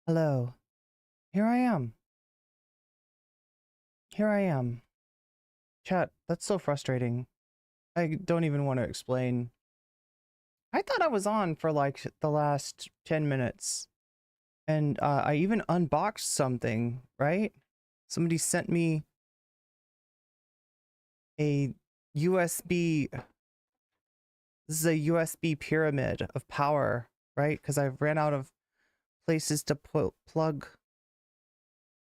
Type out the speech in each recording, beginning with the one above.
Hello. Here I am. Here I am. Chat, that's so frustrating. I don't even want to explain. I thought I was on for like the last 10 minutes. And I even unboxed something, right? Somebody sent me a USB. This is a USB pyramid of power, right? Because I've ran out of places to plug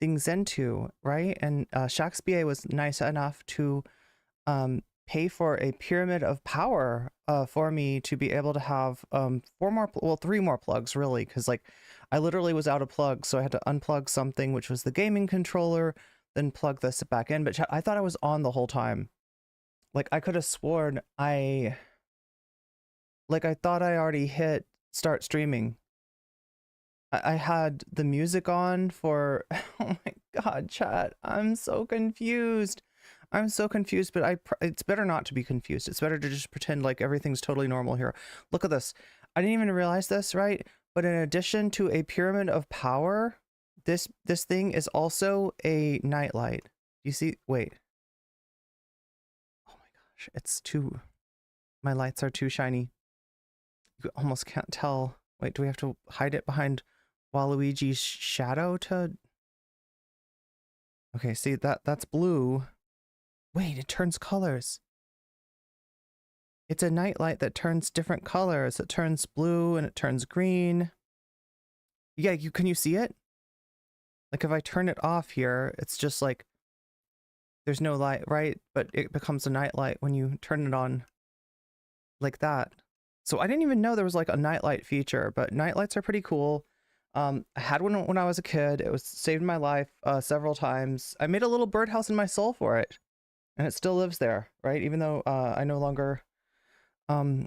things into, right? And Shakespeare was nice enough to pay for a pyramid of power for me to be able to have three more plugs, really, because like I literally was out of plugs, so I had to unplug something, which was the gaming controller, then plug this back in. But I thought I was on the whole time. Like I could have sworn I thought I already hit start streaming. I had the music on for, oh my god, chat, I'm so confused. I'm so confused, but it's better not to be confused. It's better to just pretend like everything's totally normal here. Look at this. I didn't even realize this, right? But in addition to a pyramid of power, this thing is also a nightlight. You see? Wait. Oh my gosh, it's too, my lights are too shiny. You almost can't tell. Wait, do we have to hide it behind Waluigi's shadow to... Okay, see, that's blue. Wait, it turns colors. It's a nightlight that turns different colors. It turns blue and it turns green. Yeah, can you see it? Like if I turn it off here, it's just like there's no light, right? But it becomes a nightlight when you turn it on like that. So I didn't even know there was like a nightlight feature, but nightlights are pretty cool. I had one when I was a kid. It was saved my life several times. I made a little birdhouse in my soul for it, and it still lives there, right? Even though I no longer talk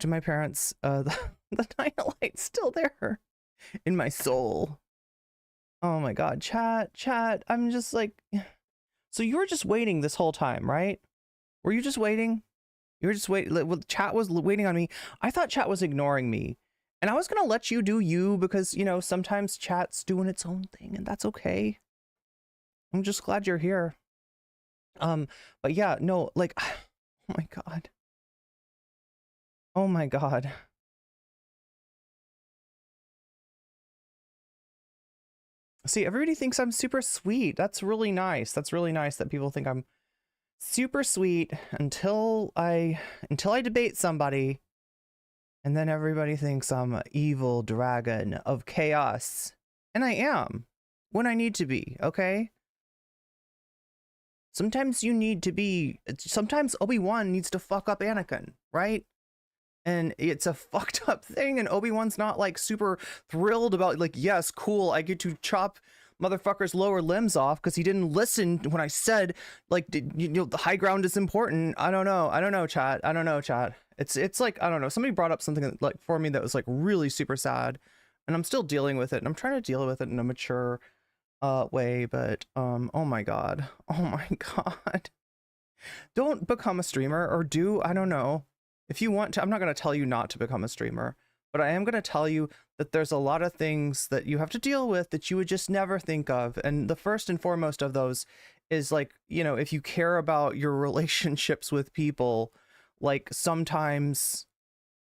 to my parents, the nightlight's still there in my soul. Oh my god, chat, I'm just like, so you were just waiting this whole time, right? Were you just waiting? You were just waiting. Chat was waiting on me. I thought chat was ignoring me. And I was going to let you do you because, you know, sometimes chat's doing its own thing and that's okay. I'm just glad you're here. But yeah, no, like, oh my god. Oh my god. See, everybody thinks I'm super sweet. That's really nice. That's really nice that people think I'm super sweet until I debate somebody. And then everybody thinks I'm an evil dragon of chaos. And I am. When I need to be, okay? Sometimes you need to be... Sometimes Obi-Wan needs to fuck up Anakin, right? And it's a fucked up thing, and Obi-Wan's not, like, super thrilled about, like, yes, cool, I get to chop motherfucker's lower limbs off because he didn't listen when I said, like, you know, the high ground is important. I don't know, chat. It's like, I don't know, somebody brought up something like for me that was like really super sad, and I'm still dealing with it, and I'm trying to deal with it in a mature way, but oh my god, don't become a streamer, or do, I don't know, if you want to. I'm not going to tell you not to become a streamer, but I am going to tell you that there's a lot of things that you have to deal with that you would just never think of. And the first and foremost of those is, like, you know, if you care about your relationships with people, like sometimes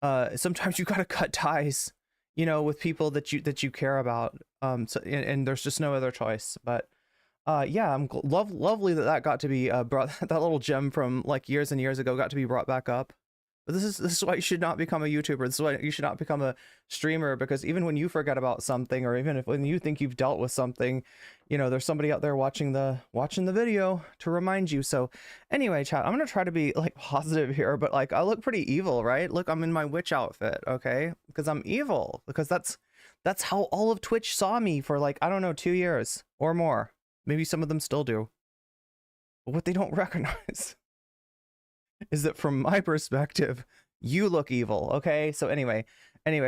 you got to cut ties, you know, with people that you care about. So and there's just no other choice. But yeah, I'm lovely that got to be brought, that little gem from like years and years ago got to be brought back up. But this is why you should not become a YouTuber. This is why you should not become a streamer, because even when you forget about something, or even when you think you've dealt with something, you know, there's somebody out there watching the video to remind you. So anyway, chat, I'm gonna try to be like positive here, but like I look pretty evil, right? Look, I'm in my witch outfit, okay? Because I'm evil, because that's how all of Twitch saw me for, like, I don't know, 2 years or more. Maybe some of them still do. But what they don't recognize is that from my perspective, you look evil, okay? So anyway,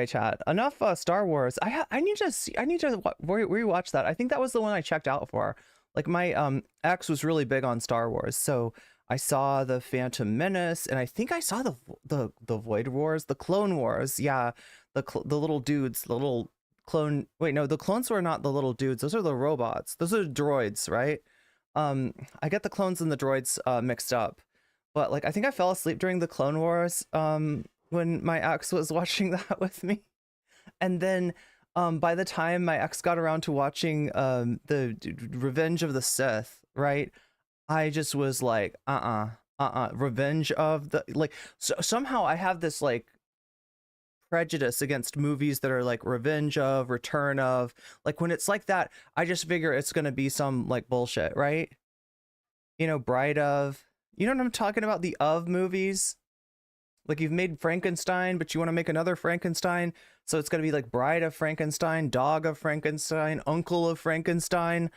chat, enough Star Wars. I need to rewatch that. I think that was the one I checked out for. Like, my ex was really big on Star Wars, so I saw the Phantom Menace, and I think I saw the Void Wars, the Clone Wars. Yeah, the little dudes, the little clone. Wait, no, the clones were not the little dudes. Those are the robots. Those are the droids, right? I get the clones and the droids mixed up. But like, I think I fell asleep during the Clone Wars when my ex was watching that with me. And then by the time my ex got around to watching the Revenge of the Sith, right? I just was like, Revenge of the, like, so somehow I have this like prejudice against movies that are like Revenge of, Return of, like when it's like that, I just figure it's gonna be some like bullshit, right? You know, Bride of, you know what I'm talking about? The of movies. Like you've made Frankenstein, but you want to make another Frankenstein. So it's going to be like Bride of Frankenstein, Dog of Frankenstein, Uncle of Frankenstein,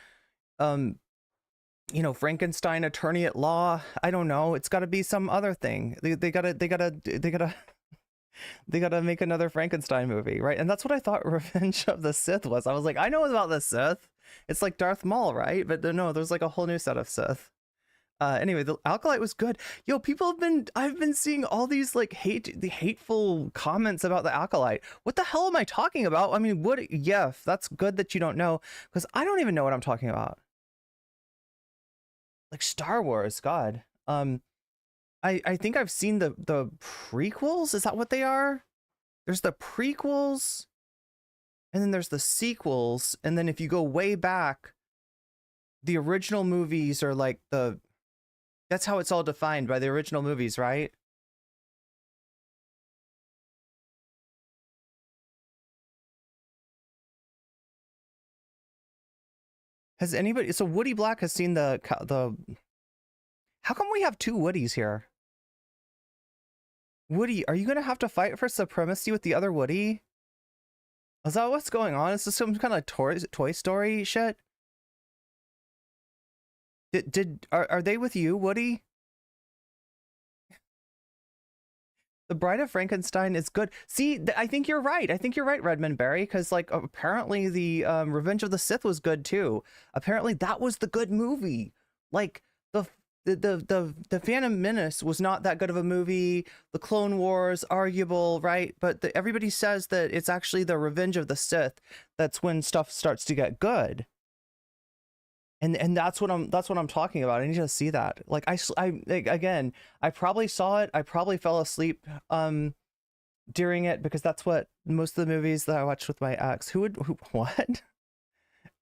you know, Frankenstein Attorney at Law. I don't know. It's got to be some other thing. They gotta make another Frankenstein movie, right? And that's what I thought Revenge of the Sith was. I was like, I know about the Sith. It's like Darth Maul, right? But no, there's like a whole new set of Sith. Anyway, the Acolyte was good. Yo, I've been seeing all these like hateful comments about the Acolyte. What the hell am I talking about? I mean, that's good that you don't know, because I don't even know what I'm talking about. Like Star Wars, God. I think I've seen the prequels. Is that what they are? There's the prequels, and then there's the sequels, and then if you go way back, the original movies are like that's how it's all defined, by the original movies, right? Has anybody, so Woody Black has seen the, how come we have two Woodies here? Woody, are you gonna have to fight for supremacy with the other Woody? Is that what's going on? Is this some kind of Toy Story shit? Are they with you, Woody? The Bride of Frankenstein is good. See, I think you're right. I think you're right, Redmond Barry, because like apparently the Revenge of the Sith was good too. Apparently that was the good movie. Like the Phantom Menace was not that good of a movie. The Clone Wars, arguable, right? But everybody says that it's actually the Revenge of the Sith that's when stuff starts to get good. And that's what I'm talking about. I need to see that. Like again, I probably saw it. I probably fell asleep during it, because that's what most of the movies that I watched with my ex. What?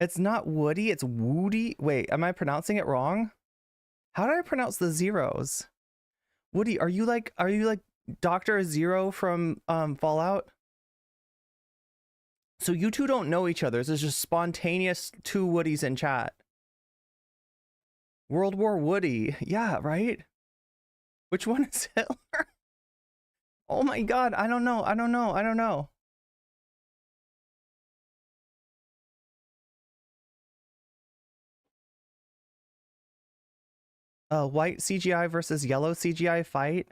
It's not Woody, it's Woody. Wait, am I pronouncing it wrong? How did I pronounce the zeros? Woody, are you like Dr. Zero from Fallout? So you two don't know each other. It's just spontaneous two Woodies in chat. World War Woody. Yeah, right? Which one is Hitler? Oh my god, I don't know. White CGI versus yellow CGI fight.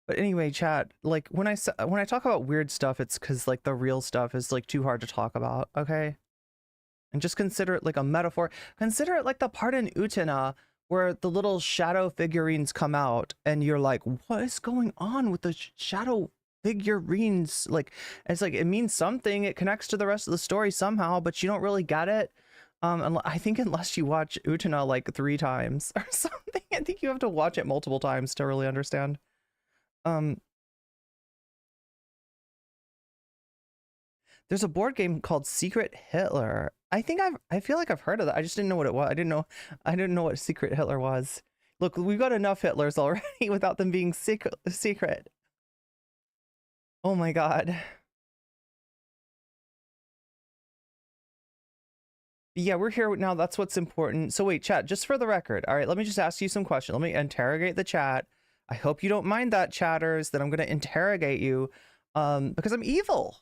But anyway, chat, like when I talk about weird stuff, it's because like the real stuff is like too hard to talk about, okay? And just consider it like a metaphor. Consider it like the part in Utena where the little shadow figurines come out and you're like, what is going on with the shadow figurines? Like, it's like, it means something. It connects to the rest of the story somehow, but you don't really get it. I think unless you watch Utena like 3 times or something, I think you have to watch it multiple times to really understand. There's a board game called Secret Hitler. I feel like I've heard of that. I just didn't know what it was. I didn't know what Secret Hitler was. Look, we've got enough Hitlers already without them being secret. Oh my god. Yeah, we're here now. That's what's important. So wait, chat, just for the record. All right, let me just ask you some questions. Let me interrogate the chat. I hope you don't mind that, chatters, that I'm going to interrogate you because I'm evil.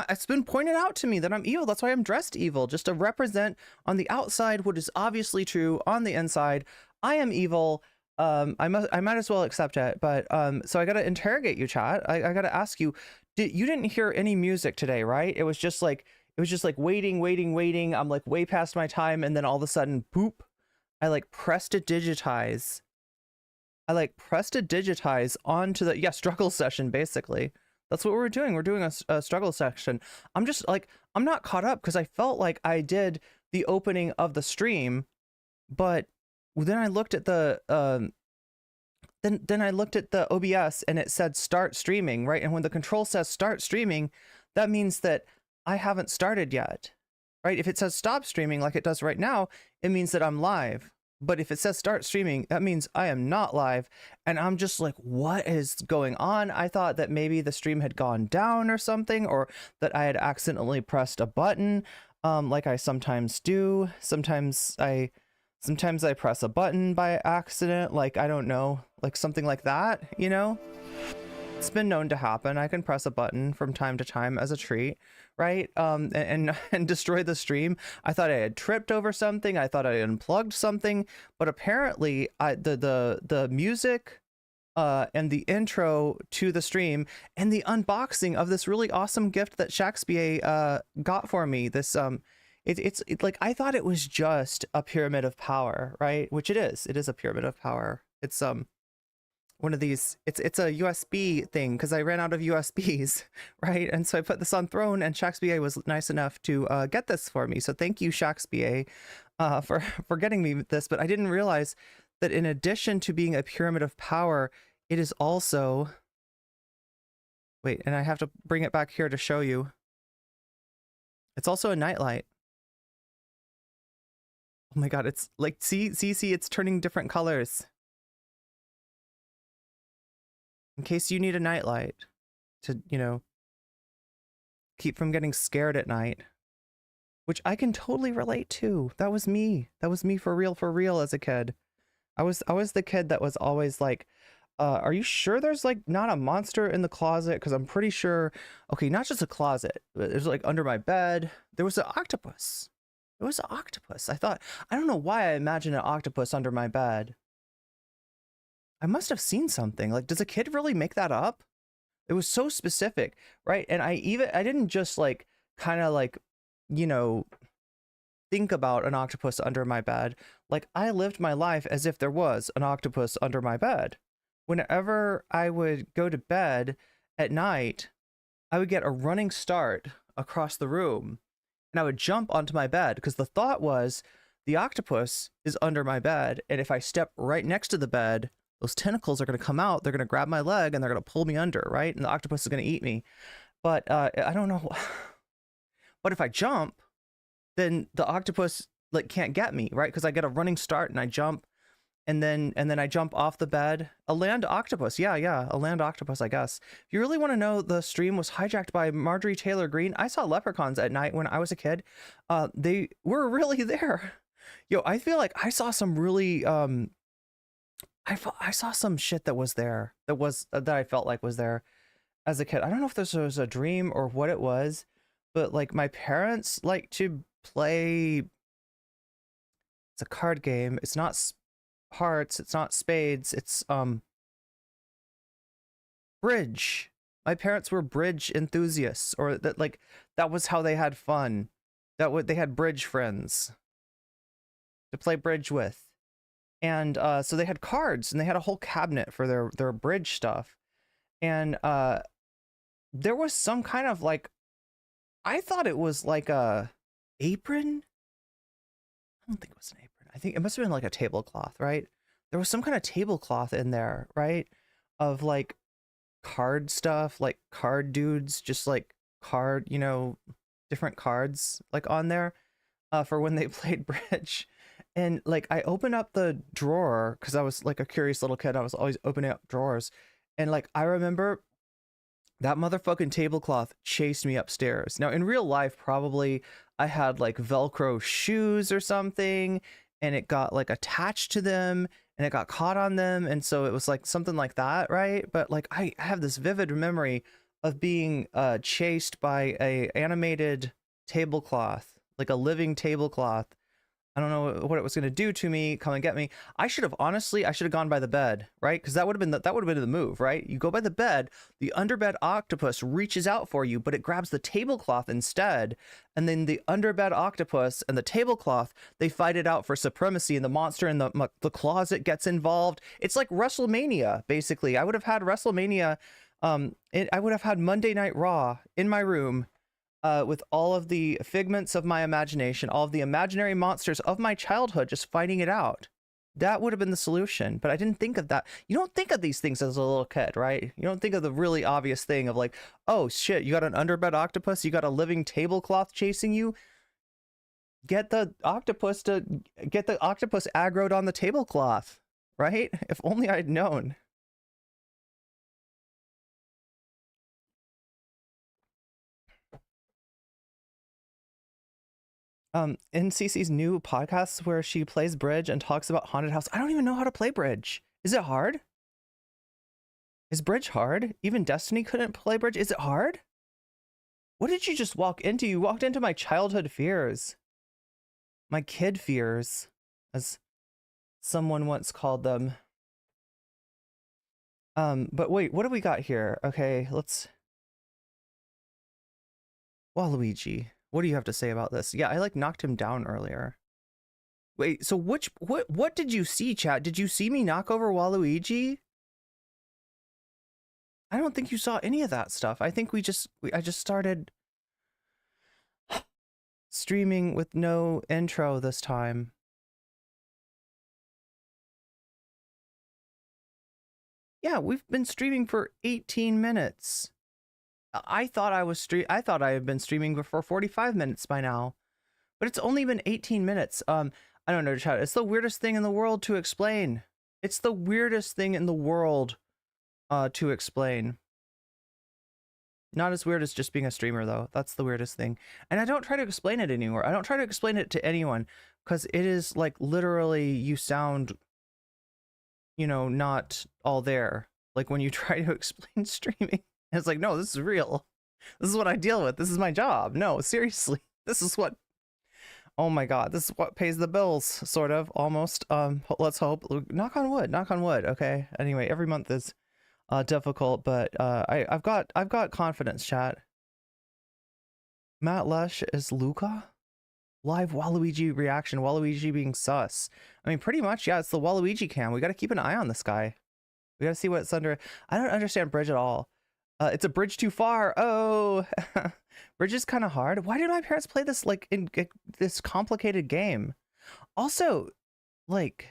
It's been pointed out to me that I'm evil. That's why I'm dressed evil, just to represent on the outside what is obviously true on the inside. I am evil. I might as well accept it. But so I got to interrogate you, chat. I got to ask you, you didn't hear any music today, right? It was just like waiting. I'm like way past my time, and then all of a sudden, boop! I like pressed to digitize. Onto the struggle session basically. That's what we're doing. We're doing a struggle section. I'm just like, I'm not caught up because I felt like I did the opening of the stream, but then I looked at the then I looked at the OBS and it said start streaming, right? And when the control says start streaming, that means that I haven't started yet, right? If it says stop streaming like it does right now, it means that I'm live. But if it says start streaming, that means I am not live. And I'm just like, what is going on? I thought that maybe the stream had gone down or something, or that I had accidentally pressed a button, like I sometimes do. Sometimes I press a button by accident, like, I don't know, like something like that, you know? It's been known to happen. I can press a button from time to time as a treat, right? And destroy the stream. I thought I had tripped over something. I thought I unplugged something, but apparently the music and the intro to the stream and the unboxing of this really awesome gift that Shakespeare got for me, this it's like, I thought it was just a pyramid of power, right? Which it is a pyramid of power. It's one of these, it's a USB thing because I ran out of USBs, right? And so I put this on Throne, and Shakespeare was nice enough to get this for me. So thank you, Shakespeare, for getting me this. But I didn't realize that in addition to being a pyramid of power, it is also, wait, and I have to bring it back here to show you. It's also a nightlight. Oh my God, it's like, see, it's turning different colors. In case you need a nightlight to, you know, keep from getting scared at night, which I can totally relate to. That was me. That was me for real as a kid. I was the kid that was always like, are you sure there's like not a monster in the closet? Because I'm pretty sure, okay, not just a closet, but there's like under my bed, there was an octopus. It was an octopus. I don't know why I imagined an octopus under my bed. I must have seen something. Like, does a kid really make that up? It was so specific, right? And I didn't just like kind of like, you know, think about an octopus under my bed. Like, I lived my life as if there was an octopus under my bed. Whenever I would go to bed at night, I would get a running start across the room, and I would jump onto my bed because the thought was the octopus is under my bed, and if I step right next to the bed, those tentacles are going to come out, they're going to grab my leg, and they're going to pull me under, right? And the octopus is going to eat me. But I don't know. But if I jump, then the octopus like can't get me, right? Because I get a running start and I jump, and then I jump off the bed. A land octopus, yeah, a land octopus, I guess. If you really want to know, the stream was hijacked by Marjorie Taylor Greene. I saw leprechauns at night when I was a kid. They were really there. Yo, I feel like I saw some really I saw some shit that was there, that I felt like was there as a kid. I don't know if this was a dream or what it was, but like my parents like to play, it's a card game. It's not hearts, it's not spades, it's bridge. My parents were bridge enthusiasts, or that was how they had fun. They had bridge friends to play bridge with. And so they had cards, and they had a whole cabinet for their bridge stuff. And there was some kind of like, I thought it was like a apron. I don't think it was an apron. I think it must have been like a tablecloth, right? There was some kind of tablecloth in there, right? Of like card stuff, like card dudes, just like card, you know, different cards like on there for when they played bridge. And like I opened up the drawer because I was like a curious little kid. I was always opening up drawers. And like I remember that motherfucking tablecloth chased me upstairs. Now in real life, probably I had like Velcro shoes or something, and it got like attached to them and it got caught on them. And so it was like something like that, right? But like I have this vivid memory of being chased by a animated tablecloth, like a living tablecloth. I don't know what it was going to do to me, come and get me. I should have gone by the bed, right? Because that would have been the move, right? You go by the bed, the underbed octopus reaches out for you, but it grabs the tablecloth instead. And then the underbed octopus and the tablecloth, they fight it out for supremacy, and the monster in the closet gets involved. It's like WrestleMania, basically. I would have had WrestleMania I would have had Monday Night Raw in my room, with all of the figments of my imagination, all of the imaginary monsters of my childhood, just fighting it out. That would have been the solution, but I didn't think of that. You don't think of these things as a little kid, right? You don't think of the really obvious thing of like, oh shit, you got an underbed octopus, you got a living tablecloth chasing you. Get the octopus aggroed on the tablecloth, right? If only I'd known. In Cece's new podcast where she plays bridge and talks about haunted house, I don't even know how to play bridge. Is it hard? Is bridge hard? Even Destiny couldn't play bridge. Is it hard? What did you just walk into? You walked into my childhood fears. My kid fears, as someone once called them. But wait, what do we got here? Okay, let's... Waluigi. What do you have to say about this? Yeah, I like knocked him down earlier. Wait, so what did you see, chat? Did you see me knock over Waluigi? I don't think you saw any of that stuff. I think I just started streaming with no intro this time. Yeah, we've been streaming for 18 minutes. I thought I had been streaming for 45 minutes by now, but it's only been 18 minutes. I don't know, chat. It's the weirdest thing in the world to explain. It's the weirdest thing in the world to explain. Not as weird as just being a streamer, though. That's the weirdest thing. And I don't try to explain it anymore. I don't try to explain it to anyone, because it is like literally you sound, you know, not all there. Like when you try to explain streaming. It's like, no, this is real. This is what I deal with. This is my job. No, seriously. This is what... Oh my god, this is what pays the bills, sort of, almost. Let's hope. Knock on wood, okay? Anyway, every month is difficult, but I've got confidence, chat. Matt Lush is Luca? Live Waluigi reaction, Waluigi being sus. I mean, pretty much, yeah, it's the Waluigi cam. We gotta keep an eye on this guy. We gotta see what's under... I don't understand bridge at all. It's a bridge too far. Oh, bridge is kind of hard. Why did my parents play this like in this complicated game? Also, like,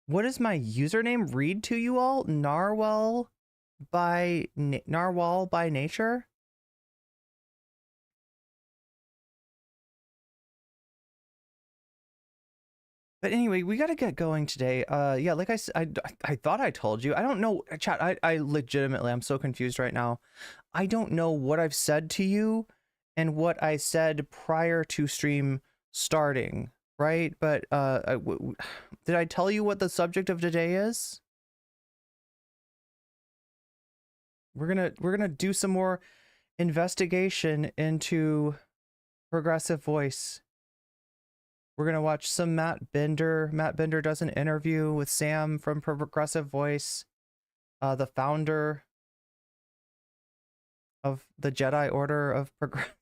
what does my username read to you all? Narwhal by nature. But anyway, we got to get going today. Yeah, like I thought I told you. I don't know, chat. I legitimately, I'm so confused right now. I don't know what I've said to you and what I said prior to stream starting, right? But did I tell you what the subject of today is? We're gonna do some more investigation into Progressive Voice. We're going to watch some Matt Bender. Matt Bender does an interview with Sam from Progressive Voice, the founder of the Jedi Order of Progressive.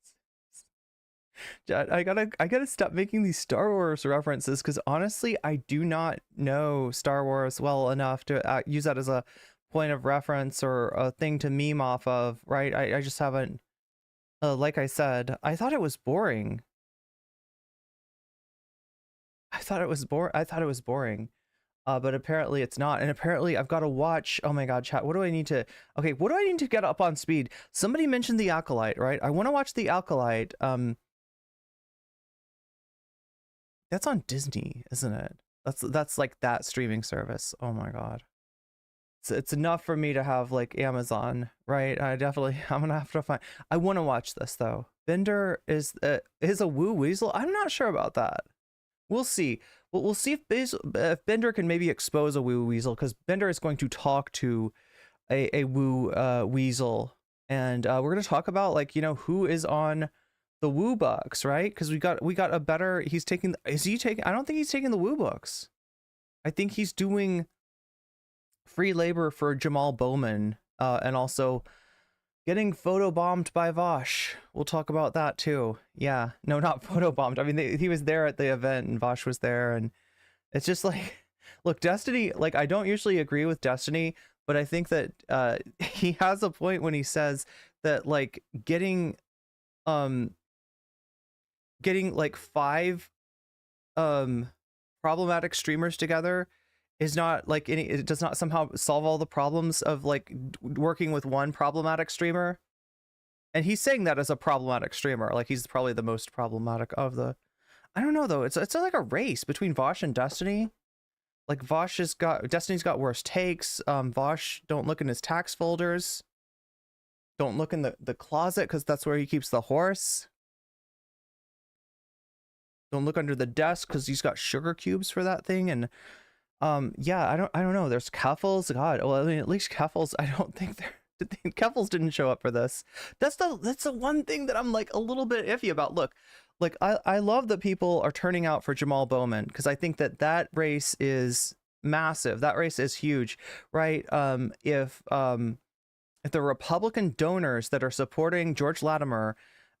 I gotta stop making these Star Wars references, because honestly, I do not know Star Wars well enough to use that as a point of reference or a thing to meme off of, right? I just haven't, like I said, I thought it was boring. I thought it was boring, but apparently it's not. And apparently I've got to watch. Oh my god, chat. What do I need to? Okay, what do I need to get up on speed? Somebody mentioned The Acolyte, right? I want to watch The Acolyte. That's on Disney, isn't it? That's like that streaming service. Oh my god. It's enough for me to have like Amazon, right? I'm gonna have to find. I want to watch this though. Bender is a Wu Weasel. I'm not sure about that. We'll see. We'll see if Bender can maybe expose a Wu Weasel, because Bender is going to talk to a Wu Weasel, and we're going to talk about, like, you know, who is on the Wu books, right? Because we got a better. He's taking. Is he taking? I don't think he's taking the Wu books. I think he's doing free labor for Jamaal Bowman, and also getting photobombed by Vaush. We'll talk about that too. Yeah, no, not photobombed. I mean, he was there at the event and Vaush was there, and it's just like, Look, Destiny, like, I don't usually agree with Destiny, but I think that he has a point when he says that, like, um getting like 5 problematic streamers together is not like any, it does not somehow solve all the problems of like working with one problematic streamer. And he's saying that as a problematic streamer, like he's probably the most problematic of the, I don't know though, it's like a race between Vaush and Destiny. Like Vaush has got, Destiny's got worse takes. Vaush, don't look in his tax folders, don't look in the closet because that's where he keeps the horse. Don't look under the desk because he's got sugar cubes for that thing. And yeah, I don't know, there's Keffels. God, well, I mean, at least Keffels, I don't think they're, Keffels didn't show up for this. That's the one thing that I'm like a little bit iffy about. Look, like I love that people are turning out for Jamaal Bowman because I think that race is massive. That race is huge, right? If the Republican donors that are supporting George Latimer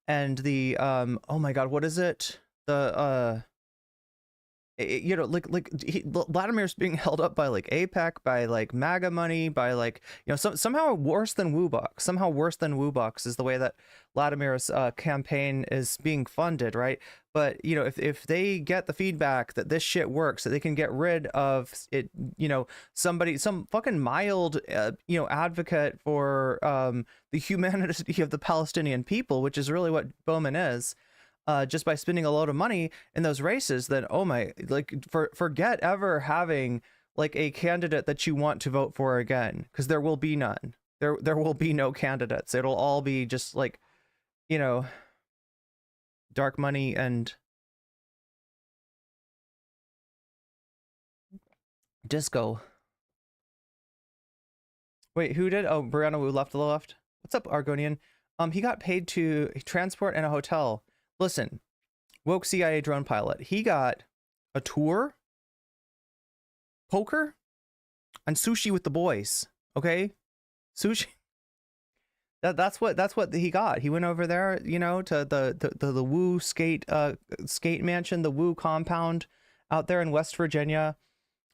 and the oh my God, what is it? The you know, Latimer's being held up by like APEC, by like MAGA money, by like, you know, somehow worse than WooBucks. Somehow worse than WooBucks is the way that Latimer's campaign is being funded, right? But you know, if they get the feedback that this shit works, that they can get rid of it, you know, some fucking mild, you know, advocate for the humanity of the Palestinian people, which is really what Bowman is. Just by spending a load of money in those races, then oh my, like forget ever having like a candidate that you want to vote for again, because there will be none. There will be no candidates. It'll all be just like, you know, dark money and disco. Wait, who did? Oh, Brianna Wu left the left. What's up, Argonian? He got paid to transport in a hotel. Listen, woke CIA drone pilot. He got a tour, poker, and sushi with the boys. Okay, sushi. That's what he got. He went over there, you know, to the Wu skate mansion, the Wu compound out there in West Virginia,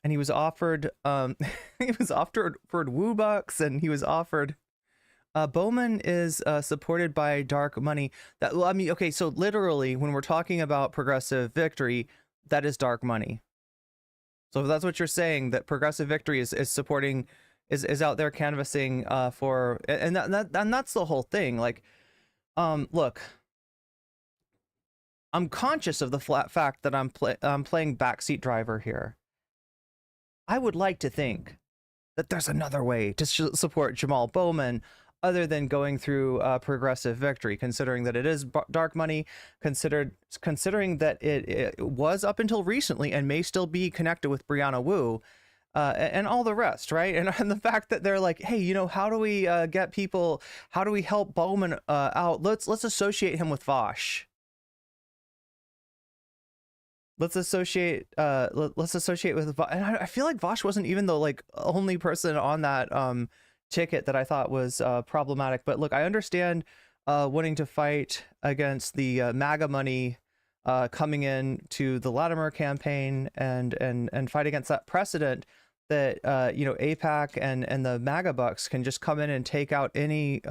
and he was offered he was offered Wu bucks, and he was offered. Bowman is supported by dark money. That, well, I mean, okay, so literally, when we're talking about progressive victory, that is dark money. So if that's what you're saying, that progressive victory is supporting, is out there canvassing for, and that's the whole thing. Like, look, I'm conscious of the fact that I'm playing backseat driver here. I would like to think that there's another way to support Jamaal Bowman other than going through progressive victory, considering that it is dark money, considering that it was up until recently and may still be connected with Brianna Wu, and all the rest, right? And the fact that they're like, hey, you know, how do we get people, how do we help Bowman out? Let's associate him with Vaush. Let's associate with, and I feel like Vaush wasn't even the like only person on that ticket that I thought was problematic. But look, I understand wanting to fight against the MAGA money coming in to the Latimer campaign and fight against that precedent that you know, AIPAC and the MAGA bucks can just come in and take out any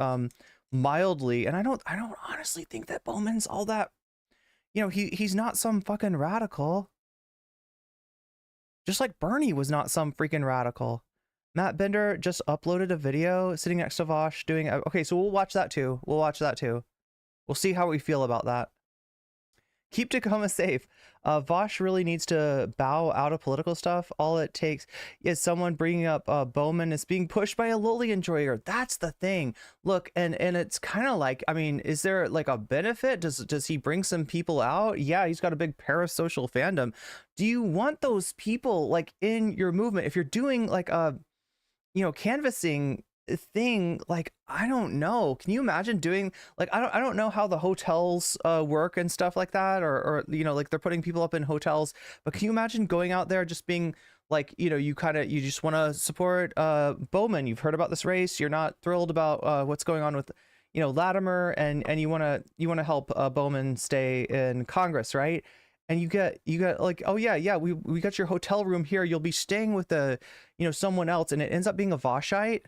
mildly. And I don't honestly think that Bowman's all that. You know, he's not some fucking radical. Just like Bernie was not some freaking radical. Matt Bender just uploaded a video sitting next to Vaush doing... Okay, so we'll watch that too. We'll watch that too. We'll see how we feel about that. Keep Tacoma safe. Vaush really needs to bow out of political stuff. All it takes is someone bringing up Bowman is being pushed by a lowly enjoyer. That's the thing. Look, and it's kind of like, I mean, is there like a benefit? Does he bring some people out? Yeah, he's got a big parasocial fandom. Do you want those people like in your movement? If you're doing like a, you know, canvassing thing, like, I don't know, can you imagine doing like, I don't know how the hotels work and stuff like that, or you know, like they're putting people up in hotels, but can you imagine going out there just being like, you know, you just want to support Bowman, you've heard about this race, you're not thrilled about what's going on with, you know, Latimer, and you want to help Bowman stay in Congress, right? and you get like, oh yeah, we got your hotel room here, you'll be staying with the, you know, someone else, and it ends up being a Vaushite,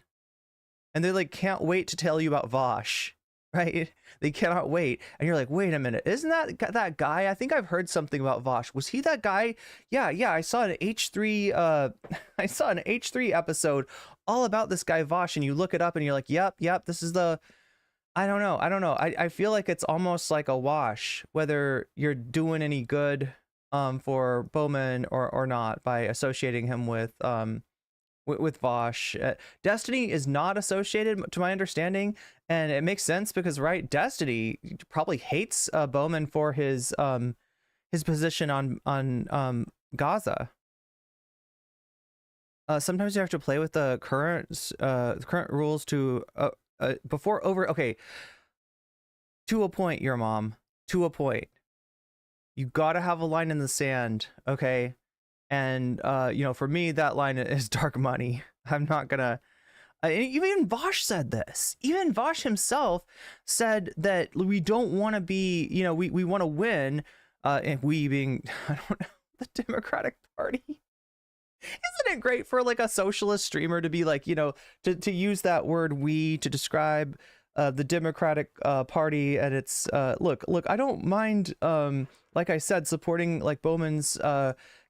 and they like can't wait to tell you about Vaush, right? They cannot wait, and you're like, wait a minute, isn't that guy? I think I've heard something about Vaush. Was he that guy? Yeah, I saw an H3 I saw an H3 episode all about this guy Vaush, and you look it up and you're like, yep, this is the, I don't know. I feel like it's almost like a wash whether you're doing any good for Bowman or not by associating him with Vaush. Destiny is not associated, to my understanding, and it makes sense because, right, Destiny probably hates Bowman for his position on Gaza. Sometimes you have to play with the current rules to before over. Okay, to a point, your mom. To a point, you gotta have a line in the sand, okay? And you know, for me, that line is dark money. I'm not gonna. Even Vaush said this. Even Vaush himself said that we don't want to be, you know, we want to win. And we being, I don't know, the Democratic Party. Isn't it great for like a socialist streamer to be like, you know, to use that word "we" to describe the Democratic Party? And it's look, I don't mind, like I said, supporting like Bowman's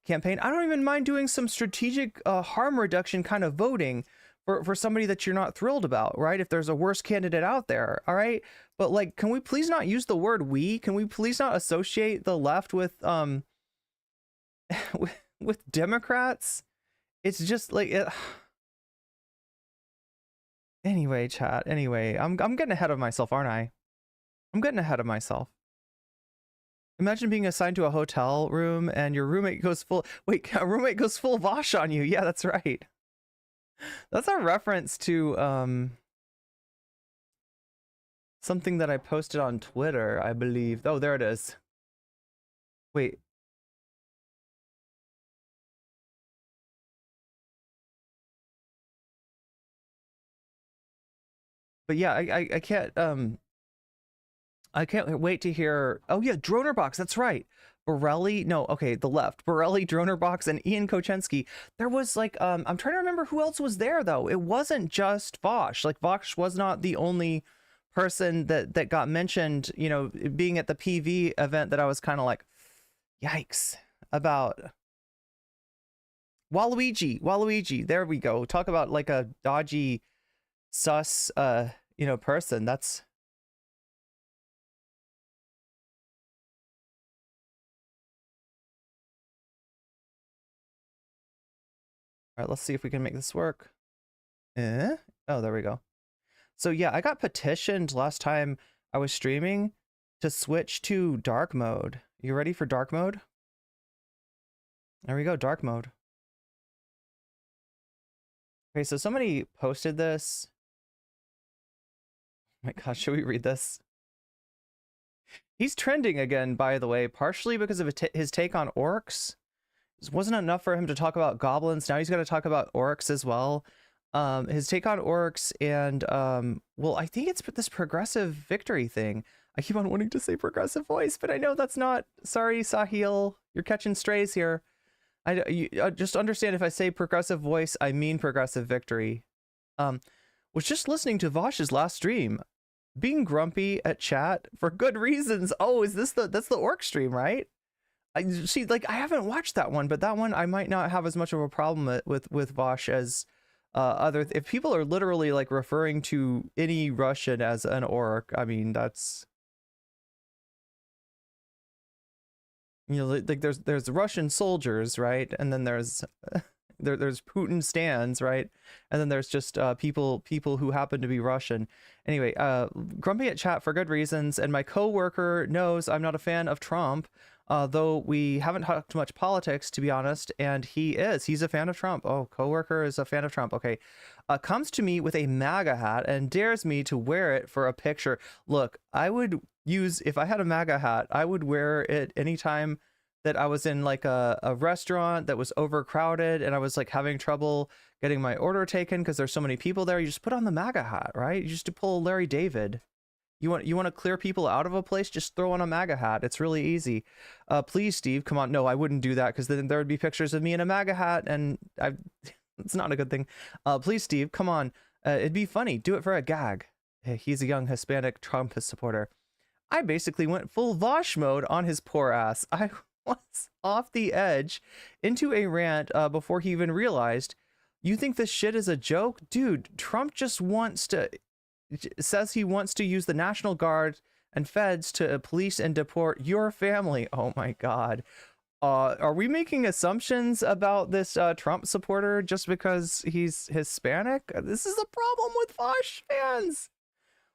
campaign. I don't even mind doing some strategic harm reduction kind of voting for somebody that you're not thrilled about, right? If there's a worse candidate out there, all right? But like, can we please not use the word "we"? Can we please not associate the left with with Democrats? It's just like it. Anyway, chat. Anyway, I'm getting ahead of myself, aren't I? I'm getting ahead of myself. Imagine being assigned to a hotel room and your roommate goes full. Wait, a roommate goes full Vaush on you. Yeah, that's right. That's a reference to something that I posted on Twitter, I believe. Oh, there it is. Wait. But yeah, I can't wait to hear. Oh yeah, Dronerbox, that's right. Borelli, no, okay, the left. Borelli, Dronerbox, and Ian Kochensky. There was like, I'm trying to remember who else was there though. It wasn't just Vaush. Like Vaush was not the only person that got mentioned, you know, being at the PV event that I was kind of like, yikes, about. Waluigi, there we go. Talk about like a dodgy, sus, you know, person. That's. All right, let's see if we can make this work. Oh, there we go. So yeah, I got petitioned last time I was streaming to switch to dark mode. You ready for dark mode? There we go, dark mode. Okay, so somebody posted this. Oh my gosh, should we read this? He's trending again, by the way, partially because of his take on orcs. It wasn't enough for him to talk about goblins. Now he's got to talk about orcs as well. His take on orcs and, well, I think it's this progressive victory thing. I keep on wanting to say progressive voice, but I know that's not. Sorry, Sahil. You're catching strays here. You just understand, if I say progressive voice, I mean progressive victory. Was just listening to Vaush's last stream. Being grumpy at chat for good reasons. Oh, is this that's the orc stream, right? I see, like, I haven't watched that one, but that one I might not have as much of a problem with Vaush as other. If people are literally like referring to any Russian as an orc, I mean, that's, you know, like there's Russian soldiers, right? And then there's there's Putin stands, right? And then there's just people who happen to be Russian. Anyway, grumpy at chat for good reasons, and my coworker knows I'm not a fan of Trump, though we haven't talked much politics, to be honest, and he's a fan of Trump. Oh, coworker is a fan of Trump. Okay. Comes to me with a MAGA hat and dares me to wear it for a picture. Look, I would use, if I had a MAGA hat, I would wear it anytime that I was in like a restaurant that was overcrowded and I was like having trouble getting my order taken because there's so many people there. You just put on the MAGA hat, right? You just pull Larry David. You want to clear people out of a place? Just throw on a MAGA hat. It's really easy. Please, Steve, come on. No, I wouldn't do that because then there would be pictures of me in a MAGA hat, and it's not a good thing. Please, Steve, come on. It'd be funny. Do it for a gag. He's a young Hispanic Trump supporter. I basically went full Vaush mode on his poor ass. I was off the edge into a rant before he even realized. You think this shit is a joke? Dude, Trump just says he wants to use the National Guard and feds to police and deport your family. Oh my God. Are we making assumptions about this Trump supporter just because he's Hispanic? This is a problem with Vaush fans.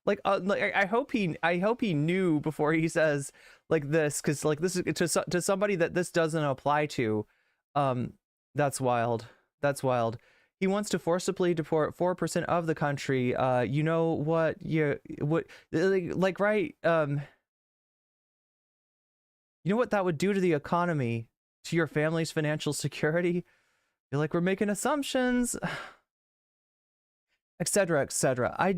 Like I hope he knew before he says like this, because like this is to somebody that this doesn't apply to. That's wild. That's wild. He wants to forcibly deport 4% of the country. You know what? Like right? You know what that would do to the economy, to your family's financial security? You're like, we're making assumptions, etc., etc. I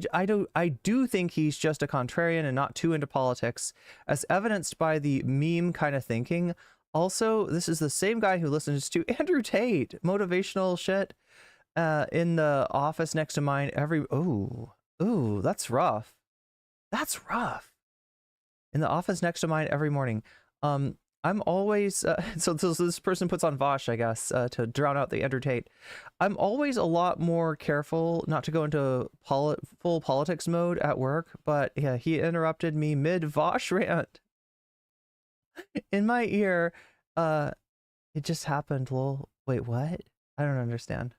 do think he's just a contrarian and not too into politics, as evidenced by the meme kind of thinking. Also, this is the same guy who listens to Andrew Tate motivational shit in the office next to mine every. Ooh, that's rough. That's rough. In the office next to mine every morning. I'm always so this person puts on Vaush, I guess, to drown out the Andrew Tate. I'm always a lot more careful not to go into full politics mode at work, but yeah, he interrupted me mid Vaush rant in my ear. It just happened. Lol. Wait, what? I don't understand.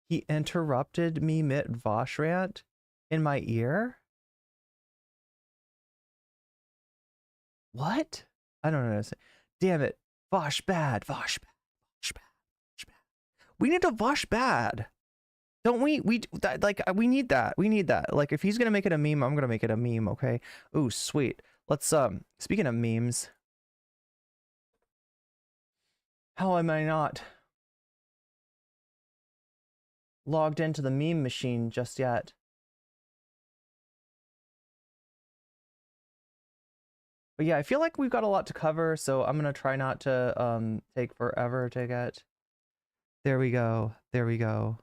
He interrupted me mid Vaush rant in my ear. What? I don't understand. Damn it. Vaush bad. Vaush bad. Vaush bad. Vaush bad. We need to Vaush bad. Don't we? We need that. We need that. Like, if he's gonna make it a meme, I'm gonna make it a meme, okay? Ooh, sweet. Let's, speaking of memes. How am I not logged into the meme machine just yet? But yeah, I feel like we've got a lot to cover, so I'm gonna try not to take forever to get. There we go. There we go.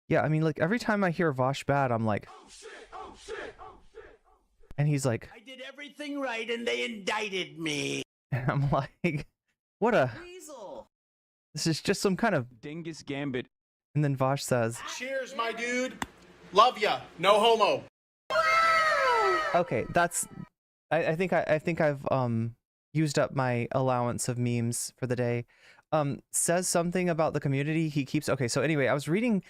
Yeah, I mean, like every time I hear Vaush bad, I'm like, oh shit, oh shit, oh shit, oh shit. And he's like, I did everything right and they indicted me. And I'm like, what a Weasel. This is just some kind of dingus gambit. And then Vaush says, cheers, my dude. Love ya. No homo. Okay, that's I think I've used up my allowance of memes for the day. Says something about the community he keeps. Okay, so anyway, I was reading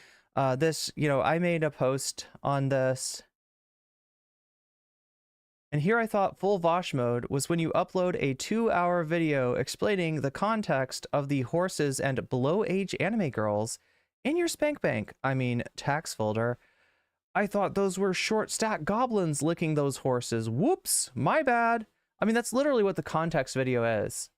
this, you know, I made a post on this. And here I thought full Vaush mode was when you upload a 2-hour video explaining the context of the horses and below age anime girls in your spank bank, I mean tax folder. I thought those were short stack goblins licking those horses. Whoops, my bad. I mean, that's literally what the context video is.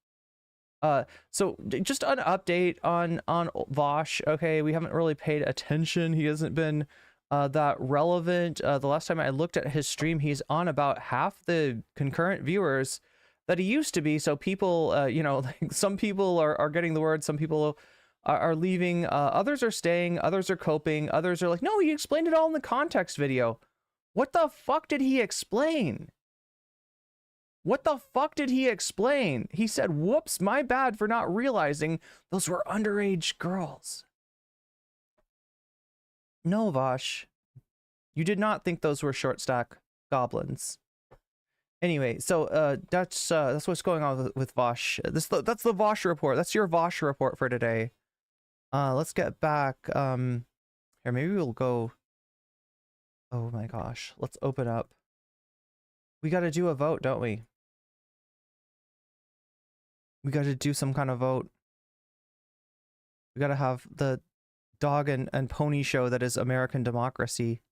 So just an update on Vaush. Okay, we haven't really paid attention. He hasn't been that relevant. The last time I looked at his stream, he's on about half the concurrent viewers that he used to be. So people, you know, like some people are getting the word, some people are leaving, others are staying, others are coping, others are like, no, he explained it all in the context video. What the fuck did he explain? What the fuck did he explain? He said, whoops, my bad for not realizing those were underage girls. No, Vaush, you did not think those were short stack goblins. Anyway, so that's what's going on with Vaush. That's the Vaush report. That's your Vaush report for today. Let's get back. Here, maybe we'll go. Oh my gosh, let's open up. We got to do a vote, don't we? We got to do some kind of vote. We got to have the dog and pony show that is American democracy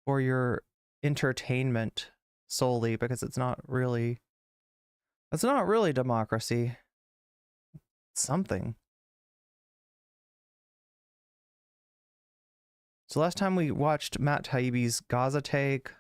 for your entertainment solely, because it's not really democracy. It's something. So last time we watched Matt Taibbi's Gaza take.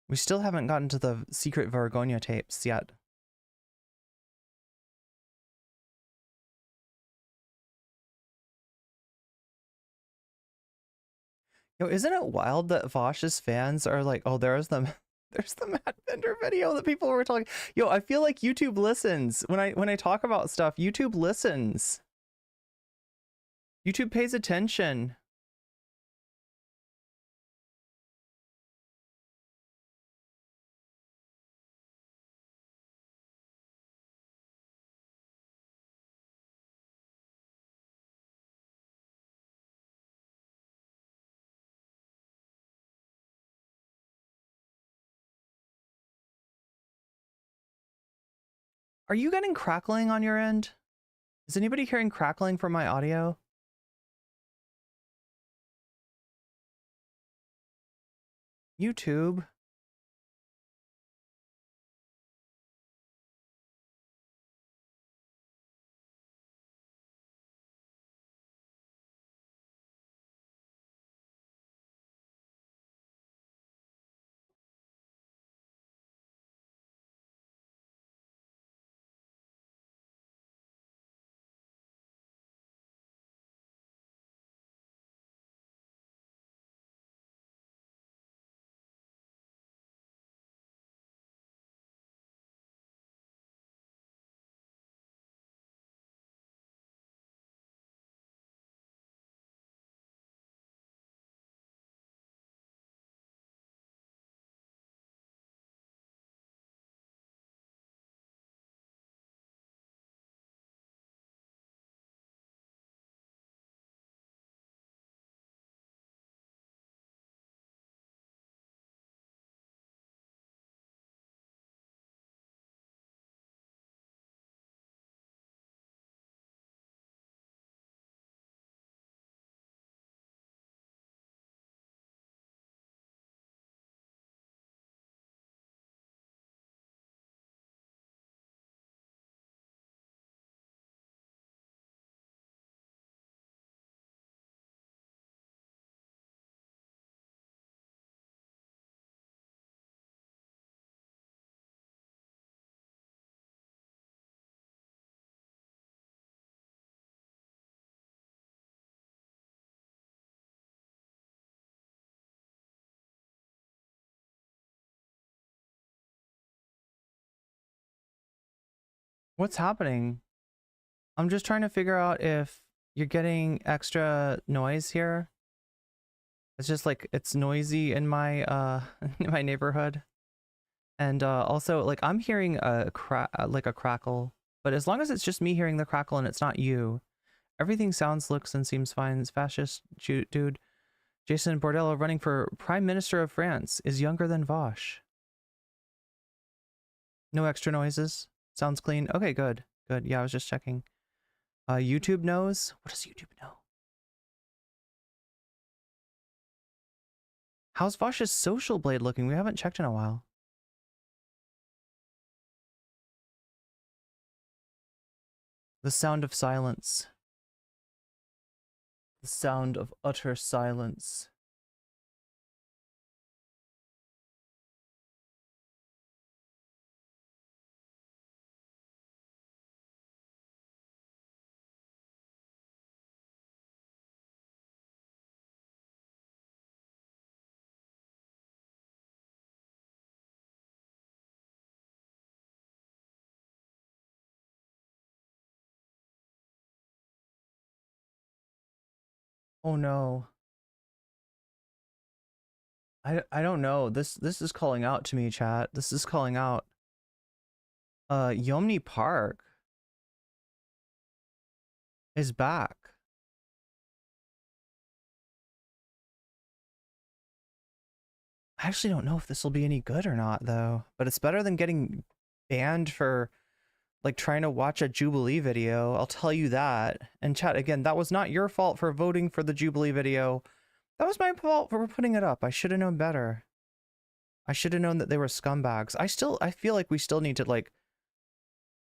We still haven't gotten to the secret Vargonia tapes yet. Yo, isn't it wild that Vaush's fans are like, oh, there's the Matt Bender video that people were talking. Yo, I feel like YouTube listens when I talk about stuff. YouTube listens. YouTube pays attention. Are you getting crackling on your end? Is anybody hearing crackling from my audio? YouTube. What's happening? I'm just trying to figure out if you're getting extra noise here. It's just like it's noisy in my in my neighborhood. And also like I'm hearing a crackle, but as long as it's just me hearing the crackle and it's not you, everything sounds, looks, and seems fine. It's fascist dude. Jason Bordello running for Prime Minister of France is younger than Vaush. No extra noises. Sounds clean. Okay, good. Good. Yeah, I was just checking. YouTube knows? What does YouTube know? How's Vaush's social blade looking? We haven't checked in a while. The sound of silence. The sound of utter silence. Oh no. I don't know. This is calling out to me, chat. This is calling out. Yomni Park is back. I actually don't know if this will be any good or not though, but it's better than getting banned for like trying to watch a Jubilee video. I'll tell you that. And chat, again, that was not your fault for voting for the Jubilee video. That was my fault for putting it up. I should have known better. I should have known that they were scumbags. I feel like we still need to like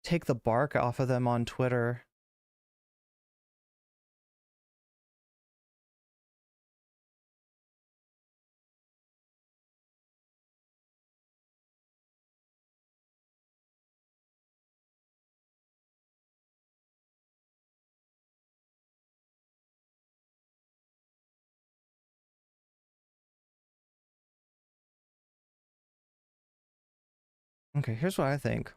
take the bark off of them on Twitter. Okay, here's what I think.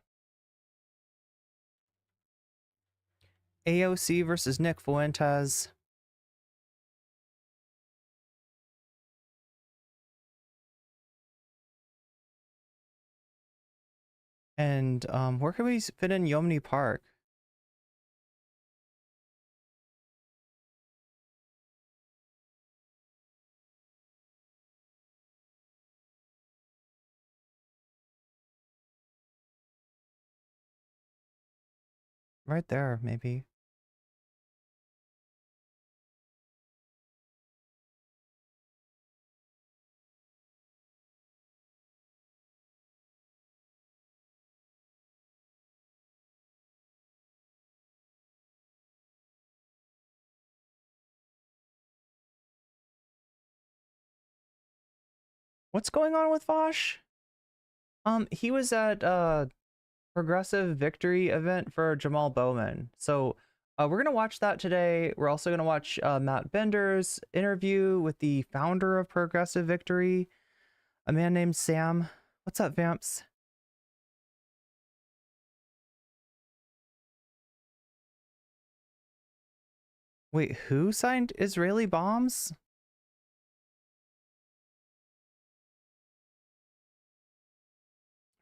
AOC versus Nick Fuentes. And where can we fit in Yomni Park? Right there, maybe. What's going on with Vaush? He was at Progressive Victory event for Jamaal Bowman. So we're gonna watch that today. We're also gonna watch Matt Bender's interview with the founder of Progressive Victory, a man named Sam. What's up, Vamps? Wait, who signed Israeli bombs?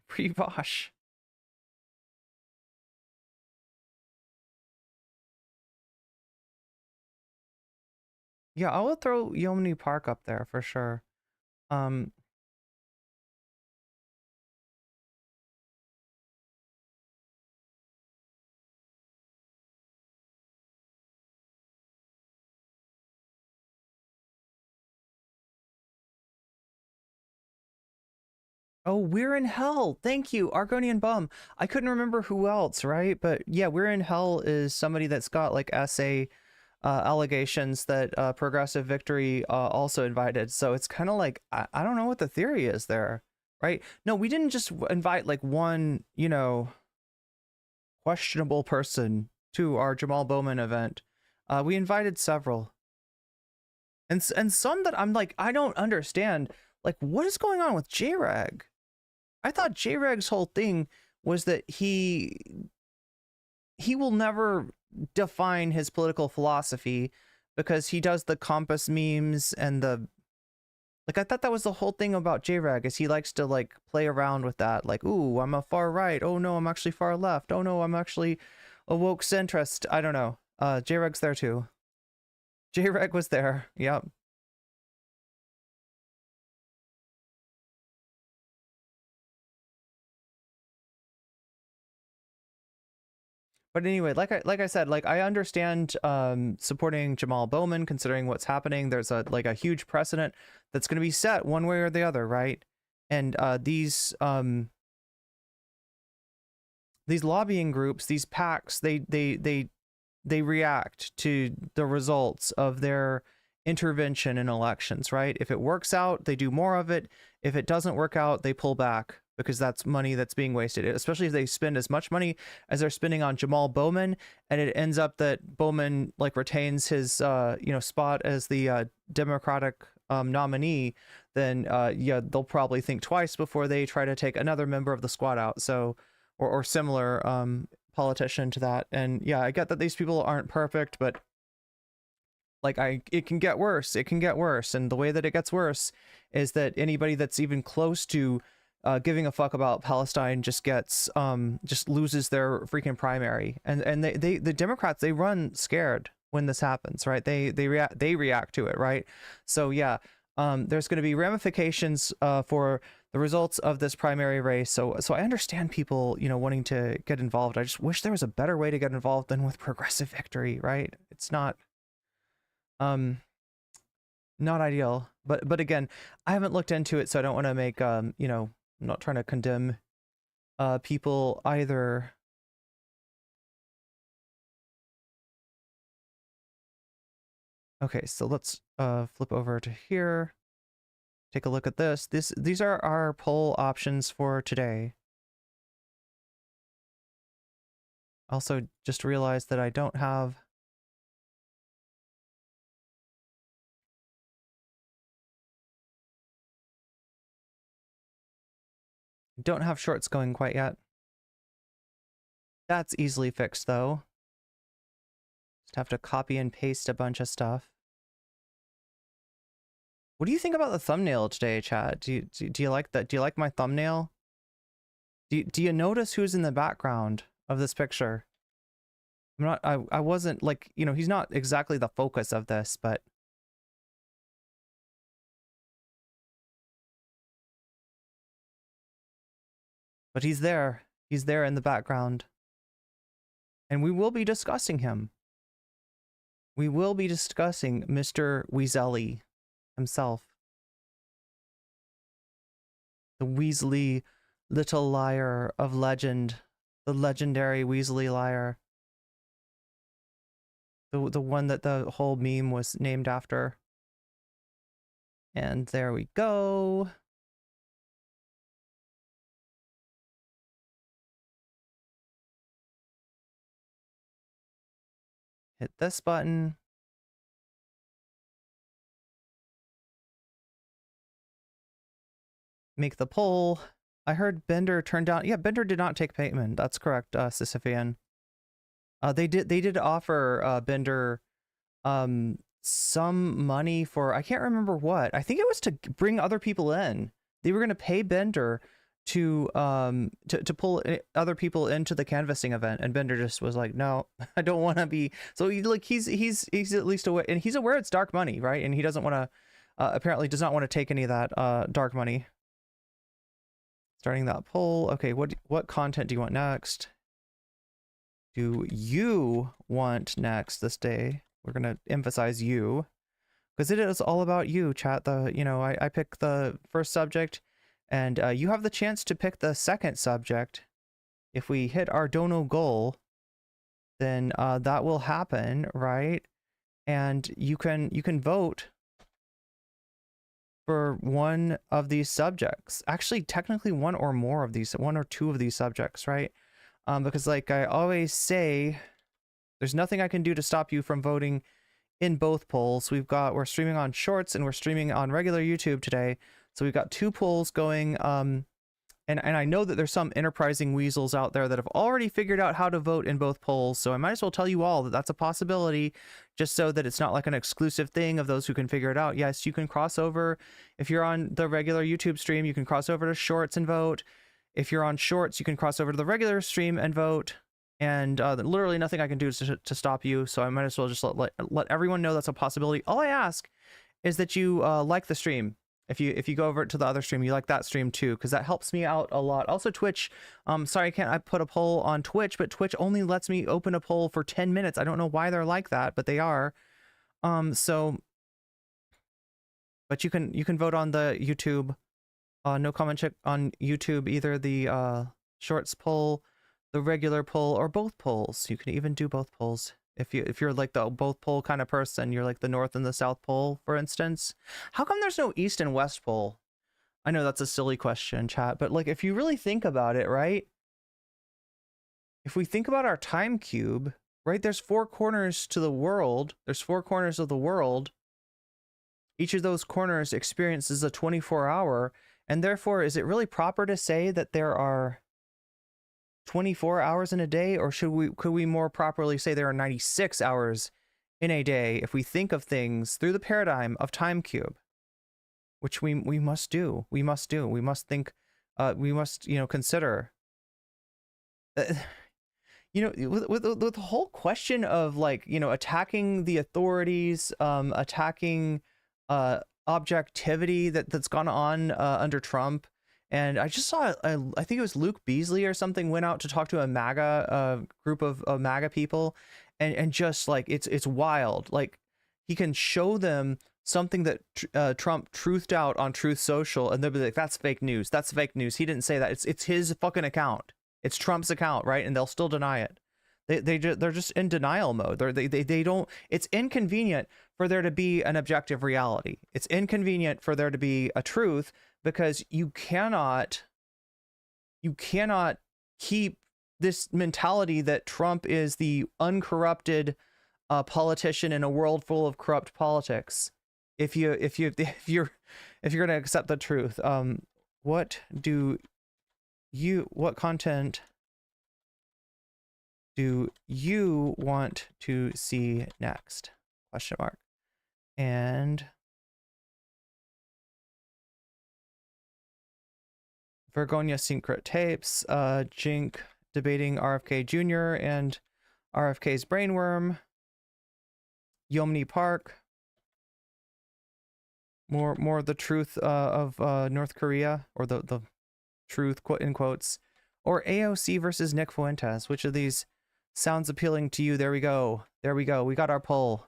Pre-Vaush. Yeah, I will throw Yomni Park up there for sure. Oh, We're in Hell. Thank you, Argonian Bum. I couldn't remember who else, right? But yeah, We're in Hell is somebody that's got like essay allegations that Progressive Victory also invited. So it's kind of like, I don't know what the theory is there, right? No, we didn't just invite like one, you know, questionable person to our Jamaal Bowman event. We invited several. And some that I'm like, I don't understand. Like, what is going on with J-Rag? I thought J-Rag's whole thing was that he will never define his political philosophy because he does the compass memes and the like. I thought that was the whole thing about J-Rag, is he likes to like play around with that, like, ooh, I'm a far right, oh no, I'm actually far left, oh no, I'm actually a woke centrist. I don't know. J-Rag's there too. J-Rag was there. Yep. But anyway, like I said, like I understand supporting Jamaal Bowman considering what's happening. There's a like a huge precedent that's going to be set one way or the other, right? And these lobbying groups, these PACs, they react to the results of their intervention in elections, right? If it works out, they do more of it. If it doesn't work out, they pull back, because that's money that's being wasted, especially if they spend as much money as they're spending on Jamaal Bowman, and it ends up that Bowman like retains his you know, spot as the Democratic nominee, then yeah, they'll probably think twice before they try to take another member of the squad out. So or similar politician to that. And yeah, I get that these people aren't perfect, but like it can get worse. It can get worse. And the way that it gets worse is that anybody that's even close to giving a fuck about Palestine just gets just loses their freaking primary. And the Democrats, they run scared when this happens, right? They react to it, right? So yeah, there's going to be ramifications for the results of this primary race. So I understand people, you know, wanting to get involved. I just wish there was a better way to get involved than with progressive victory, right? It's not not ideal. But again, I haven't looked into it, so I don't want to make you know, I'm not trying to condemn people either. Okay, so let's flip over to here. Take a look at this. These are our poll options for today. Also, just realized that I don't have shorts going quite yet. That's easily fixed though. Just have to copy and paste a bunch of stuff. What do you think about the thumbnail today, chat? Do you like that? Do you like my thumbnail? Do you notice who's in the background of this picture? I wasn't like, you know, he's not exactly the focus of this, but he's there. He's there in the background. And we will be discussing him. We will be discussing Mr. Weaselly himself. The Weasley little liar of legend. The legendary Weasley liar. The one that the whole meme was named after. And there we go. Hit this button. Make the poll. I heard Bender turned down. Yeah, Bender did not take payment. That's correct, Sisyphean. They did offer Bender some money for, I can't remember what. I think it was to bring other people in. They were going to pay Bender to pull other people into the canvassing event, and Bender just was like, no, I don't want to be. So he's at least aware, and he's aware it's dark money, right? And he doesn't want to apparently does not want to take any of that dark money. Starting that poll. Okay, what content do you want next? Do you want next this day? We're gonna emphasize you, because it is all about you, chat. I pick the first subject, and you have the chance to pick the second subject. If we hit our dono goal, then that will happen, right? And you can vote for one of these subjects. Actually, technically one or more of these, one or two of these subjects, right? Because like I always say, there's nothing I can do to stop you from voting in both polls. We're streaming on Shorts and we're streaming on regular YouTube today. So we've got two polls going. And I know that there's some enterprising weasels out there that have already figured out how to vote in both polls. So I might as well tell you all that that's a possibility, just so that it's not like an exclusive thing of those who can figure it out. Yes, you can cross over. If you're on the regular YouTube stream, you can cross over to Shorts and vote. If you're on Shorts, you can cross over to the regular stream and vote. And literally nothing I can do to stop you. So I might as well just let everyone know that's a possibility. All I ask is that you like the stream. If you go over to the other stream, you like that stream too, because that helps me out a lot. Also Twitch, sorry, I put a poll on Twitch, but Twitch only lets me open a poll for 10 minutes. I don't know why they're like that, but they are. But you can vote on the YouTube, no comment check on YouTube, either the Shorts poll, the regular poll, or both polls. You can even do both polls. If you're like the both pole kind of person, you're like the North and the South Pole, for instance. How come there's no East and West Pole? I know that's a silly question, chat, but like if you really think about it, right? If we think about our time cube, right? There's four corners to the world. There's four corners of the world. Each of those corners experiences a 24-hour, and therefore, is it really proper to say that there are 24 hours in a day, or could we more properly say there are 96 hours in a day if we think of things through the paradigm of time cube, which we must do. We must think, we must, consider. With the whole question of like, attacking the authorities, attacking objectivity that's gone on under Trump, And I just saw, I think it was Luke Beasley or something, went out to talk to a MAGA group of MAGA people, and just like it's wild. Like he can show them something that Trump truthed out on Truth Social, and they'll be like, "That's fake news. That's fake news. He didn't say that. It's his fucking account. It's Trump's account, right?" And they'll still deny it. They're just in denial mode. They don't. It's inconvenient for there to be an objective reality. It's inconvenient for there to be a truth, because you cannot keep this mentality that Trump is the uncorrupted politician in a world full of corrupt politics. If you're going to accept the truth, what content do you want to see next? Question mark. And Vergonia secret tapes, Jink debating RFK Jr. and RFK's brainworm, Yeonmi Park, more the truth of North Korea, or the truth, quote in quotes, or AOC versus Nick Fuentes. Which of these sounds appealing to you? There we go. We got our poll.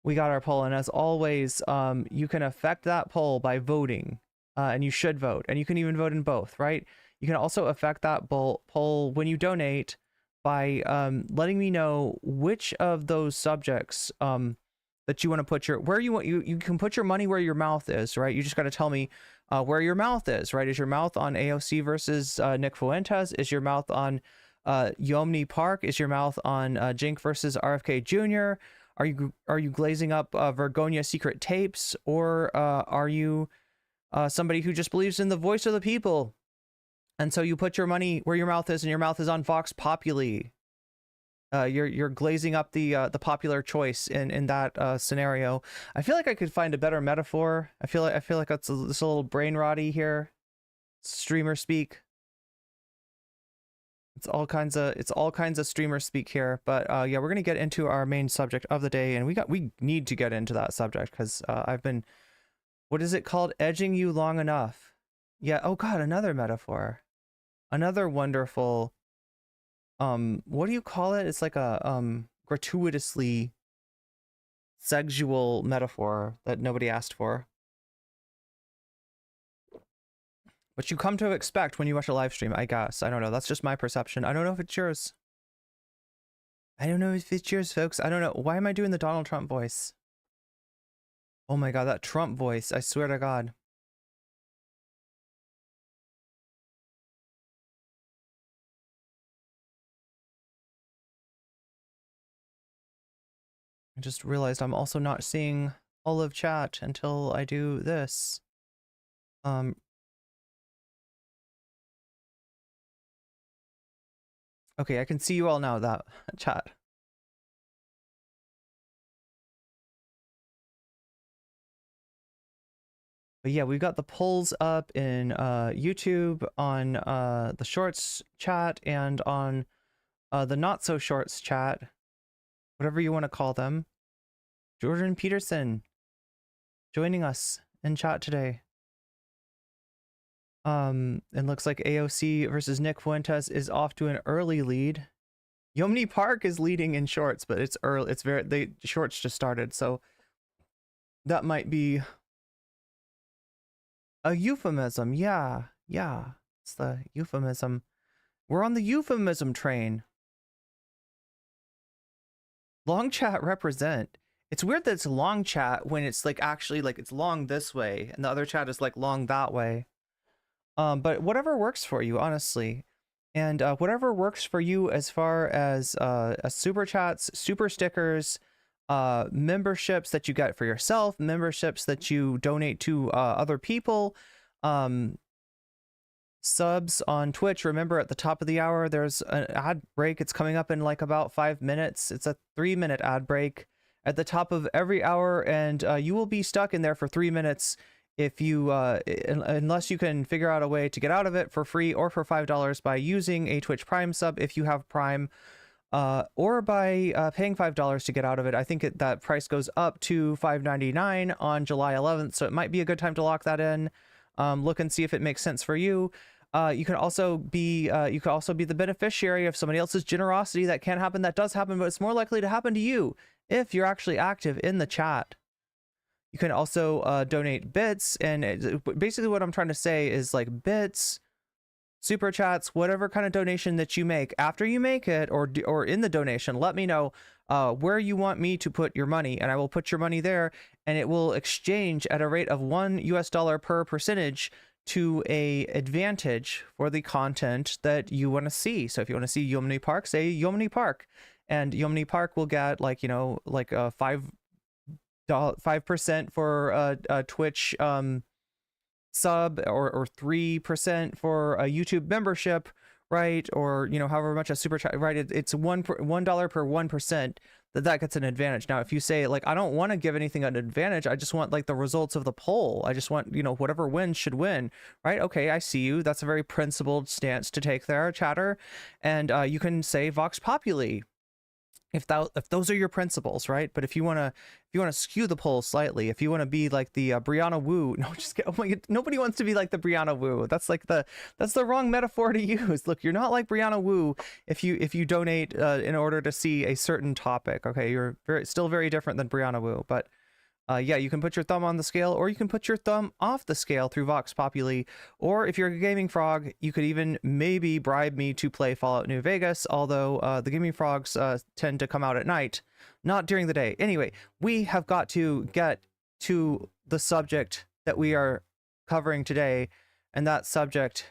And as always, you can affect that poll by voting, and you should vote, and you can even vote in both, right? You can also affect that poll when you donate by letting me know which of those subjects that you want to put you can put your money where your mouth is, right? You just got to tell me where your mouth is, right? Is your mouth on AOC versus Nick Fuentes? Is your mouth on Yeonmi Park? Is your mouth on Jink versus RFK Jr.? Are you glazing up Vergonia secret tapes, or are you somebody who just believes in the voice of the people, and so you put your money where your mouth is, and your mouth is on Vox Populi? You're glazing up the popular choice in that scenario. I feel like I could find a better metaphor. I feel like it's a little brain rotty here. Streamer speak. It's all kinds of streamer speak here. But yeah, we're gonna get into our main subject of the day, and we need to get into that subject because I've been, what is it called? Edging you long enough. Yeah. Oh God, another metaphor. Another wonderful. What do you call it? It's like a gratuitously sexual metaphor that nobody asked for, but you come to expect when you watch a live stream, I guess. I don't know. That's just my perception. I don't know if it's yours. I don't know if it's yours, folks. I don't know. Why am I doing the Donald Trump voice? Oh my God, that Trump voice. I swear to God. I just realized I'm also not seeing all of chat until I do this. Okay, I can see you all now, that chat. But yeah, we've got the polls up in YouTube, on the shorts chat, and on the not so shorts chat, whatever you want to call them. Jordan Peterson joining us in chat today. It looks like AOC versus Nick Fuentes is off to an early lead. Yeonmi Park is leading in shorts, but it's early. It's the shorts just started, so that might be a euphemism. Yeah, it's the euphemism. We're on the euphemism train. Long chat represent. It's weird that it's long chat when it's like actually like it's long this way, and the other chat is like long that way. But whatever works for you, honestly. And whatever works for you as far as super chats, super stickers, memberships that you get for yourself, memberships that you donate to other people, subs on Twitch. Remember, at the top of the hour, there's an ad break. It's coming up in like about 5 minutes. It's a 3-minute ad break at the top of every hour, and you will be stuck in there for 3 minutes if you unless you can figure out a way to get out of it for free or for $5 by using a Twitch Prime sub if you have Prime, or by paying $5 to get out of it. I think that price goes up to $5.99 on July 11th, so it might be a good time to lock that in. look and see if it makes sense for you. You can also be the beneficiary of somebody else's generosity. That can happen, that does happen, but it's more likely to happen to you if you're actually active in the chat. You can also donate bits, and basically what I'm trying to say is like bits, super chats, whatever kind of donation that you make. After you make it, or in the donation, let me know where you want me to put your money, and I will put your money there, and it will exchange at a rate of $1 per percentage to a advantage for the content that you want to see. So if you want to see Yomni Park, say Yomni Park, and Yomni Park will get like, you know, like 5% for a Twitch sub, or 3% for a YouTube membership, right? Or, you know, however much a super chat, right? It's $1 per 1%, that gets an advantage. Now, if you say like, I don't want to give anything an advantage, I just want like the results of the poll, I just want, you know, whatever wins should win, right? Okay, I see you. That's a very principled stance to take there, chatter. And you can say Vox Populi if those are your principles, right? But if you want to skew the poll slightly, if you want to be like the Brianna Wu, no, just kidding. Oh my God, nobody wants to be like the Brianna Wu. That's like that's the wrong metaphor to use. Look, you're not like Brianna Wu if you donate in order to see a certain topic. Okay, you're still very different than Brianna Wu, but yeah, you can put your thumb on the scale, or you can put your thumb off the scale through Vox Populi, or if you're a gaming frog, you could even maybe bribe me to play Fallout New Vegas, although the gaming frogs tend to come out at night, not during the day. Anyway, we have got to get to the subject that we are covering today, and that subject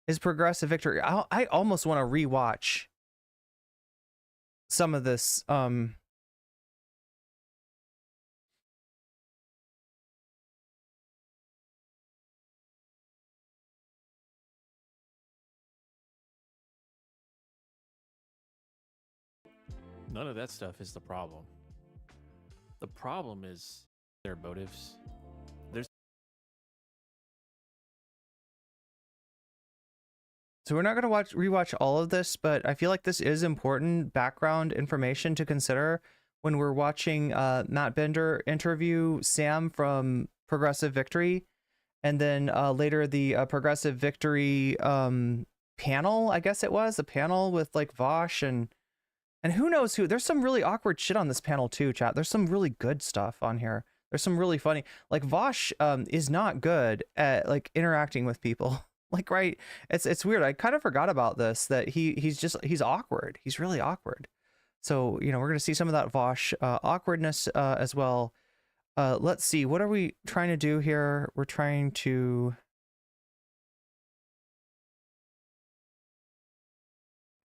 is progressive victory. I almost want to rewatch some of this None of that stuff is the problem. The problem is their motives. So we're not going to rewatch all of this, but I feel like this is important background information to consider when we're watching Matt Bender interview Sam from Progressive Victory, and then later the Progressive Victory panel, I guess it was, a panel with like Vaush and who knows who. There's some really awkward shit on this panel too, chat. There's some really good stuff on here. There's some really funny, like Vaush is not good at like interacting with people. Like, right, it's weird. I kind of forgot about this, that he's awkward. He's really awkward. So, you know, we're gonna see some of that Vaush awkwardness as well. Let's see, what are we trying to do here? We're trying to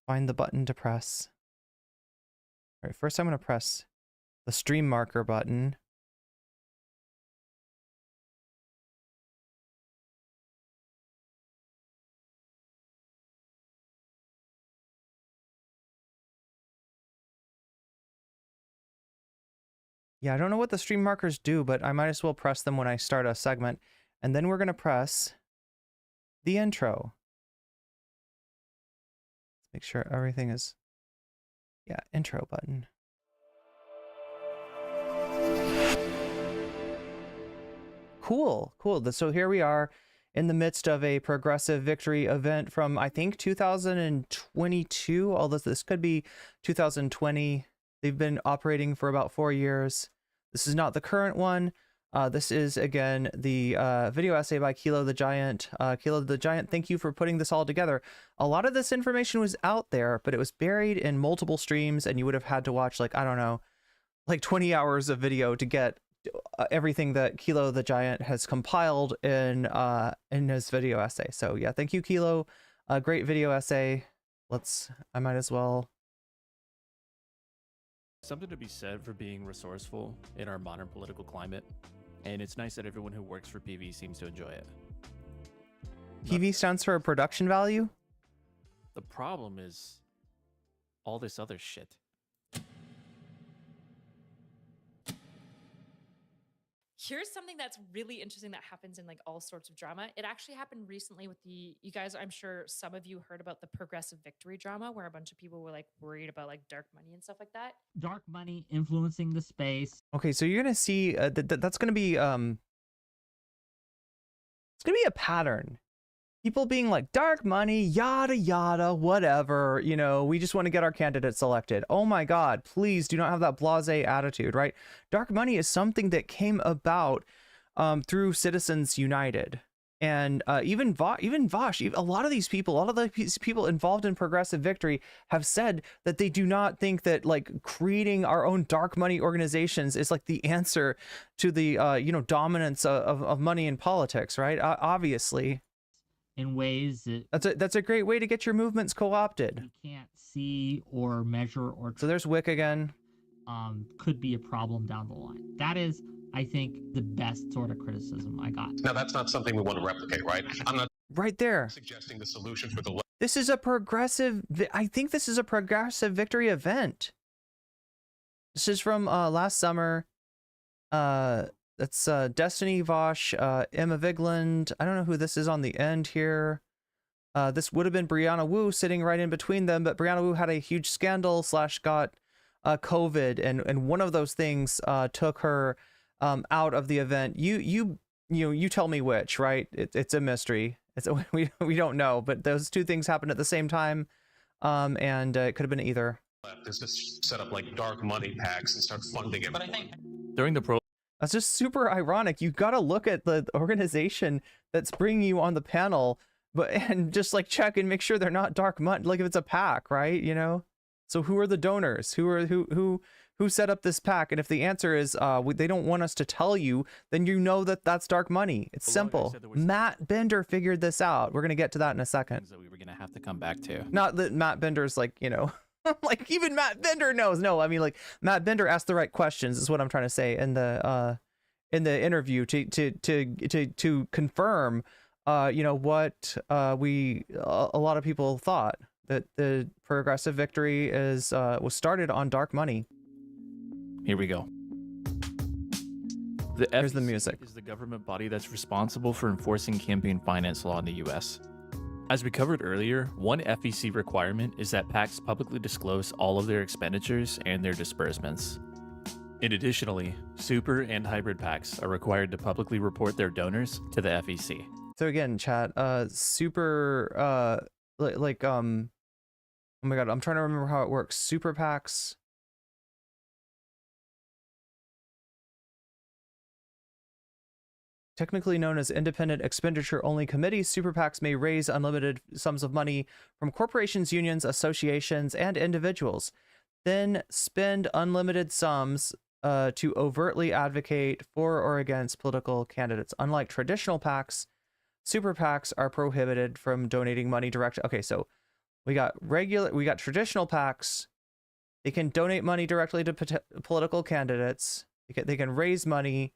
find the button to press. All right, first I'm gonna press the stream marker button. Yeah, I don't know what the stream markers do, but I might as well press them when I start a segment. And then we're going to press the intro. Let's make sure everything is... Yeah, intro button. Cool, cool. So here we are in the midst of a Progressive Victory event from, I think, 2022, although this could be 2020. They've been operating for about 4 years. This is not the current one. This is, again, the video essay by Kilo the Giant. Kilo the Giant, thank you for putting this all together. A lot of this information was out there, but it was buried in multiple streams, and you would have had to watch, like, I don't know, like 20 hours of video to get everything that Kilo the Giant has compiled in his video essay. So, yeah, thank you, Kilo. Great video essay. I might as well... Something to be said for being resourceful in our modern political climate, and it's nice that everyone who works for PV seems to enjoy it. PV stands for production value? The problem is all this other shit. Here's something that's really interesting that happens in like all sorts of drama. It actually happened recently with you guys, I'm sure some of you heard about the Progressive Victory drama where a bunch of people were like worried about like dark money and stuff like that. Dark money influencing the space. Okay, so you're going to see that's going to be It's gonna be a pattern. People being like, dark money, yada yada, whatever, you know, we just want to get our candidate selected. Oh my God, please do not have that blasé attitude, right? Dark money is something that came about through Citizens United. And even Vaush, a lot of these people involved in Progressive Victory have said that they do not think that like creating our own dark money organizations is like the answer to the you know, dominance of money in politics, right? Obviously. in ways that That's a great way to get your movements co-opted. we can't see or measure or So there's Wick again. could be a problem down the line. That is, I think, the best sort of criticism I got. Now, that's not something we want to replicate, right? I'm not Right there. suggesting the solution for the left. This is a progressive. I think this is a Progressive Victory event. This is from last summer. That's Destiny, Vaush, Emma Vigland. I don't know who this is on the end here. This would have been Brianna Wu sitting right in between them, but Brianna Wu had a huge scandal / got COVID, and one of those things took her out of the event. You tell me which, right? It's a mystery. We don't know, but those two things happened at the same time, and it could have been either. Is just set up like dark money packs and start funding it. But I think During the pro That's just super ironic. You got to look at the organization that's bringing you on the panel, and just like check and make sure they're not dark money. Like if it's a PAC, right? You know. So who are the donors? Who set up this PAC? And if the answer is they don't want us to tell you, then you know that that's dark money. It's simple. Matt Bender figured this out. We're gonna get to that in a second. that we were gonna have to come back to. Not that Matt Bender's like, you know, like even Matt Bender knows. No, I mean like Matt Bender asked the right questions is what I'm trying to say in the interview to confirm you know what a lot of people thought, that the Progressive Victory is was started on dark money. Here we go. The Here's the FEC music. is the government body that's responsible for enforcing campaign finance law in the U.S. As we covered earlier, one FEC requirement is that PACs publicly disclose all of their expenditures and their disbursements. And additionally, super and hybrid PACs are required to publicly report their donors to the FEC. So again, chat, super oh my God, I'm trying to remember how it works. Super PACs. Technically known as independent expenditure-only committees, super PACs may raise unlimited sums of money from corporations, unions, associations, and individuals, then spend unlimited sums to overtly advocate for or against political candidates. Unlike traditional PACs, super PACs are prohibited from donating money directly. Okay, so we got traditional PACs. They can donate money directly to political candidates. They can raise money.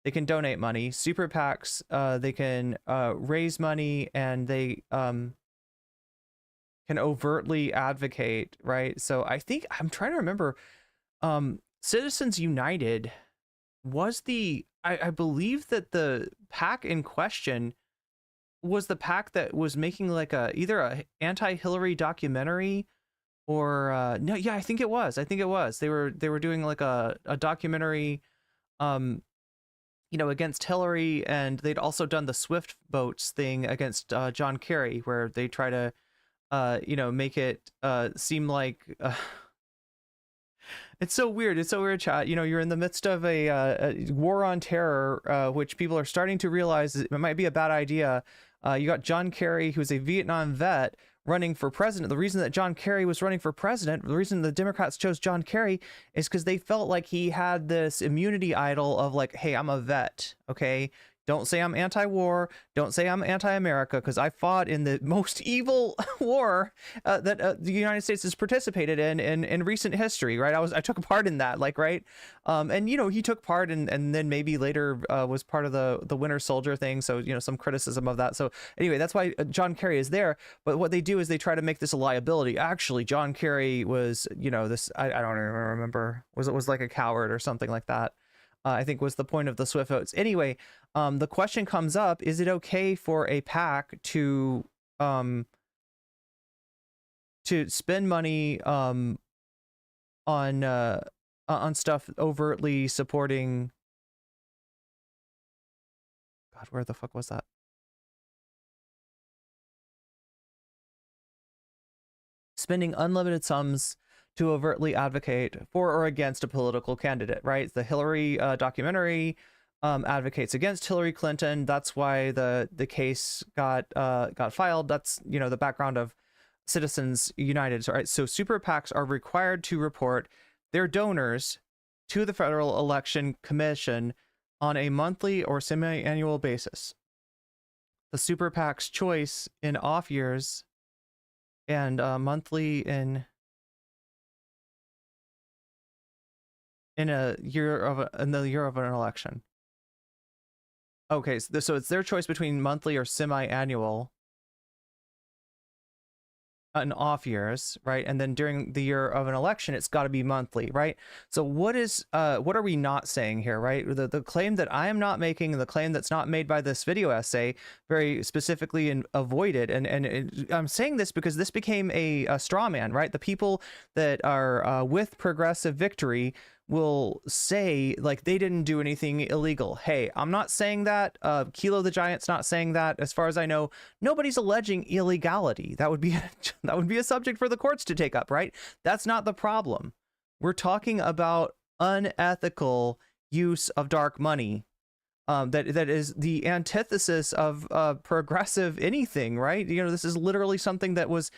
They can donate money. Super PACs, they can raise money, and they can overtly advocate, right? So I think I'm trying to remember. Citizens United was I believe that the PAC in question was the PAC that was making like either a anti-Hillary documentary or no, yeah, I think it was. They were doing like a documentary you know, against Hillary, and they'd also done the Swift boats thing against John Kerry, where they try to you know, make it seem like it's so weird, chat. You know, you're in the midst of a war on terror, which people are starting to realize it might be a bad idea. You got John Kerry, who's a Vietnam vet, running for president. The reason that John Kerry was running for president, the reason the Democrats chose John Kerry, is because they felt like he had this immunity idol of like, hey, I'm a vet, okay? Don't say I'm anti-war. Don't say I'm anti-America, because I fought in the most evil war that the United States has participated in recent history, right? I took part in that, like, right? And, you know, he took part and then maybe later was part of the Winter Soldier thing. So, you know, some criticism of that. So anyway, that's why John Kerry is there. But what they do is they try to make this a liability. Actually, John Kerry was, you know, this, I don't even remember, was like a coward or something like that. I think was the point of the Swift votes. Anyway, the question comes up: is it okay for a PAC to spend money on stuff overtly supporting? God, where the fuck was that? spending unlimited sums to overtly advocate for or against a political candidate, right? The Hillary documentary advocates against Hillary Clinton. That's why the case got filed. That's, you know, the background of Citizens United, right? So super PACs are required to report their donors to the Federal Election Commission on a monthly or semi-annual basis. The super PAC's choice in off years and monthly in the year of an election. Okay, so it's their choice between monthly or semi-annual in off years, right? And then during the year of an election, it's got to be monthly, right? So what are we not saying here, right? The claim that I am not making, the claim that's not made by this video essay, very specifically and avoided. And I'm saying this because this became a straw man, right? The people that are with Progressive Victory will say like they didn't do anything illegal. Hey, I'm not saying that. Kilo the Giant's not saying that. As far as I know, nobody's alleging illegality. That would be a subject for the courts to take up, right? That's not the problem. We're talking about unethical use of dark money. That is the antithesis of progressive anything, right? You know, this is literally something that was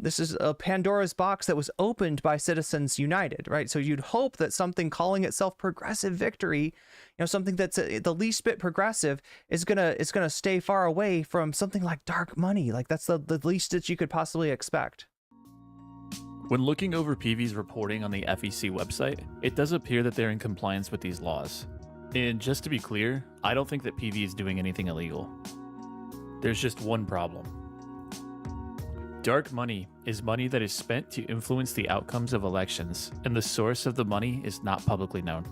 this is a Pandora's box that was opened by Citizens United, right? So you'd hope that something calling itself Progressive Victory, you know, something that's the least bit progressive is gonna stay far away from something like dark money. Like that's the least that you could possibly expect. When looking over PV's reporting on the FEC website, it does appear that they're in compliance with these laws. And just to be clear, I don't think that PV is doing anything illegal. There's just one problem. Dark money is money that is spent to influence the outcomes of elections, and the source of the money is not publicly known.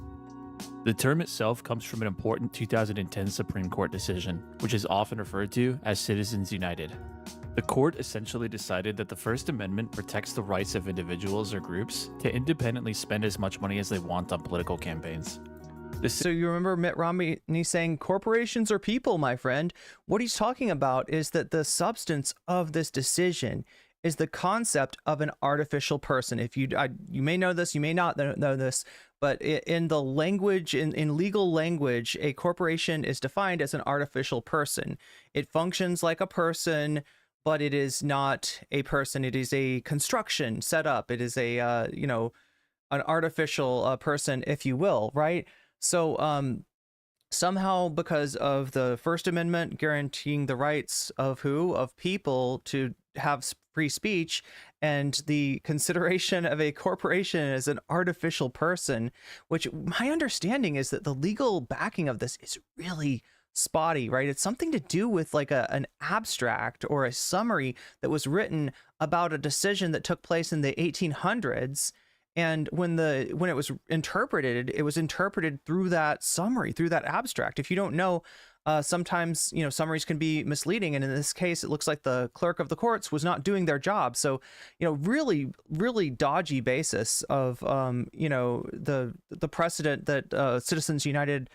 The term itself comes from an important 2010 Supreme Court decision, which is often referred to as Citizens United. The court essentially decided that the First Amendment protects the rights of individuals or groups to independently spend as much money as they want on political campaigns. So you remember Mitt Romney saying corporations are people, my friend. What he's talking about is that the substance of this decision is the concept of an artificial person. If you may know this, you may not know this, but in the language, in legal language, a corporation is defined as an artificial person. It functions like a person, but it is not a person. It is a construction set up. It is a an artificial person, if you will, right? So somehow, because of the First Amendment guaranteeing the rights of people to have free speech, and the consideration of a corporation as an artificial person, which my understanding is that the legal backing of this is really spotty, right? It's something to do with like an abstract or a summary that was written about a decision that took place in the 1800s. And when it was interpreted through that summary, through that abstract. If you don't know, sometimes, you know, summaries can be misleading. And in this case, it looks like the clerk of the courts was not doing their job. So, you know, really, really dodgy basis of, the precedent that Citizens United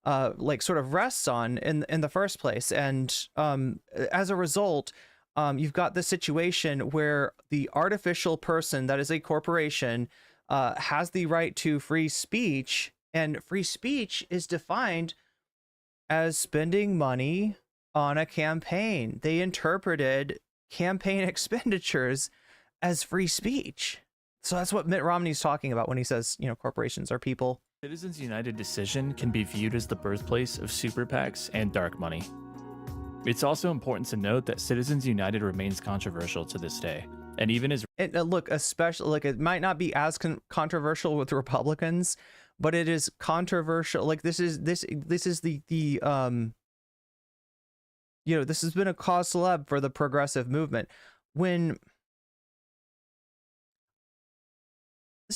sort of rests on in the first place. And as a result, you've got this situation where the artificial person that is a corporation has the right to free speech, and free speech is defined as spending money on a campaign. They interpreted campaign expenditures as free speech. So that's what Mitt Romney's talking about when he says, you know, corporations are people. Citizens United decision can be viewed as the birthplace of super PACs and dark money. It's also important to note that Citizens United remains controversial to this day, and even as look, especially like it might not be as controversial with Republicans, but it is controversial. Like this is the this has been a cause célèbre for the progressive movement. When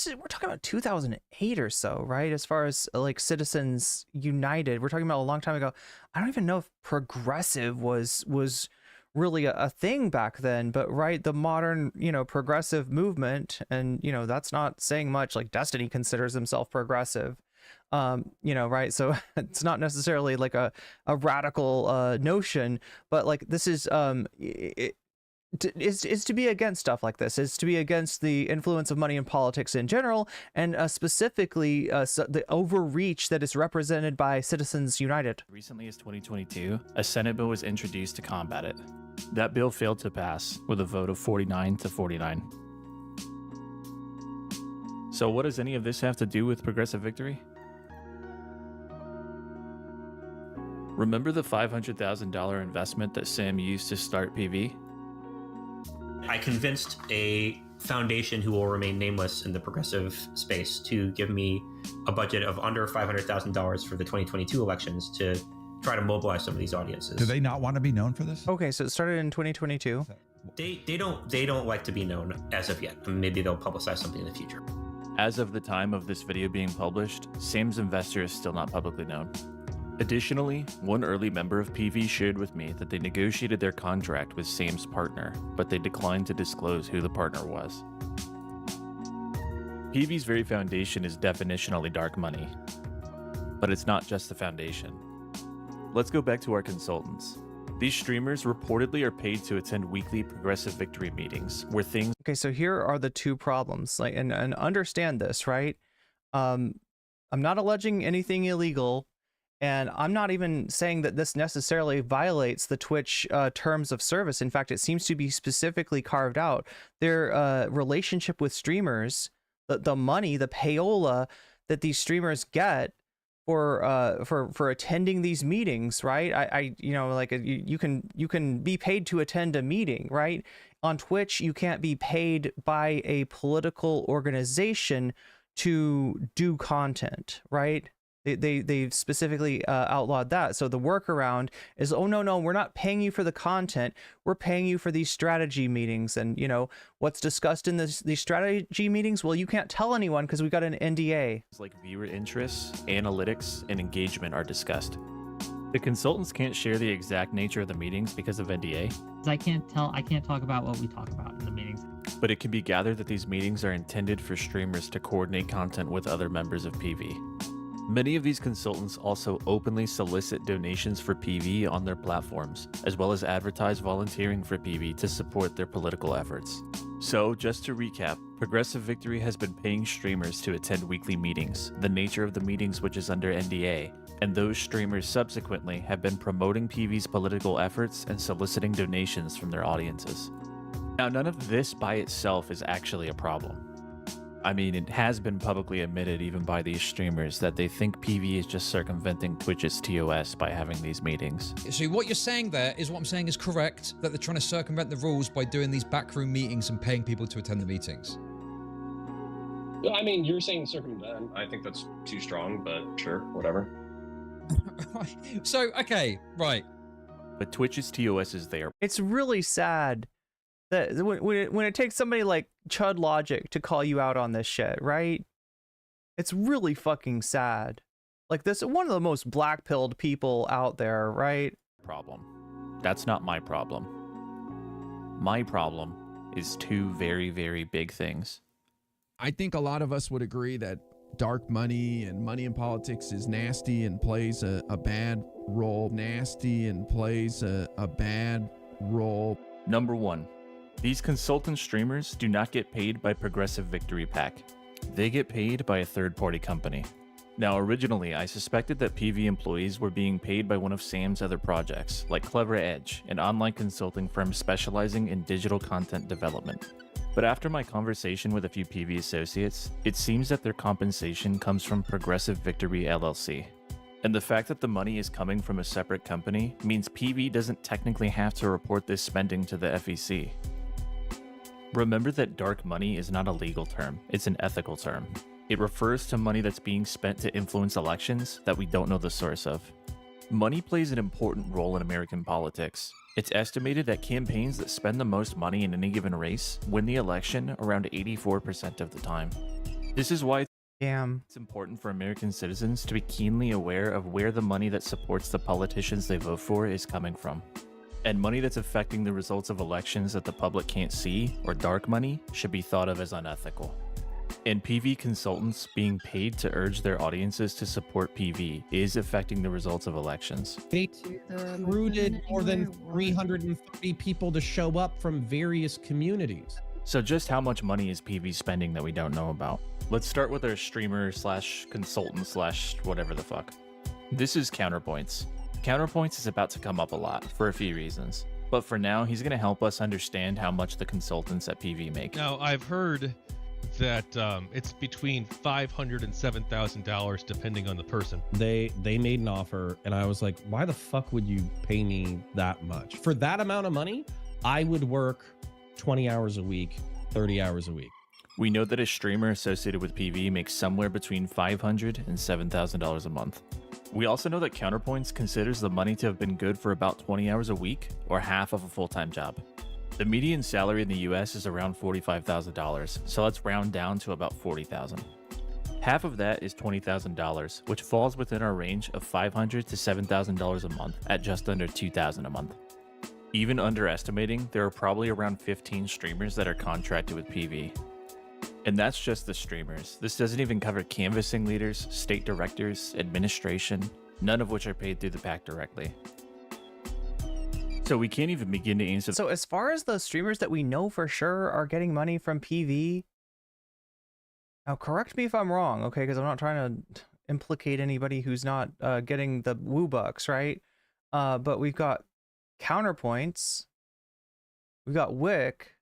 we're talking about 2008 or so, right? As far as like Citizens United, we're talking about a long time ago. I don't even know if progressive was really a thing back then, but right, the modern, you know, progressive movement, and you know, that's not saying much. Like Destiny considers himself progressive, right? So it's not necessarily like a radical notion, but like this is is to be against stuff like this, is to be against the influence of money in politics in general, and specifically the overreach that is represented by Citizens United. Recently as 2022, a Senate bill was introduced to combat it. That bill failed to pass with a vote of 49 to 49. So what does any of this have to do with progressive victory? Remember the $500,000 investment that Sam used to start PV? I convinced a foundation who will remain nameless in the progressive space to give me a budget of under $500,000 for the 2022 elections to try to mobilize some of these audiences. Do they not want to be known for this? Okay, so it started in 2022. They don't like to be known as of yet. Maybe they'll publicize something in the future. As of the time of this video being published, Sam's investor is still not publicly known. Additionally, one early member of PV shared with me that they negotiated their contract with Sam's partner, but they declined to disclose who the partner was. PV's very foundation is definitionally dark money, but it's not just the foundation. Let's go back to our consultants. These streamers reportedly are paid to attend weekly progressive victory meetings where things... Okay, so here are the two problems. Like, and understand this, right? I'm not alleging anything illegal. And I'm not even saying that this necessarily violates the Twitch terms of service. In fact, it seems to be specifically carved out. Their relationship with streamers, the money, the payola that these streamers get for attending these meetings, right? You can be paid to attend a meeting, right? On Twitch, you can't be paid by a political organization to do content, right? They've specifically outlawed that. So the workaround is, oh, no, we're not paying you for the content. We're paying you for these strategy meetings. And, you know, what's discussed in these strategy meetings? Well, you can't tell anyone because we got an NDA. like viewer interests, analytics, and engagement are discussed. The consultants can't share the exact nature of the meetings because of NDA. I can't talk about what we talk about in the meetings. But it can be gathered that these meetings are intended for streamers to coordinate content with other members of PV. Many of these consultants also openly solicit donations for PV on their platforms, as well as advertise volunteering for PV to support their political efforts. So, just to recap, Progressive Victory has been paying streamers to attend weekly meetings, the nature of the meetings which is under NDA, and those streamers subsequently have been promoting PV's political efforts and soliciting donations from their audiences. Now, none of this by itself is actually a problem. I mean, it has been publicly admitted even by these streamers that they think PV is just circumventing Twitch's TOS by having these meetings. So what you're saying there is what I'm saying is correct, that they're trying to circumvent the rules by doing these backroom meetings and paying people to attend the meetings. I mean, you're saying circumvent. I think that's too strong, but sure, whatever. So, okay, right. But Twitch's TOS is there. It's really sad that when it takes somebody like Chud Logic to call you out on this shit, right? It's really fucking sad. Like, this one of the most black-pilled people out there, right? Problem. That's not my problem. My problem is two very, very big things. I think a lot of us would agree that dark money and money in politics is nasty and plays a bad role. Nasty and plays a bad role. Number one, these consultant streamers do not get paid by Progressive Victory PAC. They get paid by a third-party company. Now, originally, I suspected that PV employees were being paid by one of Sam's other projects, like Clever Edge, an online consulting firm specializing in digital content development. But after my conversation with a few PV associates, it seems that their compensation comes from Progressive Victory LLC. And the fact that the money is coming from a separate company means PV doesn't technically have to report this spending to the FEC. Remember that dark money is not a legal term, it's an ethical term. It refers to money that's being spent to influence elections that we don't know the source of. Money plays an important role in American politics. It's estimated that campaigns that spend the most money in any given race win the election around 84% of the time. This is why it's important for American citizens to be keenly aware of where the money that supports the politicians they vote for is coming from. And money that's affecting the results of elections that the public can't see, or dark money, should be thought of as unethical. And PV consultants being paid to urge their audiences to support PV is affecting the results of elections. They recruited more than 330 people to show up from various communities. So just how much money is PV spending that we don't know about? Let's start with our streamer slash consultant slash whatever the fuck. This is Counterpoints. Counterpoints is about to come up a lot for a few reasons. But for now, he's going to help us understand how much the consultants at PV make. Now, I've heard that it's between $500 and $7,000 depending on the person. They made an offer, and I was like, why the fuck would you pay me that much? For that amount of money, I would work 20 hours a week, 30 hours a week. We know that a streamer associated with PV makes somewhere between $500 and $7,000 a month. We also know that Counterpoints considers the money to have been good for about 20 hours a week, or half of a full-time job. The median salary in the US is around $45,000, so let's round down to about $40,000. Half of that is $20,000, which falls within our range of $500 to $7,000 a month at just under $2,000 a month. Even underestimating, there are probably around 15 streamers that are contracted with PV. And that's just the streamers. This doesn't even cover canvassing leaders, state directors, administration, none of which are paid through the PAC directly. So we can't even begin to answer. So as far as the streamers that we know for sure are getting money from PV, now correct me if I'm wrong, okay? Because I'm not trying to implicate anybody who's not getting the Wu bucks, right? But we've got Counterpoints, we've got Wick,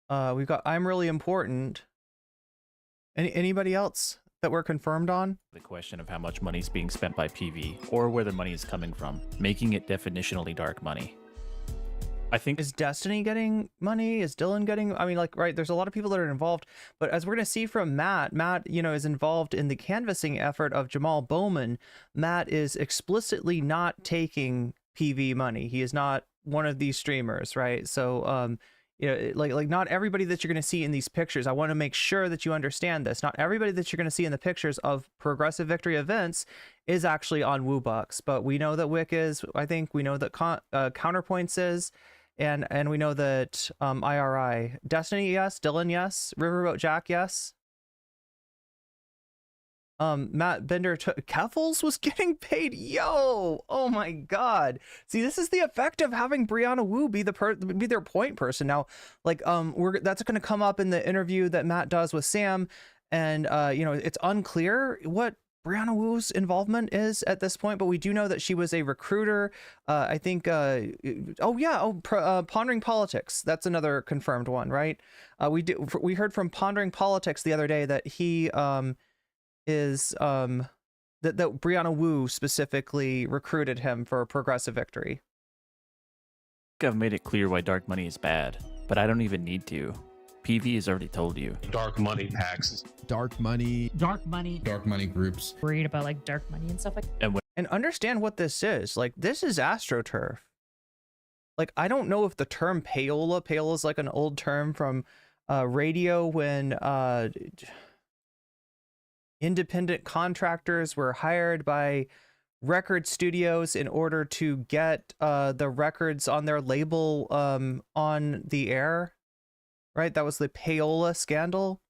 we've got I'm Really Important. Anybody else that we're confirmed on? The question of how much money is being spent by PV, or where the money is coming from, making it definitionally dark money. I think Is Destiny getting money? Is Dylan getting? I mean, like, right, there's a lot of people that are involved, but as we're going to see from Matt, you know, is involved in the canvassing effort of Jamaal Bowman. Matt is explicitly not taking PV money. He is not one of these streamers, right? So, you know, like not everybody that you're going to see in these pictures. I want to make sure that you understand this. Not everybody that you're going to see in the pictures of Progressive Victory events is actually on Wu bucks, but we know that Wick is. I think we know that Counterpoints is. And we know that IRI, Destiny, yes, Dylan, yes, Riverboat Jack, yes. Matt Bender, Keffels was getting paid. Yo, oh my God. See, this is the effect of having Brianna Wu be their point person. Now, like, that's going to come up in the interview that Matt does with Sam, and you know, it's unclear what Brianna Wu's involvement is at this point, but we do know that she was a recruiter. I think, Pondering Politics. That's another confirmed one, right? We heard from Pondering Politics the other day that he is that Brianna Wu specifically recruited him for Progressive Victory. I've made it clear why dark money is bad, but I don't even need to. PV has already told you. Dark money packs. Dark money. Dark money. Dark money groups. Worried about like dark money and stuff like that. And understand what this is. Like, this is AstroTurf. Like, I don't know if the term payola is like an old term from radio when independent contractors were hired by record studios in order to get the records on their label on the air, right? That was the payola scandal.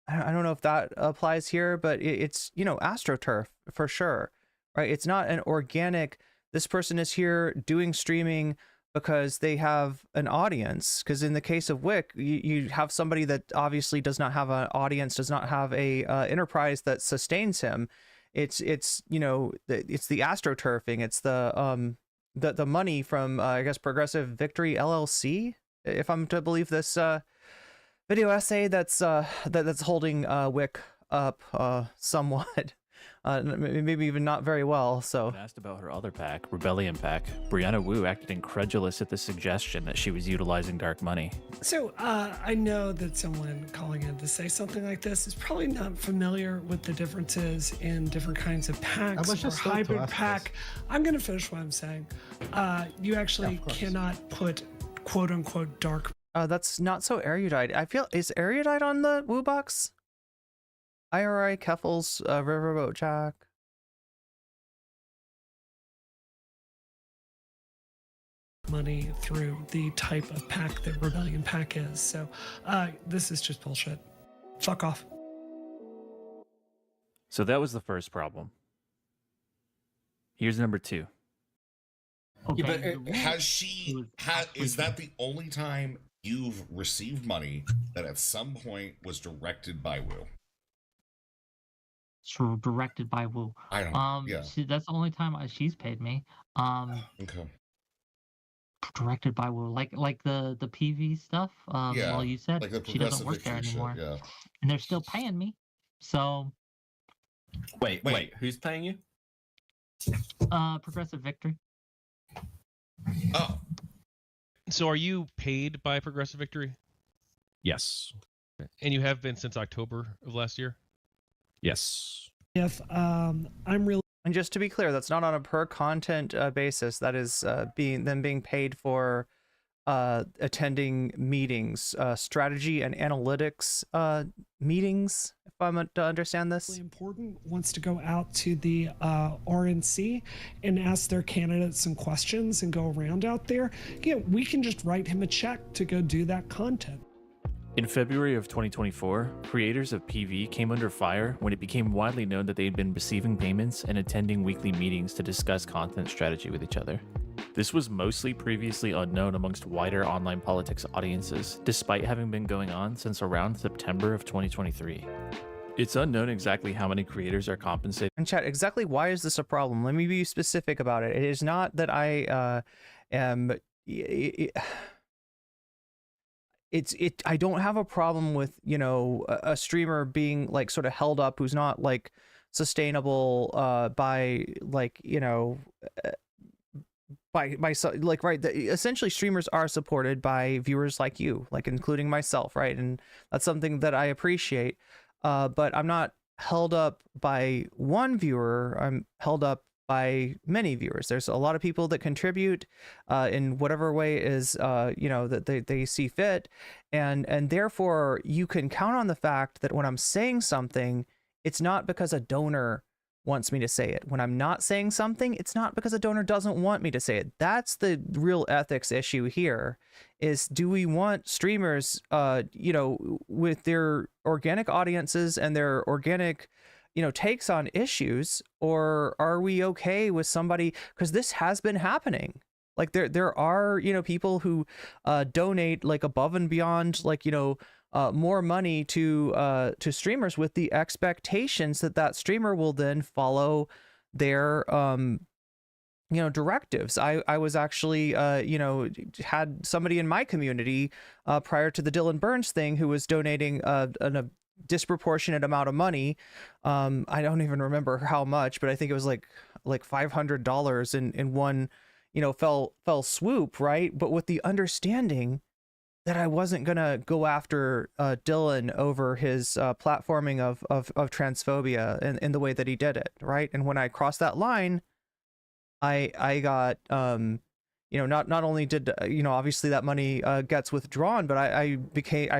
I don't know if that applies here, but it's, you know, AstroTurf for sure, right? It's not an organic, this person is here doing streaming because they have an audience. Because in the case of Wick, you have somebody that obviously does not have an audience, does not have a enterprise that sustains him. It's you know, it's the AstroTurfing. It's the money from I guess Progressive Victory LLC, if I'm to believe this video essay that's holding Wick up somewhat. Maybe even not very well. So when asked about her other PAC, Rebellion PAC, Brianna Wu acted incredulous at the suggestion that she was utilizing dark money. So I know that someone calling in to say something like this is probably not familiar with the differences in different kinds of PACs or hybrid PAC. I'm going to finish what I'm saying. You actually cannot put quote unquote dark. That's not so erudite. I feel, is erudite on the Wu box? IRI, Keffels, Riverboat Jack. money through the type of PAC that Rebellion PAC is. So this is just bullshit. Fuck off. So that was the first problem. Here's number 2. Okay. Yeah, but is that the only time you've received money that at some point was directed by Wu? So directed by Wu. I don't know. Yeah. That's the only time she's paid me. Okay. Directed by Wu, like the PV stuff. Yeah. Well, you said like she doesn't work there anymore, yeah. and they're still paying me. So. Wait. Who's paying you? Progressive Victory. Oh. So are you paid by Progressive Victory? Yes. And you have been since October of last year? Yes. If I'm really. And just to be clear, that's not on a per content basis. That is being paid for attending meetings, strategy and analytics meetings, if I'm to understand this. Really important, wants to go out to the RNC and ask their candidates some questions and go around out there. Yeah, we can just write him a check to go do that content. In February of 2024, creators of PV came under fire when it became widely known that they had been receiving payments and attending weekly meetings to discuss content strategy with each other. This was mostly previously unknown amongst wider online politics audiences, despite having been going on since around September of 2023. It's unknown exactly how many creators are compensated. And chat, exactly why is this a problem? Let me be specific about it. It is not that I am... I don't have a problem with, you know, a streamer being like sort of held up who's not like sustainable by like, you know, by like, right, essentially streamers are supported by viewers like you, like including myself, right? And that's something that I appreciate, but I'm not held up by one viewer. I'm held up by many viewers. There's a lot of people that contribute in whatever way is you know, that they see fit, and therefore you can count on the fact that when I'm saying something, it's not because a donor wants me to say it. When I'm not saying something, it's not because a donor doesn't want me to say it. That's the real ethics issue here, is do we want streamers you know, with their organic audiences and their organic, you know, takes on issues, or are we okay with somebody, because this has been happening. Like there are, you know, people who donate like above and beyond, like, you know, more money to streamers with the expectations that that streamer will then follow their you know, directives. I was actually you know, had somebody in my community prior to the Dylan Burns thing who was donating a disproportionate amount of money. I don't even remember how much, but I think it was like $500 in one, you know, fell swoop, right? But with the understanding that I wasn't gonna go after Dylan over his platforming of transphobia in the way that he did it, right? And when I crossed that line, I got you know, not only did, you know, obviously that money gets withdrawn, but I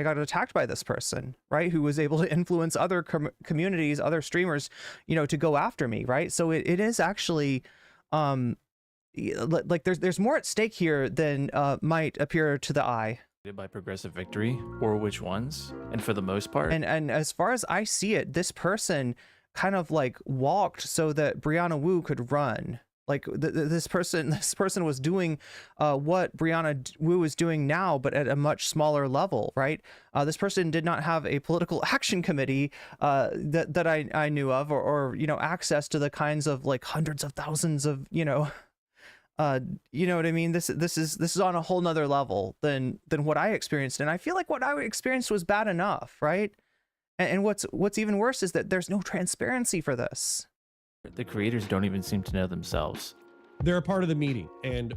got attacked by this person, right, who was able to influence other communities, other streamers, you know, to go after me, right? So it is actually like there's more at stake here than might appear to the eye. By Progressive Victory, or which ones, and for the most part. And as far as I see it, this person kind of like walked so that Brianna Wu could run. Like this person was doing what Brianna Wu is doing now, but at a much smaller level, right? This person did not have a political action committee that I knew of, or you know, access to the kinds of like hundreds of thousands of, you know what I mean? This is on a whole nother level than what I experienced, and I feel like what I experienced was bad enough, right? And what's even worse is that there's no transparency for this. The creators don't even seem to know themselves. They're a part of the meeting, and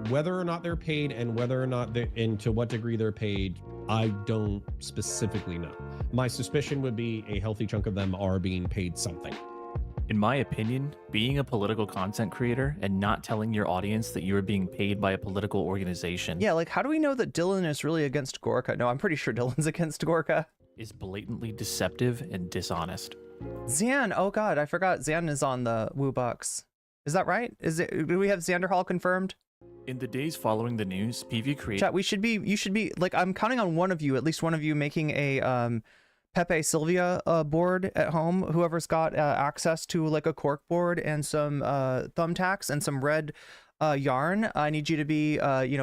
whether or not they're paid and whether or not and to what degree they're paid, I don't specifically know. My suspicion would be a healthy chunk of them are being paid something. In my opinion, being a political content creator and not telling your audience that you are being paid by a political organization. Yeah, like how do we know that Dylan is really against Gorka? No, I'm pretty sure Dylan's against Gorka. Is blatantly deceptive and dishonest. Zan, oh god, I forgot Zan is on the Woo Bucks. Is that right? Do we have Xander Hall confirmed? In the days following the news, PV created. Chat, you should be like, I'm counting on one of you, at least one of you, making a Pepe Sylvia board at home. Whoever's got access to like a cork board and some thumbtacks and some red yarn. I need you to be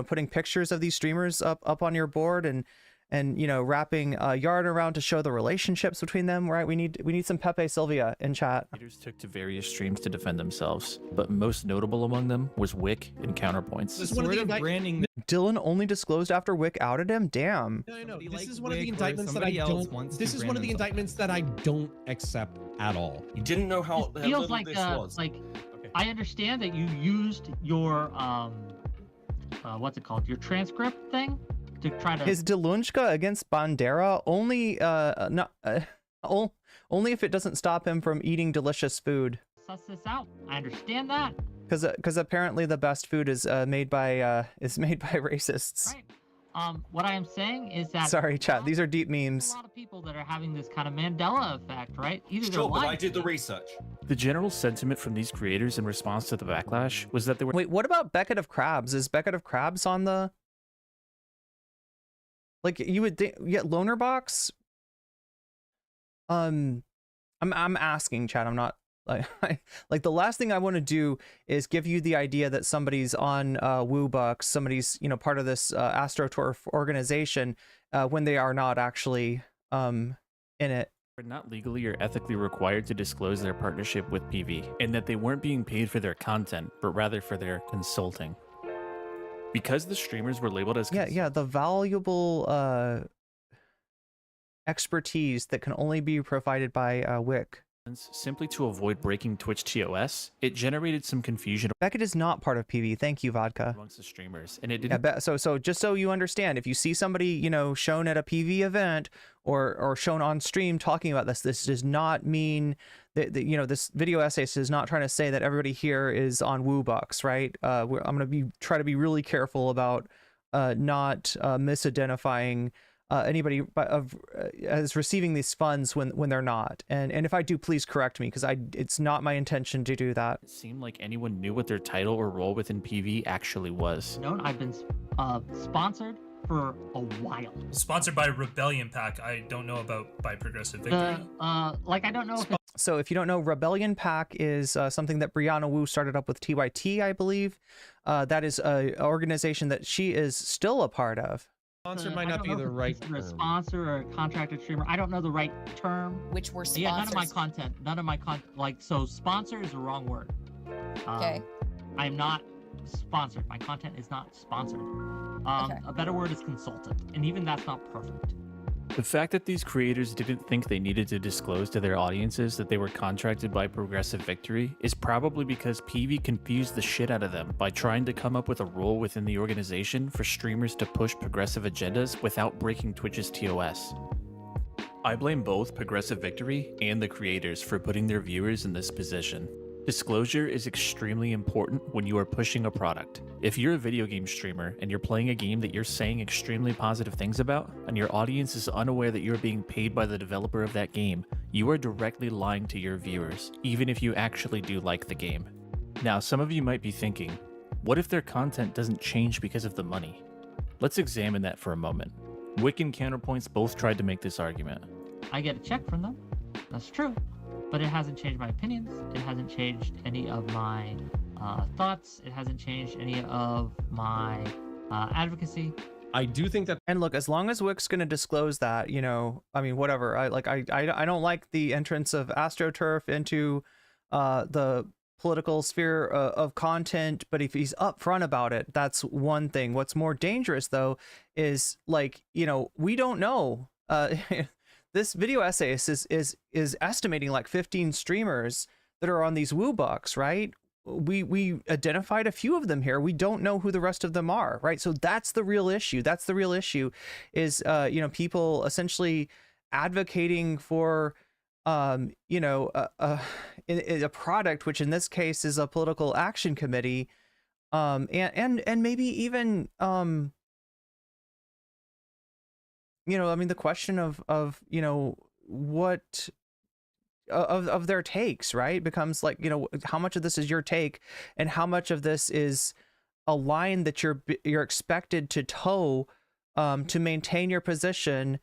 putting pictures of these streamers up on your board and wrapping yarn around to show the relationships between them, right? We need some Pepe Sylvia in chat. Creators took to various streams to defend themselves, but most notable among them was Wick and Counterpoints. This is one of the branding. Dylan only disclosed after Wick outed him. Damn. No. This is one of the indictments that I don't. This is one of the indictments that I don't accept at all. You didn't know how it feels like this was. Like I understand that you used your what's it called? Your transcript thing to try to. His Delunchka against Bandera only only if it doesn't stop him from eating delicious food. Suss this out. I understand that. Because apparently the best food is made by racists. Right. What I am saying is that. Sorry, chat. These are deep memes. A lot of people that are having this kind of Mandela effect, right? Either sure, but I did the research. The general sentiment from these creators in response to the backlash was that they were. Wait, what about Beckett of Crabs? Is Beckett of Crabs on the? Like you would think, yeah, Loner Box. I'm asking, chat. I'm not like the last thing I want to do is give you the idea that somebody's on WooBucks, somebody's part of this AstroTurf organization when they are not actually in it. Are not legally or ethically required to disclose their partnership with PV, and that they weren't being paid for their content, but rather for their consulting. Because the streamers were labeled as the valuable expertise that can only be provided by Wick. Simply to avoid breaking Twitch TOS, it generated some confusion. Beckett is not part of PV. Thank you, Vodka. Amongst the streamers, and it didn't. Yeah, so just so you understand, if you see somebody shown at a PV event or shown on stream talking about this does not mean that this video essay is not trying to say that everybody here is on WooBucks, right? I'm gonna try to be really careful about not misidentifying anybody as receiving these funds when they're not, and if I do, please correct me, because it's not my intention to do that. It seemed like anyone knew what their title or role within PV actually was. I've been sponsored for a while. Sponsored by Rebellion Pack. I don't know about by Progressive Victory. I don't know. So if you don't know, Rebellion Pack is something that Brianna Wu started up with TYT, I believe. That is an organization that she is still a part of. Sponsor might not be the right term. A sponsor or a contracted streamer. I don't know the right term. Which were sponsors. Yeah, none of my content. So sponsor is the wrong word. Okay. I'm not sponsored. My content is not sponsored. Okay. A better word is consultant, and even that's not perfect. The fact that these creators didn't think they needed to disclose to their audiences that they were contracted by Progressive Victory is probably because PV confused the shit out of them by trying to come up with a rule within the organization for streamers to push progressive agendas without breaking Twitch's TOS. I blame both Progressive Victory and the creators for putting their viewers in this position. Disclosure is extremely important when you are pushing a product. If you're a video game streamer and you're playing a game that you're saying extremely positive things about, and your audience is unaware that you're being paid by the developer of that game, you are directly lying to your viewers, even if you actually do like the game. Now, some of you might be thinking, what if their content doesn't change because of the money? Let's examine that for a moment. Wick and Counterpoints both tried to make this argument. I get a check from them. That's true. But it hasn't changed my opinions. It hasn't changed any of my thoughts. It hasn't changed any of my advocacy. I do think that. And look, as long as Wick's going to disclose that, I mean, whatever. I don't like the entrance of AstroTurf into the political sphere of content, but if he's upfront about it, that's one thing. What's more dangerous, though, is we don't know. This video essay is estimating like 15 streamers that are on these WooBucks, right? We identified a few of them here. We don't know who the rest of them are, right? So that's the real issue. That's the real issue is, people essentially advocating for, a product, which in this case is a political action committee, and maybe even, the question of what of their takes, right, becomes like, how much of this is your take and how much of this is a line that you're expected to toe to maintain your position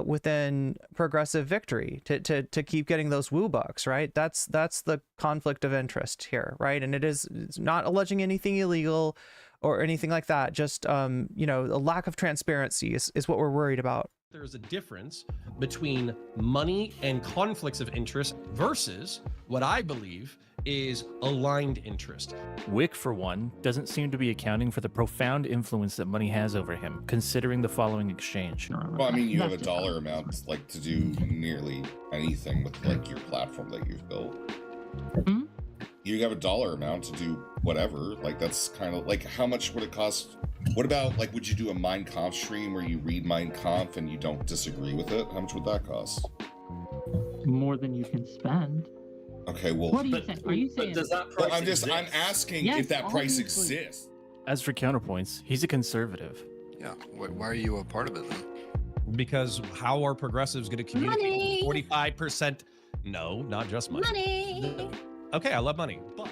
within progressive victory, to keep getting those woo bucks, right? That's the conflict of interest here, right? And it's not alleging anything illegal or anything like that. Just you know, a lack of transparency is what we're worried about. There's a difference between money and conflicts of interest versus what I believe is aligned interest. Wick, for one, doesn't seem to be accounting for the profound influence that money has over him, considering the following exchange. Well, I mean, you have a dollar amount like to do nearly anything with like your platform that you've built. Hmm? You have a dollar amount to do whatever. Like that's kind of like, how much would it cost? What about like, would you do a Mein Kampf stream where you read Mein Kampf and you don't disagree with it? How much would that cost? More than you can spend. Okay, well, What are you saying? Are you saying? Does that price I'm asking Yes, if that price obviously. exists. As for counterpoints, he's a conservative. Yeah. Why are you a part of it then? Because how are progressives going to communicate Money. 45%? No, not just money. Money. Okay, I love money, but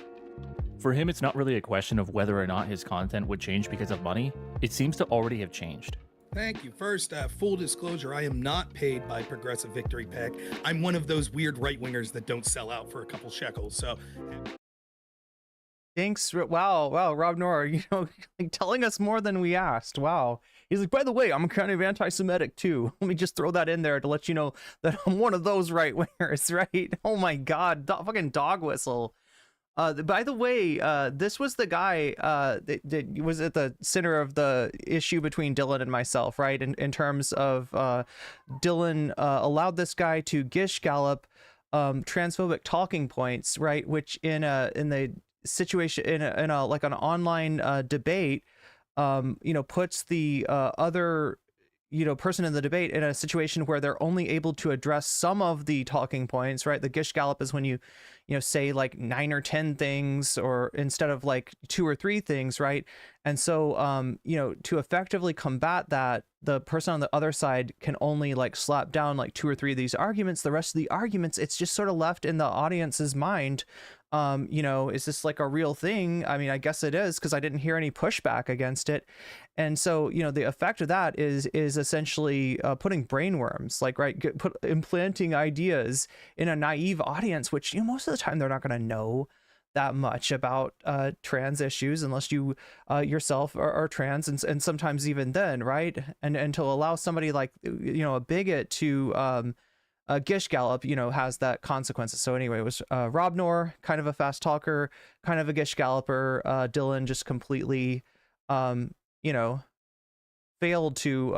For him, it's not really a question of whether or not his content would change because of money. It seems to already have changed. Thank you. First, full disclosure, I am not paid by Progressive Victory Pack. I'm one of those weird right-wingers that don't sell out for a couple shekels. So, Thanks. Wow, Rob Noor, you know, like, telling us more than we asked. Wow. He's like, by the way, I'm kind of anti-Semitic too. Let me just throw that in there to let you know that I'm one of those right wingers, right? Oh my God, fucking dog whistle. By the way, this was the guy that was at the center of the issue between Dylan and myself, right? In terms of Dylan allowed this guy to gish gallop transphobic talking points, right? Which in the situation in a like an online debate, you know, puts the other, you know, person in the debate in a situation where they're only able to address some of the talking points, right? The gish gallop is when you know, say like 9 or 10 things, or instead of like 2 or 3 things, right? And so, you know, to effectively combat that, the person on the other side can only like slap down like 2 or 3 of these arguments. The rest of the arguments, it's just sort of left in the audience's mind. You know, is this like a real thing? I mean, I guess it is, because I didn't hear any pushback against it. And so, you know, the effect of that is essentially putting brainworms, like, right, implanting ideas in a naive audience, which, you know, most of the time they're not going to know that much about trans issues unless you yourself are trans, and sometimes even then, right? And to allow somebody like, you know, a bigot to gish gallop, you know, has that consequences. So anyway, it was Rob Noor, kind of a fast talker, kind of a gish galloper. Dylan just completely, you know, failed to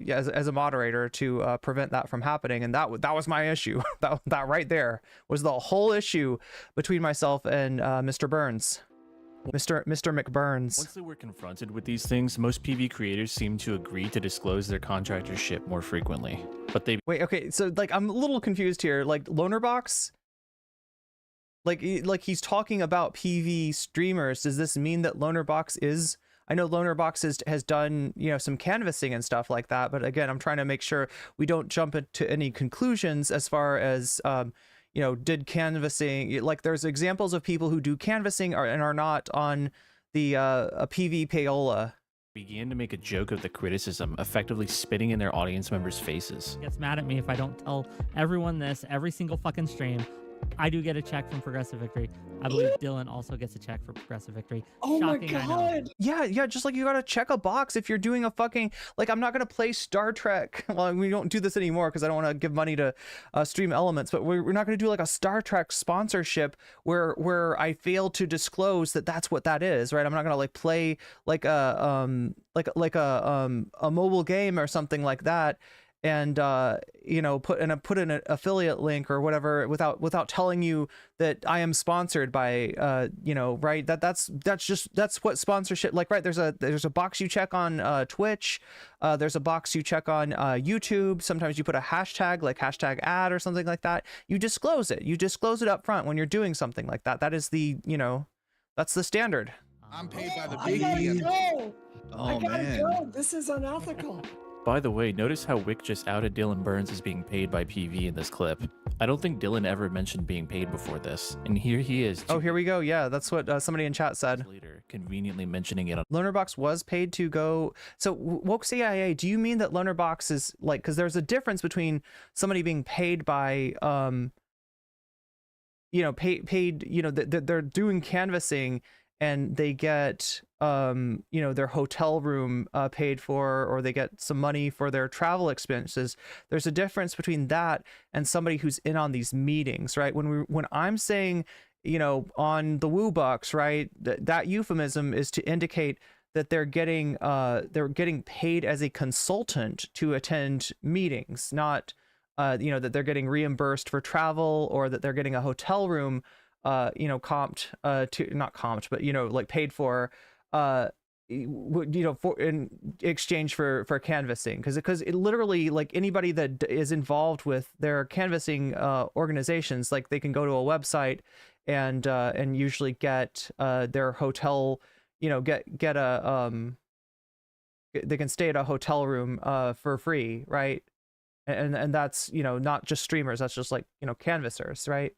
as a moderator to prevent that from happening, and that was my issue. that right there was the whole issue between myself and Mr. Burns. Mr. McBurns. Once they were confronted with these things, most PV creators seem to agree to disclose their contractorship more frequently. But they wait, okay, so like I'm a little confused here. Like Lonerbox, like he's talking about PV streamers. Does this mean that Lonerbox is? I know Lonerbox has done, you know, some canvassing and stuff like that, but again, I'm trying to make sure we don't jump into any conclusions as far as you know, did canvassing, like there's examples of people who do canvassing and are not on the a PV payola. Began to make a joke of the criticism, effectively spitting in their audience members' faces. Gets mad at me if I don't tell everyone this every single fucking stream. I do get a check from Progressive Victory. I believe Dylan also gets a check for Progressive Victory. Oh Shocking, my I know. God. Yeah, just like you gotta check a box if you're doing a fucking, like, I'm not gonna play Star Trek. Well, we don't do this anymore because I don't want to give money to Stream Elements, but we're not gonna do like a Star Trek sponsorship where I fail to disclose that that's what that is, right? I'm not gonna like play like a mobile game or something like that, and you know, put in an affiliate link or whatever without telling you that I am sponsored by you know, right? That's what sponsorship, like, right? There's a box you check on Twitch, there's a box you check on YouTube. Sometimes you put a hashtag, like hashtag ad or something like that. You disclose it up front when you're doing something like that. That is the, you know, that's the standard. I'm paid by the I gotta big. go. Oh, I gotta man. go. This is unethical. By the way, notice how Wick just outed Dylan Burns as being paid by PV in this clip. I don't think Dylan ever mentioned being paid before this, and here he is. Oh, here we go. Yeah, that's what somebody in chat said. Later, conveniently mentioning it on Loanerbox was paid to go. So woke CIA, do you mean that Loanerbox is like, because there's a difference between somebody being paid by paid, they're doing canvassing and they get their hotel room paid for, or they get some money for their travel expenses. There's a difference between that and somebody who's in on these meetings, right? When I'm saying, on the Wu bucks, right, that euphemism is to indicate that they're getting paid as a consultant to attend meetings, not that they're getting reimbursed for travel, or that they're getting a hotel room comped not comped, but like paid for for in exchange for canvassing, because it literally, like, anybody that is involved with their canvassing organizations, like, they can go to a website and usually get their hotel, get a they can stay at a hotel room for free, right? And that's not just streamers, that's just like canvassers, right?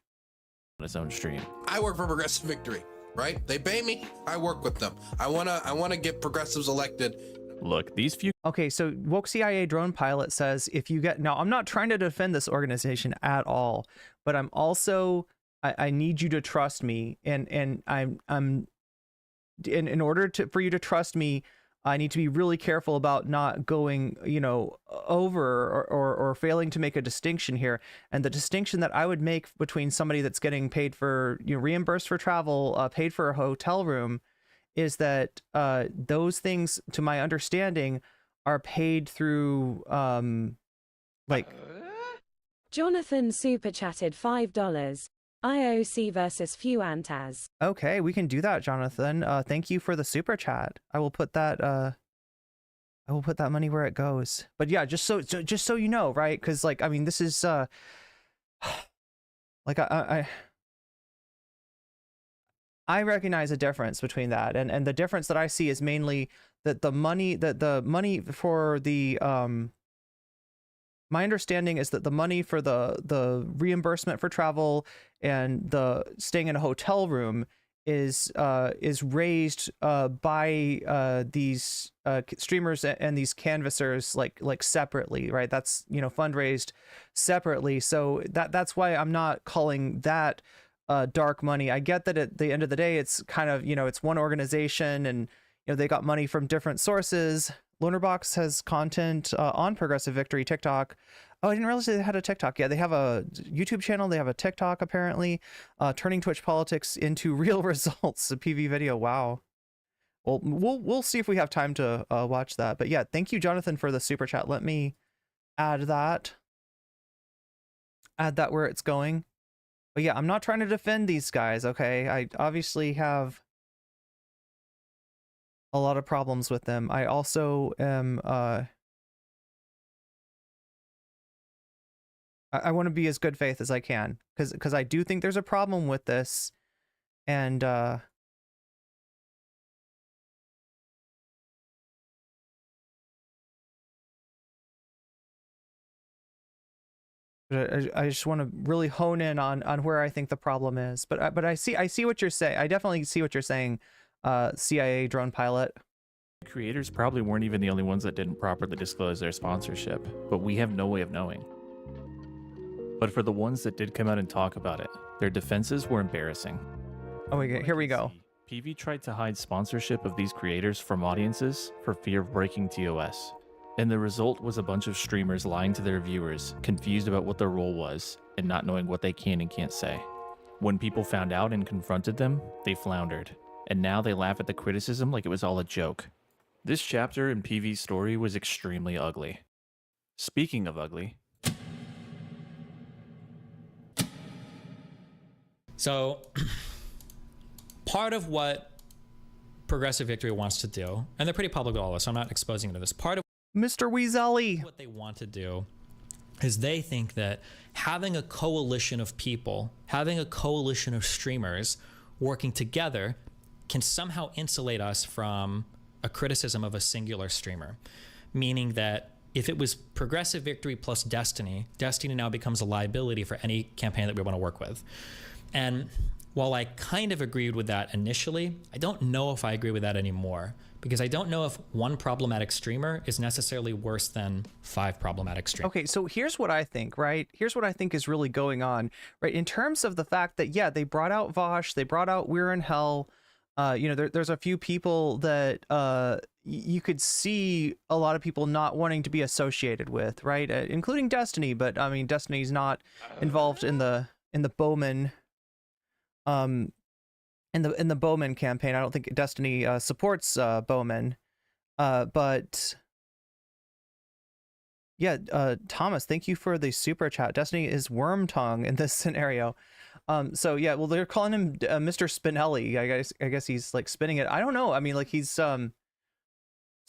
On his own stream. I work for Progressive Victory, right? They pay me, I work with them. I wanna get progressives elected. Look, these few. Okay, so Woke CIA Drone Pilot says, if you get, now I'm not trying to defend this organization at all, but I'm also, I need you to trust me, and I'm in order for you to trust me, I need to be really careful about not going, over or failing to make a distinction here. And the distinction that I would make between somebody that's getting paid for, reimbursed for travel, paid for a hotel room, is that those things, to my understanding, are paid through Jonathan super chatted $5. IOC versus Fuantaz. Okay, we can do that, Jonathan. Thank you for the super chat. I will put that money where it goes. But yeah, just so you know, right? Because this is I recognize a difference between that, and the difference that I see is mainly that the money for the my understanding is that the money for the reimbursement for travel and the staying in a hotel room is raised by these streamers and these canvassers like separately, right? That's fundraised separately. So that's why I'm not calling that dark money. I get that at the end of the day, it's kind of it's one organization, and they got money from different sources. Loanerbox has content on Progressive Victory TikTok. Oh, I didn't realize they had a TikTok. Yeah, they have a YouTube channel. They have a TikTok, apparently. Turning Twitch politics into real results. A PV video. Wow. Well, we'll see if we have time to watch that. But yeah, thank you, Jonathan, for the super chat. Let me add that where it's going. But yeah, I'm not trying to defend these guys, okay? I obviously have a lot of problems with them. I also am I want to be as good faith as I can, because I do think there's a problem with this, and I just want to really hone in on where I think the problem is. But I see what you're saying. I definitely see what you're saying. CIA Drone Pilot. Creators probably weren't even the only ones that didn't properly disclose their sponsorship, but we have no way of knowing. But for the ones that did come out and talk about it, their defenses were embarrassing. Oh, here we go. PV tried to hide sponsorship of these creators from audiences for fear of breaking TOS. And the result was a bunch of streamers lying to their viewers, confused about what their role was, and not knowing what they can and can't say. When people found out and confronted them, they floundered. And now they laugh at the criticism like it was all a joke. This chapter in PV's story was extremely ugly. Speaking of ugly. So, part of what Progressive Victory wants to do, and they're pretty public with all this, so I'm not exposing into this, part of Mr. Weasel, what they want to do is they think that having a coalition of people, having a coalition of streamers working together can somehow insulate us from a criticism of a singular streamer, meaning that if it was Progressive Victory plus Destiny, Destiny now becomes a liability for any campaign that we want to work with. And while I kind of agreed with that initially, I don't know if I agree with that anymore, because I don't know if one problematic streamer is necessarily worse than 5 problematic streamers. Okay, so here's what I think, right? Here's what I think is really going on, right? In terms of the fact that, yeah, they brought out Vaush, they brought out We're in Hell. There's a few people that you could see a lot of people not wanting to be associated with, right? Including Destiny, but I mean, Destiny's not involved in the Bowman, in the Bowman campaign. I don't think Destiny supports Bowman, but yeah, Thomas, thank you for the super chat. Destiny is worm tongue in this scenario. So yeah, well, they're calling him Mr. Spinelli. I guess he's like spinning it. I don't know. I mean, like he's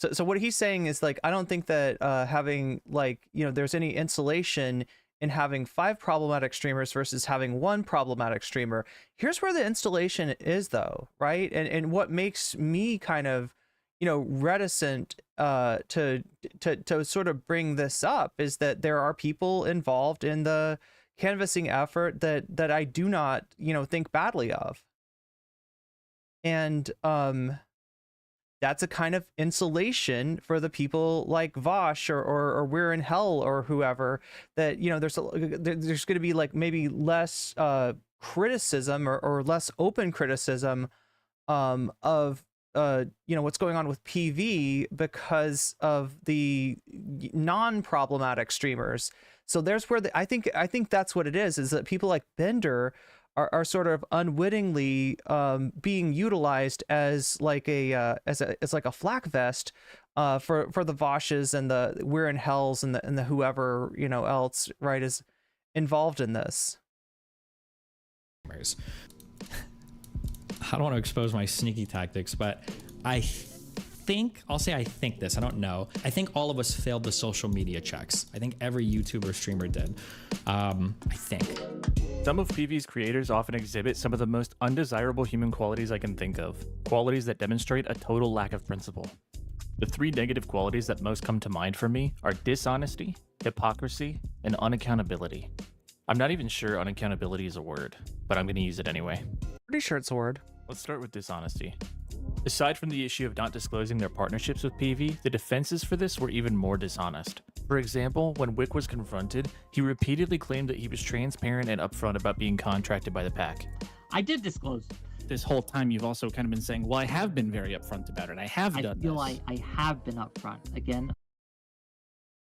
so what he's saying is like, I don't think that having like, there's any insulation in having 5 problematic streamers versus having 1 problematic streamer. Here's where the installation is though, right? And what makes me kind of, reticent to sort of bring this up is that there are people involved in the canvassing effort that I do not, think badly of. And that's a kind of insulation for the people like Vaush or We're in Hell or whoever, that, there's going to be like maybe less criticism or less open criticism of what's going on with PV because of the non-problematic streamers. So there's where I think that's what it is that people like Bender are sort of unwittingly being utilized as like as like a flak vest for the Voshes and the We're in Hells and the whoever else, right, is involved in this. I don't want to expose my sneaky tactics, but I think this, I don't know. I think all of us failed the social media checks. I think every YouTuber streamer did. I think. Some of PV's creators often exhibit some of the most undesirable human qualities I can think of, qualities that demonstrate a total lack of principle. The 3 negative qualities that most come to mind for me are dishonesty, hypocrisy, and unaccountability. I'm not even sure unaccountability is a word, but I'm going to use it anyway. Pretty sure it's a word. Let's start with dishonesty. Aside from the issue of not disclosing their partnerships with PV, the defenses for this were even more dishonest. For example, when Wick was confronted, he repeatedly claimed that he was transparent and upfront about being contracted by the pack. I did disclose. This whole time you've also kind of been saying, well, I have been very upfront about it. I have done this. I have been upfront. Again.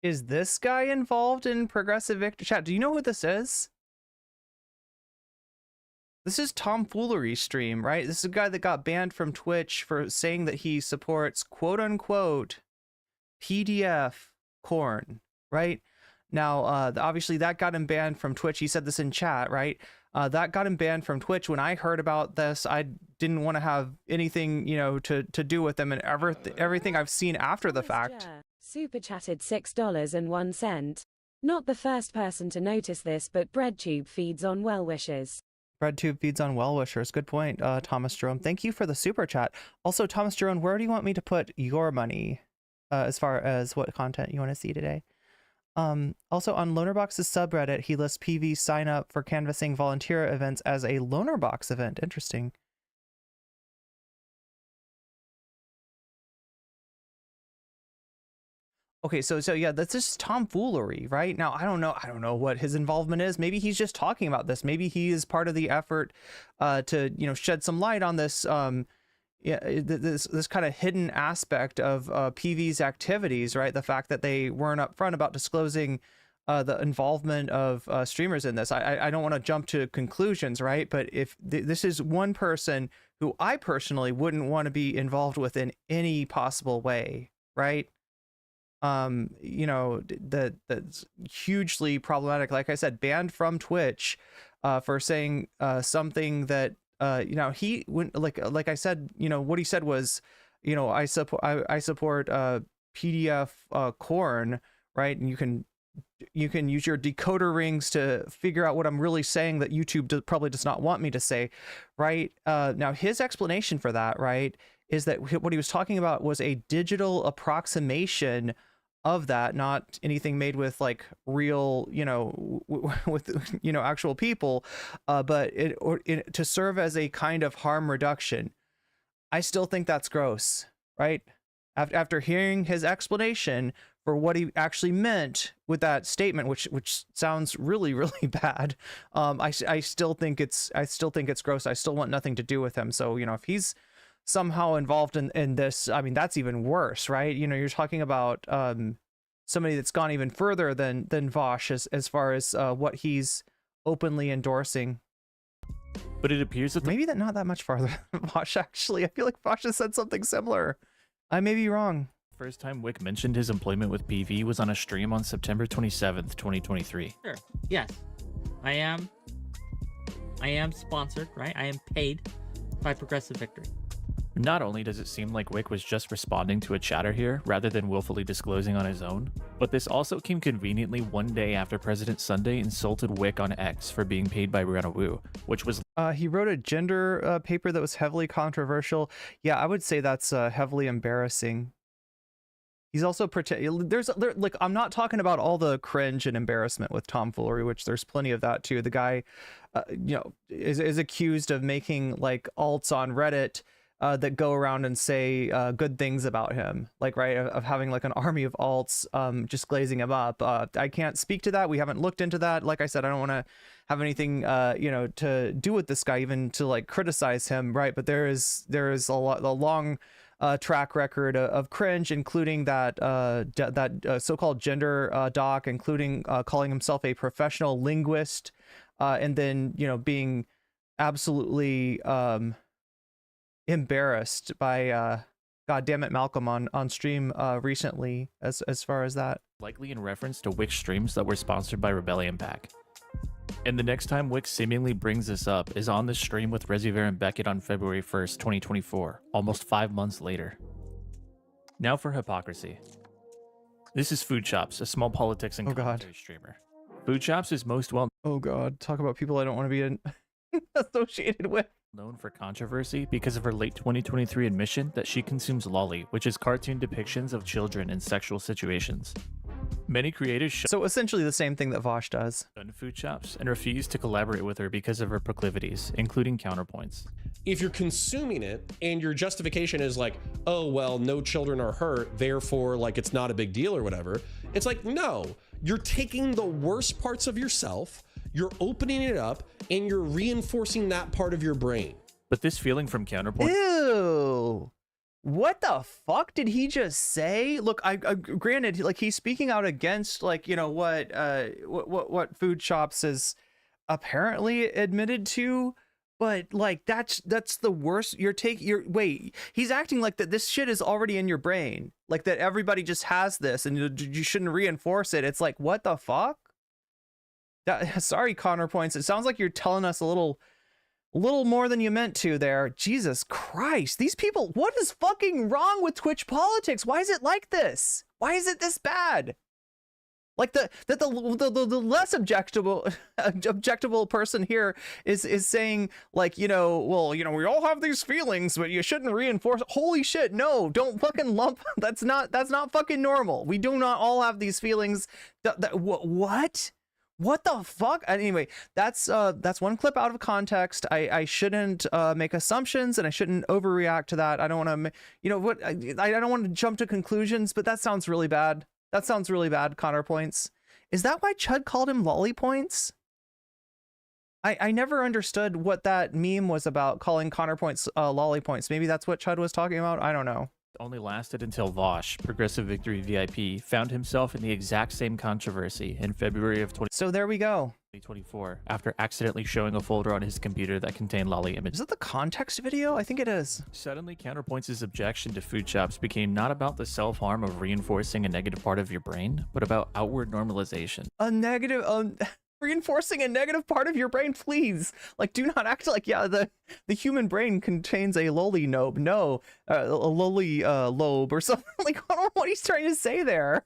Is this guy involved in Progressive Victory? Chat, do you know who this is? This is Tomfoolery Stream, right? This is a guy that got banned from Twitch for saying that he supports quote unquote PDF corn, right? Now, obviously that got him banned from Twitch. He said this in chat, right? That got him banned from Twitch. When I heard about this, I didn't want to have anything, to do with them, and everything I've seen after the fact. Super chatted $6.01. Not the first person to notice this, but BreadTube feeds on well wishes. BreadTube feeds on well wishers. Good point, Thomas Jerome. Thank you for the super chat. Also, Thomas Jerome, where do you want me to put your money as far as what content you want to see today? Also, on Lonerbox's subreddit, he lists PV sign up for canvassing volunteer events as a Lonerbox event. Interesting. Okay, so yeah, that's just tomfoolery, right? Now, I don't know what his involvement is. Maybe he's just talking about this. Maybe he is part of the effort to, shed some light on this, this kind of hidden aspect of PV's activities, right? The fact that they weren't upfront about disclosing the involvement of streamers in this. I don't want to jump to conclusions, right? But if this is one person who I personally wouldn't want to be involved with in any possible way, right? That's hugely problematic. Like I said, banned from Twitch for saying something that he went like I said, what he said was, I support PDF corn, right? And you can use your decoder rings to figure out what I'm really saying that YouTube probably does not want me to say, right? Now his explanation for that, right, is that what he was talking about was a digital approximation of that, not anything made with like real, with actual people, but to serve as a kind of harm reduction. I still think that's gross, right? After hearing his explanation for what he actually meant with that statement, which sounds really, really bad, I still think it's gross. I still want nothing to do with him. So if he's somehow involved in this, I mean, that's even worse, right? You're talking about somebody that's gone even further than Vaush as far as what he's openly endorsing. But it appears that maybe not that much farther than Vaush, actually. I feel like Vaush has said something similar. I may be wrong. First time Wick mentioned his employment with PV was on a stream on September 27th, 2023. Sure. Yes. I am sponsored, right? I am paid by Progressive Victory. Not only does it seem like Wick was just responding to a chatter here rather than willfully disclosing on his own, but this also came conveniently one day after President Sunday insulted Wick on X for being paid by Brianna Wu, which was... he wrote a gender paper that was heavily controversial. Yeah, I would say that's heavily embarrassing. He's also like, I'm not talking about all the cringe and embarrassment with tomfoolery, which there's plenty of that too. The guy, is accused of making like alts on Reddit that go around and say good things about him, like, right, of having like an army of alts just glazing him up. I can't speak to that. We haven't looked into that. Like I said, I don't want to have anything to do with this guy, even to like criticize him, right? But there is a long track record of cringe, including that so-called gender doc, including calling himself a professional linguist, and then being absolutely embarrassed by God damn it, Malcolm on stream recently as far as that. Likely in reference to Wick streams that were sponsored by Rebellion Pack. And the next time Wick seemingly brings this up is on the stream with Reziver and Beckett on February 1st, 2024, almost 5 months later. Now for hypocrisy. This is Food Chops, a small politics and commentary streamer. Food Chops is most well... Oh god, talk about people I don't want to be associated with. Known for controversy because of her late 2023 admission that she consumes lolly, which is cartoon depictions of children in sexual situations. Many creators so essentially the same thing that Vaush does. Food Chops and refuse to collaborate with her because of her proclivities, including counterpoints. If you're consuming it and your justification is like, oh, well, no children are hurt, therefore, like, it's not a big deal or whatever, it's like, no, you're taking the worst parts of yourself, you're opening it up, and you're reinforcing that part of your brain. But this feeling from counterpoint... Ew! What the fuck did he just say? Look, I granted, like, he's speaking out against, like, what Food Chops is apparently admitted to, but like that's the worst. Wait, he's acting like that this shit is already in your brain, like that everybody just has this and you shouldn't reinforce it. It's like, what the fuck? Sorry, counterpoints. It sounds like you're telling us a little more than you meant to there. Jesus Christ, these people, what is fucking wrong with Twitch politics? Why is it like this? Why is it this bad? Like the less objectable person here is saying, like, well, we all have these feelings, but you shouldn't reinforce. Holy shit, no, don't fucking lump. That's not fucking normal. We do not all have these feelings. What the fuck? Anyway, that's one clip out of context. I shouldn't make assumptions, and I shouldn't overreact to that. I don't want to, I don't want to jump to conclusions, but that sounds really bad. That sounds really bad, Counterpoints. Is that why Chud called him Lolly Points? I never understood what that meme was about, calling Counterpoints Lolly Points. Maybe that's what Chud was talking about. I don't know. Only lasted until Vaush, Progressive Victory VIP, found himself in the exact same controversy in February of 2024. So there we go. 2024, after accidentally showing a folder on his computer that contained lolly images. Is that the context video? I think it is. Suddenly, Counterpoints' objection to Food Chops became not about the self-harm of reinforcing a negative part of your brain, but about outward normalization. A negative... reinforcing a negative part of your brain, please. Like, do not act like, yeah, the human brain contains a lolly lobe. No, a lolly lobe or something. Like, I don't know what he's trying to say there.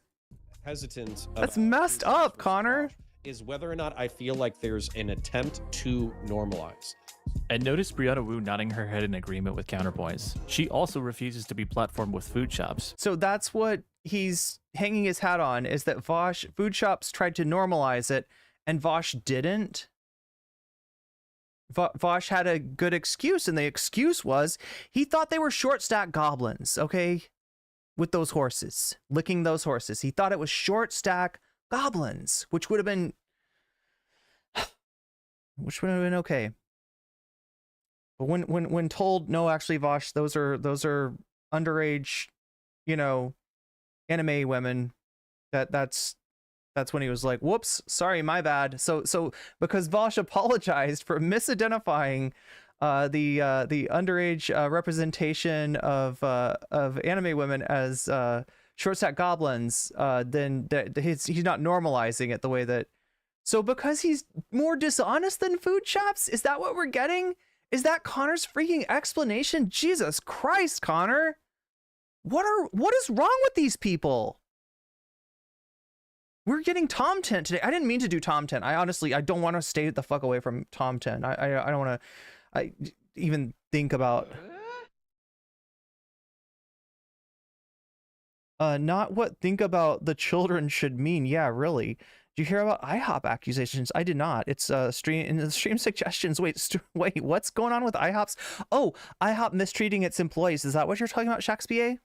Hesitant. That's messed up, Connor. Is whether or not I feel like there's an attempt to normalize. And notice Brianna Wu nodding her head in agreement with Counterpoints. She also refuses to be platformed with Food Chops. So that's what he's hanging his hat on is that food shops tried to normalize it and Vaush didn't. Vaush had a good excuse, and the excuse was he thought they were short stack goblins, okay? With those horses, licking those horses. He thought it was short stack goblins, which would have been okay. But when told, no, actually, Vaush, those are underage, anime women, that's when he was like, whoops, sorry, my bad. So because Vaush apologized for misidentifying the underage representation of anime women as short stack goblins, then he's not normalizing it the way that. So because he's more dishonest than food shops, is that what we're getting? Is that Connor's freaking explanation? Jesus Christ, Connor. What is wrong with these people? We're getting Tom 10 today. I didn't mean to do Tom 10. I don't want to stay the fuck away from Tom 10. I don't want to even think about not what think about the children should mean. Yeah, really. Did you hear about IHOP accusations? I did not. It's stream in the stream suggestions. Wait, what's going on with IHOPs? Oh, IHOP mistreating its employees. Is that what you're talking about, Shakespeare?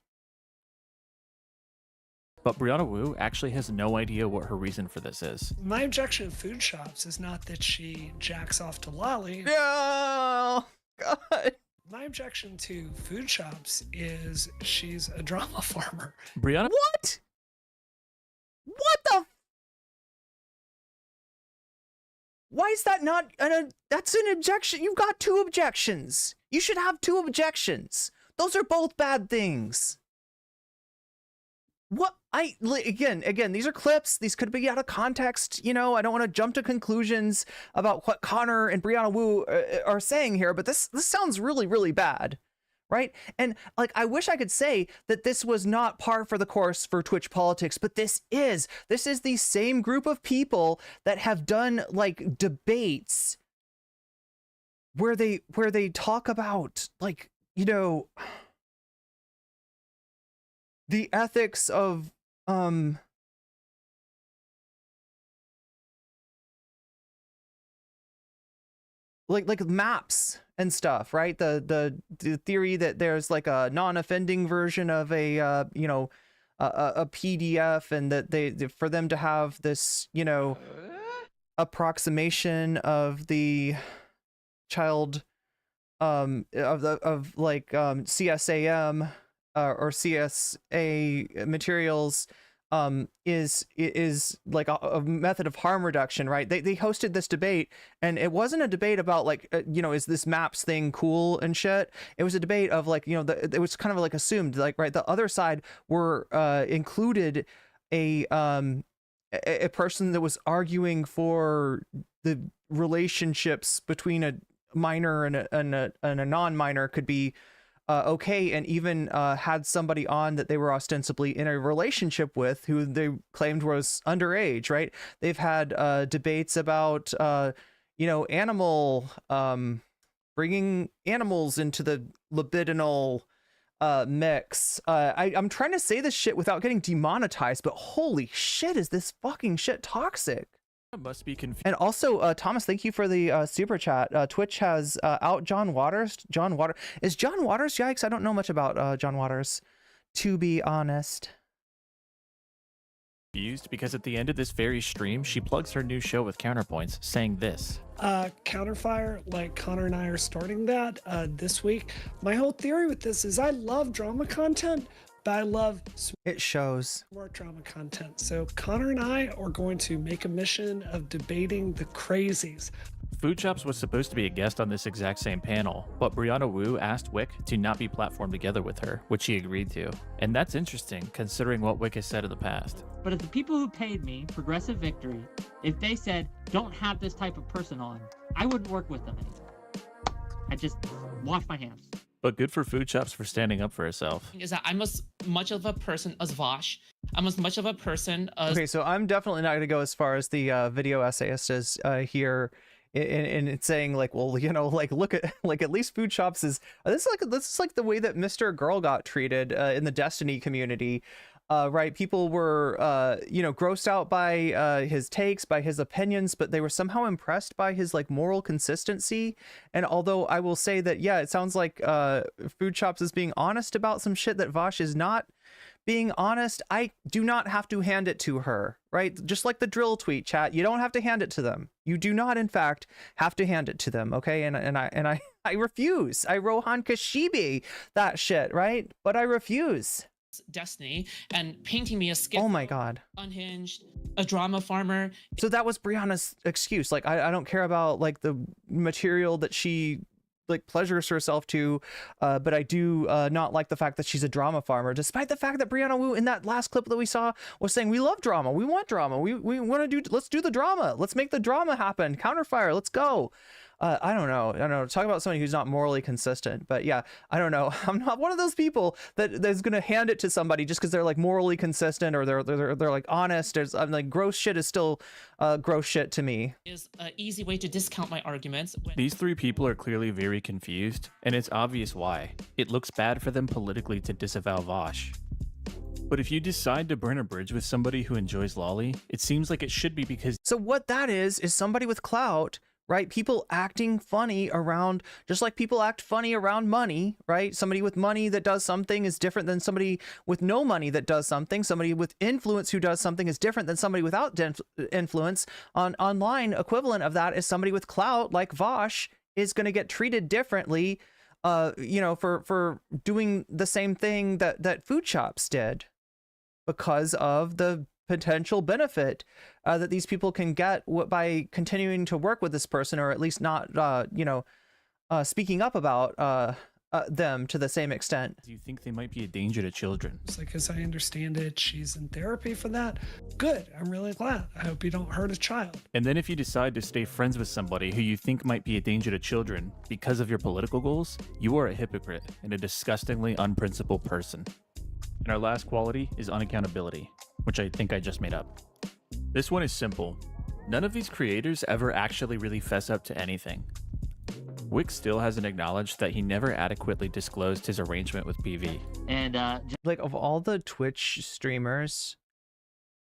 But Brianna Wu actually has no idea what her reason for this is. My objection to food shops is not that she jacks off to Lolly. No, God. My objection to food shops is she's a drama farmer. Brianna, what? What the? Why is that not that's an objection? You've got two objections. You should have two objections. Those are both bad things. What again, these are clips. These could be out of context. I don't want to jump to conclusions about what Connor and Brianna Wu are saying here, but this sounds really, really bad, right? And I wish I could say that this was not par for the course for Twitch politics, but this is the same group of people that have done debates where they talk about the ethics of maps and stuff, right? The theory that there's a non-offending version of a PDF, and that for them to have this approximation of the child CSAM or CSA materials is a method of harm reduction, right? They hosted this debate, and it wasn't a debate about is this maps thing cool and shit. It was a debate of it was kind of assumed right, the other side were included a person that was arguing for the relationships between a minor and a non-minor could be okay, and even had somebody on that they were ostensibly in a relationship with who they claimed was underage, right? They've had debates about animal bringing animals into the libidinal mix. I'm trying to say this shit without getting demonetized, but holy shit, is this fucking shit toxic. Must be confused. And also, Thomas, thank you for the super chat. Twitch has out John Waters. Is John Waters? Yikes! I don't know much about John Waters, to be honest. Because at the end of this very stream, she plugs her new show with counterpoints, saying this. Counterfire, Connor and I are starting that this week. My whole theory with this is I love drama content, but I love it shows smart drama content. So Connor and I are going to make a mission of debating the crazies. Food Shops was supposed to be a guest on this exact same panel, but Brianna Wu asked Wick to not be platformed together with her, which he agreed to. And that's interesting, considering what Wick has said in the past. But if the people who paid me, Progressive Victory, if they said, don't have this type of person on, I wouldn't work with them anymore. I'd just wash my hands. But good for Food Shops for standing up for herself. Is that I'm as much of a person as Vaush. I'm as much of a person as... Okay, so I'm definitely not going to go as far as the video essayist is here in it's saying well, look at at least Food Shops is this is like the way that Mr. Girl got treated in the Destiny community. right? People were, grossed out by his takes, by his opinions, but they were somehow impressed by his like moral consistency. And although I will say that, yeah, it sounds like Food Chops is being honest about some shit that Vaush is not being honest, I do not have to hand it to her, right? Just like the drill tweet, chat, you don't have to hand it to them. You do not, in fact, have to hand it to them, okay? And I refuse. I Rohan Kashibi that shit, right? But I refuse. Destiny and painting me a schizo, oh my god, unhinged, a drama farmer. So that was Brianna's excuse. Like I don't care about like the material that she like pleasures herself to, but I do not like the fact that she's a drama farmer, despite the fact that Brianna Wu in that last clip that we saw was saying we love drama, we want drama, we want to do, let's do the drama, let's make the drama happen, counterfire, let's go. I don't know. Talk about somebody who's not morally consistent. But yeah, I don't know. I'm not one of those people that's gonna hand it to somebody just because they're like morally consistent or they're like honest. I'm like, gross shit is still gross shit to me. Is an easy way to discount my arguments. These three people are clearly very confused, and it's obvious why. It looks bad for them politically to disavow Vaush. But if you decide to burn a bridge with somebody who enjoys lolly, it seems like it should be because. So what that is somebody with clout. Right? People acting funny around, just like people act funny around money, right? Somebody with money that does something is different than somebody with no money that does something. Somebody with influence who does something is different than somebody without influence. Online equivalent of that is somebody with clout like Vaush is going to get treated differently, for doing the same thing that Food Chops did because of the potential benefit that these people can get by continuing to work with this person, or at least not speaking up about them to the same extent. Do you think they might be a danger to children? It's like, as I understand it, she's in therapy for that. Good. I'm really glad. I hope you don't hurt a child. And then if you decide to stay friends with somebody who you think might be a danger to children because of your political goals, you are a hypocrite and a disgustingly unprincipled person. And our last quality is unaccountability, which I think I just made up. This one is simple. None of these creators ever actually really fess up to anything. Wick still hasn't acknowledged that he never adequately disclosed his arrangement with PV. And like, of all the Twitch streamers,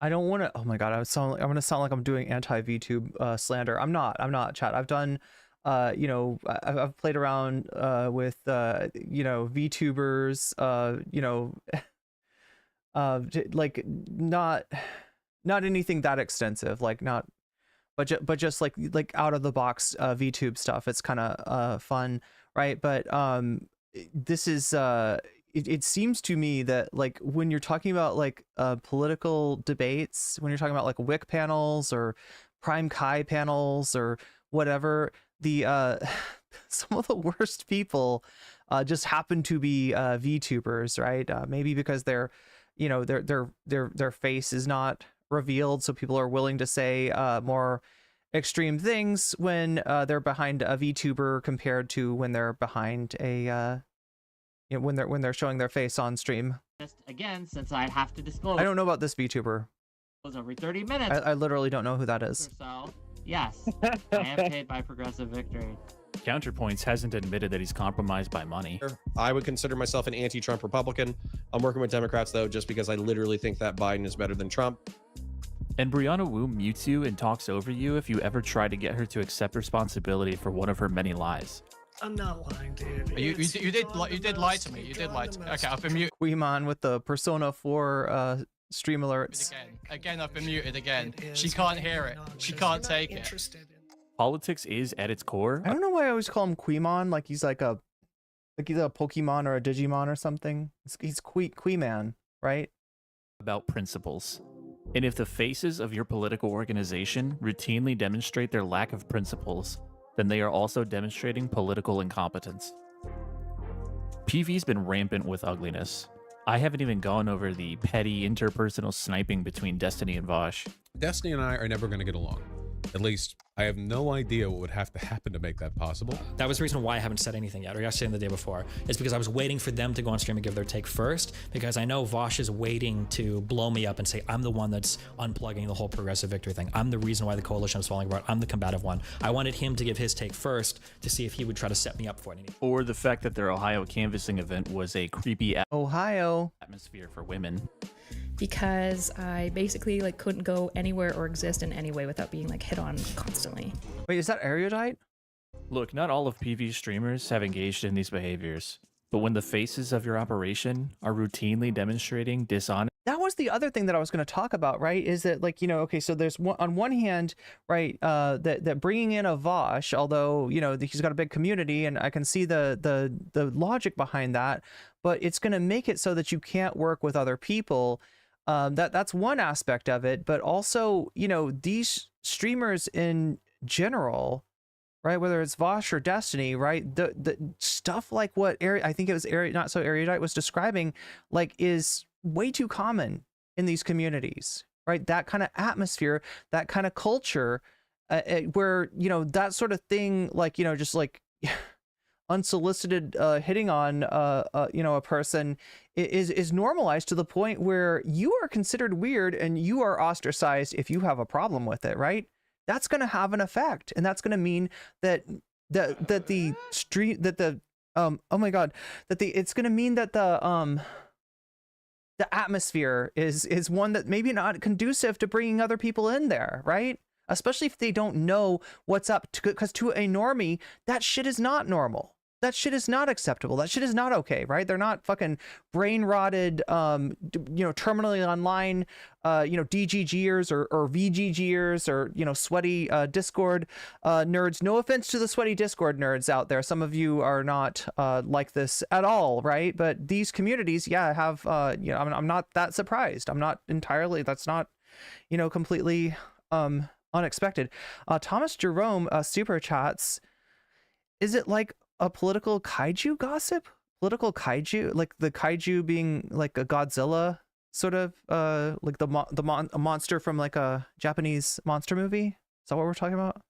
I don't want to. Oh my god, I'm gonna sound like I'm doing anti-VTube slander. I'm not. Chat. I've done. I've played around with VTubers. Like not anything that extensive, like not, but just like out of the box VTube stuff. It's kind of fun, right? But this is it seems to me that like when you're talking about like political debates, when you're talking about like Wick panels or Prime Kai panels or whatever, the some of the worst people just happen to be VTubers, right? Maybe because they're their face is not revealed, so people are willing to say more extreme things when they're behind a VTuber compared to when they're behind a when they're showing their face on stream. Just again, since I have to disclose, I don't know about this VTuber. Every 30 minutes. I literally don't know who that is. So yes, I am paid by Progressive Victory. Counterpoints hasn't admitted that he's compromised by money. I would consider myself an anti-Trump Republican. I'm working with Democrats, though, just because I literally think that Biden is better than Trump. And Brianna Wu mutes you and talks over you if you ever try to get her to accept responsibility for one of her many lies. I'm not lying, dude. You did lie to me. You did lie to me. Okay, I've been muted. Queemon with the Persona 4 stream alerts. Again, I've been muted again. She can't hear it. She can't take it. Politics is at its core. I don't know why I always call him Queemon, like he's like a Pokemon or a Digimon or something. He's Queeman, right? About principles. And if the faces of your political organization routinely demonstrate their lack of principles, then they are also demonstrating political incompetence. PV's been rampant with ugliness. I haven't even gone over the petty interpersonal sniping between Destiny and Vaush. Destiny and I are never going to get along. At least, I have no idea what would have to happen to make that possible. That was the reason why I haven't said anything yet, or yesterday and the day before, is because I was waiting for them to go on stream and give their take first, because I know Vaush is waiting to blow me up and say, I'm the one that's unplugging the whole Progressive Victory thing. I'm the reason why the coalition is falling apart. I'm the combative one. I wanted him to give his take first to see if he would try to set me up for it. Or the fact that their Ohio canvassing event was a creepy Ohio atmosphere for women. because I basically like couldn't go anywhere or exist in any way without being like hit on constantly. Wait, is that erudite? Look, not all of PV streamers have engaged in these behaviors, but when the faces of your operation are routinely demonstrating dishonest. That was the other thing that I was going to talk about, right? Is that like, you know, okay, so there's one, on one hand, right, that bringing in a Vaush, although, you know, he's got a big community and I can see the logic behind that, but it's going to make it so that you can't work with other people. That's one aspect of it, but also, you know, these streamers in general, right, whether it's Vaush or Destiny, right, the stuff like what I think it was not so erudite was describing, like, is way too common in these communities, right? That kind of atmosphere, that kind of culture, where, you know, that sort of thing, like, you know, just like unsolicited hitting on you know, a person is normalized to the point where you are considered weird and you are ostracized if you have a problem with it, right? That's going to have an effect, and that's going to mean that the street, that the oh my god, that it's going to mean that the atmosphere is one that maybe not conducive to bringing other people in there, right? Especially if they don't know what's up, because to a normie, that shit is not normal. That shit is not acceptable. That shit is not okay, right? They're not fucking brain rotted, you know, terminally online, you know, DGGers or VGGers or, you know, sweaty Discord nerds. No offense to the sweaty Discord nerds out there. Some of you are not like this at all, right? But these communities, yeah, have, you know, I'm not that surprised. I'm not entirely, that's not, you know, completely unexpected. Thomas Jerome super chats. Is it like a political kaiju gossip? Political kaiju, like the kaiju being like a Godzilla sort of, like a monster from like a Japanese monster movie? Is that what we're talking about?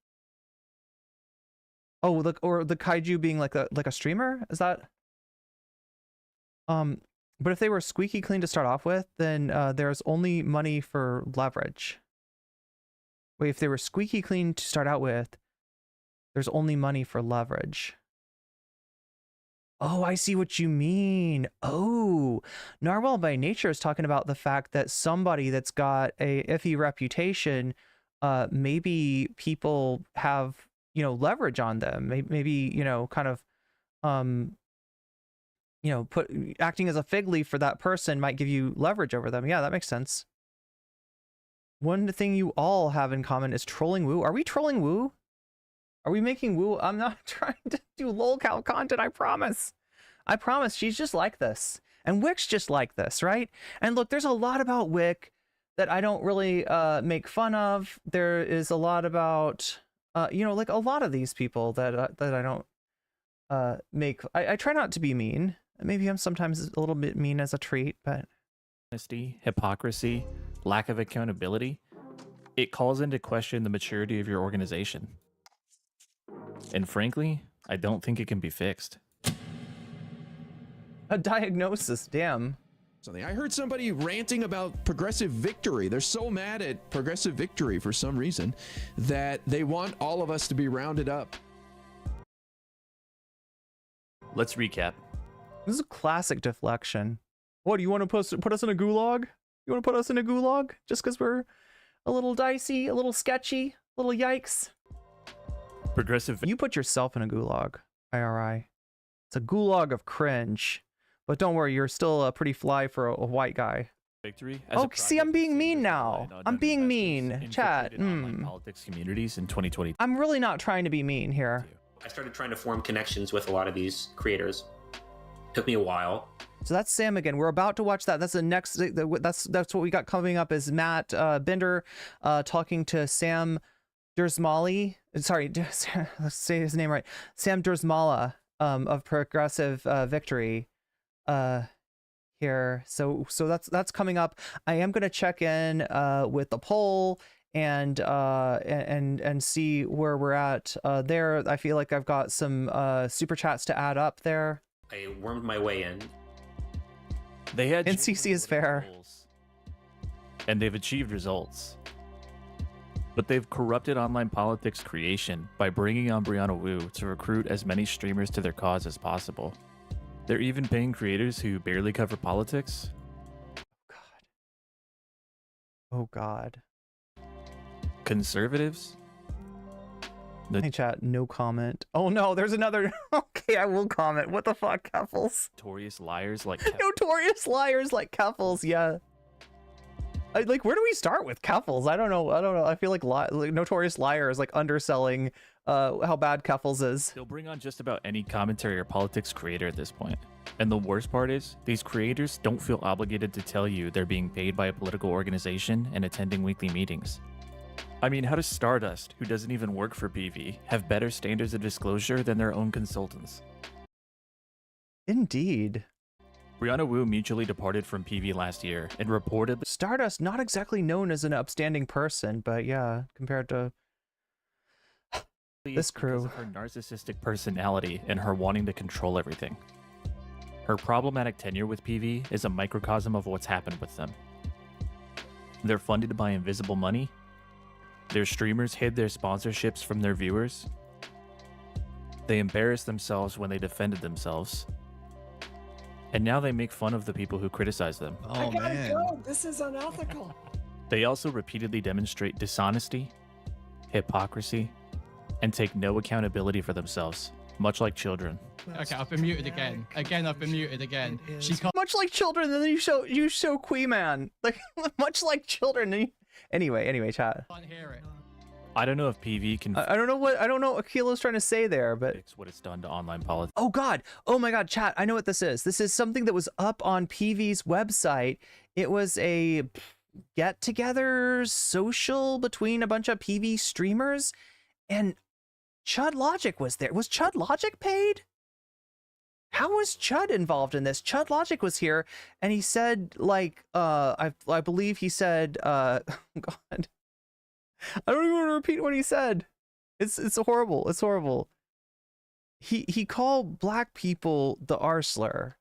Oh, look, or the kaiju being like a streamer? Is that? But if they were squeaky clean to start off with, then there's only money for leverage. Wait, if they were squeaky clean to start out with, there's only money for leverage. Oh, I see what you mean. Oh, Narwhal by Nature is talking about the fact that somebody that's got a iffy reputation, maybe people have, you know, leverage on them. Maybe, you know, kind of, you know, acting as a fig leaf for that person might give you leverage over them. Yeah, that makes sense. One thing you all have in common is trolling Wu. Are we trolling Wu? Are we making Wu? I'm not trying to do lolcow content, I promise. I promise, she's just like this. And Wick's just like this, right? And look, there's a lot about Wick that I don't really make fun of. There is a lot about, you know, like a lot of these people that I don't make. I try not to be mean. Maybe I'm sometimes a little bit mean as a treat, but... Honesty, hypocrisy, lack of accountability, it calls into question the maturity of your organization. And frankly, I don't think it can be fixed. A diagnosis, damn. Something. I heard somebody ranting about progressive victory. They're so mad at progressive victory for some reason that they want all of us to be rounded up. Let's recap. This is a classic deflection. What, do you want to put us in a gulag? You want to put us in a gulag just because we're a little dicey, a little sketchy, a little yikes? Progressive. You put yourself in a gulag, IRI. It's a gulag of cringe. But don't worry, you're still pretty fly for a white guy. Victory. Oh, see, I'm being mean now. I'm being mean. Chat. Politics communities in 2020. I'm really not trying to be mean here. I started trying to form connections with a lot of these creators. Took me a while. So that's Sam again. We're about to watch that. That's the next. That's what we got coming up. Is Matt Bender talking to Sam Dursmali. Sorry, let's say his name right. Sam Dursmala of Progressive Victory. Here. So that's coming up. I am gonna check in with the poll and see where we're at there. I feel like I've got some super chats to add up there. I wormed my way in. They had NCC is fair, and they've achieved results. But they've corrupted online politics creation by bringing on Brianna Wu to recruit as many streamers to their cause as possible. They're even paying creators who barely cover politics God. Conservatives? Hey chat, no comment. Oh no, there's another. Okay, I will comment. What the fuck, Keffels? Notorious liars like Notorious liars like Keffels, yeah. Like, where do we start with Keffels? I don't know. I feel like, notorious liar is like underselling how bad Keffels is. They'll bring on just about any commentary or politics creator at this point. And the worst part is, these creators don't feel obligated to tell you they're being paid by a political organization and attending weekly meetings. I mean, how does Stardust, who doesn't even work for PV, have better standards of disclosure than their own consultants? Indeed. Brianna Wu mutually departed from PV last year and reportedly... Stardust, not exactly known as an upstanding person, but yeah, compared to this crew. Because of her narcissistic personality and her wanting to control everything. Her problematic tenure with PV is a microcosm of what's happened with them. They're funded by invisible money. Their streamers hid their sponsorships from their viewers. They embarrassed themselves when they defended themselves. And now they make fun of the people who criticize them. I gotta go. This is unethical. They also repeatedly demonstrate dishonesty, hypocrisy, and take no accountability for themselves, much like children. Okay, I've been muted again. I've been muted again. She can't. Much like children, and then you show Quee Man. Like, much like children. And anyway, chat. Can't hear it. I don't know if PV can... I don't know what Akilo's trying to say there, but... fix what it's done to online politics. Oh God. Oh my God, chat. I know what this is. This is something that was up on PV's website. It was a get-together social between a bunch of PV streamers, and Chud Logic was there. Was Chud Logic paid? How was Chud involved in this? Chud Logic was here, and he said, like, I believe he said, oh God, I don't even want to repeat what he said. It's horrible. It's horrible. He called black people the R-slur,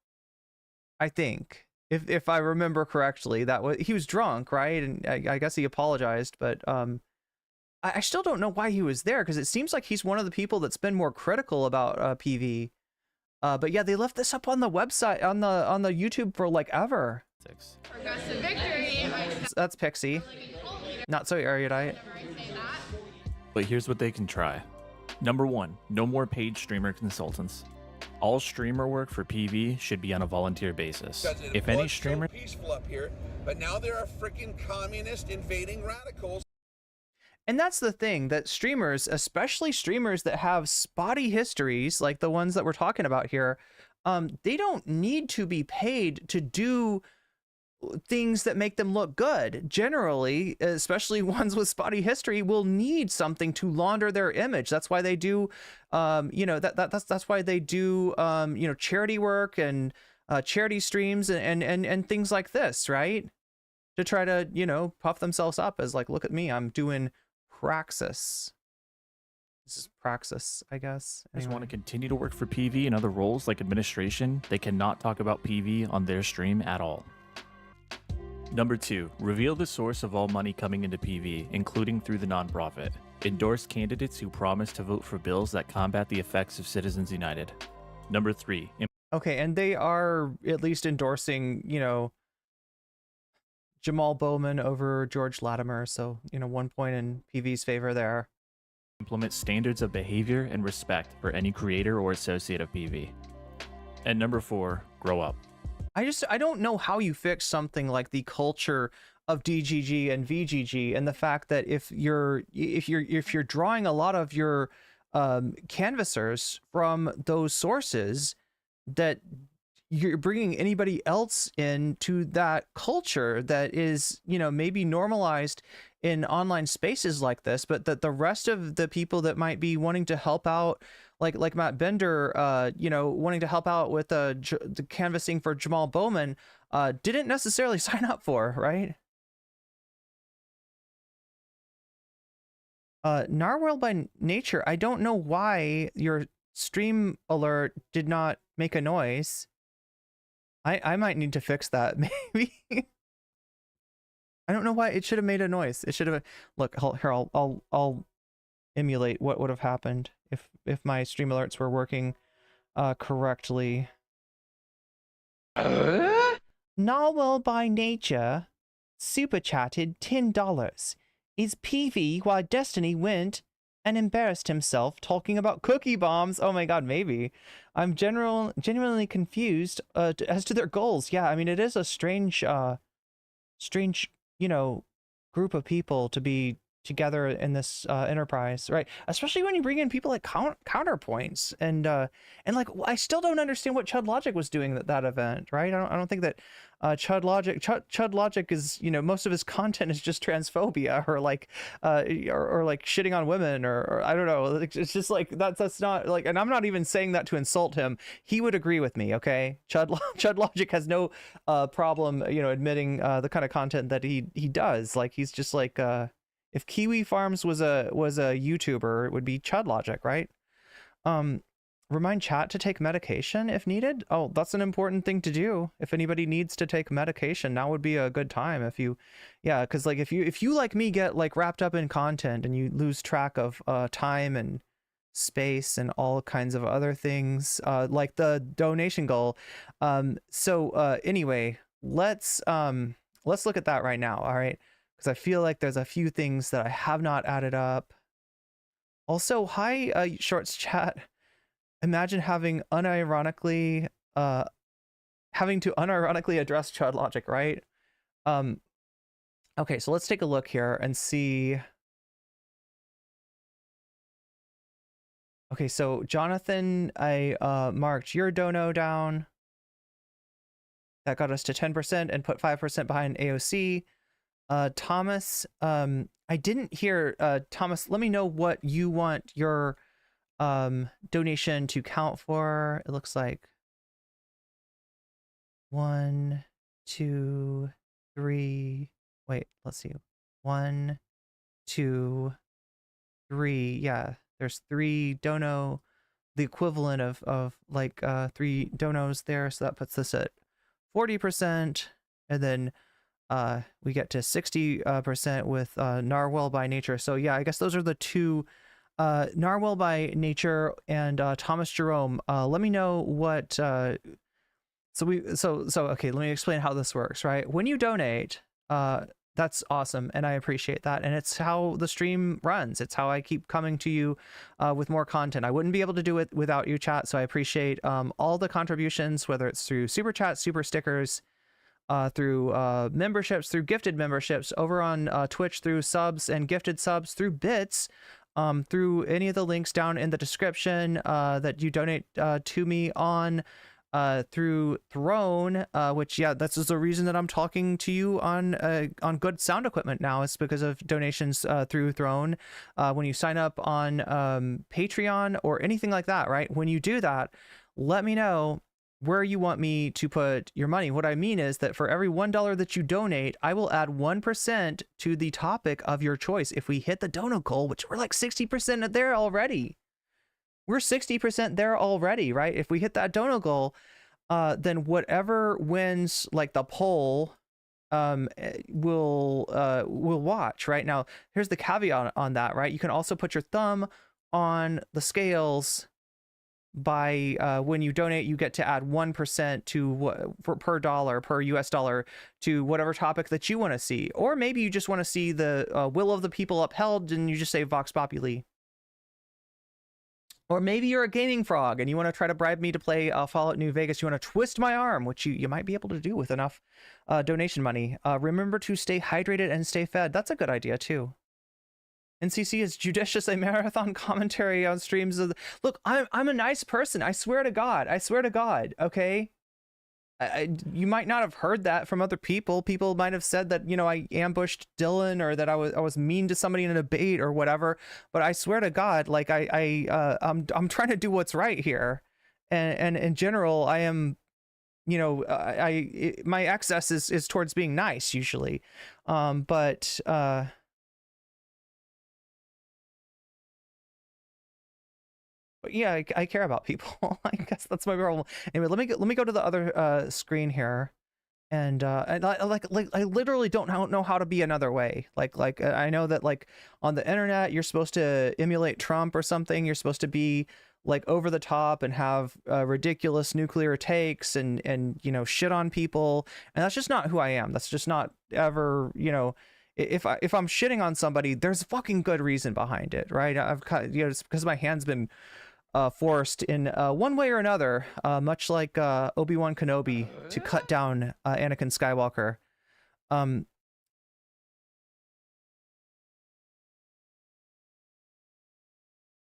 I think, if I remember correctly. He was drunk, right? And I guess he apologized, but I still don't know why he was there, because it seems like he's one of the people that's been more critical about PV. But yeah, they left this up on the website, on the YouTube for like ever. Progressive victory. That's Pixie. Not so erudite. But here's what they can try. Number 1, no more paid streamer consultants. All streamer work for PV should be on a volunteer basis. If any streamer... peaceful up here, but now there are freaking communist invading radicals. And that's the thing, that streamers, especially streamers that have spotty histories, like the ones that we're talking about here, they don't need to be paid to do things that make them look good. Generally, especially ones with spotty history, will need something to launder their image. That's why they do, that's why they do, charity work and charity streams and things like this, right? To try to, puff themselves up as like, look at me, I'm doing praxis. This is praxis, I guess. Just want to continue to work for PV in other roles like administration. They cannot talk about PV on their stream at all. Number 2, reveal the source of all money coming into PV, including through the nonprofit. Endorse candidates who promise to vote for bills that combat the effects of Citizens United. Number 3. Okay, and they are at least endorsing, Jamaal Bowman over George Latimer, so, 1 point in PV's favor there. Implement standards of behavior and respect for any creator or associate of PV. And number 4, grow up. I don't know how you fix something like the culture of DGG and VGG, and the fact that if you're drawing a lot of your canvassers from those sources, that you're bringing anybody else into that culture that is, maybe normalized in online spaces like this, but that the rest of the people that might be wanting to help out, like Matt Bender, wanting to help out with the canvassing for Jamaal Bowman, didn't necessarily sign up for, right? Narwhal by nature, I don't know why your stream alert did not make a noise. I might need to fix that, maybe. I don't know why it should have made a noise. It should have. Look, here, I'll emulate what would have happened if my stream alerts were working correctly. Narwhal by nature super chatted $10. Is PV why Destiny went and embarrassed himself talking about cookie bombs? Oh my god, maybe. I'm genuinely confused as to their goals. Yeah, I mean, it is a strange, you know, group of people to be together in this enterprise, right? Especially when you bring in people like counterpoints and like, I still don't understand what Chud Logic was doing at that event, right? I don't think that Chud Logic is, you know, most of his content is just transphobia or like or like shitting on women or I don't know. It's just like that's not like, and I'm not even saying that to insult him. He would agree with me, okay? Chud Logic has no problem, you know, admitting the kind of content that he does. Like, he's just like if Kiwi Farms was a YouTuber, it would be Chud Logic, right? Remind chat to take medication if needed. Oh, that's an important thing to do. If anybody needs to take medication, now would be a good time. If you, yeah, because like if you like me get like wrapped up in content and you lose track of time and space and all kinds of other things, like the donation goal. Anyway, let's look at that right now. All right, because I feel like there's a few things that I have not added up. Also, hi, Shorts chat. Imagine having to unironically address Chud Logic, right? Okay, so let's take a look here and see. Okay, so Jonathan, I marked your dono down. That got us to 10% and put 5% behind AOC. Thomas, I didn't hear, Thomas, let me know what you want your donation to count for. It looks like 1, 2, 3. Wait, let's see. 1, 2, 3. Yeah, there's 3 dono, the equivalent of like 3 donos there. So that puts us at 40%, and then we get to 60% with Narwhal by Nature. So yeah, I guess those are the 2. Narwhal by Nature and Thomas Jerome. Let me know what okay, let me explain how this works, right? When you donate, that's awesome and I appreciate that, and it's how the stream runs. It's how I keep coming to you with more content. I wouldn't be able to do it without you, chat, so I appreciate all the contributions, whether it's through super chat, super stickers, through memberships, through gifted memberships over on Twitch, through subs and gifted subs, through bits, through any of the links down in the description that you donate to me on, through Throne, which, yeah, that's the reason that I'm talking to you on good sound equipment now. It's because of donations through Throne. When you sign up on Patreon or anything like that, right? When you do that, let me know where you want me to put your money. What I mean is that for every $1 that you donate, I will add 1% to the topic of your choice. If we hit the dono goal, which we're like 60% there already. We're 60% there already, right? If we hit that dono goal, then whatever wins like the poll will watch, right? Now, here's the caveat on that, right? You can also put your thumb on the scales. By when you donate, you get to add 1% to per dollar, per US dollar, to whatever topic that you want to see. Or maybe you just want to see the will of the people upheld and you just say Vox Populi. Or maybe you're a gaming frog and you want to try to bribe me to play Fallout New Vegas. You want to twist my arm, which you might be able to do with enough donation money. Remember to stay hydrated and stay fed. That's a good idea too. NCC is judicious, a marathon commentary on streams of look, I'm a nice person. I swear to God. Okay. You might not have heard that from other people. People might have said that, you know, I ambushed Dylan or that I was mean to somebody in a debate or whatever. But I swear to God, like I'm trying to do what's right here. And in general, I am, you know, my excess is towards being nice usually. But yeah, I care about people. I guess that's my problem. Anyway, let me go to the other screen here, and I literally don't know how to be another way. Like I know that like on the internet you're supposed to emulate Trump or something. You're supposed to be like over the top and have ridiculous nuclear takes and you know, shit on people. And that's just not who I am. That's just not ever, you know, if I'm shitting on somebody, there's fucking good reason behind it, right? I've cut, you know, it's because my hand's been forced in one way or another, much like Obi-Wan Kenobi, to cut down Anakin Skywalker.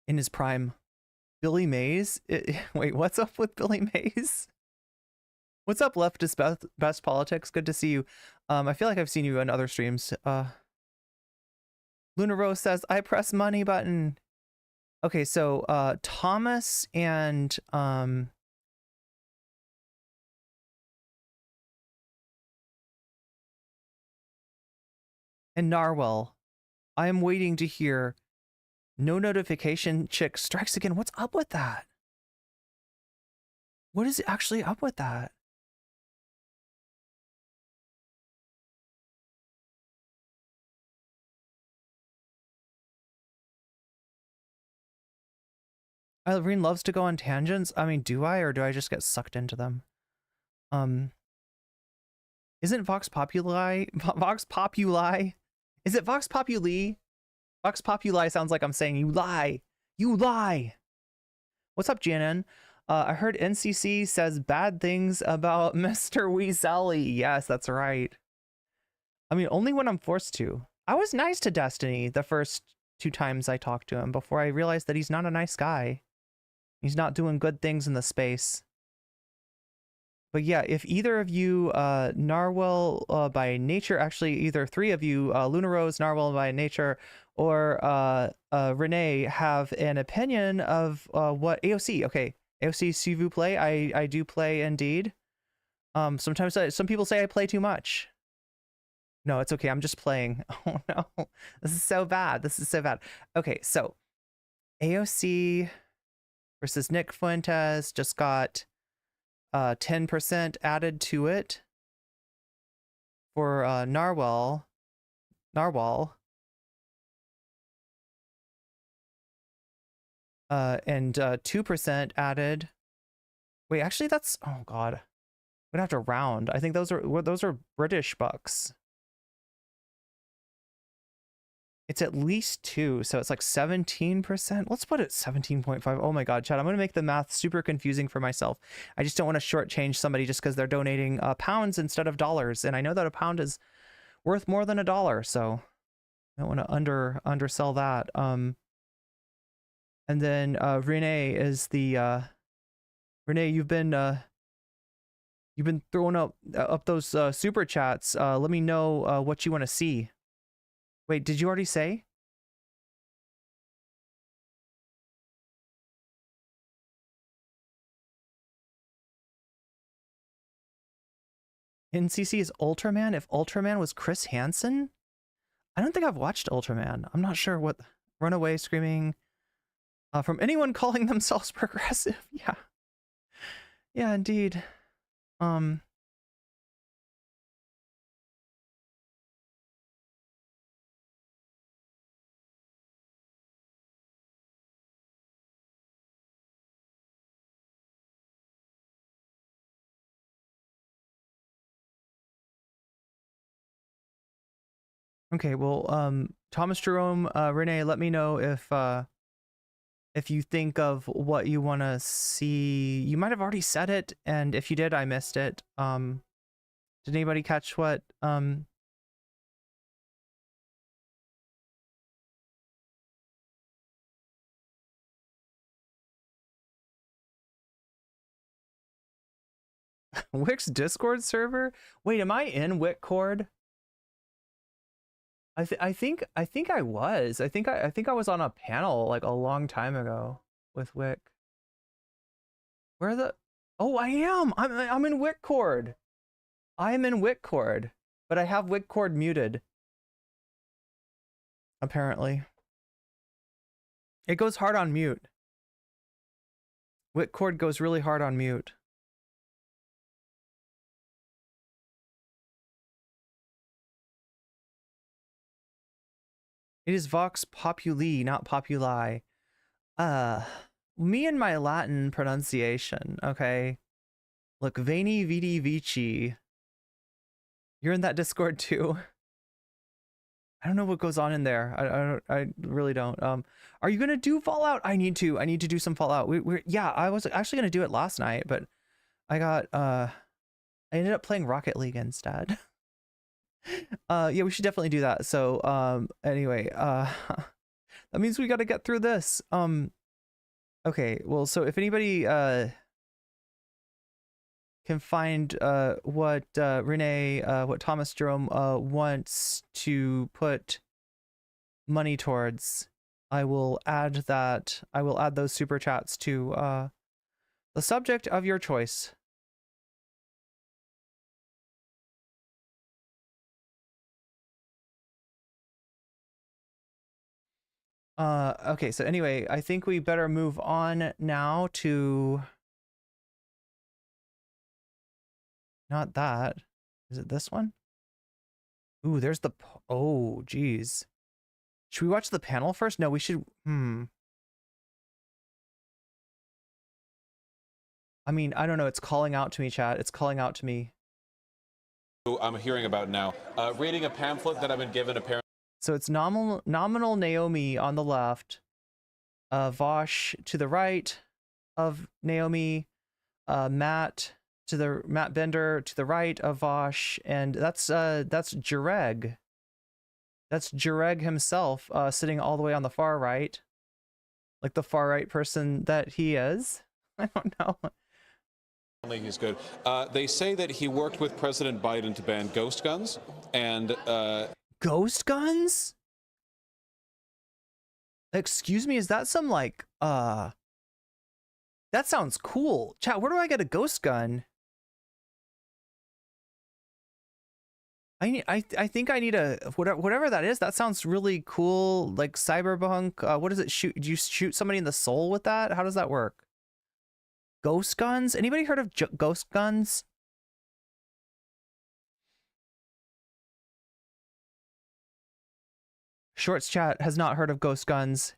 In his prime. Billy Mays? Wait, what's up with Billy Mays? What's up, Leftist Best Politics? Good to see you. I feel like I've seen you on other streams. Luna Rose says, I press money button. Okay, so Thomas and Narwhal, I am waiting to hear no notification chick strikes again. What's up with that? What is actually up with that? Irene loves to go on tangents. I mean, do I, or do I just get sucked into them? Isn't Vox Populi? Is it Vox Populi? Vox Populi sounds like I'm saying you lie. You lie. What's up, GNN? I heard NCC says bad things about Mr. Weasel. Yes, that's right. I mean, only when I'm forced to. I was nice to Destiny the first 2 times I talked to him before I realized that he's not a nice guy. He's not doing good things in the space. But yeah, if either of you, Narwhal by nature, actually either 3 of you, Luna Rose, Narwhal by nature, or Renee have an opinion of what AOC, okay, AOC, s'il vous plaît, I do play indeed. Sometimes some people say I play too much. No, it's okay, I'm just playing. Oh no, this is so bad, this is so bad. Okay, so AOC versus Nick Fuentes just got 10% added to it for Narwhal. And 2% added. Wait, actually that's, oh god, we'd have to round. I think those are British bucks. It's at least 2, so it's like 17%. Let's put it 17.5. Oh my god, Chad, I'm gonna make the math super confusing for myself. I just don't want to shortchange somebody just because they're donating pounds instead of dollars, and I know that a pound is worth more than $1, so I don't want to undersell that. And then Renee is the Renee, you've been throwing up those super chats. Let me know what you want to see. Wait, did you already say? NCC is Ultraman? If Ultraman was Chris Hansen? I don't think I've watched Ultraman. I'm not sure what... Runaway screaming from anyone calling themselves progressive. Yeah. Yeah, indeed. Okay, well, Thomas Jerome, Renee, let me know if you think of what you want to see. You might have already said it, and if you did, I missed it. Did anybody catch what Wix Discord server? Wait, am I in Wixcord? I think I was. I think I was on a panel like a long time ago with Wick. Where the? Oh, I am. I'm in Wixcord. I'm in Wixcord, but I have Wixcord muted. Apparently, it goes hard on mute. Wixcord goes really hard on mute. It is Vox Populi, not Populi. me and my Latin pronunciation, okay? Look, Veni Vidi Vici. You're in that Discord too. I don't know what goes on in there. I really don't. Are you gonna do Fallout? I need to do some Fallout. Yeah, I was actually gonna do it last night, but I got I ended up playing Rocket League instead. Yeah, we should definitely do that. So anyway, that means we got to get through this. Okay, well, so if anybody can find what Renee, what Thomas Jerome wants to put money towards, I will add that. I will add those super chats to the subject of your choice. Okay, so anyway, I think we better move on now to not that. Is it this one? Ooh, there's the oh, geez. Should we watch the panel first? No, we should. I mean, I don't know. It's calling out to me, chat. It's calling out to me. I'm hearing about now. Reading a pamphlet that I've been given apparently. So it's nominal Naomi on the left, Vaush to the right of Naomi, Matt Bender to the right of Vaush, and that's Jareg. That's Jareg himself, sitting all the way on the far right, like the far right person that he is. I don't know. He's good. They say that he worked with President Biden to ban ghost guns and ghost guns? Excuse me, is that some like that sounds cool. Chat, where do I get a ghost gun? I think I need a whatever that is. That sounds really cool, like cyberpunk. What does it shoot? Do you shoot somebody in the soul with that? How does that work? Ghost guns? Anybody heard of ghost guns? Shorts chat has not heard of ghost guns.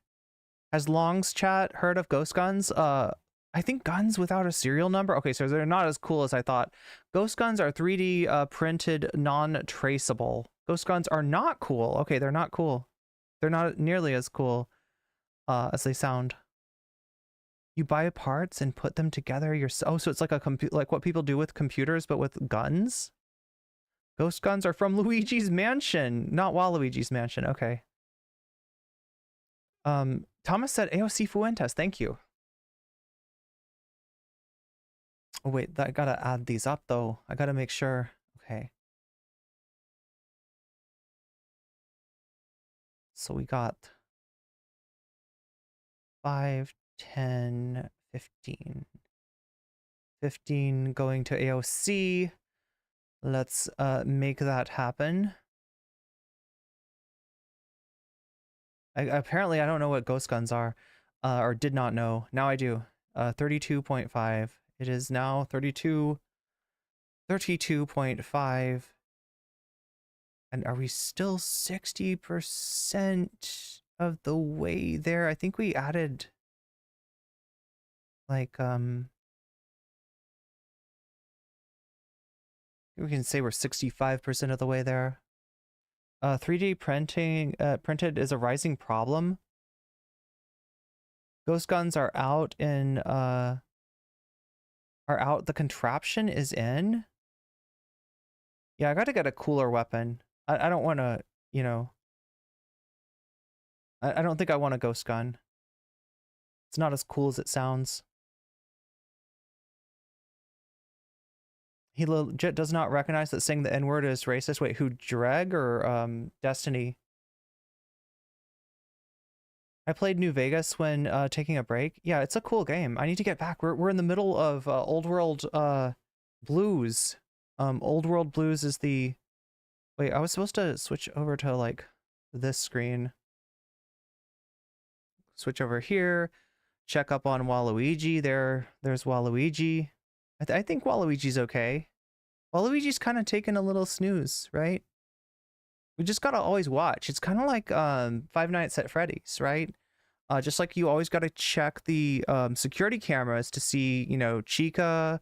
Has Long's chat heard of ghost guns? I think guns without a serial number. Okay, so they're not as cool as I thought. Ghost guns are 3D printed, non-traceable. Ghost guns are not cool. Okay, they're not cool. They're not nearly as cool as they sound. You buy parts and put them together yourself. Oh, so it's like like what people do with computers, but with guns. Ghost guns are from Luigi's Mansion, not Waluigi's Mansion. Okay. Thomas said AOC Fuentes. Thank you. Oh wait, I gotta add these up though. I gotta make sure. Okay. So we got 5, 10, 15. 15 going to AOC. Let's make that happen. Apparently I don't know what ghost guns are, or did not know. Now I do. 32.5. It is now 32.5. And are we still 60% of the way there? I think we added like we can say we're 65% of the way there. 3D printed is a rising problem. Ghost guns are out in are out. The contraption is in. Yeah, I gotta get a cooler weapon. I don't want to, you know. I don't think I want a ghost gun. It's not as cool as it sounds. He legit does not recognize that saying the N-word is racist. Wait, who, Dreg or Destiny? I played New Vegas when taking a break. Yeah, it's a cool game. I need to get back. We're in the middle of Old World Blues. Old World Blues is the... Wait, I was supposed to switch over to like this screen. Switch over here. Check up on Waluigi. There's Waluigi. I think Waluigi's okay. Waluigi's kind of taking a little snooze, right? We just gotta always watch. It's kind of like Five Nights at Freddy's, right? Just like you always got to check the security cameras to see, you know, Chica,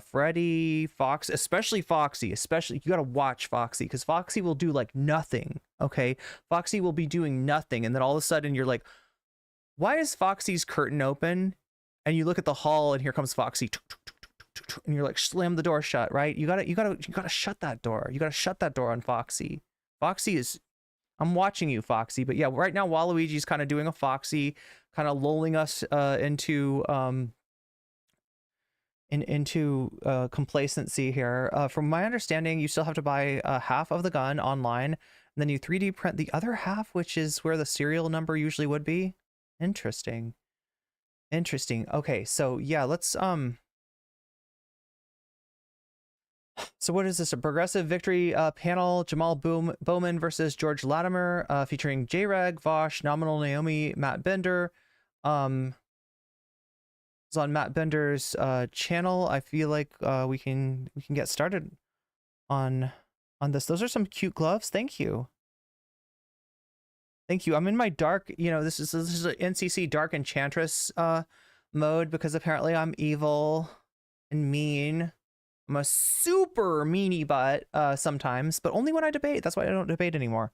Freddy, Fox, especially Foxy. Especially, you got to watch Foxy, because Foxy will do like nothing. Okay, Foxy will be doing nothing, and then all of a sudden you're like, why is Foxy's curtain open? And you look at the hall, and here comes Foxy, and you're like, slam the door shut, right? You gotta shut that door. You gotta shut that door on Foxy. Foxy is, I'm watching you, Foxy. But yeah, right now Waluigi's kind of doing a Foxy, kind of lulling us into complacency here. From my understanding, you still have to buy half of the gun online, and then you 3D print the other half, which is where the serial number usually would be. Interesting. Okay, so yeah, let's so what is this? A progressive victory panel? Jamaal Bowman versus George Latimer, featuring J-Reg, Vaush, Nominal Naomi, Matt Bender. It's on Matt Bender's channel. I feel like we can get started on this. Those are some cute gloves. Thank you. I'm in my dark, you know, this is an NCC Dark Enchantress mode, because apparently I'm evil and mean. I'm a super meanie butt sometimes, but only when I debate. That's why I don't debate anymore.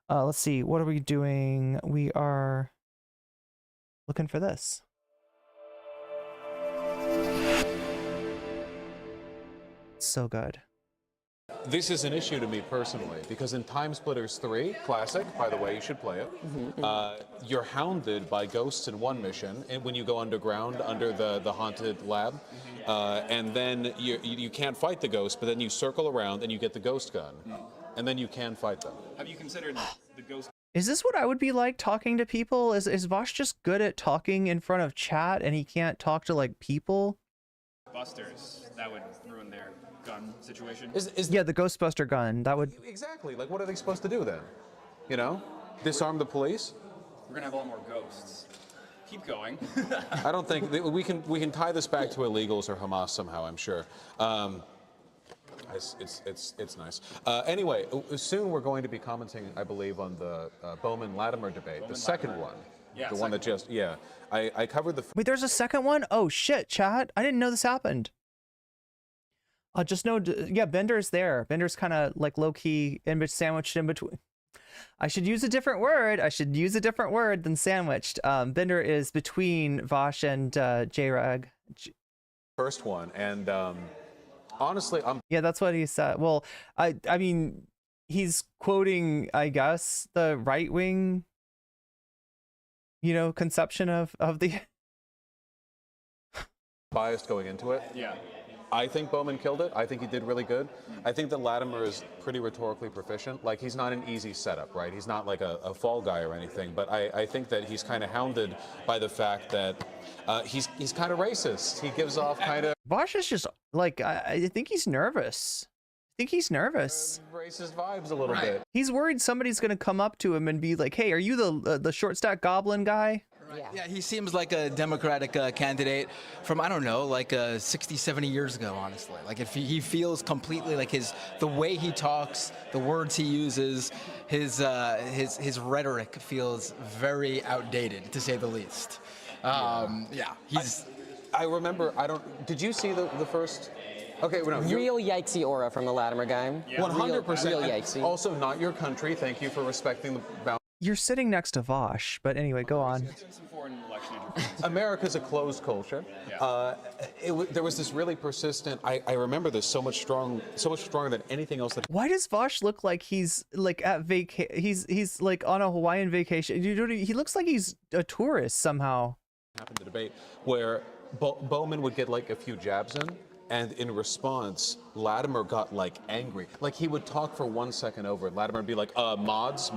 Let's see. What are we doing? We are looking for this. So good. This is an issue to me personally, because in Time Splitters 3, classic, by the way, you should play it, you're hounded by ghosts in one mission, and when you go underground under the haunted lab, and then you can't fight the ghost, but then you circle around and you get the ghost gun, and then you can fight them. Have you considered the ghost? Is this what I would be like talking to people? Is Vaush just good at talking in front of chat and he can't talk to like people? Busters, that would ruin their gun situation. Yeah, the Ghostbuster gun, that would... Exactly, like what are they supposed to do then? You know? Disarm the police? We're gonna have a lot more ghosts. Keep going. I don't think, we can tie this back to illegals or Hamas somehow, I'm sure. It's nice. Anyway, soon we're going to be commenting, I believe, on the Bowman-Latimer debate, the second one. Yeah, the one that just, yeah. I covered the... Wait, there's a second one? Oh shit, chat. I didn't know this happened. Just know, yeah, Bender's there. Bender's kind of like low-key sandwiched in between. I should use a different word. I should use a different word than sandwiched. Bender is between Vaush and J-Rag. First one, and honestly, yeah, that's what he said. Well, I mean, he's quoting, I guess, the right-wing, you know, conception of the... biased going into it. Yeah. I think Bowman killed it. I think he did really good. I think that Latimer is pretty rhetorically proficient. Like, he's not an easy setup, right? He's not like a fall guy or anything, but I think that he's kind of hounded by the fact that he's kind of racist. He gives off kind of... Vaush is just, like, I think he's nervous. Racist vibes a little bit. He's worried somebody's going to come up to him and be like, hey, are you the short stack goblin guy? Yeah, he seems like a Democratic candidate from, I don't know, like 60, 70 years ago, honestly. Like, if he feels completely like the way he talks, the words he uses, his rhetoric feels very outdated, to say the least. Yeah, he's... I remember, did you see the first... Okay, well, no, real yikesy aura from the Latimer guy. Yeah. 100%. Real yikesy. Also, not your country. Thank you for respecting the boundaries. You're sitting next to Vaush, but anyway, go on. America's a closed culture. Yeah. There was this really persistent. I remember this so much stronger than anything else. Why does Vaush look like he's like at He's like on a Hawaiian vacation. He looks like he's a tourist somehow. Happened to debate where Bowman would get like a few jabs in. And in response, Latimer got like angry. Like he would talk for 1 second over it. Latimer would be like, mods,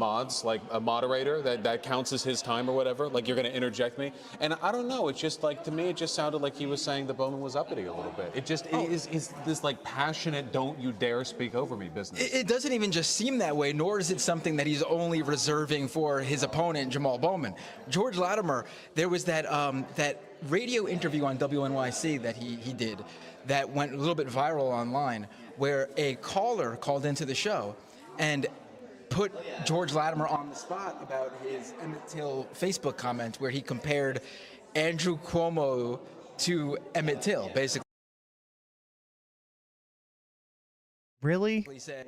like a moderator, that counts as his time or whatever. Like you're gonna interject me. And I don't know, it's just like, to me, it just sounded like he was saying that Bowman was uppity a little bit. It just is this like passionate, don't you dare speak over me business. It doesn't even just seem that way, nor is it something that he's only reserving for his opponent, Jamaal Bowman. George Latimer, there was that radio interview on WNYC that he did that went a little bit viral online, where a caller called into the show and put George Latimer on the spot about his Emmett Till Facebook comment where he compared Andrew Cuomo to Emmett Till, basically. Really? He said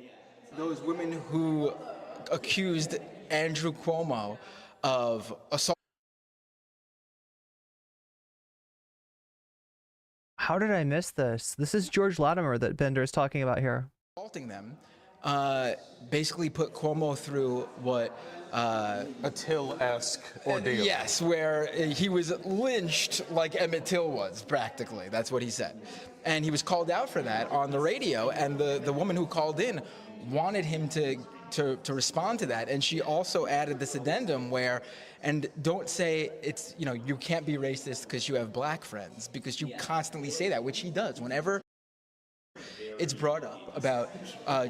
those women who accused Andrew Cuomo of assault. How did I miss this? This is George Latimer that Bender is talking about here. Assaulting them, basically put Cuomo through what a Till-esque ordeal. Yes, where he was lynched like Emmett Till was, practically. That's what he said. And he was called out for that on the radio, and the woman who called in wanted him to respond to that, and she also added this addendum where, and don't say it's, you know, you can't be racist because you have black friends, because you constantly say that, which he does whenever it's brought up about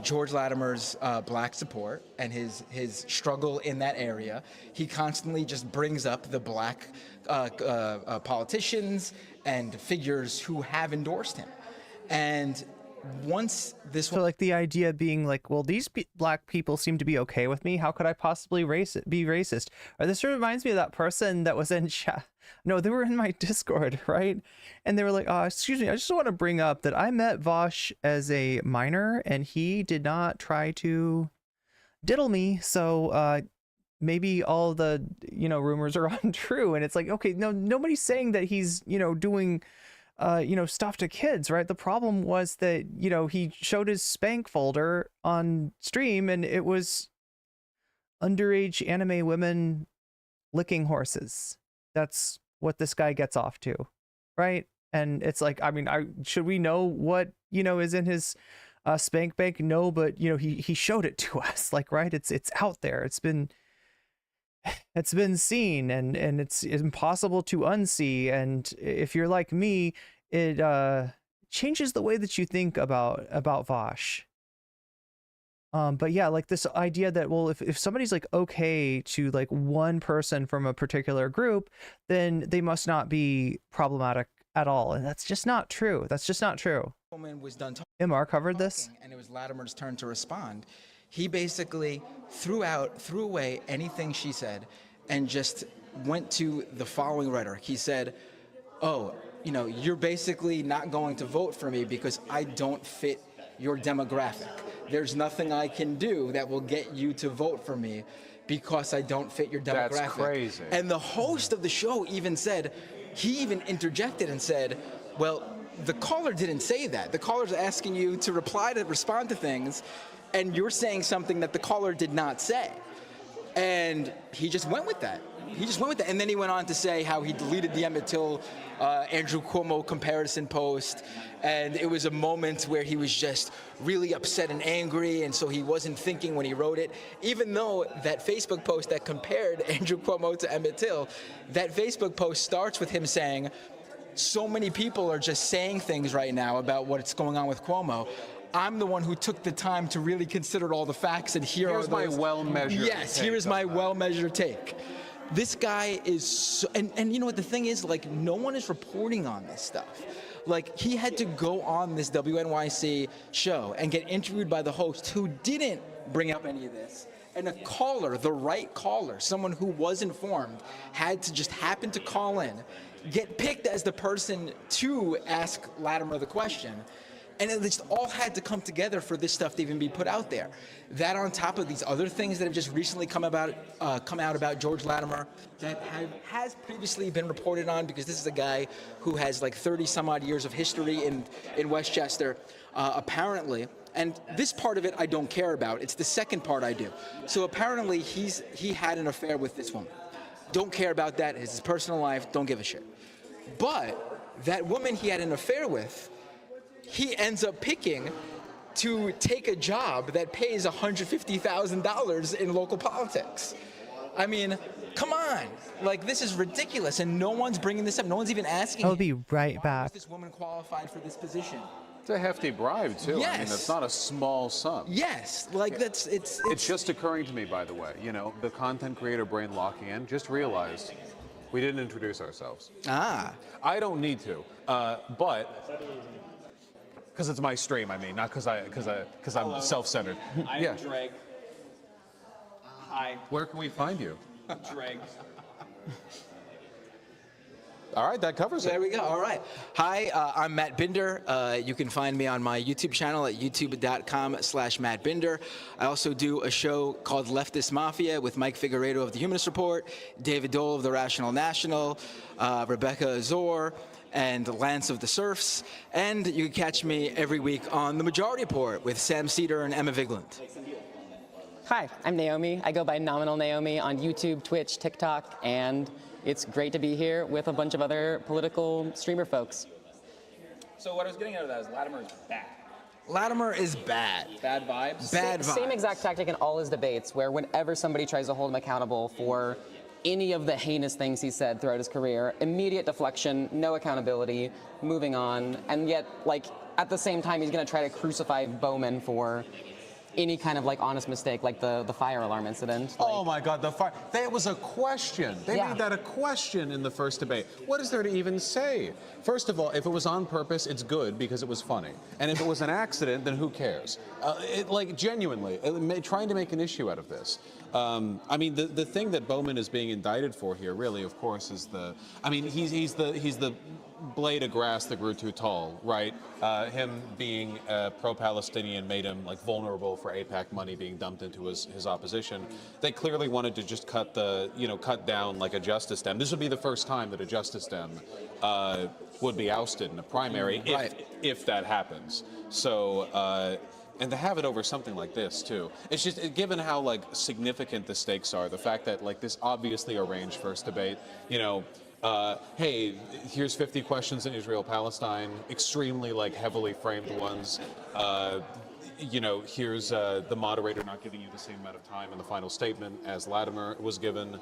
George Latimer's black support and his struggle in that area. He constantly just brings up the black politicians and figures who have endorsed him. And once this so like the idea being like, well, these black people seem to be okay with me, how could I possibly be racist? Or this reminds me of that person that was in chat. No, they were in my Discord, right? And they were like, excuse me, I just want to bring up that I met Vaush as a minor and he did not try to diddle me, so maybe all the, you know, rumors are untrue. And it's like, okay, no, nobody's saying that he's, you know, doing you know, stuff to kids, right? The problem was that, you know, he showed his spank folder on stream and it was underage anime women licking horses. That's what this guy gets off to, right? And it's like, I mean, should we know what, you know, is in his spank bank? No, but you know, he showed it to us, like, right? It's out there. It's been seen, and it's impossible to unsee. And if you're like me, it changes the way that you think about Vaush. But yeah, like this idea that, well, if somebody's like okay to like one person from a particular group, then they must not be problematic at all, and that's just not true. That's just not true. Was done Imar covered this, and it was Latimer's turn to respond. He basically threw away anything she said and just went to the following rhetoric. He said, oh, you know, you're basically not going to vote for me because I don't fit your demographic. There's nothing I can do that will get you to vote for me because I don't fit your demographic. That's crazy. And the host of the show even said, he even interjected and said, well, the caller didn't say that. The caller's asking you to respond to things, and you're saying something that the caller did not say. And he just went with that. And then he went on to say how he deleted the Emmett Till Andrew Cuomo comparison post, and it was a moment where he was just really upset and angry, and so he wasn't thinking when he wrote it. Even though that Facebook post that compared Andrew Cuomo to Emmett Till, that Facebook post starts with him saying, so many people are just saying things right now about what's going on with Cuomo. I'm the one who took the time to really consider all the facts, and here's my well-measured Yes, here is my well-measured take. This guy is, and you know what the thing is, like, no one is reporting on this stuff. Like, he had to go on this WNYC show and get interviewed by the host who didn't bring up any of this. And a caller, the right caller, someone who was informed, had to just happen to call in, get picked as the person to ask Latimer the question. And it just all had to come together for this stuff to even be put out there. That on top of these other things that have just recently come out about George Latimer that has previously been reported on, because this is a guy who has like 30 some odd years of history in Westchester, apparently. And this part of it I don't care about. It's the second part I do. So apparently he had an affair with this woman. Don't care about that. It's his personal life. Don't give a shit. But that woman he had an affair with, he ends up picking to take a job that pays $150,000 in local politics. I mean, come on. Like, this is ridiculous, and no one's bringing this up. No one's even asking. I'll be right back. Why was this woman qualified for this position? It's a hefty bribe, too. Yes. I mean, that's not a small sum. Yes, like it's just occurring to me, by the way. You know, the content creator brain locking in. Just realized we didn't introduce ourselves. Ah. I don't need to, but. Because it's my stream, I mean, not because I'm self-centered. I'm yeah. Drake. Hi. Where can we find you? Dreg. All right, that covers it. There we go. All right. Hi, I'm Matt Binder. You can find me on my YouTube channel at youtube.com/Matt Binder. I also do a show called Leftist Mafia with Mike Figueredo of The Humanist Report, David Dole of The Rational National, Rebecca Azor, and Lance of the Serfs. And you can catch me every week on The Majority Report with Sam Cedar and Emma Vigland. Hi, I'm Naomi. I go by Nominal Naomi on YouTube, Twitch, TikTok, and it's great to be here with a bunch of other political streamer folks. So what I was getting out of that is Latimer is bad. Latimer is bad. Bad vibes? Bad vibes. Same exact tactic in all his debates, where whenever somebody tries to hold him accountable for any of the heinous things he said throughout his career, immediate deflection, no accountability, moving on, and yet, like, at the same time, he's gonna try to crucify Bowman for any kind of like honest mistake, like the fire alarm incident. Oh my God, the fire! That was a question. They made that a question in the first debate. What is there to even say? First of all, if it was on purpose, it's good because it was funny. And if it was an accident, then who cares? Like genuinely, trying to make an issue out of this. I mean, the thing that Bowman is being indicted for here, really, of course, is he's the blade of grass that grew too tall, right? Him being pro-Palestinian made him like vulnerable for AIPAC money being dumped into his opposition. They clearly wanted to just cut down like a Justice Dem. This would be the first time that a Justice Dem would be ousted in a primary, if that happens. So. And to have it over something like this too, it's just given how like significant the stakes are. The fact that like this obviously arranged first debate, hey, here's 50 questions in Israel-Palestine, extremely like heavily framed ones. Here's the moderator not giving you the same amount of time in the final statement as Latimer was given.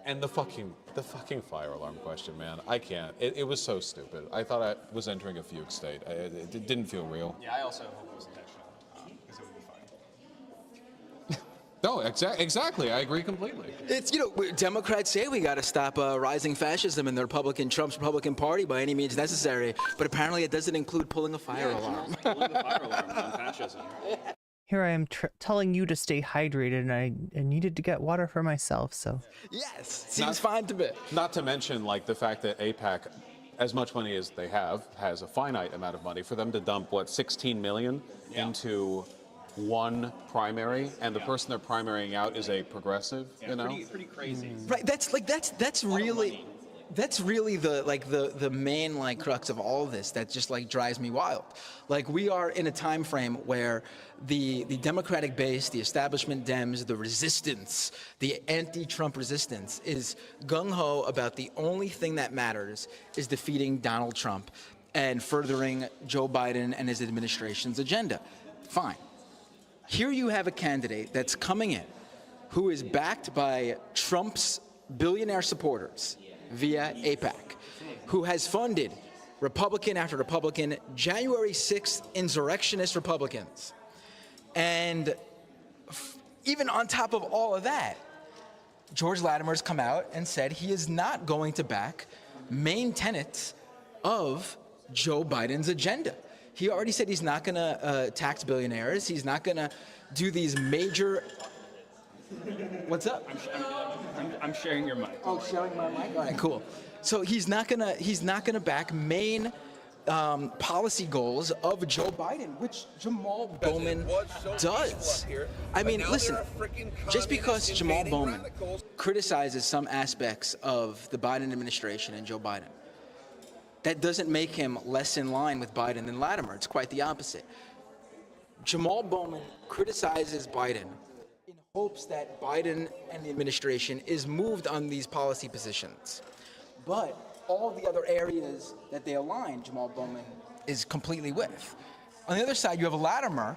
And the fucking fire alarm question, man. I can't. It was so stupid. I thought I was entering a fugue state. It didn't feel real. Yeah, I also hope it was intentional, because it would be fine. No, exactly. I agree completely. It's, Democrats say we got to stop rising fascism in Trump's Republican Party by any means necessary, but apparently it doesn't include pulling a fire alarm. Pulling the fire alarm on fascism. Here I am telling you to stay hydrated, and I needed to get water for myself, so. Yes, seems fine to me. Not to mention, like, the fact that AIPAC, as much money as they have, has a finite amount of money. For them to dump, what, 16 million into one primary, and the person they're primarying out is a progressive, Pretty crazy. Right, that's really the main like crux of all of this that just like drives me wild. Like, we are in a time frame where the Democratic base, the establishment Dems, the resistance, the anti-Trump resistance is gung-ho about the only thing that matters is defeating Donald Trump and furthering Joe Biden and his administration's agenda. Fine. Here you have a candidate that's coming in who is backed by Trump's billionaire supporters via AIPAC, who has funded Republican after Republican, January 6th insurrectionist Republicans. And even on top of all of that, George Latimer's come out and said he is not going to back main tenets of Joe Biden's agenda. He already said he's not going to tax billionaires. He's not going to do these major... What's up? I'm sharing your mic. Oh, sharing my mic? All right, cool. So he's not gonna back main policy goals of Joe Biden, which Jamaal Bowman does. I mean, listen, just because Jamaal Bowman criticizes some aspects of the Biden administration and Joe Biden, that doesn't make him less in line with Biden than Latimer. It's quite the opposite. Jamaal Bowman criticizes Biden in hopes that Biden and the administration is moved on these policy positions. But all the other areas that they align, Jamaal Bowman is completely with. On the other side, you have a Latimer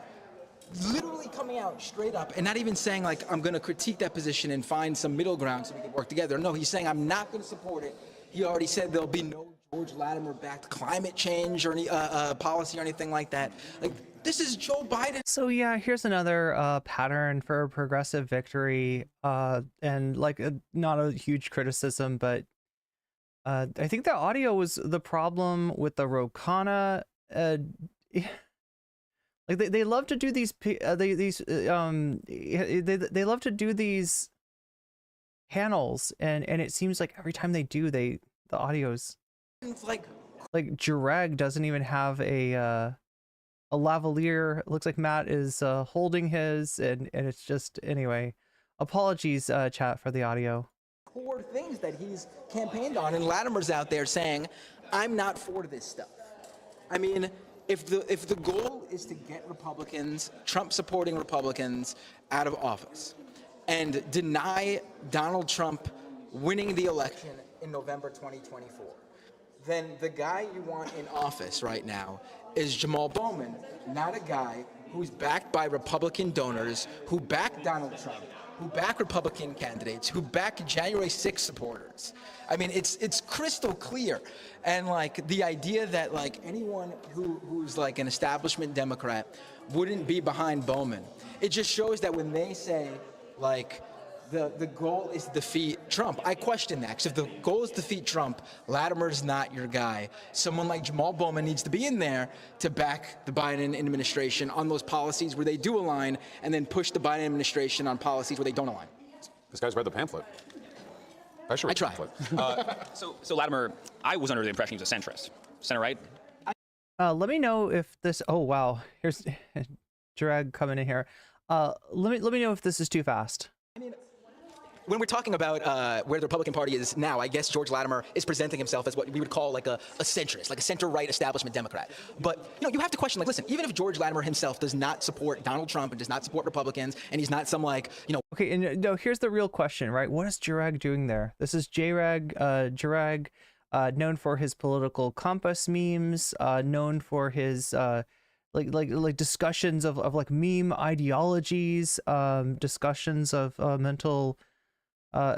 literally coming out straight up and not even saying, like, I'm going to critique that position and find some middle ground so we can work together. No, he's saying, I'm not going to support it. He already said there'll be no George Latimer-backed climate change or any policy or anything like that. Like, this is Joe Biden. So yeah, here's another pattern for progressive victory, and like not a huge criticism, but I think the audio was the problem with the Ro Khanna. Like Like they love to do these they love to do these panels, and it seems like every time they do, the audio's like Jireg doesn't even have a lavalier. It looks like Matt is holding his, and it's just, anyway. Apologies, chat, for the audio. Core things that he's campaigned on, and Latimer's out there saying, "I'm not for this stuff." I mean, if the goal is to get Republicans, Trump-supporting Republicans, out of office, and deny Donald Trump winning the election in November 2024, then the guy you want in office right now is Jamaal Bowman, not a guy who's backed by Republican donors, who back Donald Trump, who back Republican candidates, who back January 6th supporters. I mean, it's crystal clear. And like the idea that like anyone who's like an establishment Democrat wouldn't be behind Bowman, it just shows that when they say like the goal is to defeat Trump, I question that. Because if the goal is to defeat Trump, Latimer's not your guy. Someone like Jamaal Bowman needs to be in there to back the Biden administration on those policies where they do align, and then push the Biden administration on policies where they don't align. This guy's read the pamphlet. I try. So Latimer, I was under the impression he was a centrist. Center right? Let me know if this, oh wow, here's Jireg coming in here. Let me know if this is too fast. I mean, when we're talking about where the Republican Party is now, I guess George Latimer is presenting himself as what we would call like a centrist, like a center-right establishment Democrat. But you have to question, like, listen, even if George Latimer himself does not support Donald Trump and does not support Republicans, and he's not some Okay, and no, here's the real question, right? What is Jireg doing there? This is Jireg, known for his political compass memes, known for his like discussions of like meme ideologies, discussions of mental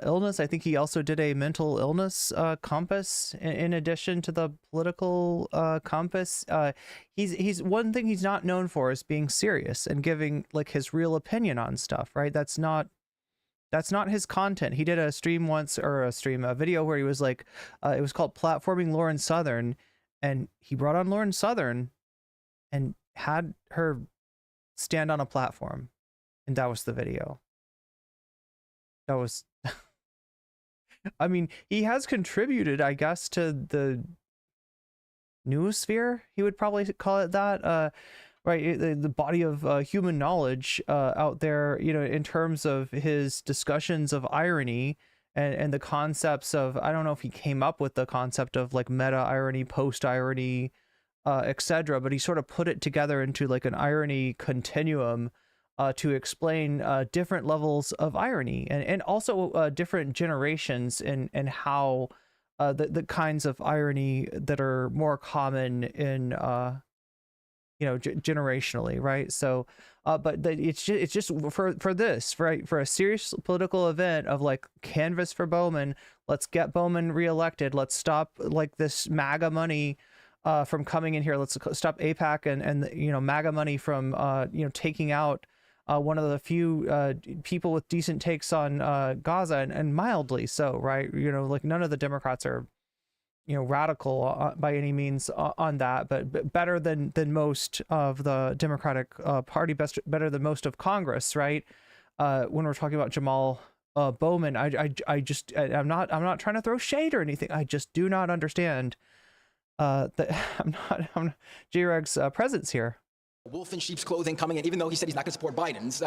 illness. I think he also did a mental illness compass in addition to the political compass. He's one thing he's not known for is being serious and giving like his real opinion on stuff, right? That's not his content. He did a stream once, or a video where he was like, it was called Platforming Lauren Southern, and he brought on Lauren Southern and had her stand on a platform, and that was the video. That was I mean, he has contributed, I guess, to the noosphere, he would probably call it that, right, the body of human knowledge out there, in terms of his discussions of irony and the concepts of, I don't know if he came up with the concept of like meta irony, post irony, etc., but he sort of put it together into like an irony continuum to explain different levels of irony, and also different generations and how the kinds of irony that are more common in generationally, right? So but it's just for this, right, for a serious political event of like canvas for Bowman, let's get Bowman reelected, let's stop like this MAGA money from coming in here, let's stop AIPAC and MAGA money from taking out one of the few people with decent takes on Gaza, and mildly so, right? Like none of the Democrats are radical by any means on that, but better than most of the Democratic Party, better than most of Congress, right? When we're talking about Jamaal Bowman, I'm not trying to throw shade or anything. I just do not understand that I'm not Jireg's presence here. Wolf in sheep's clothing coming in, even though he said he's not going to support Biden's.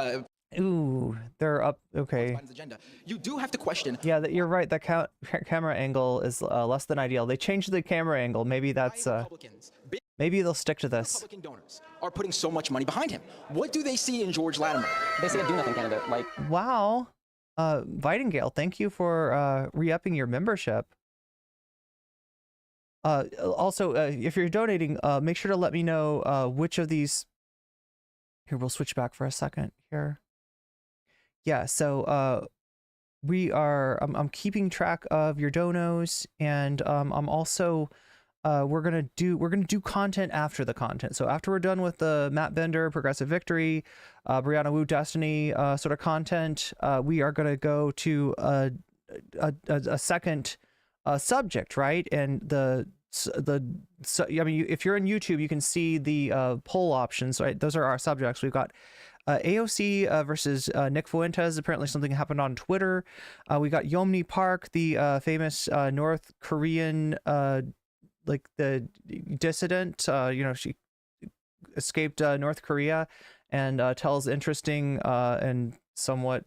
Ooh, they're up. Okay. Biden's agenda. You do have to question. Yeah, that you're right. That camera angle is less than ideal. They changed the camera angle. Maybe that's maybe they'll stick to this. Republican donors are putting so much money behind him. What do they see in George Latimer? They see a do-nothing candidate. Like, wow, Videngale, thank you for re-upping your membership. Also, if you're donating, make sure to let me know which of these. Here, we'll switch back for a second here. Yeah, so we are. I'm keeping track of your donos, and I'm also. We're gonna do content after the content. So after we're done with the Matt Bender Progressive Victory, Brianna Wu Destiny sort of content, we are gonna go to a second subject, right? And the I mean, if you're on YouTube, you can see the poll options, right? Those are our subjects. We've got AOC versus Nick Fuentes. Apparently something happened on Twitter. We got Yeonmi Park, the famous North Korean, like the dissident. You know, she escaped North Korea and tells interesting and somewhat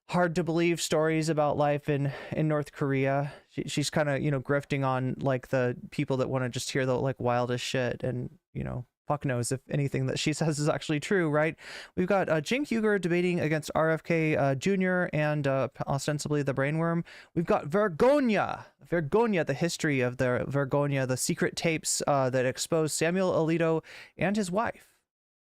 hard to believe stories about life in North Korea. She's kind of, you know, grifting on like the people that want to just hear the like wildest shit, and you know, fuck knows if anything that she says is actually true, right? We've got Cenk Uygur debating against RFK Jr. and ostensibly the brainworm. We've got Vergonia, the history of the Vergonia, the secret tapes that exposed Samuel Alito and his wife,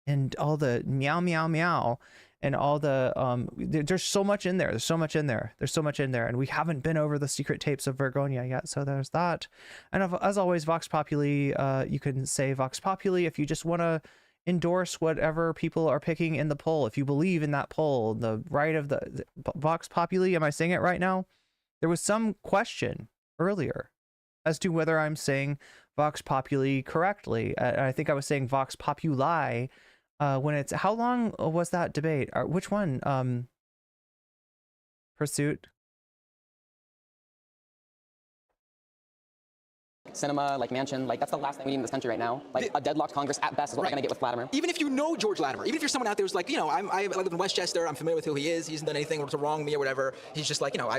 and all the meow meow meow. And all the there's so much in there. There's so much in there, and we haven't been over the secret tapes of Vergonia yet. So there's that. And as always, Vox Populi. You can say Vox Populi if you just want to endorse whatever people are picking in the poll. If you believe in that poll, the right of the Vox Populi. Am I saying it right now? There was some question earlier as to whether I'm saying Vox Populi correctly. I think I was saying Vox Populi. When it's, how long was that debate? Which one? Pursuit? Cinema, like mansion, like that's the last thing we need in this country right now. Like a deadlocked Congress at best is what we're gonna get with Latimer. Even if you know George Latimer, even if you're someone out there who's like, you know, I live in Westchester, I'm familiar with who he is, he hasn't done anything to wrong me or whatever. He's just like, you know,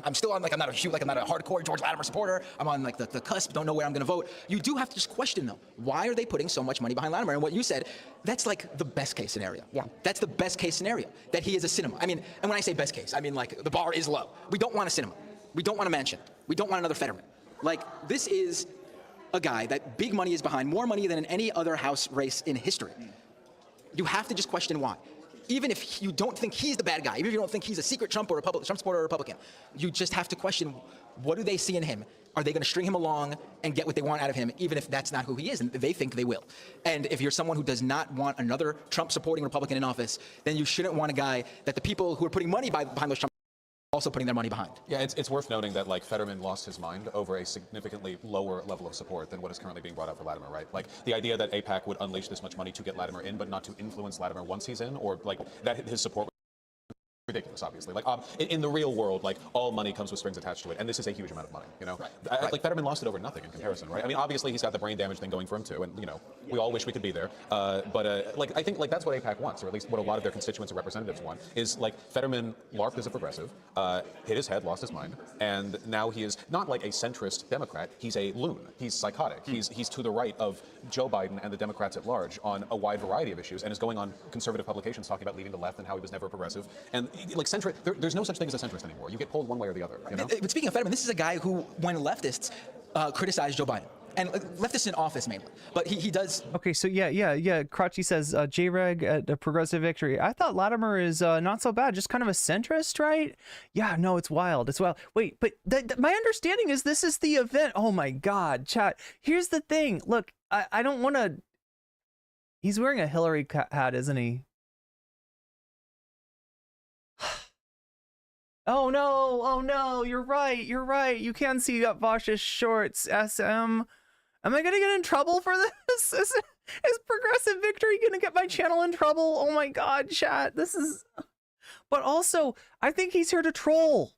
I'm still on, like, I'm not a hardcore George Latimer supporter. I'm on like the cusp, don't know where I'm gonna vote. You do have to just question though, why are they putting so much money behind Latimer? And what you said, that's like the best case scenario. Yeah. That's the best case scenario, that he is a cinema. I mean, and when I say best case, I mean like the bar is low. We don't want a cinema. We don't want a mansion. We don't want another Fetterman. Like, this is a guy that big money is behind, more money than in any other House race in history. You have to just question why. Even if you don't think he's the bad guy, even if you don't think he's a secret Trump supporter or Republican, you just have to question, what do they see in him? Are they going to string him along and get what they want out of him, even if that's not who he is? And they think they will. And if you're someone who does not want another Trump-supporting Republican in office, then you shouldn't want a guy that the people who are putting money behind those Trump also putting their money behind. Yeah, it's worth noting that like Fetterman lost his mind over a significantly lower level of support than what is currently being brought out for Latimer, right? Like the idea that AIPAC would unleash this much money to get Latimer in, but not to influence Latimer once he's in, or like that his support. Ridiculous, obviously. Like in the real world, like all money comes with strings attached to it, and this is a huge amount of money. You know, right. Like Fetterman lost it over nothing in comparison, right? I mean, obviously he's got the brain damage thing going for him too, and you know, we all wish we could be there. But like I think like that's what AIPAC wants, or at least what a lot of their constituents and representatives want, is like Fetterman LARPed as a progressive, hit his head, lost his mind, and now he is not like a centrist Democrat. He's a loon. He's psychotic. He's to the right of Joe Biden and the Democrats at large on a wide variety of issues, and is going on conservative publications talking about leaving the left and how he was never progressive. And like there's no such thing as a centrist anymore. You get pulled one way or the other. You know? But speaking of Fetterman, this is a guy who, when leftists criticize Joe Biden, and leftists in office mainly, but he does. Okay, so yeah. Crotchy says J-Reg at a progressive victory. I thought Latimer is not so bad, just kind of a centrist, right? Yeah, no, it's wild. It's wild. Wait, but my understanding is this is the event. Oh my God, chat. Here's the thing. Look, I don't want to. He's wearing a Hillary hat, isn't he? Oh no, you're right. You can see Vaush's shorts, SM. Am I gonna get in trouble for this? Is progressive victory gonna get my channel in trouble? Oh my God, chat, this is... But also, I think he's here to troll.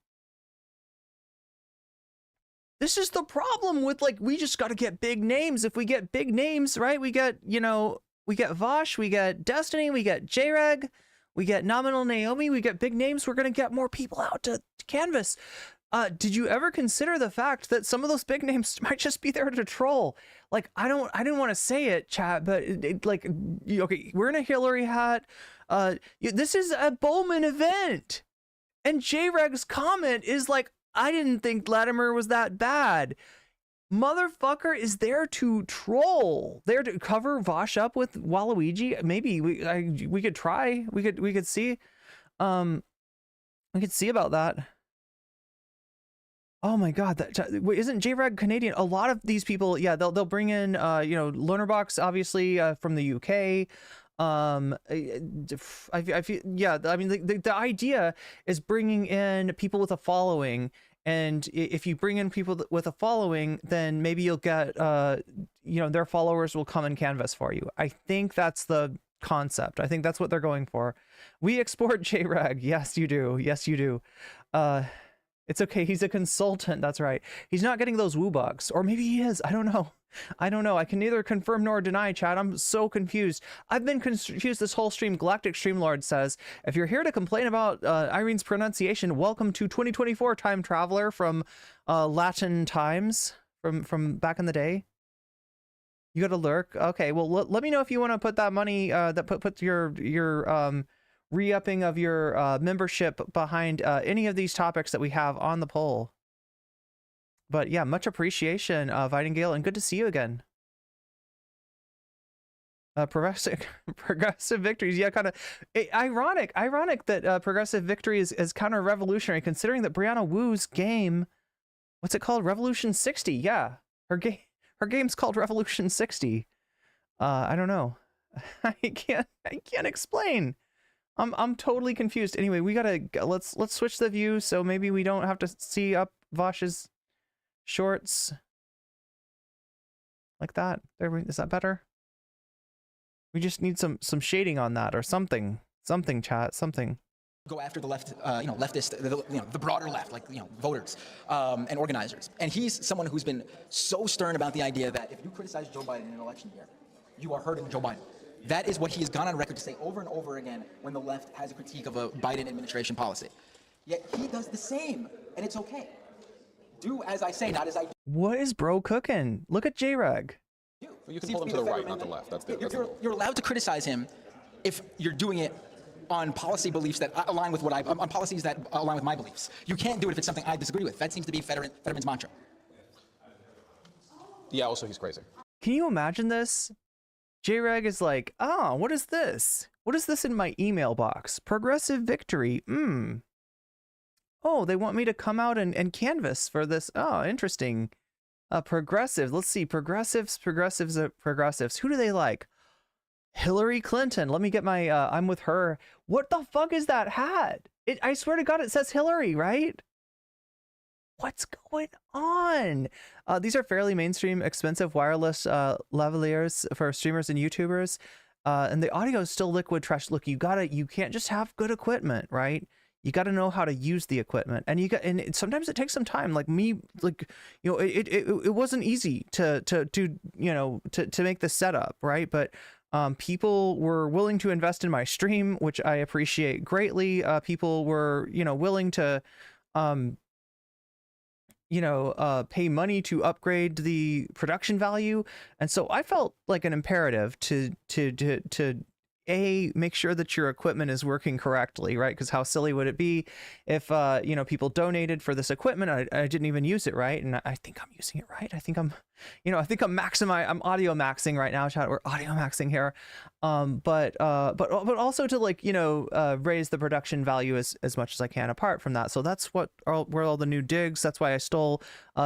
This is the problem with, like, we just gotta get big names. If we get big names, right, we get, you know, we get Vaush, we get Destiny, we get J-Reg, we get Nominal Naomi, we get big names, we're going to get more people out to canvas. Did you ever consider the fact that some of those big names might just be there to troll? Like, I didn't want to say it, chat, but like, okay, we're in a Hillary hat. This is a Bowman event. And J-Reg's comment is like, I didn't think Latimer was that bad. Motherfucker is there to troll, there to cover Vaush up with Waluigi. Maybe we could try. We could see. We could see about that. Oh my God, isn't J-Reg Canadian? A lot of these people, yeah, they'll bring in you know, Lonerbox obviously from the UK. I feel, yeah, I mean the idea is bringing in people with a following And if you bring in people with a following, then maybe you'll get, their followers will come and canvas for you. I think that's the concept. I think that's what they're going for. We export JREG. Yes, you do. Yes, you do. It's okay. He's a consultant. That's right. He's not getting those Wu bucks, or maybe he is. I don't know. I can neither confirm nor deny, chat. I'm so confused. I've been confused this whole stream. Galactic Streamlord says, if you're here to complain about Irene's pronunciation, welcome to 2024, time traveler from Latin times from back in the day. You got to lurk. Okay, well, let me know if you want to put that money, put your re-upping of your membership behind any of these topics that we have on the poll. But yeah, much appreciation, Vidingale, and good to see you again. Progressive victories, yeah, kind of ironic that progressive victory is counter-revolutionary, considering that Brianna Wu's game, what's it called, Revolution 60? Yeah, her game's called Revolution 60. I don't know. I can't explain. I'm totally confused. Anyway, we gotta let's switch the view so maybe we don't have to see up Vaush's shorts like that. There, is that better? We just need some shading on that or something, chat, something. Go after the left, leftist, the broader left, voters and organizers. And he's someone who's been so stern about the idea that if you criticize Joe Biden in an election year, you are hurting Joe Biden. That is what he has gone on record to say over and over again when the left has a critique of a Biden administration policy. Yet he does the same, and it's okay. Do as I say, not as I do. What is bro cooking? Look at JREG. You can pull him to the right, not the left. That's the You're allowed to criticize him if you're doing it on policy beliefs that align with on policies that align with my beliefs. You can't do it if it's something I disagree with. That seems to be Fetterman's mantra. Yeah, also he's crazy. Can you imagine this? JREG is like, oh, what is this? What is this in my email box? Progressive victory. Oh, they want me to come out and canvas for this. Oh, interesting. Progressive. Let's see. Progressives. Who do they like? Hillary Clinton. Let me get my, I'm with her. What the fuck is that hat? I swear to God, it says Hillary, right? What's going on? These are fairly mainstream, expensive wireless lavaliers for streamers and YouTubers. And the audio is still liquid trash. Look, you can't just have good equipment, right? You got to know how to use the equipment, and sometimes it takes some time. Like me, it wasn't easy to make this setup, right? But people were willing to invest in my stream, which I appreciate greatly. People were, willing to, pay money to upgrade the production value, and so I felt like an imperative to make sure that your equipment is working correctly, right? Because how silly would it be if people donated for this equipment, I didn't even use it right, and I think I'm using it right. I think I'm I'm audio maxing right now, chat. We're audio maxing here, but also to raise the production value as much as I can. Apart from that, so that's where all the new digs. That's why I stole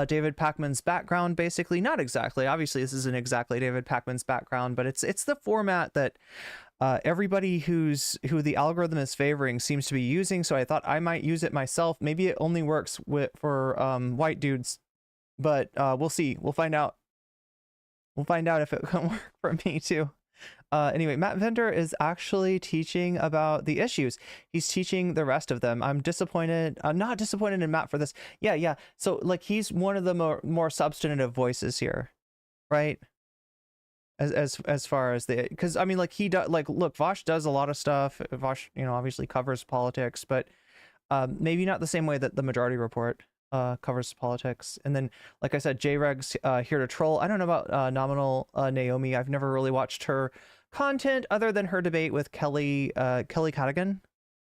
David Pakman's background, basically. Not exactly. Obviously, this isn't exactly David Pakman's background, but it's the format that everybody who the algorithm is favoring seems to be using, so I thought I might use it myself. Maybe it only works for white dudes, but we'll see. We'll find out. We'll find out if it can work for me too. Anyway, Matt Vender is actually teaching about the issues. He's teaching the rest of them. I'm disappointed. I'm not disappointed in Matt for this. Yeah. So he's one of the more substantive voices here, right? As far as because he does look, Vaush does a lot of stuff. Vaush obviously covers politics, but maybe not the same way that the Majority Report covers politics. And then like I said, JREG's here to troll. I don't know about nominal Naomi. I've never really watched her content other than her debate with Kelly Cadogan.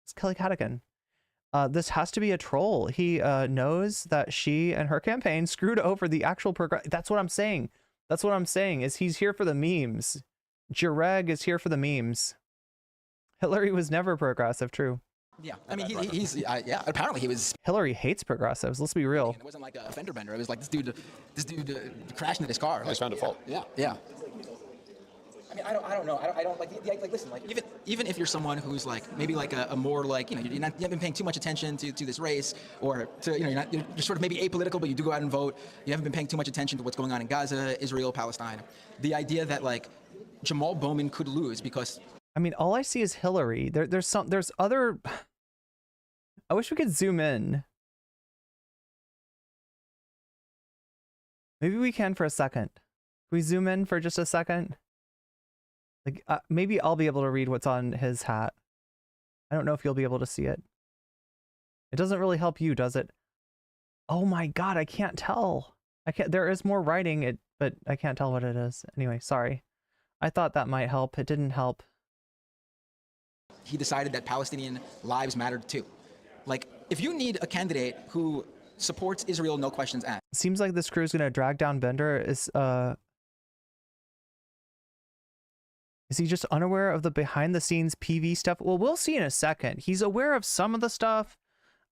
It's Kelly Cadogan. This has to be a troll. He knows that she and her campaign screwed over the actual progress. That's what I'm saying. Is he's here for the memes. JREG is here for the memes. Hillary was never progressive, true. Yeah, he's apparently he was. Hillary hates progressives. Let's be real. It wasn't like a fender bender. It was like this dude crashed into his car. He's found a fault. Yeah. I mean, I don't know. I don't like like listen, like even if you're someone who's like maybe like a more like, you know, you haven't been paying too much attention to this race, or to, you know, you're sort of maybe apolitical, but you do go out and vote. You haven't been paying too much attention to what's going on in Gaza, Israel, Palestine. The idea that like Jamaal Bowman could lose because, I mean, all I see is Hillary. There's other. I wish we could zoom in. Maybe we can for a second. Can we zoom in for just a second? Like, maybe I'll be able to read what's on his hat. I don't know if you'll be able to see it. It doesn't really help you, does it? Oh my God, I can't tell. There is more writing, but I can't tell what it is. Anyway, sorry. I thought that might help. It didn't help. he decided that Palestinian lives mattered too. Like, if you need a candidate who supports Israel, no questions asked. Seems like this crew is gonna drag down Bender. Is he just unaware of the behind the scenes PV stuff? Well, we'll see in a second. He's aware of some of the stuff.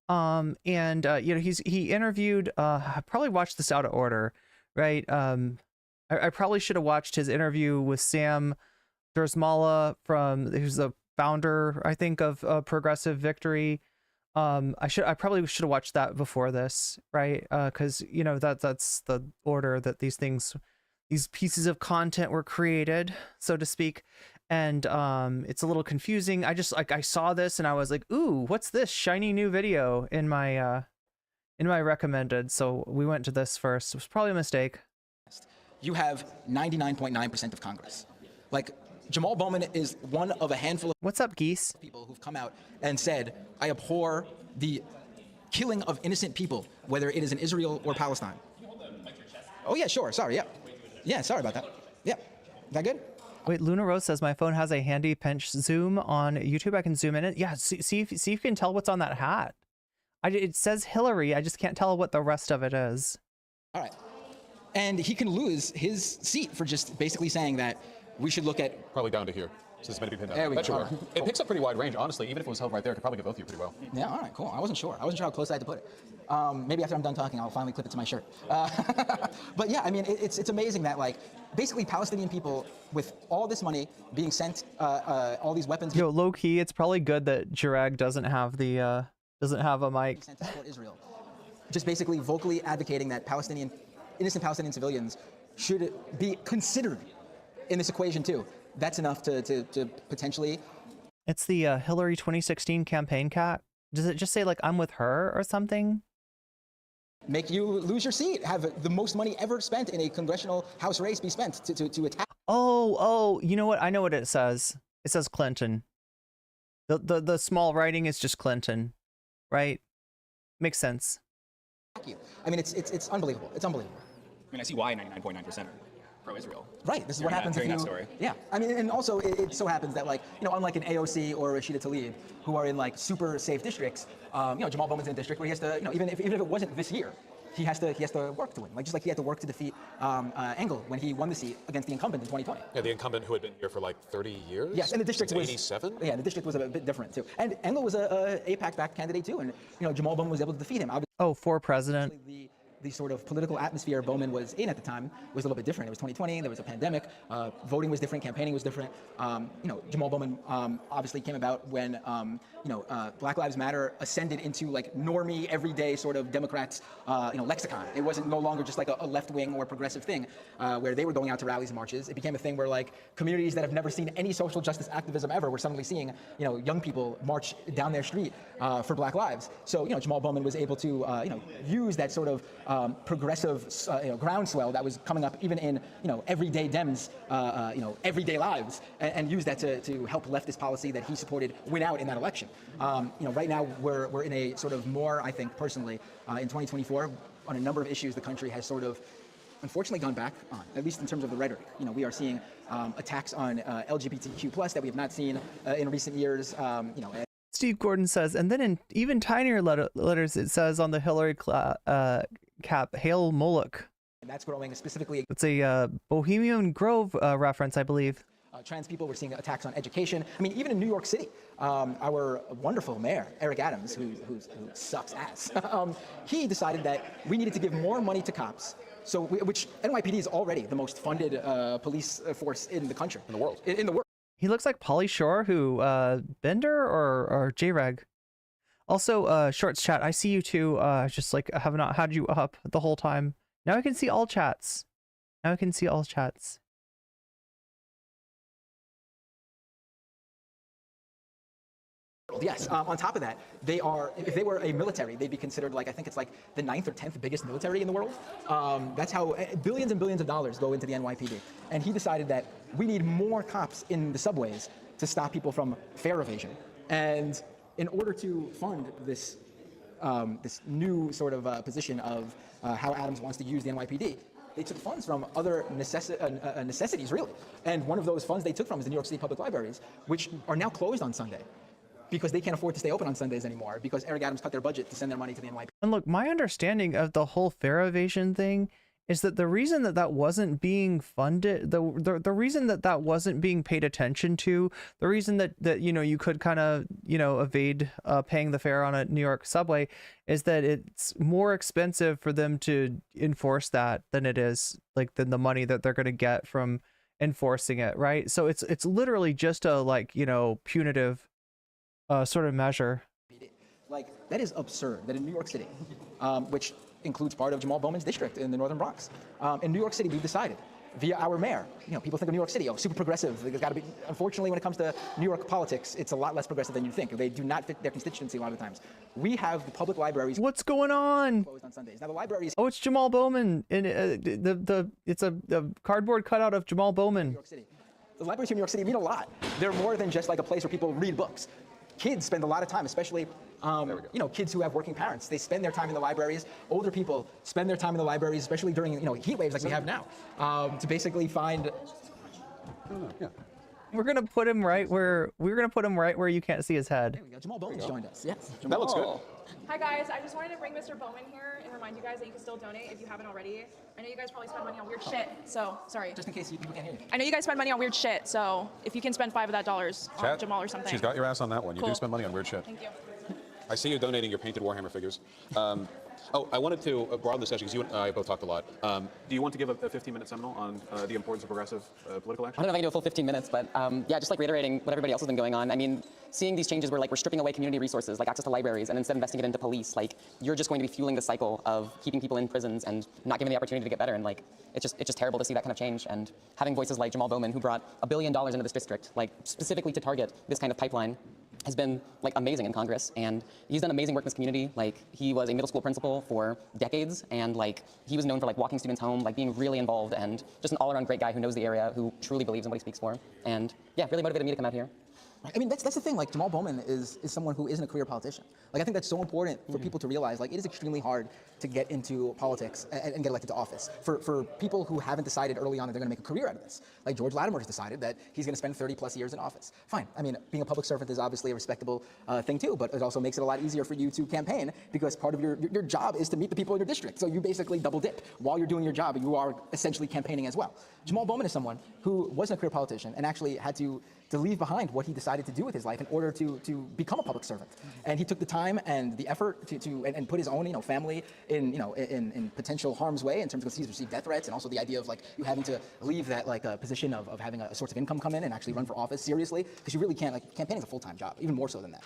You know, he interviewed, I probably watched this out of order, right? I probably should have watched his interview with Sam Dursmala who's the founder, I think, of Progressive Victory. I probably should have watched that before this, right? Because you know that's the order that these pieces of content were created, so to speak. And it's a little confusing. I saw this and I was like, ooh, what's this shiny new video in my recommended? So we went to this first. It was probably a mistake. You have 99.9% of Congress. Like, Jamaal Bowman is one of a handful of what's up, geese? People who've come out and said, I abhor the killing of innocent people, whether it is in Israel or Palestine. Oh yeah, sure. Sorry. Yeah. Yeah. Sorry about that. Yeah. Is that good? Wait, Luna Rose says my phone has a handy pinch zoom on YouTube. I can zoom in it. Yeah. See if you can tell what's on that hat. It says Hillary. I just can't tell what the rest of it is. All right. And he can lose his seat for just basically saying that we should look at probably down to here. So this might be pinned there we go. Cool. It picks up pretty wide range, honestly. Even if it was held right there, it could probably get both of you pretty well. Yeah, all right, cool. I wasn't sure how close I had to put it. Maybe after I'm done talking, I'll finally clip it to my shirt. But yeah, I mean, it's amazing that, like, basically Palestinian people with all this money being sent all these weapons. Yo, low key, it's probably good that Jirag doesn't have a mic. Sent to support Israel. Just basically vocally advocating that innocent Palestinian civilians should be considered in this equation too. That's enough to potentially. It's the Hillary 2016 campaign cat. Does it just say like I'm with her or something? Make you lose your seat. Have the most money ever spent in a congressional House race be spent to attack. Oh, you know what? I know what it says. It says Clinton. The small writing is just Clinton, right? Makes sense. I mean, it's unbelievable. It's unbelievable. I mean, I see why 99.9% are pro-Israel. Right. This is what happens if you. That story. Yeah. I mean, and also it so happens that, like, you know, unlike an AOC or Rashida Tlaib, who are in like super safe districts, you know, Jamaal Bowman's in a district where he has to, you know, even if it wasn't this year, he has to work to win. Like, just like he had to work to defeat Engel when he won the seat against the incumbent in 2020. Yeah, the incumbent who had been here for like 30 years. Yes, and the district was 87. Yeah, the district was a bit different too. And Engel was a AIPAC-backed candidate too, and you know, Jamaal Bowman was able to defeat him. For president. The sort of political atmosphere Bowman was in at the time was a little bit different. It was 2020. There was a pandemic. Voting was different. Campaigning was different. You know, Jamaal Bowman obviously came about when you know, Black Lives Matter ascended into like normie, everyday sort of Democrats, you know, lexicon. It wasn't no longer just like a left-wing or progressive thing where they were going out to rallies and marches. It became a thing where like communities that have never seen any social justice activism ever were suddenly seeing, you know, young people march down their street for Black lives. So, you know, Jamaal Bowman was able to you know, use that sort of progressive you know, groundswell that was coming up even in, you know, everyday Dems, you know, everyday lives, and use that to help leftist policy that he supported win out in that election. You know, right now we're in a sort of more, I think personally, in 2024, on a number of issues the country has sort of unfortunately gone back on, at least in terms of the rhetoric. You know, we are seeing attacks on LGBTQ+ that we have not seen in recent years. You know. Steve Gordon says, and then in even tinier letters, it says on the Hillary cap, Hail Moloch. And that's growing specifically. It's a Bohemian Grove reference, I believe. Trans people, we're seeing attacks on education. I mean, even in New York City, our wonderful mayor, Eric Adams, who sucks ass, he decided that we needed to give more money to cops So, which NYPD is already the most funded police force in the country. In the world. In the world. He looks like Pauly Shore, who, Bender or J-Reg. Also, Shorts chat, I see you too. Just like, I have not had you up the whole time. Now I can see all chats. Now I can see all chats. Yes. On top of that, they are, if they were a military, they'd be considered like, I think it's like the 9th or 10th biggest military in the world. That's how billions and billions of dollars go into the NYPD. And he decided that we need more cops in the subways to stop people from fare evasion. And in order to fund this, this new sort of position of how Adams wants to use the NYPD, they took funds from other necessities, really. And one of those funds they took from is the New York City Public Libraries, which are now closed on Sunday, because they can't afford to stay open on Sundays anymore, because Eric Adams cut their budget to send their money to the NYPD. And look, my understanding of the whole fare evasion thing is that the reason that that wasn't being funded, the reason that that wasn't being paid attention to, the reason that you know, you could kind of, you know, evade paying the fare on a New York subway, is that it's more expensive for them to enforce that than it is like than the money that they're going to get from enforcing it, right? So it's literally just a, like, you know, punitive sort of measure. Like, that is absurd that in New York City, which includes part of Jamaal Bowman's district in the northern Bronx, in New York City, we've decided via our mayor, you know, people think of New York City, oh, super progressive. There's got to be, unfortunately, when it comes to New York politics, it's a lot less progressive than you think. They do not fit their constituency a lot of the times. We have the public libraries. What's going on? Closed on Sundays. Now the libraries. Oh, it's Jamaal Bowman. In it's a cardboard cutout of Jamaal Bowman. New York City. The libraries here in New York City mean a lot. They're more than just like a place where people read books. Kids spend a lot of time, especially you know, kids who have working parents. They spend their time in the libraries. Older people spend their time in the libraries, especially during, you know, heat waves like we have now, to basically find. Yeah. We're gonna put him right where you can't see his head. There we go. Jamaal Bowman's joined us. Yes. Jamaal. That looks good. Hi guys, I just wanted to bring Mr. Bowman here and remind you guys that you can still donate if you haven't already. I know you guys probably spend money on weird shit, so sorry. Just in case people can't hear you. I know you guys spend money on weird shit, so if you can spend $5 of that on Jamaal or something. She's got your ass on that one. You Cool. do spend money on weird shit. Thank you. I see you donating your painted Warhammer figures. Oh, I wanted to broaden the session because you and I both talked a lot. Do you want to give a 15-minute seminal on the importance of progressive political action? I don't know if I can do a full 15 minutes, but yeah, just like reiterating what everybody else has been going on. I mean, seeing these changes where like we're stripping away community resources, like access to libraries, and instead investing it into police, like you're just going to be fueling the cycle of keeping people in prisons and not giving them the opportunity to get better. And like it's just terrible to see that kind of change. And having voices like Jamaal Bowman, who brought $1 billion into this district, like specifically to target this kind of pipeline, has been like amazing in Congress, and he's done amazing work in this community. Like he was a middle school principal for decades, and like he was known for like walking students home, like being really involved, and just an all-around great guy who knows the area, who truly believes in what he speaks for, and yeah, really motivated me to come out here. I mean, that's the thing. Like Jamaal Bowman is someone who isn't a career politician. Like I think that's so important for people to realize. Like it is extremely hard to get into politics and get elected to office. For people who haven't decided early on that they're going to make a career out of this. Like George Latimer has decided that he's going to spend 30+ years in office. Fine. I mean, being a public servant is obviously a respectable thing too, but it also makes it a lot easier for you to campaign because part of your job is to meet the people in your district. So you basically double dip while you're doing your job. You are essentially campaigning as well. Jamaal Bowman is someone who wasn't a career politician and actually had to leave behind what he decided to do with his life in order to become a public servant. And he took the time and the effort to put his own, you know, family in potential harm's way in terms of he's received death threats, and also the idea of like you having to leave that like a position of having a source of income come in and actually run for office seriously, because you really can't, like campaigning is a full-time job, even more so than that.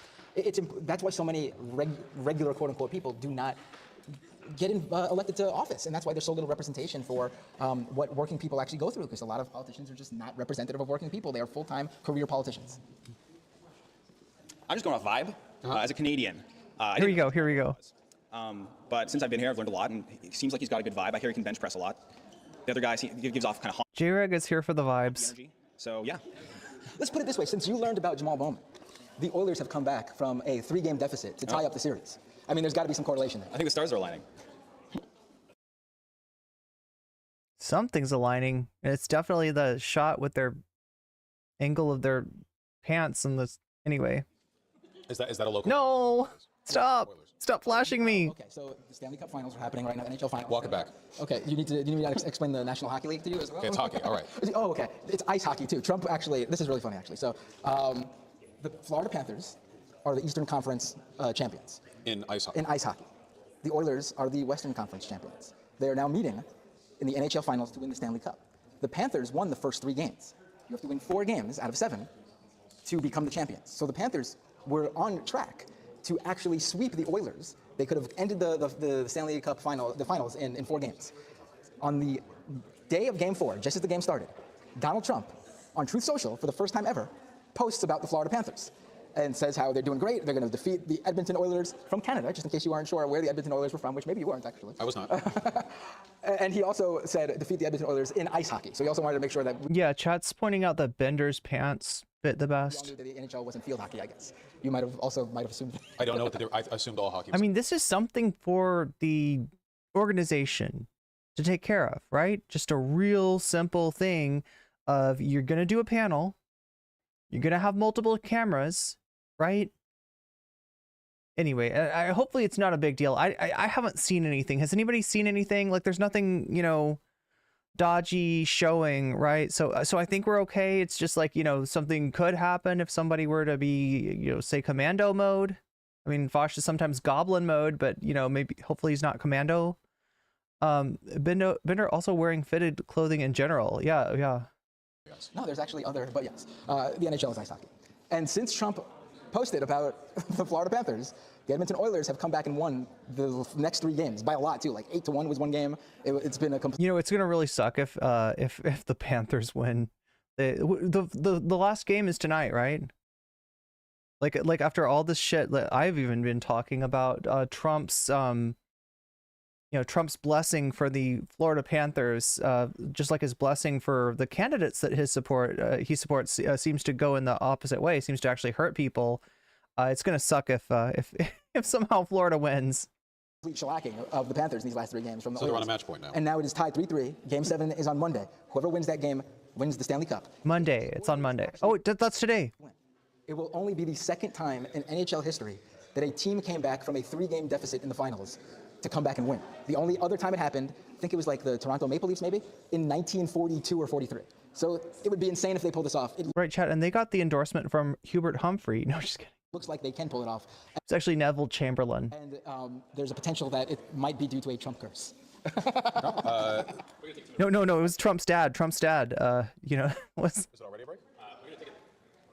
That's why so many regular quote unquote people do not get elected to office, and that's why there's so little representation for what working people actually go through, because a lot of politicians are just not representative of working people. They are full-time career politicians. I'm just going off vibe as a Canadian. Here we go. But since I've been here, I've learned a lot, and it seems like he's got a good vibe. I hear he can bench press a lot. The other guy gives off kind of J-Reg is here for the vibes. energy. So yeah. Let's put it this way: since you learned about Jamaal Bowman, the Oilers have come back from a 3-game deficit to tie up the series. I mean, there's got to be some correlation there. I think the stars are aligning. Something's aligning. It's definitely the shot with their angle of their pants and this. Anyway. Is that a local? No! Stop! Stop flashing me! Okay, so the Stanley Cup Finals are happening right now. NHL Finals. Walk it back. Okay, do you need me to explain the National Hockey League to you as well? Okay, it's hockey. All right. Oh, okay. It's ice hockey too. Trump actually. This is really funny actually. So, the Florida Panthers are the Eastern Conference champions. In ice hockey. In ice hockey. The Oilers are the Western Conference champions. They are now meeting in the NHL Finals to win the Stanley Cup. The Panthers won the first 3 games. You have to win 4 games out of 7 to become the champions. So the Panthers were on track to actually sweep the Oilers. They could have ended the Stanley Cup finals in 4 games. On the day of Game 4, just as the game started, Donald Trump, on Truth Social, for the first time ever, posts about the Florida Panthers and says how they're doing great. They're going to defeat the Edmonton Oilers from Canada, just in case you aren't sure where the Edmonton Oilers were from, which maybe you weren't, actually. I was not. And he also said defeat the Edmonton Oilers in ice hockey. So he also wanted to make sure that Yeah, chat's pointing out that Bender's pants fit the we all best. knew that the NHL wasn't field hockey, I guess. You might have assumed that. I don't know what I assumed all hockey I was. mean, this is something for the organization to take care of, right? Just a real simple thing of you're going to do a panel, you're going to have multiple cameras, right? Anyway, hopefully it's not a big deal. I haven't seen anything. Has anybody seen anything? Like, there's nothing, you know, dodgy showing, right? So I think we're okay. It's just like, you know, something could happen if somebody were to be, you know, say commando mode. I mean, Vaush is sometimes goblin mode, but, you know, maybe hopefully he's not commando. Bender also wearing fitted clothing in general. Yeah. No, there's actually other, but yes, the NHL is ice hockey. And since Trump posted about the Florida Panthers, the Edmonton Oilers have come back and won the next 3 games by a lot too. Like 8-1 was one game. It's been a complete. You know, it's gonna really suck if the Panthers win. The last game is tonight, right? Like after all this shit that I've even been talking about, Trump's Trump's blessing for the Florida Panthers, just like his blessing for the candidates that he supports, seems to go in the opposite way. Seems to actually hurt people. It's gonna suck if somehow Florida wins. Complete shellacking of the Panthers in these last 3 games from the So they're on Oilers. a match point now. And now it is tied 3-3. Game 7 is on Monday. Whoever wins that game wins the Stanley Cup. Monday. It's on Monday. Oh, that's today. It will only be the second time in NHL history that a team came back from a 3-game deficit in the finals to come back and win. The only other time it happened, I think it was like the Toronto Maple Leafs maybe, in 1942 or 43. So it would be insane if they pulled this off. It Right, chat, and they got the endorsement from Hubert Humphrey. No, just kidding. looks like they can pull it off. It's actually Neville Chamberlain. And there's a potential that it might be due to a Trump curse. No, it was Trump's dad. Was. Is it already a break? We're going to take a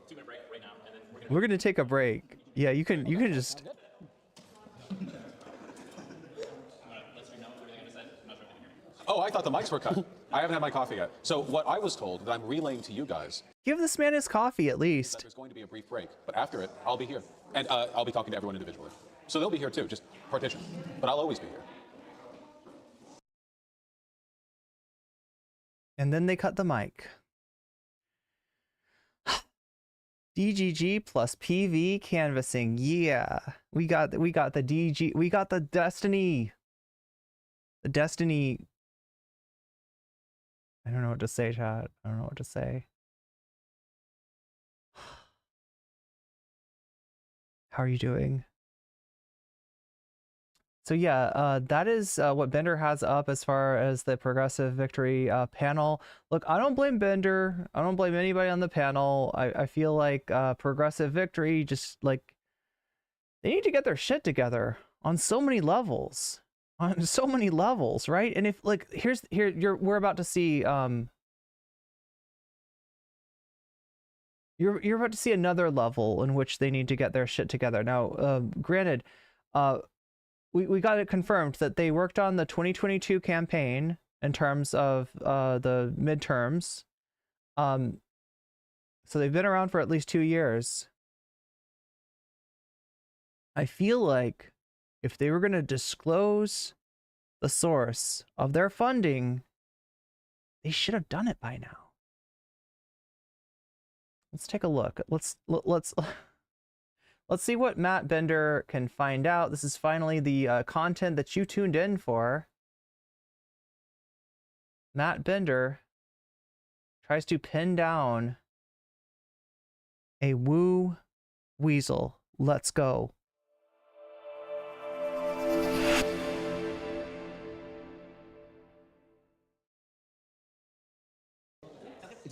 2-minute break right now, and then We're gonna take a break. Yeah, you can just. Oh, I thought the mics were cut. I haven't had my coffee yet. So what I was told that I'm relaying to you guys. Give this man his coffee at least. There's going to be a brief break, but after it, I'll be here, and I'll be talking to everyone individually. So they'll be here too, just partition. But I'll always be here. And then they cut the mic. DGG plus PV canvassing. Yeah, we got the DG. We got the Destiny. The Destiny. I don't know what to say, chat. I don't know what to say. How are you doing? So yeah, that is what Bender has up as far as the progressive victory panel. Look, I don't blame Bender. I don't blame anybody on the panel. I feel like progressive victory just like they need to get their shit together on so many levels. On so many levels, right? And if like we're about to see you're about to see another level in which they need to get their shit together. Now, granted, we got it confirmed that they worked on the 2022 campaign in terms of the midterms. So they've been around for at least 2 years. I feel like if they were going to disclose the source of their funding, they should have done it by now. Let's take a look. Let's see what Matt Bender can find out. This is finally the content that you tuned in for. Matt Bender tries to pin down a Wu Weasel. Let's go.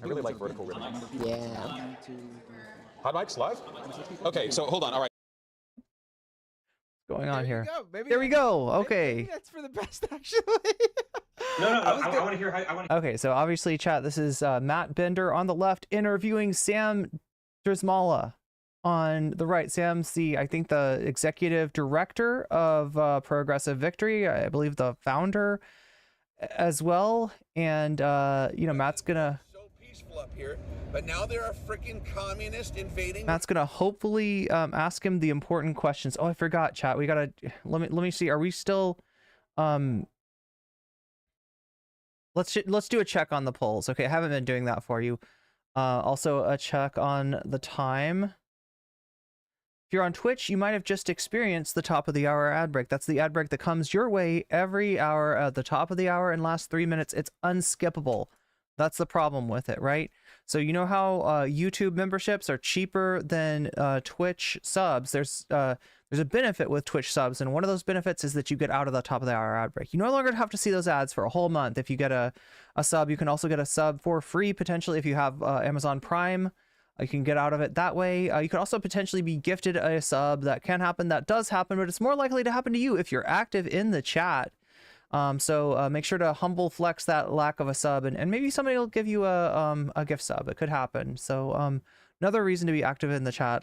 I really like vertical ribbon. Yeah. Hot mics live? Okay, so hold on. All right. What's going on here? Maybe there we go. Okay. Maybe that's for the best, actually. No, I want to hear how. I want. Okay, so obviously, chat. This is Matt Bender on the left interviewing Sam Drismala on the right. Sam's I think the executive director of Progressive Victory. I believe the founder as well. And Matt's gonna. Up here, but now there are freaking communists invading. Matt's gonna hopefully ask him the important questions. Oh, I forgot, chat. We gotta let me see. Are we still let's do a check on the polls. Okay, I haven't been doing that for you. Also a check on the time. If you're on Twitch, you might have just experienced the top of the hour ad break. That's the ad break that comes your way every hour at the top of the hour and lasts 3 minutes. It's unskippable. That's the problem with it, right? So you know how YouTube memberships are cheaper than Twitch subs. There's a benefit with Twitch subs, and one of those benefits is that you get out of the top of the hour ad break. You no longer have to see those ads for a whole month. If you get a sub, you can also get a sub for free, potentially, if you have Amazon Prime. You can get out of it that way. You could also potentially be gifted a sub. That can happen. That does happen, but it's more likely to happen to you if you're active in the chat. So make sure to humble flex that lack of a sub, and maybe somebody will give you a gift sub. It could happen. So another reason to be active in the chat.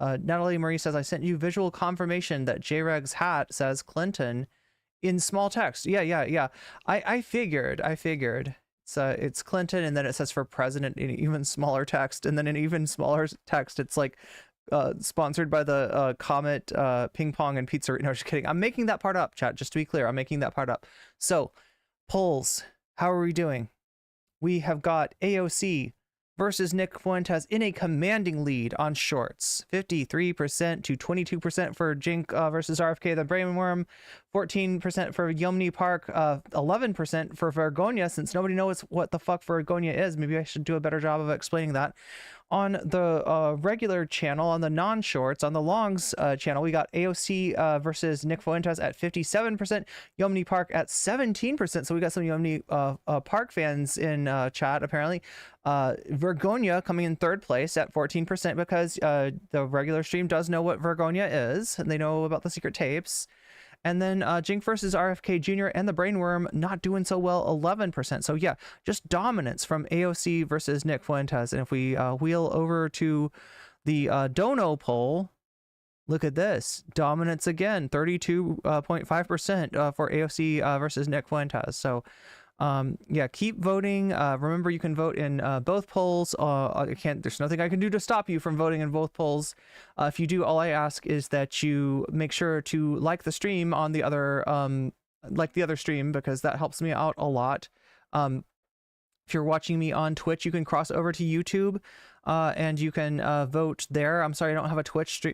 Natalie Marie says, I sent you visual confirmation that JREG's hat says Clinton in small text. Yeah. I figured. It's Clinton, and then it says for president in even smaller text, and then in even smaller text, it's like sponsored by the Comet Ping Pong and Pizza. No, just kidding. I'm making that part up, chat. Just to be clear, I'm making that part up. So, polls. How are we doing? We have got AOC versus Nick Fuentes in a commanding lead on shorts. 53% to 22% for Jink versus RFK the Brainworm. 14% for Yomni Park. 11% for Vergonia, since nobody knows what the fuck Vergonia is. Maybe I should do a better job of explaining that. On the regular channel, on the non-shorts, on the longs channel, we got AOC versus Nick Fuentes at 57%, Yomni Park at 17%. So we got some Yomni Park fans in chat, apparently. Vergonia coming in third place at 14% because the regular stream does know what Vergonia is, and they know about the secret tapes. And then Jink versus RFK Jr. and the Brainworm not doing so well, 11%. So yeah, just dominance from AOC versus Nick Fuentes. And if we wheel over to the Dono poll, look at this. Dominance again, 32.5% for AOC versus Nick Fuentes. So yeah, keep voting. Remember, you can vote in both polls. There's nothing I can do to stop you from voting in both polls. If you do, all I ask is that you make sure to like the stream on the other, stream, because that helps me out a lot. If you're watching me on Twitch, you can cross over to YouTube and you can vote there. I'm sorry, I don't have a Twitch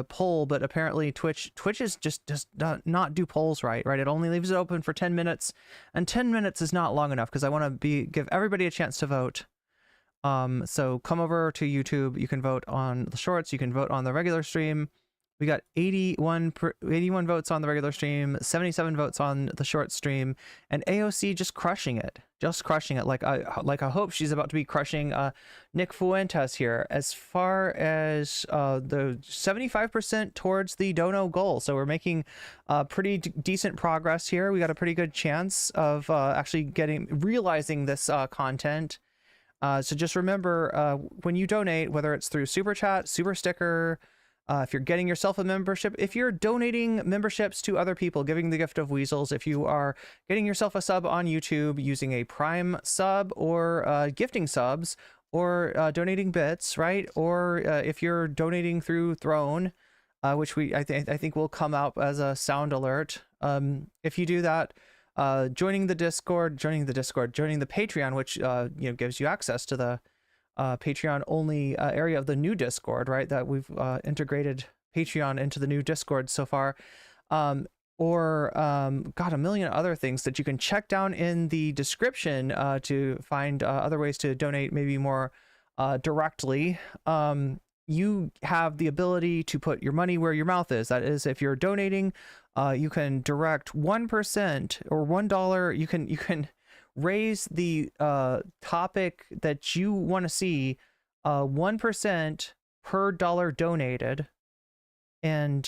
poll, but apparently Twitch is just does not do polls right. It only leaves it open for 10 minutes, and 10 minutes is not long enough because I want to give everybody a chance to vote. So come over to YouTube. You can vote on the shorts. You can vote on the regular stream. We got 81 votes on the regular stream, 77 votes on the short stream, and AOC just crushing it. Like I hope she's about to be crushing Nick Fuentes here. As far as the 75% towards the Dono goal, so we're making pretty decent progress here. We got a pretty good chance of actually realizing this content. So just remember, when you donate, whether it's through Super Chat, Super Sticker, if you're getting yourself a membership, if you're donating memberships to other people, giving the gift of Weasels, if you are getting yourself a sub on YouTube using a Prime sub or gifting subs or donating bits, right? Or if you're donating through Throne, which I think will come out as a sound alert. If you do that, joining the Patreon, which gives you access to the Patreon only area of the new Discord, right? That we've integrated Patreon into the new Discord so far, or got a million other things that you can check down in the description to find other ways to donate, maybe more directly. You have the ability to put your money where your mouth is. That is, if you're donating, you can direct 1% or $1. You can raise the topic that you want to see 1% per dollar donated, and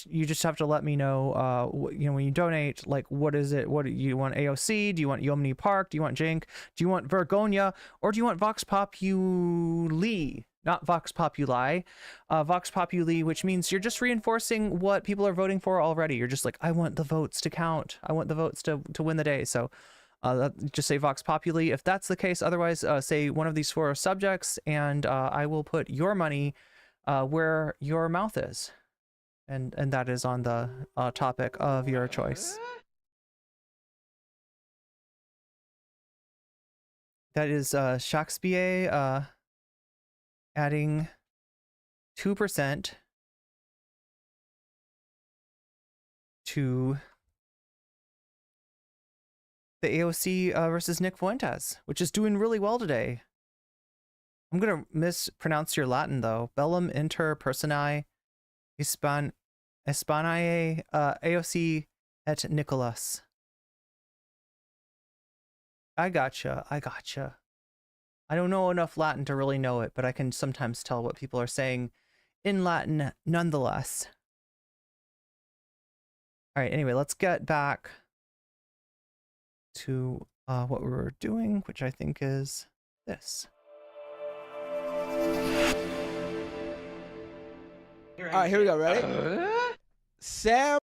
you just have to let me know, when you donate, like, what is it? What do you want? AOC? Do you want Yeomni Park? Do you want Jink? Do you want Vergonia? Or do you want Vox Populi? Not Vox Populi, Vox Populi, which means you're just reinforcing what people are voting for already. You're just like, I want the votes to count. I want the votes to win the day. So just say Vox Populi if that's the case. Otherwise, say one of these 4 subjects, and I will put your money where your mouth is. And that is on the topic of your choice. That is Shakespeare adding 2% to the AOC versus Nick Fuentes, which is doing really well today. I'm going to mispronounce your Latin, though. Bellum inter personae Hispanae AOC et Nicholas. I gotcha. I don't know enough Latin to really know it, but I can sometimes tell what people are saying in Latin nonetheless. All right, anyway, let's get back to what we were doing, which I think is this. All right, here we go. Ready? Sam.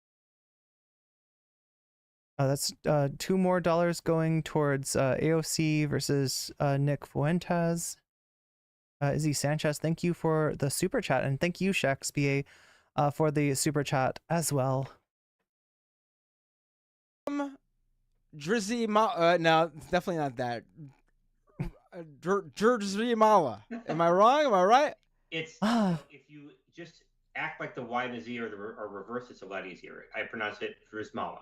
That's $2 more going towards AOC versus Nick Fuentes. Izzy Sanchez, thank you for the super chat, and thank you, Shakespeare, for the super chat as well. Drizzy no, definitely not that. Drizzy Mala. Am I wrong? Am I right? It's if you just act like the Y and the Z or reverse, it's a lot easier. I pronounce it Drizmala.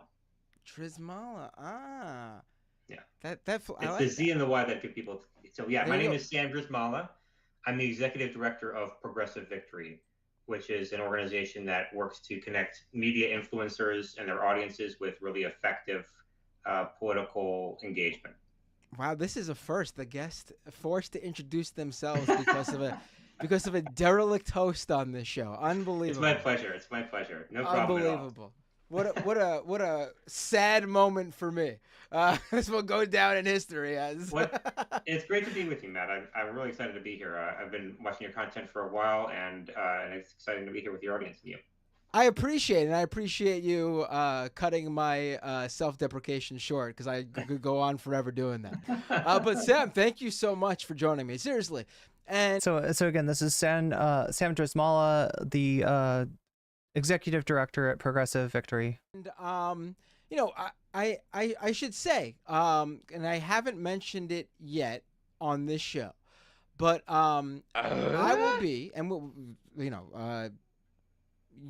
Drizmala. Ah. Yeah. It's I like the Z that. and the Y that give people. So yeah, There my you name go. is Sam Drizmala. I'm the executive director of Progressive Victory, which is an organization that works to connect media influencers and their audiences with really effective political engagement. Wow, this is a first. The guest forced to introduce themselves because of a derelict host on this show. Unbelievable. It's my pleasure. It's my pleasure. No problem at all. Unbelievable. What a sad moment for me. This will go down in history as. It's great to be with you, Matt. I'm really excited to be here. I've been watching your content for a while, and it's exciting to be here with your audience and you. I appreciate it. And I appreciate you cutting my self-deprecation short, because I could go on forever doing that. But Sam, thank you so much for joining me. Seriously. And so again, this is Sam Drizmala, the executive director at Progressive Victory. And I should say, and I haven't mentioned it yet on this show, but I will be, and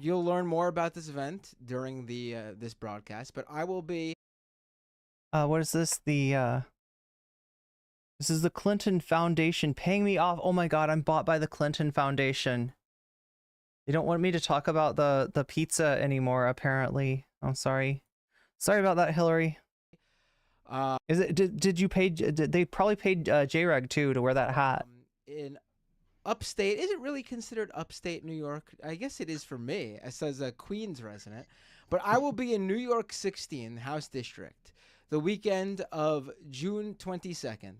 you'll learn more about this event during the this broadcast, but I will be. What is this? This is the Clinton Foundation paying me off. Oh my God, I'm bought by the Clinton Foundation. They don't want me to talk about the pizza anymore, apparently. I'm sorry. Sorry about that, Hillary. Is it? Did you pay? They probably paid J-Reg too to wear that hat. In upstate, is it really considered upstate New York? I guess it is for me, as a Queens resident. But I will be in New York 16, House District, the weekend of June 22nd.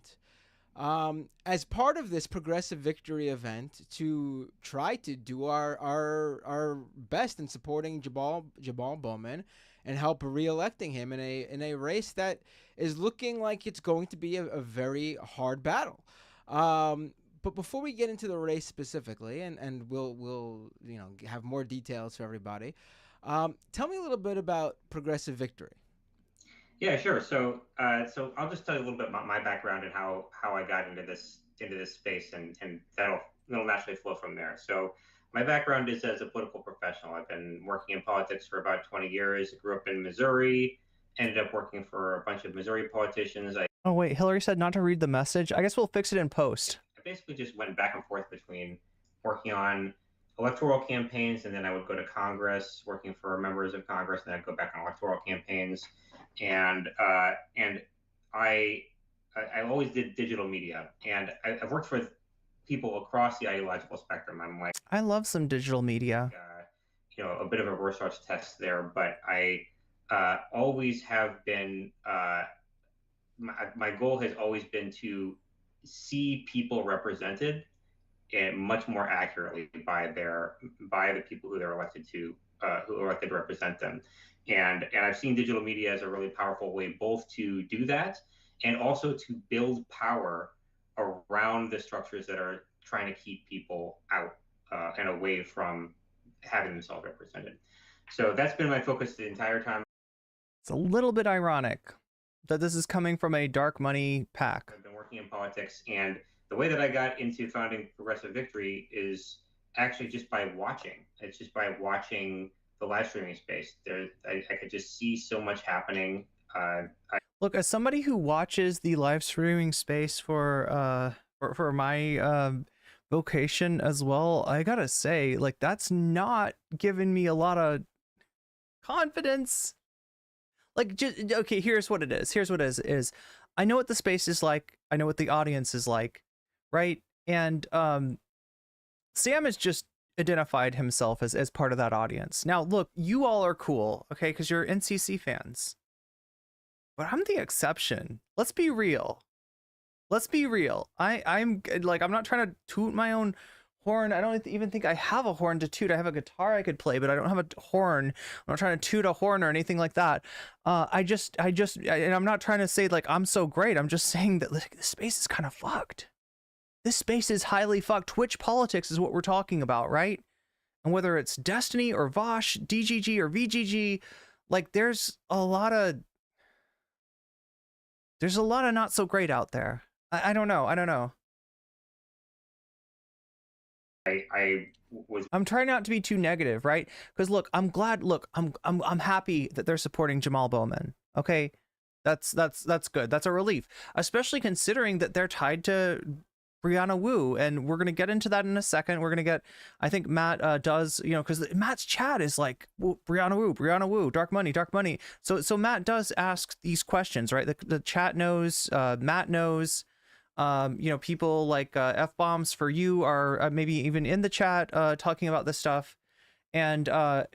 As part of this Progressive Victory event, to try to do our best in supporting Jamaal Bowman and help re-electing him in a race that is looking like it's going to be a very hard battle. But before we get into the race specifically, and we'll have more details for everybody, tell me a little bit about Progressive Victory. Yeah, sure. So I'll just tell you a little bit about my background and how I got into this space, and that'll naturally flow from there. So my background is as a political professional. I've been working in politics for about 20 years. I grew up in Missouri, ended up working for a bunch of Missouri politicians. Oh wait, Hillary said not to read the message. I guess we'll fix it in post. I basically just went back and forth between working on electoral campaigns, and then I would go to Congress, working for members of Congress, and then I'd go back on electoral campaigns. And I always did digital media, and I've worked with people across the ideological spectrum. I'm like, I love some digital media. a bit of a research test there, but I always have been. My goal has always been to see people represented and much more accurately by the people who they're elected to who are elected to represent them. And I've seen digital media as a really powerful way both to do that and also to build power around the structures that are trying to keep people out and away from having themselves represented. So that's been my focus the entire time. It's a little bit ironic that this is coming from a dark money PAC. I've been working in politics, and the way that I got into founding Progressive Victory is actually just by watching. It's just by watching the live streaming space. I could just see so much happening. Look, as somebody who watches the live streaming space for my vocation as well, I gotta say, like, that's not giving me a lot of confidence. Like, just okay, here's what it is. Here's what it is I know what the space is like. I know what the audience is like, right? And Sam has just identified himself as part of that audience. Now, look, you all are cool, okay, because you're NCC fans. But I'm the exception. Let's be real. Let's be real. I'm not trying to toot my own horn. I don't even think I have a horn to toot. I have a guitar I could play, but I don't have a horn. I'm not trying to toot a horn or anything like that. And I'm not trying to say like I'm so great. I'm just saying that like, this space is kind of fucked. This space is highly fucked. Twitch politics is what we're talking about, right? And whether it's Destiny or Vaush, DGG or VGG, like there's a lot of not so great out there. I don't know. I'm trying not to be too negative, right? Because look, I'm glad. Look, I'm happy that they're supporting Jamaal Bowman. Okay, that's good. That's a relief, especially considering that they're tied to Brianna Wu, and we're gonna get into that in a second. We're gonna get. I think Matt does, because Matt's chat is like Brianna Wu, dark money. So Matt does ask these questions, right? The chat knows. Matt knows. People like F-bombs for you are maybe even in the chat talking about this stuff. And so,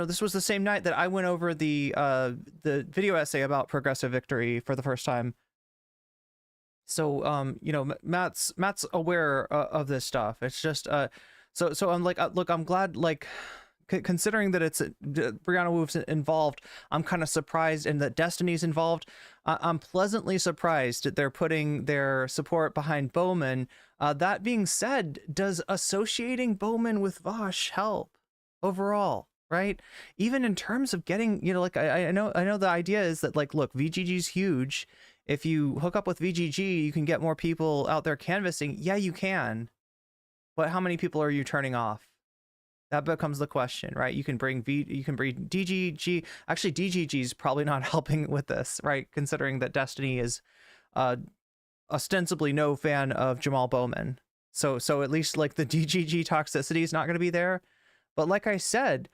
this was the same night that I went over the video essay about Progressive Victory for the first time. So, Matt's aware of this stuff. It's just, so I'm like, look, I'm glad, like, considering that it's Brianna Wu's involved, I'm kind of surprised, and that Destiny's involved. I'm pleasantly surprised that they're putting their support behind Bowman. That being said, does associating Bowman with Vaush help overall? Right? Even in terms of getting, I know the idea is that, like, look, VGG's huge. If you hook up with VGG, you can get more people out there canvassing. Yeah, you can. But how many people are you turning off? That becomes the question, right? You can bring DGG. Actually, DGG is probably not helping with this, right? Considering that Destiny is ostensibly no fan of Jamaal Bowman. So at least like the DGG toxicity is not going to be there. But like I said,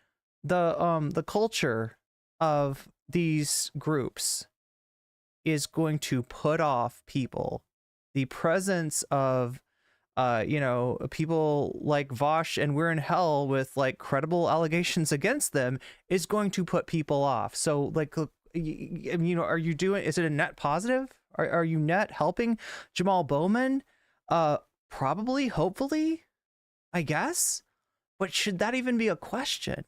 the culture of these groups is going to put off people. The presence of people like Vaush and We're in Hell with like credible allegations against them is going to put people off. So like, are you doing, is it a net positive? Are you net helping Jamaal Bowman? Probably, hopefully, I guess. But should that even be a question?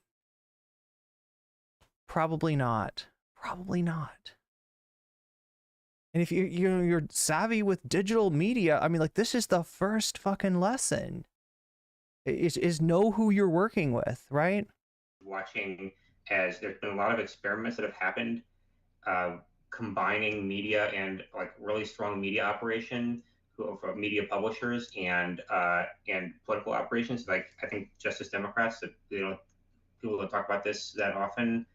Probably not. Probably not. And if you're savvy with digital media, I mean, like, this is the first fucking lesson. Is know who you're working with, right? Watching as there's been a lot of experiments that have happened, combining media and like really strong media operation for media publishers and political operations. Like I think Justice Democrats, people don't talk about this that often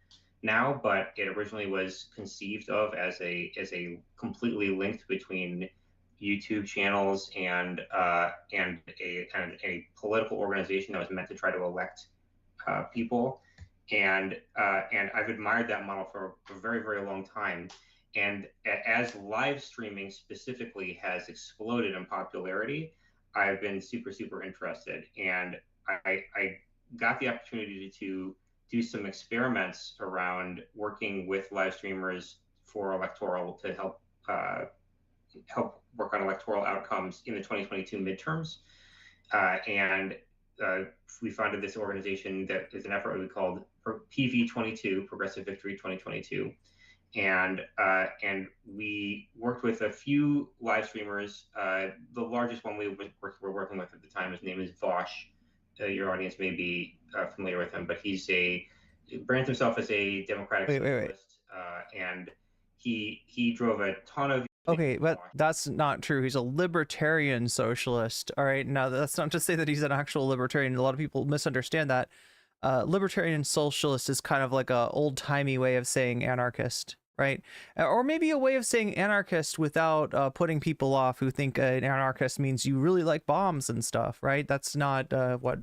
now, but it originally was conceived of as a completely linked between YouTube channels and a political organization that was meant to try to elect people, and I've admired that model for a very, very long time. And as live streaming specifically has exploded in popularity, I've been super, super interested, and I got the opportunity to do some experiments around working with live streamers for electoral to help work on electoral outcomes in the 2022 midterms. And we founded this organization that is an effort we called PV22, Progressive Victory 2022. And we worked with a few live streamers. The largest one we were working with at the time, his name is Vaush. Your audience may be familiar with him, but he brands himself as a democratic socialist, and he drove a ton of. Okay, but that's not true. He's a libertarian socialist. All right, now that's not to say that he's an actual libertarian. A lot of people misunderstand that. Libertarian socialist is kind of like a old-timey way of saying anarchist, right? Or maybe a way of saying anarchist without putting people off who think an anarchist means you really like bombs and stuff, right? That's not what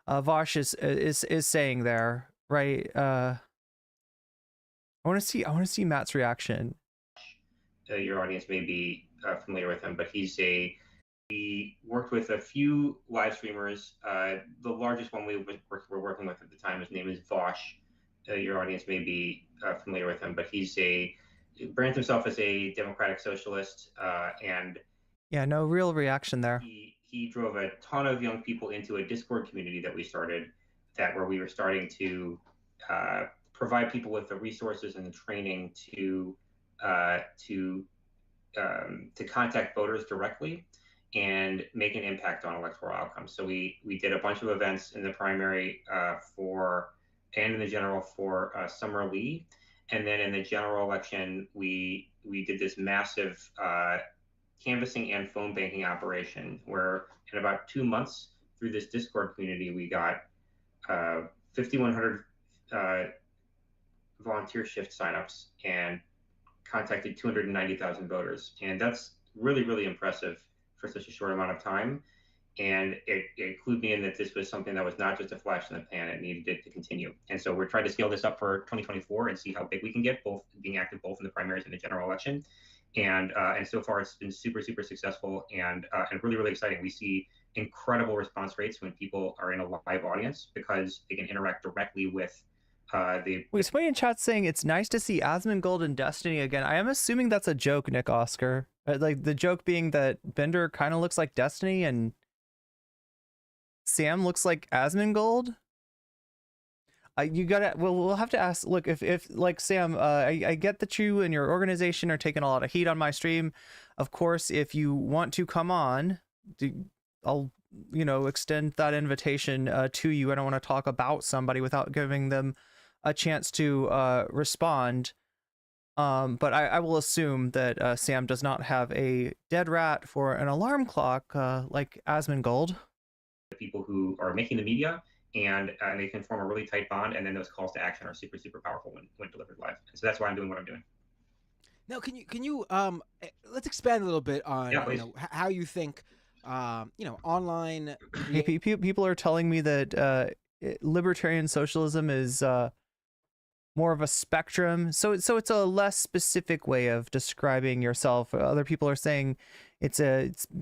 Vaush is saying there, right? I want to see Matt's reaction. Your audience may be familiar with him, but we worked with a few live streamers. The largest one we were working with at the time, his name is Vaush. Your audience may be familiar with him, but he brands himself as a democratic socialist, and yeah, no real reaction there. He drove a ton of young people into a Discord community that we started, where we were starting to provide people with the resources and the training to contact voters directly and make an impact on electoral outcomes. So we did a bunch of events in the primary and in the general for Summer Lee, and then in the general election we did this massive canvassing and phone banking operation where in about 2 months through this Discord community we got 5,100 volunteer shift signups and contacted 290,000 voters. And that's really, really impressive for such a short amount of time. And it clued me in that this was something that was not just a flash in the pan, it needed it to continue. And so we're trying to scale this up for 2024 and see how big we can get, both being active both in the primaries and the general election. And so far it's been super, super successful and really, really exciting. We see incredible response rates when people are in a live audience because they can interact directly with Wait, somebody in chat saying it's nice to see Asmongold and Destiny again. I am assuming that's a joke, Nick Oscar. Like the joke being that Bender kind of looks like Destiny and Sam looks like Asmongold. You gotta. Well, we'll have to ask. Look, if like Sam, I get that you and your organization are taking a lot of heat on my stream. Of course, if you want to come on, I'll extend that invitation to you. I don't want to talk about somebody without giving them a chance to respond. But I will assume that Sam does not have a dead rat for an alarm clock like Asmongold. People who are making the media, and they can form a really tight bond, and then those calls to action are super, super powerful when delivered live. And so that's why I'm doing what I'm doing. Now, can you let's expand a little bit on how you think online. People are telling me that libertarian socialism is more of a spectrum, so it's a less specific way of describing yourself. Other people are saying it's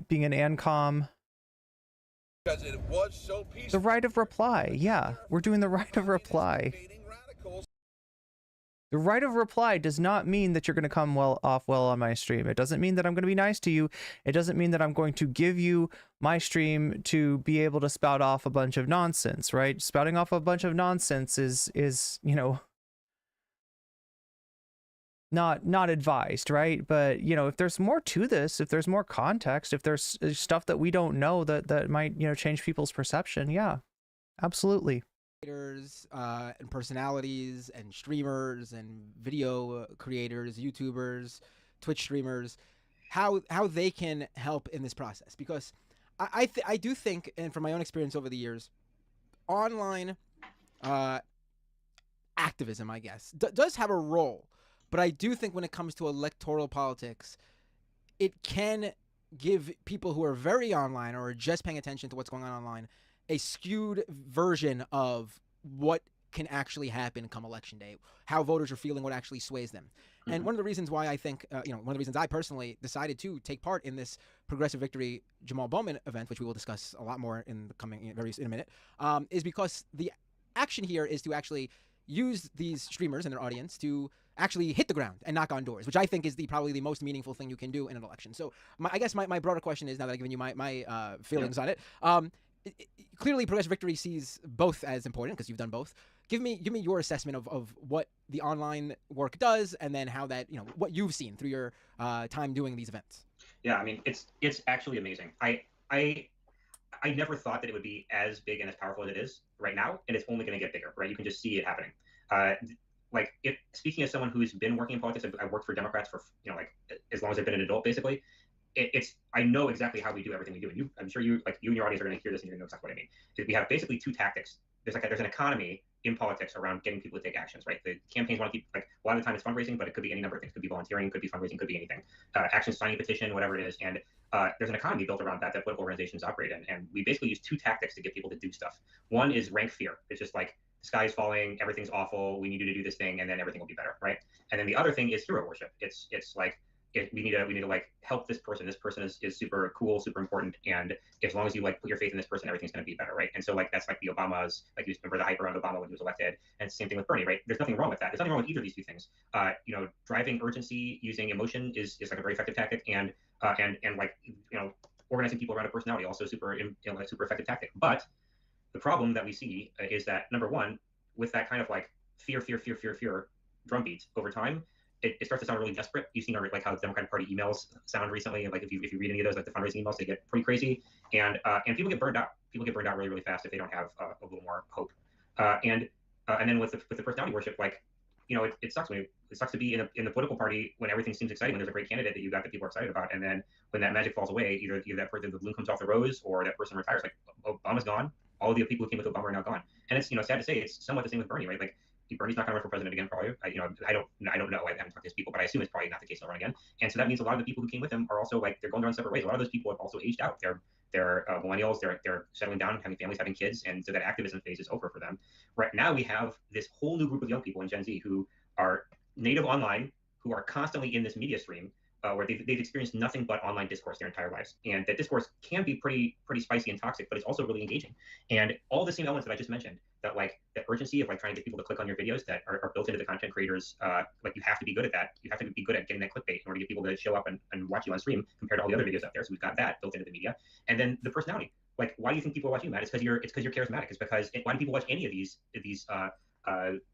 being an ANCOM. Because it was so peaceful. The right of reply, yeah, we're doing the right of reply. The right of reply does not mean that you're going to come off well on my stream. It doesn't mean that I'm going to be nice to you. It doesn't mean that I'm going to give you my stream to be able to spout off a bunch of nonsense, right? Spouting off a bunch of nonsense is not advised, right? But if there's more to this, if there's more context, if there's stuff that we don't know that might change people's perception, yeah, absolutely. And personalities and streamers and video creators, YouTubers, Twitch streamers, how they can help in this process, because I do think, and from my own experience over the years, online activism, I guess, does have a role. But I do think when it comes to electoral politics, it can give people who are very online or are just paying attention to what's going on online a skewed version of what can actually happen come election day, how voters are feeling, what actually sways them. And one of the reasons why I think, one of the reasons I personally decided to take part in this Progressive Victory Jamaal Bowman event, which we will discuss a lot more in the coming in a minute, is because the action here is to actually use these streamers and their audience to actually hit the ground and knock on doors, which I think is probably the most meaningful thing you can do in an election. So I guess my broader question is, now that I've given you my feelings on it, clearly Progressive Victory sees both as important because you've done both. Give me your assessment of what the online work does, and then how that, what you've seen through your time doing these events. Yeah, I mean, it's actually amazing. I never thought that it would be as big and as powerful as it is right now, and it's only going to get bigger, right? You can just see it happening. Speaking as someone who's been working in politics, I've worked for Democrats for as long as I've been an adult, basically. I know exactly how we do everything we do, and I'm sure you and your audience are going to hear this and you're going to know exactly what I mean. We have basically two tactics. There's an economy in politics around getting people to take actions, right? The campaigns want to keep, a lot of the time it's fundraising, but it could be any number of things. It could be volunteering, could be fundraising, could be anything. Action, signing a petition, whatever it is. And there's an economy built around that political organizations operate in. And we basically use two tactics to get people to do stuff. One is rank fear. It's just like, the sky is falling, everything's awful, we need you to do this thing, and then everything will be better, right? And then the other thing is hero worship. It's like, we need to help this person. This person is super cool, super important, and as long as you put your faith in this person, everything's going to be better, right? And so that's the Obamas, you remember the hype around Obama when he was elected, and it's the same thing with Bernie, right? There's nothing wrong with that. There's nothing wrong with either of these two things. Driving urgency using emotion is a very effective tactic, and organizing people around a personality also super effective tactic. But the problem that we see is that, number one, with that kind of fear drumbeat over time, it starts to sound really desperate. You've seen how the Democratic Party emails sound recently. If you read any of those, the fundraising emails, they get pretty crazy, and people get burned out. People get burned out really, really fast if they don't have a little more hope. And then with the personality worship, it sucks it sucks to be in the political party when everything seems exciting, when there's a great candidate that that people are excited about, and then when that magic falls away, either that person, the bloom comes off the rose, or that person retires. Obama's gone. All of the people who came with Obama are now gone, and it's sad to say it's somewhat the same with Bernie, right? Bernie's not going to run for president again, probably. I don't know. I haven't talked to his people, but I assume it's probably not the case. He'll run again, and so that means a lot of the people who came with him are also they're going their own separate ways. A lot of those people have also aged out. They're millennials. They're settling down, having families, having kids, and so that activism phase is over for them. Right now, we have this whole new group of young people in Gen Z who are native online, who are constantly in this media stream, where they've experienced nothing but online discourse their entire lives, and that discourse can be pretty spicy and toxic, but it's also really engaging. And all the same elements that I just mentioned, that the urgency of trying to get people to click on your videos, that are built into the content creators. You have to be good at that. You have to be good at getting that clickbait in order to get people to show up and watch you on stream compared to all the other videos out there. So we've got that built into the media. And then the personality. Why do you think people watch you, Matt? It's because you're charismatic. It's because why do people watch any of these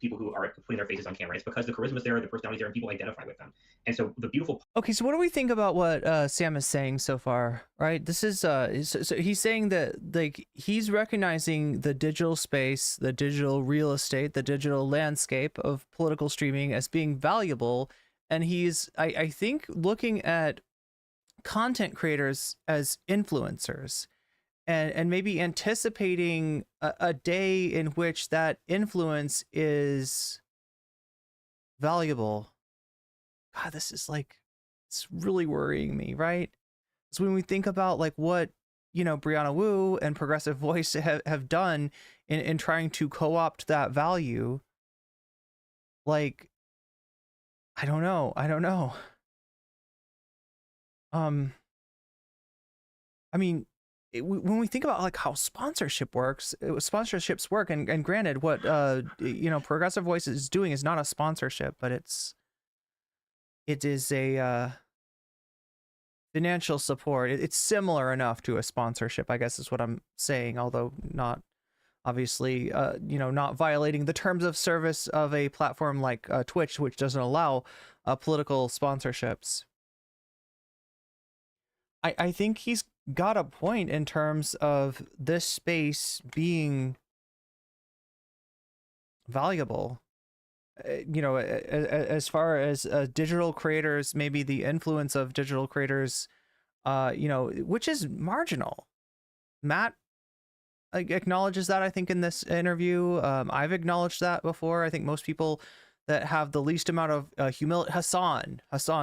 people who are putting their faces on camera? It's because the charisma's there, the personality's there, and people identify with them. And so the beautiful. Okay, so what do we think about what Sam is saying so far? Right, this is so he's saying that he's recognizing the digital space, the digital real estate, the digital landscape of political streaming as being valuable, and he's I think looking at content creators as influencers. And maybe anticipating a day in which that influence is valuable. God, this is it's really worrying me, right? So when we think about what, Brianna Wu and Progressive Voice have done in trying to co-opt that value, I don't know. I mean, when we think about how sponsorships work, and granted, what Progressive Voice is doing is not a sponsorship, but it is a financial support. It's similar enough to a sponsorship, I guess is what I'm saying, although not obviously not violating the terms of service of a platform like Twitch, which doesn't allow political sponsorships. I think he's got a point in terms of this space being valuable. As far as digital creators, maybe the influence of digital creators, which is marginal. Matt acknowledges that, I think, in this interview. I've acknowledged that before. I think most people that have the least amount of humility, Hassan,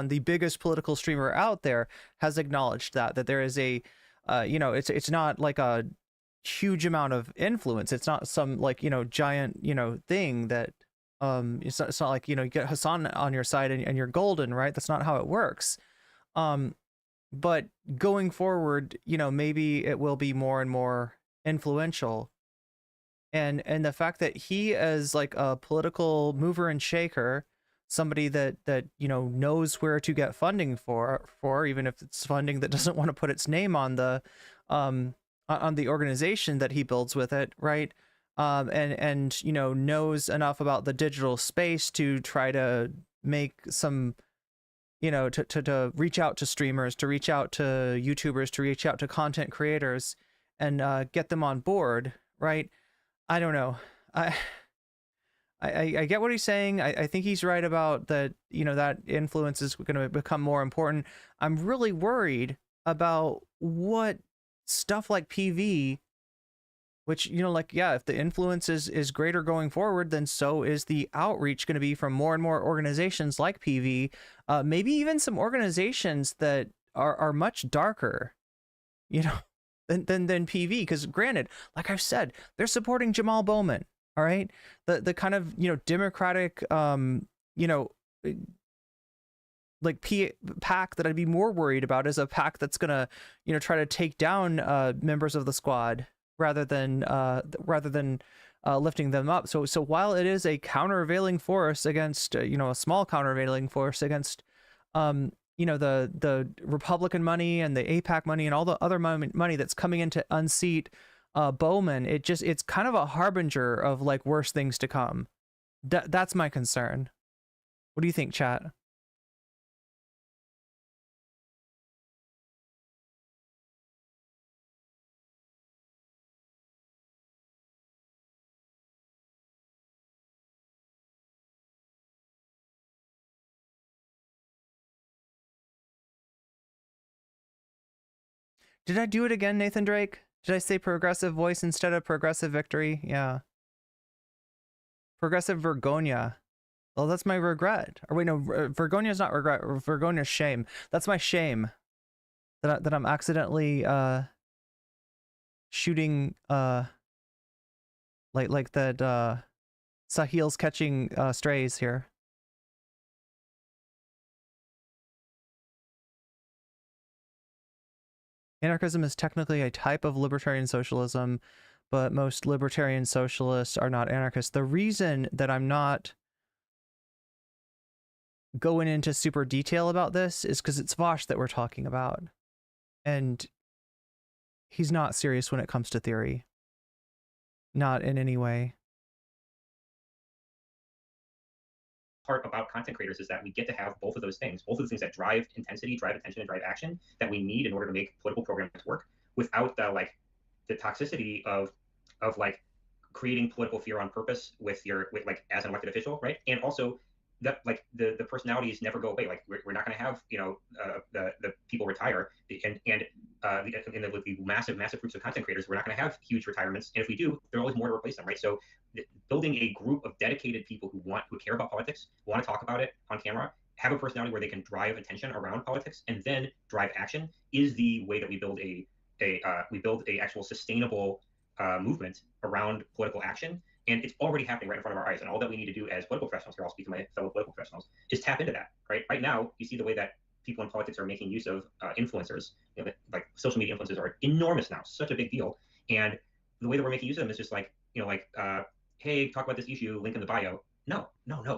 the biggest political streamer out there, has acknowledged that there is a, it's not a huge amount of influence. It's not some giant, thing that It's not like, you know, you get Hassan on your side and you're golden, right? That's not how it works. But going forward, you know, maybe it will be more and more influential. And the fact that he, as like a political mover and shaker, somebody that you know knows where to get funding for even if it's funding that doesn't want to put its name on the organization that he builds with it, right? And you know, knows enough about the digital space to try to make some, you know, to reach out to streamers, to reach out to YouTubers, to reach out to content creators and get them on board, right? I don't know. I get what he's saying. I think he's right about that, you know, that influence is going to become more important. I'm really worried about what stuff like PV, which, you know, like, yeah, if the influence is greater going forward, then so is the outreach going to be from more and more organizations like PV, maybe even some organizations that are much darker, you know, than PV. Because granted, like I've said, they're supporting Jamaal Bowman. All right, the kind of, you know, democratic, you know, like pack that I'd be more worried about is a pack that's gonna, you know, try to take down members of the squad rather than lifting them up. So while it is a countervailing force against, you know, a small countervailing force against, you know, the Republican money and the AIPAC money and all the other money that's coming in to unseat Bowman, it's kind of a harbinger of like worse things to come. That's my concern. What do you think, chat? Did I do it again, Nathan Drake? Did I say progressive voice instead of progressive victory? Yeah. Progressive Vergonia. Well, that's my regret. Or wait, no, Vergonia is not regret. Vergonia's shame. That's my shame. That I'm accidentally shooting like that Sahil's catching strays here. Anarchism is technically a type of libertarian socialism, but most libertarian socialists are not anarchists. The reason that I'm not going into super detail about this is because it's Vaush that we're talking about. And he's not serious when it comes to theory. Not in any way. Part about content creators is that we get to have both of those things, both of the things that drive intensity, drive attention, and drive action that we need in order to make political programs work, without the the toxicity of like creating political fear on purpose with like as an elected official, right? And also that like the personalities never go away. Like we're not going to have, you know, the people retire and in the massive groups of content creators, we're not going to have huge retirements, and if we do, there's always more to replace them, right? So building a group of dedicated people who care about politics, want to talk about it on camera, have a personality where they can drive attention around politics and then drive action is the way that we build a actual sustainable movement around political action. And it's already happening right in front of our eyes. And all that we need to do as political professionals, here I'll speak to my fellow political professionals, is tap into that, right? Right now, you see the way that people in politics are making use of influencers. You know, like social media influencers are enormous now, such a big deal. And the way that we're making use of them is just like, you know, like, hey, talk about this issue, link in the bio. No.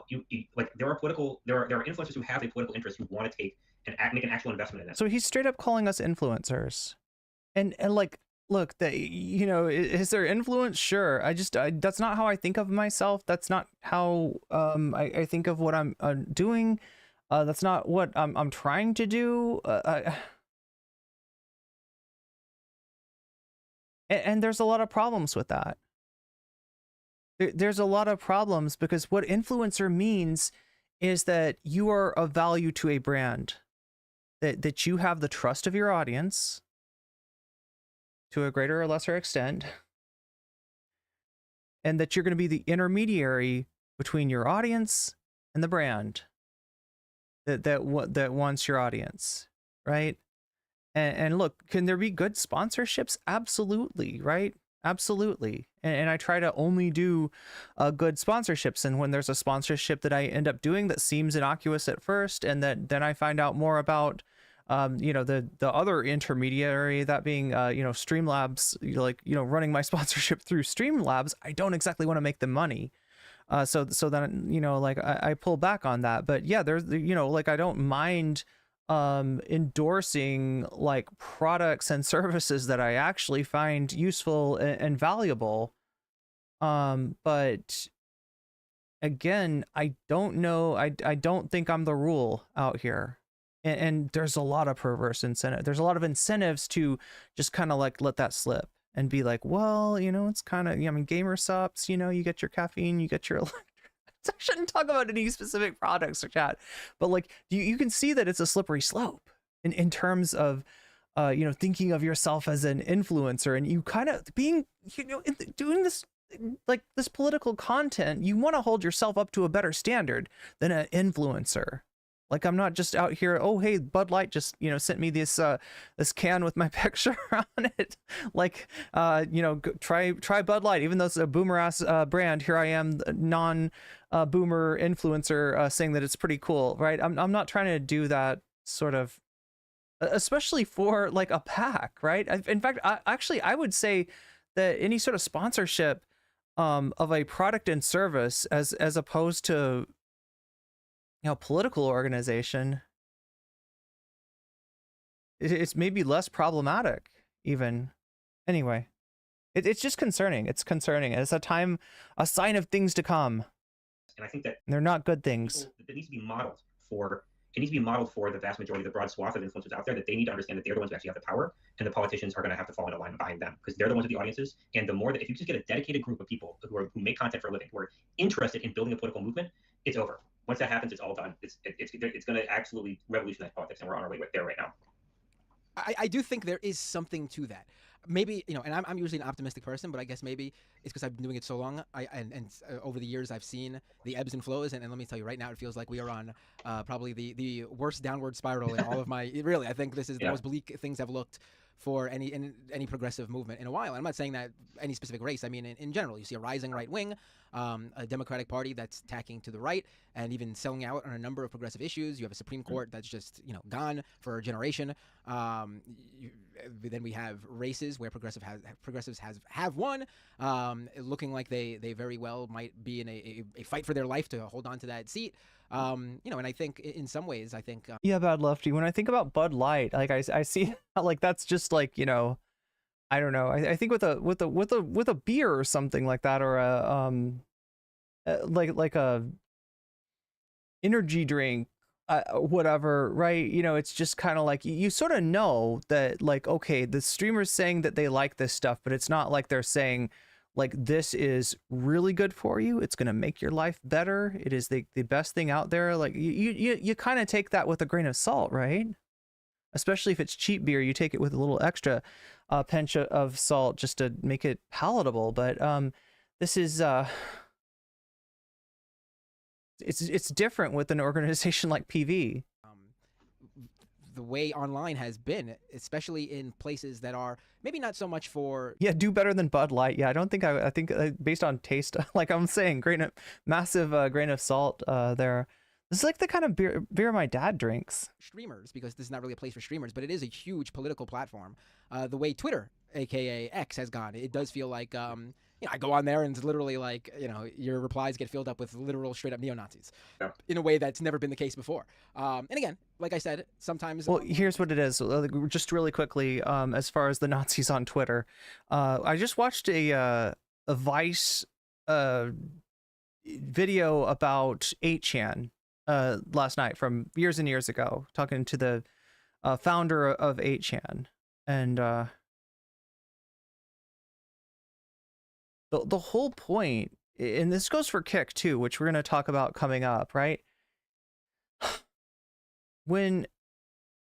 You like there are influencers who have a political interest who want to take and make an actual investment in it. So he's straight up calling us influencers, and like, look, that, you know, is there influence? Sure. That's not how I think of myself. That's not how I think of what I'm doing. That's not what I'm trying to do. And there's a lot of problems with that. There's a lot of problems because what influencer means is that you are of value to a brand, that you have the trust of your audience to a greater or lesser extent, and that you're going to be the intermediary between your audience and the brand that wants your audience, right? And look, can there be good sponsorships? Absolutely, right? Absolutely. and I try to only do good sponsorships. And when there's a sponsorship that I end up doing that seems innocuous at first, and that then I find out more about, you know, the other intermediary, that being, you know, Streamlabs, like, you know, running my sponsorship through Streamlabs, I don't exactly want to make them money. So then, you know, like I pull back on that. But yeah, there's, you know, like I don't mind endorsing like products and services that I actually find useful and valuable. But again, I don't know. I don't think I'm the rule out here. And there's a lot of perverse incentive. There's a lot of incentives to just kind of like let that slip and be like, well, you know, it's kind of, I mean, gamer subs, you know, you get your caffeine, you get your I shouldn't talk about any specific products or chat, but like you can see that it's a slippery slope in terms of, you know, thinking of yourself as an influencer, and you kind of being, you know, doing this, like this political content, you want to hold yourself up to a better standard than an influencer. Like, I'm not just out here, oh, hey, Bud Light just, you know, sent me this this can with my picture on it. Like, you know, try Bud Light, even though it's a boomer ass brand. Here I am, non-boomer influencer, saying that it's pretty cool, right? I'm not trying to do that sort of, especially for like a pack, right? In fact, I would say that any sort of sponsorship of a product and service, as opposed to, you know, political organization, it's maybe less problematic even. Anyway, it's just concerning. It's concerning. It's a sign of things to come. And I think that they're not good things. It needs to be modeled for. It needs to be modeled for the vast majority, the broad swath of influencers out there, that they need to understand that they're the ones who actually have the power, and the politicians are going to have to fall into line behind them, because they're the ones with the audiences. And the more that, if you just get a dedicated group of people who make content for a living, who are interested in building a political movement, it's over. Once that happens, it's all done. It's going to absolutely revolutionize politics, and we're on our way there right now. I do think there is something to that. Maybe, you know, and I'm usually an optimistic person, but I guess maybe it's because I've been doing it so long. Over the years, I've seen the ebbs and flows, and let me tell you right now, it feels like we are on probably the worst downward spiral in all of my. Really, I think this is the most bleak things have looked for any progressive movement in a while. And I'm not saying that any specific race. I mean, in general, you see a rising right wing, a Democratic Party that's tacking to the right and even selling out on a number of progressive issues. You have a Supreme Court that's just, you know, gone for a generation. Then we have races where progressives have won, looking like they very well might be in a fight for their life to hold on to that seat. You know, and I think in some ways, yeah, Bad Lefty. When I think about Bud Light, like I see how, like, that's just like, you know, I don't know. I think with a beer or something like that, or a like a energy drink, whatever, right? You know, it's just kind of like you sort of know that, like, okay, the streamer's saying that they like this stuff, but it's not like they're saying, like, this is really good for you, it's going to make your life better, it is the best thing out there. Like, you kind of take that with a grain of salt, right? Especially if it's cheap beer, you take it with a little extra pinch of salt just to make it palatable. But this is it's different with an organization like PV. The way online has been, especially in places that are maybe not so much for do better than Bud Light. Yeah, I don't think I think based on taste, like I'm saying, massive grain of salt there. This is like the kind of beer my dad drinks. Streamers, because this is not really a place for streamers, but it is a huge political platform. The way Twitter, aka X, has gone, it does feel like you know, I go on there and it's literally like, you know, your replies get filled up with literal straight up neo-Nazis in a way that's never been the case before. And again, like I said, sometimes. Well, here's what it is. Just really quickly, as far as the Nazis on Twitter, I just watched a Vice video about 8chan last night from years and years ago, talking to the founder of 8chan, and the whole point, and this goes for Kick too, which we're going to talk about coming up, right? When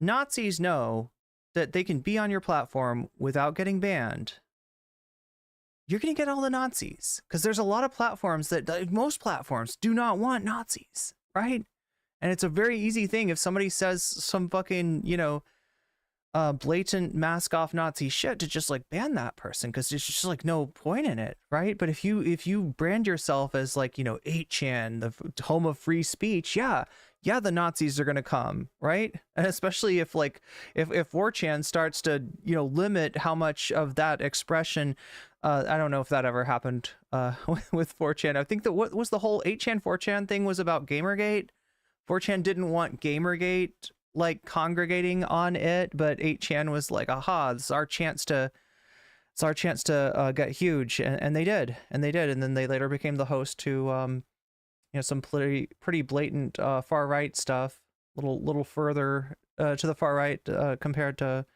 Nazis know that they can be on your platform without getting banned, you're going to get all the Nazis, because there's a lot of platforms that most platforms do not want Nazis, right? And it's a very easy thing if somebody says some fucking, you know, blatant mask off Nazi shit to just like ban that person, because there's just like no point in it, right? But if you brand yourself as like, you know, 8chan, the home of free speech, yeah, the Nazis are gonna come, right? And especially if like if 4chan starts to, you know, limit how much of that expression, I don't know if that ever happened with 4chan. I think that what was the whole 8chan 4chan thing was about Gamergate. 4chan didn't want Gamergate like congregating on it, but 8chan was like, aha, it's our chance to get huge, and they did, and then they later became the host to you know, some pretty blatant far right stuff, little further to the far right compared to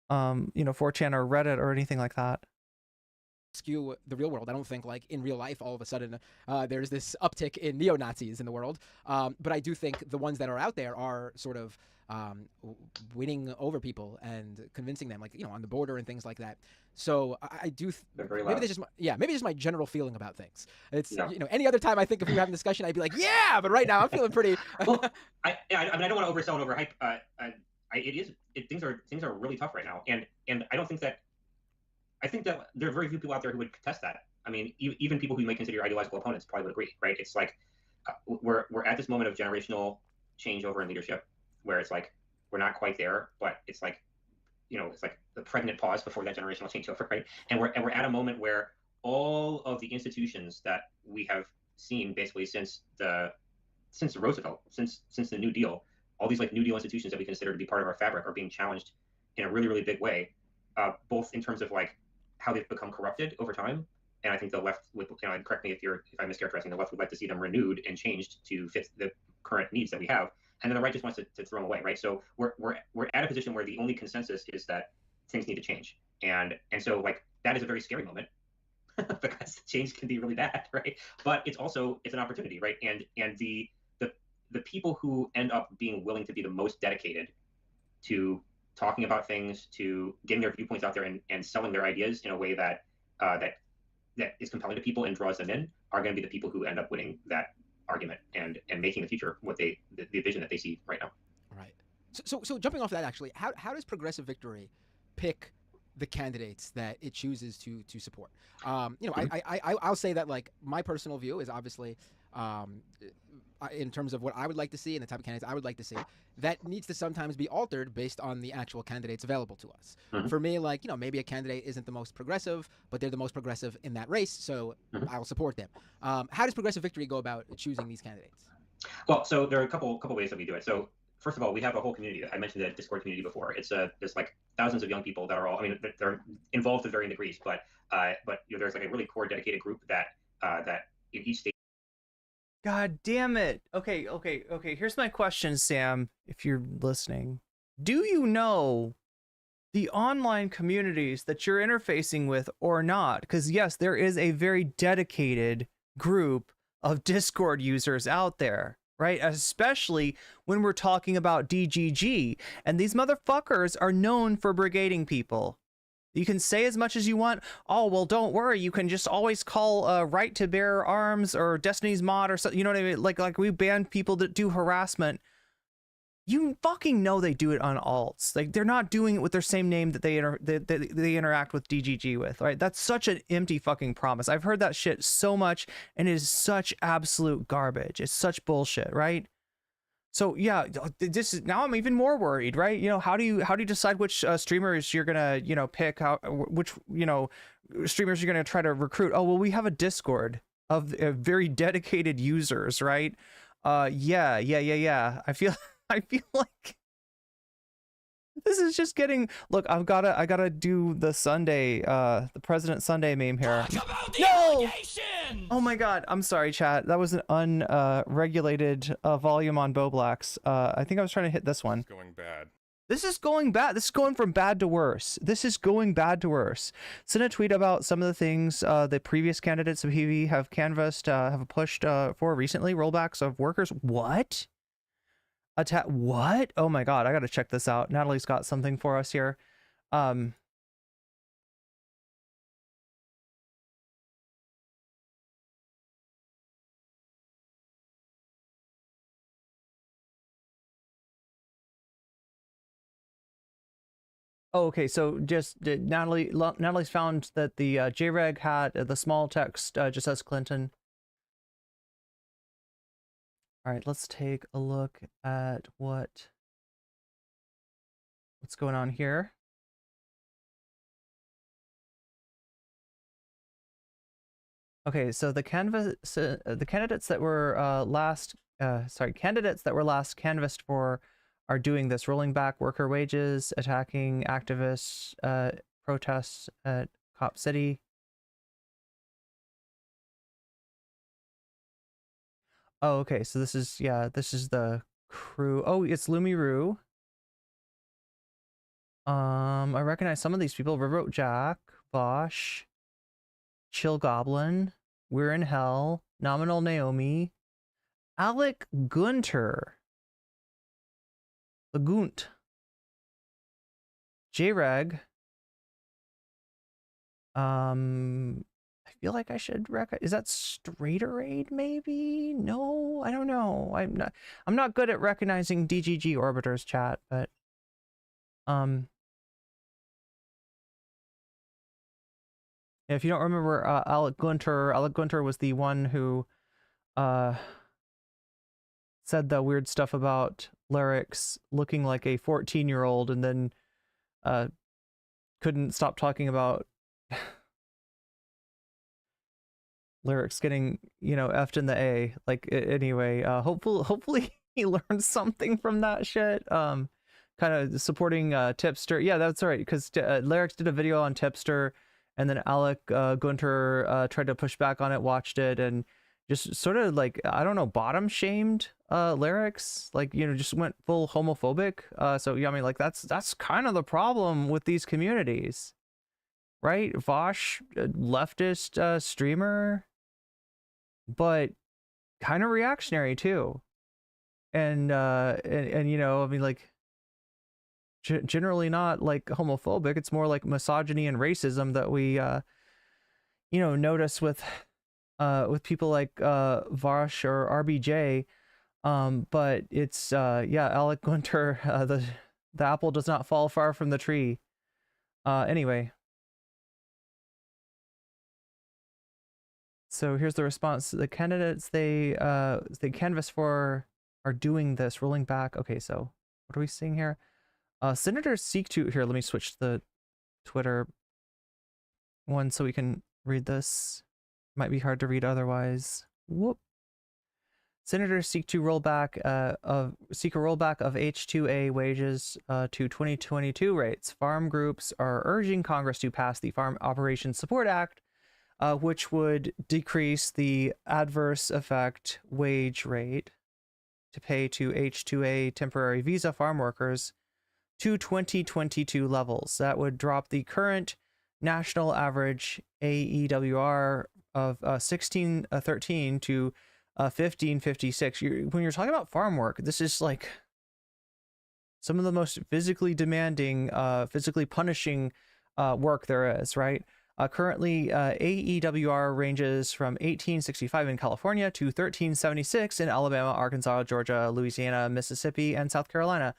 you know, 4chan or Reddit or anything like that. Skew the real world. I don't think like in real life all of a sudden there's this uptick in neo-Nazis in the world, but I do think the ones that are out there are sort of winning over people and convincing them, like, you know, on the border and things like that. So I do maybe that's just my general feeling about things. It's you know, any other time I think if we were having a discussion I'd be like, yeah, but right now I'm feeling pretty well, I mean, I don't want to oversell and overhype. Things are really tough right now, and I think that there are very few people out there who would contest that. I mean, even people who you might consider your ideological opponents probably would agree, right? It's like we're at this moment of generational changeover in leadership, where it's like we're not quite there, but it's like, you know, it's like the pregnant pause before that generational changeover, right? And we're at a moment where all of the institutions that we have seen basically since Roosevelt, since the New Deal, all these like New Deal institutions that we consider to be part of our fabric are being challenged in a really, really big way, both in terms of like how they've become corrupted over time. And I think the left would, you know, correct me if I'm mischaracterizing, the left would like to see them renewed and changed to fit the current needs that we have. And then the right just wants to throw them away, right? So we're at a position where the only consensus is that things need to change. And so like that is a very scary moment because change can be really bad, right? But it's an opportunity, right? And the people who end up being willing to be the most dedicated to talking about things, to getting their viewpoints out there and selling their ideas in a way that that is compelling to people and draws them in are going to be the people who end up winning that argument and making the future what the vision that they see right now. Right. So jumping off that, actually, how does Progressive Victory pick the candidates that it chooses to support? You know, I'll say that like my personal view is obviously in terms of what I would like to see and the type of candidates I would like to see, that needs to sometimes be altered based on the actual candidates available to us. For me, like, you know, maybe a candidate isn't the most progressive, but they're the most progressive in that race, so I'll support them. How does Progressive Victory go about choosing these candidates? Well, so there are a couple ways that we do it. So first of all, we have a whole community. I mentioned the Discord community before. There's like thousands of young people that are all, I mean, they're involved to varying degrees, but you know, there's like a really core dedicated group that in each state. God damn it. Okay. Here's my question, Sam, if you're listening. Do you know the online communities that you're interfacing with or not? Because yes, there is a very dedicated group of Discord users out there, right? Especially when we're talking about DGG. And these motherfuckers are known for brigading people. You can say as much as you want. Oh, well, don't worry. You can just always call Right to Bear Arms or Destiny's Mod or something. You know what I mean? Like we ban people that do harassment. You fucking know they do it on alts. Like they're not doing it with their same name that they interact with DGG with, right? That's such an empty fucking promise. I've heard that shit so much, and it is such absolute garbage. It's such bullshit, right? So yeah, this is, now I'm even more worried, right? You know, how do you decide which streamers you're gonna, you know, pick, which, you know, streamers you're gonna try to recruit? Oh, well, we have a Discord of very dedicated users, right? Yeah. I feel like this is just getting, look, I gotta do the Sunday, the President Sunday meme here. No! Oh my God, I'm sorry, chat. That was an unregulated volume on Boblax. I think I was trying to hit this one. It's going bad. This is going bad. This is going from bad to worse. This is going bad to worse. Sent a tweet about some of the things the previous candidates of PV have canvassed, have pushed for recently. Rollbacks of workers. What? What? Oh my God, I gotta check this out. Natalie's got something for us here. Oh, okay. So just Natalie's found that the JREG had the small text just says Clinton. All right, let's take a look at what's going on here. Okay, so the candidates that were candidates that were last canvassed for are doing this, rolling back worker wages, attacking activists, protests at Cop City. Oh, okay, so this is the crew. Oh, it's Lumiru. I recognize some of these people. Riverboat Jack, Vaush, Chill Goblin, We're in Hell, Nominal Naomi, Alec Gunter, the Gunt, J-Reg. I feel like I should is that Straighter Aid maybe? No, I don't know. I'm not good at recognizing DGG orbiters, chat, but if you don't remember Alec Gunter was the one who said the weird stuff about lyrics looking like a 14-year-old and then couldn't stop talking about lyrics getting, F'd in the A. Like, anyway, hopefully he learned something from that shit. Kind of supporting Tipster. Yeah, that's right, because Lyrics did a video on Tipster, and then Alec Gunter tried to push back on it, watched it, and just sort of like, I don't know, bottom shamed Lyrics, like, just went full homophobic. So yeah, I mean, like, that's kind of the problem with these communities, right? Vaush, leftist streamer, but kind of reactionary too, and I mean, like, generally not like homophobic. It's more like misogyny and racism that we notice with people like Vaush or RBJ. But it's Alec Gunter, the apple does not fall far from the tree. Anyway, so here's the response. The candidates they canvass for are doing this, rolling back. Okay, so what are we seeing here? Senators seek to, here, let me switch the Twitter one so we can read this. Might be hard to read otherwise. Whoop. Senators seek to roll back a rollback of H-2A wages to 2022 rates. Farm groups are urging Congress to pass the Farm Operations Support Act, which would decrease the adverse effect wage rate to pay to H-2A temporary visa farm workers to 2022 levels. That would drop the current national average AEWR of 1613 to 1556. When you're talking about farm work, this is like some of the most physically demanding, physically punishing work there is, right? Currently, AEWR ranges from 1865 in California to 1376 in Alabama, Arkansas, Georgia, Louisiana, Mississippi, and South Carolina.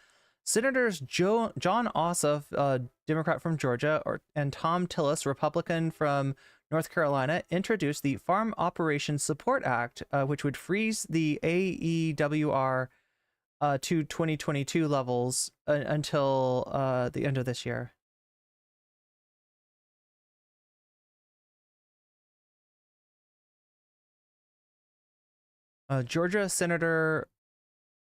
Senators John Ossoff, Democrat from Georgia, and Tom Tillis, Republican from North Carolina, introduced the Farm Operations Support Act, which would freeze the AEWR to 2022 levels until the end of this year. Georgia Senator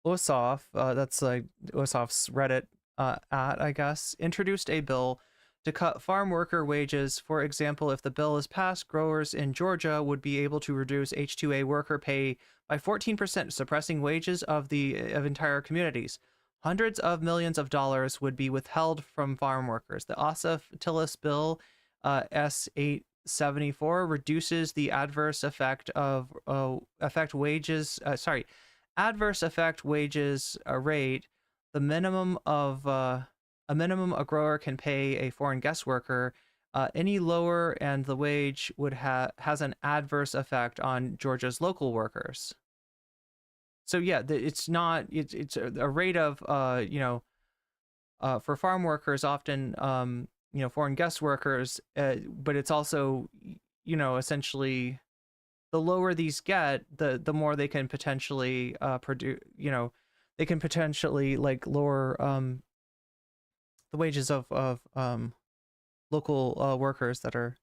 Ossoff, that's like Ossoff's Reddit I guess, introduced a bill to cut farm worker wages. For example, if the bill is passed, growers in Georgia would be able to reduce H-2A worker pay by 14%, suppressing wages of entire communities. Hundreds of millions of dollars would be withheld from farm workers. The Ossoff-Tillis bill, S-874, reduces the adverse effect wages rate. The minimum a grower can pay a foreign guest worker. Any lower, and the wage would has an adverse effect on Georgia's local workers. So yeah, it's a rate of for farm workers, often foreign guest workers, but it's also essentially the lower these get, the more they can potentially produce. They can potentially like lower the wages of local workers that are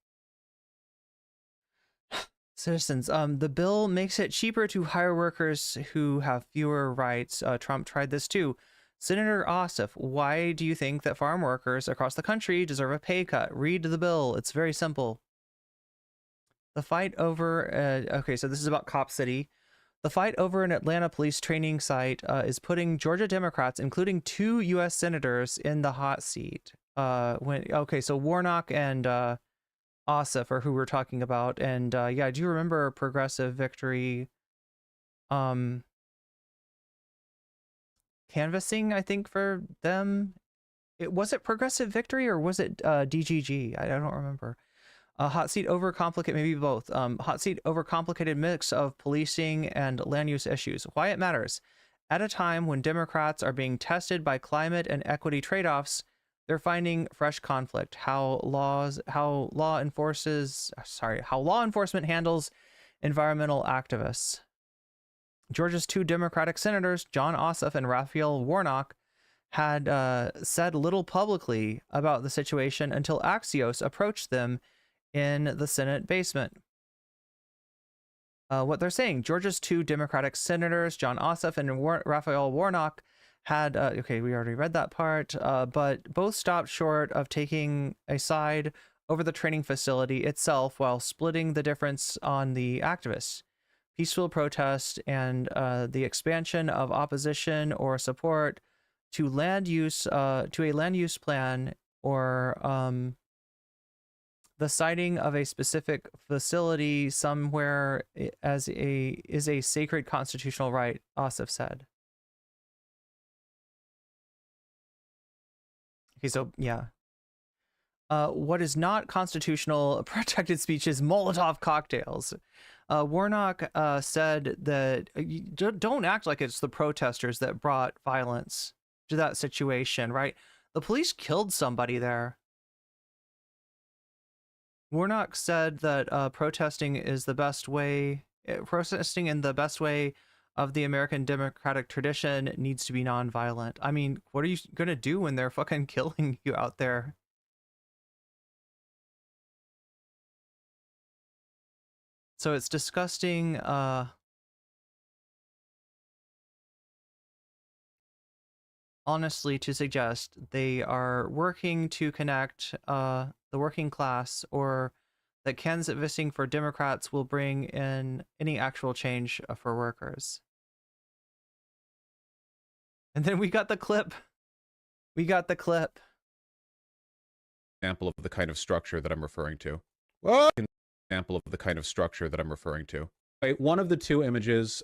citizens. The bill makes it cheaper to hire workers who have fewer rights. Trump tried this too. Senator Ossoff, why do you think that farm workers across the country deserve a pay cut? Read the bill. It's very simple. The fight over... okay, so this is about Cop City. The fight over an Atlanta police training site is putting Georgia Democrats, including 2 U.S. senators, in the hot seat. So Warnock and Ossoff are who we're talking about. And yeah, do you remember Progressive Victory canvassing, I think, for them? Was it Progressive Victory or was it DGG? I don't remember. Hot seat overcomplicated, maybe both. Hot seat overcomplicated mix of policing and land use issues. Why it matters. At a time when Democrats are being tested by climate and equity trade-offs, they're finding fresh conflict. How law enforcement handles environmental activists. Georgia's 2 Democratic senators, Jon Ossoff and Raphael Warnock, had said little publicly about the situation until Axios approached them in the Senate basement. What they're saying, Georgia's 2 Democratic senators, Jon Ossoff and Raphael Warnock, had, okay, we already read that part, but both stopped short of taking a side over the training facility itself while splitting the difference on the activists. Peaceful protest and the expansion of opposition or support to land use, to a land use plan, or the citing of a specific facility somewhere is a sacred constitutional right, Ossoff said. Okay, so yeah. What is not constitutional protected speech is Molotov cocktails. Warnock said that don't act like it's the protesters that brought violence to that situation, right? The police killed somebody there. Warnock said that protesting in the best way of the American democratic tradition needs to be nonviolent. I mean, what are you gonna do when they're fucking killing you out there? So it's disgusting. Honestly, to suggest they are working to connect the working class, or that canvassing for Democrats will bring in any actual change for workers. And then we got the clip. Example of the kind of structure that I'm referring to. What? Example of the kind of structure that I'm referring to. Right, one of the 2 images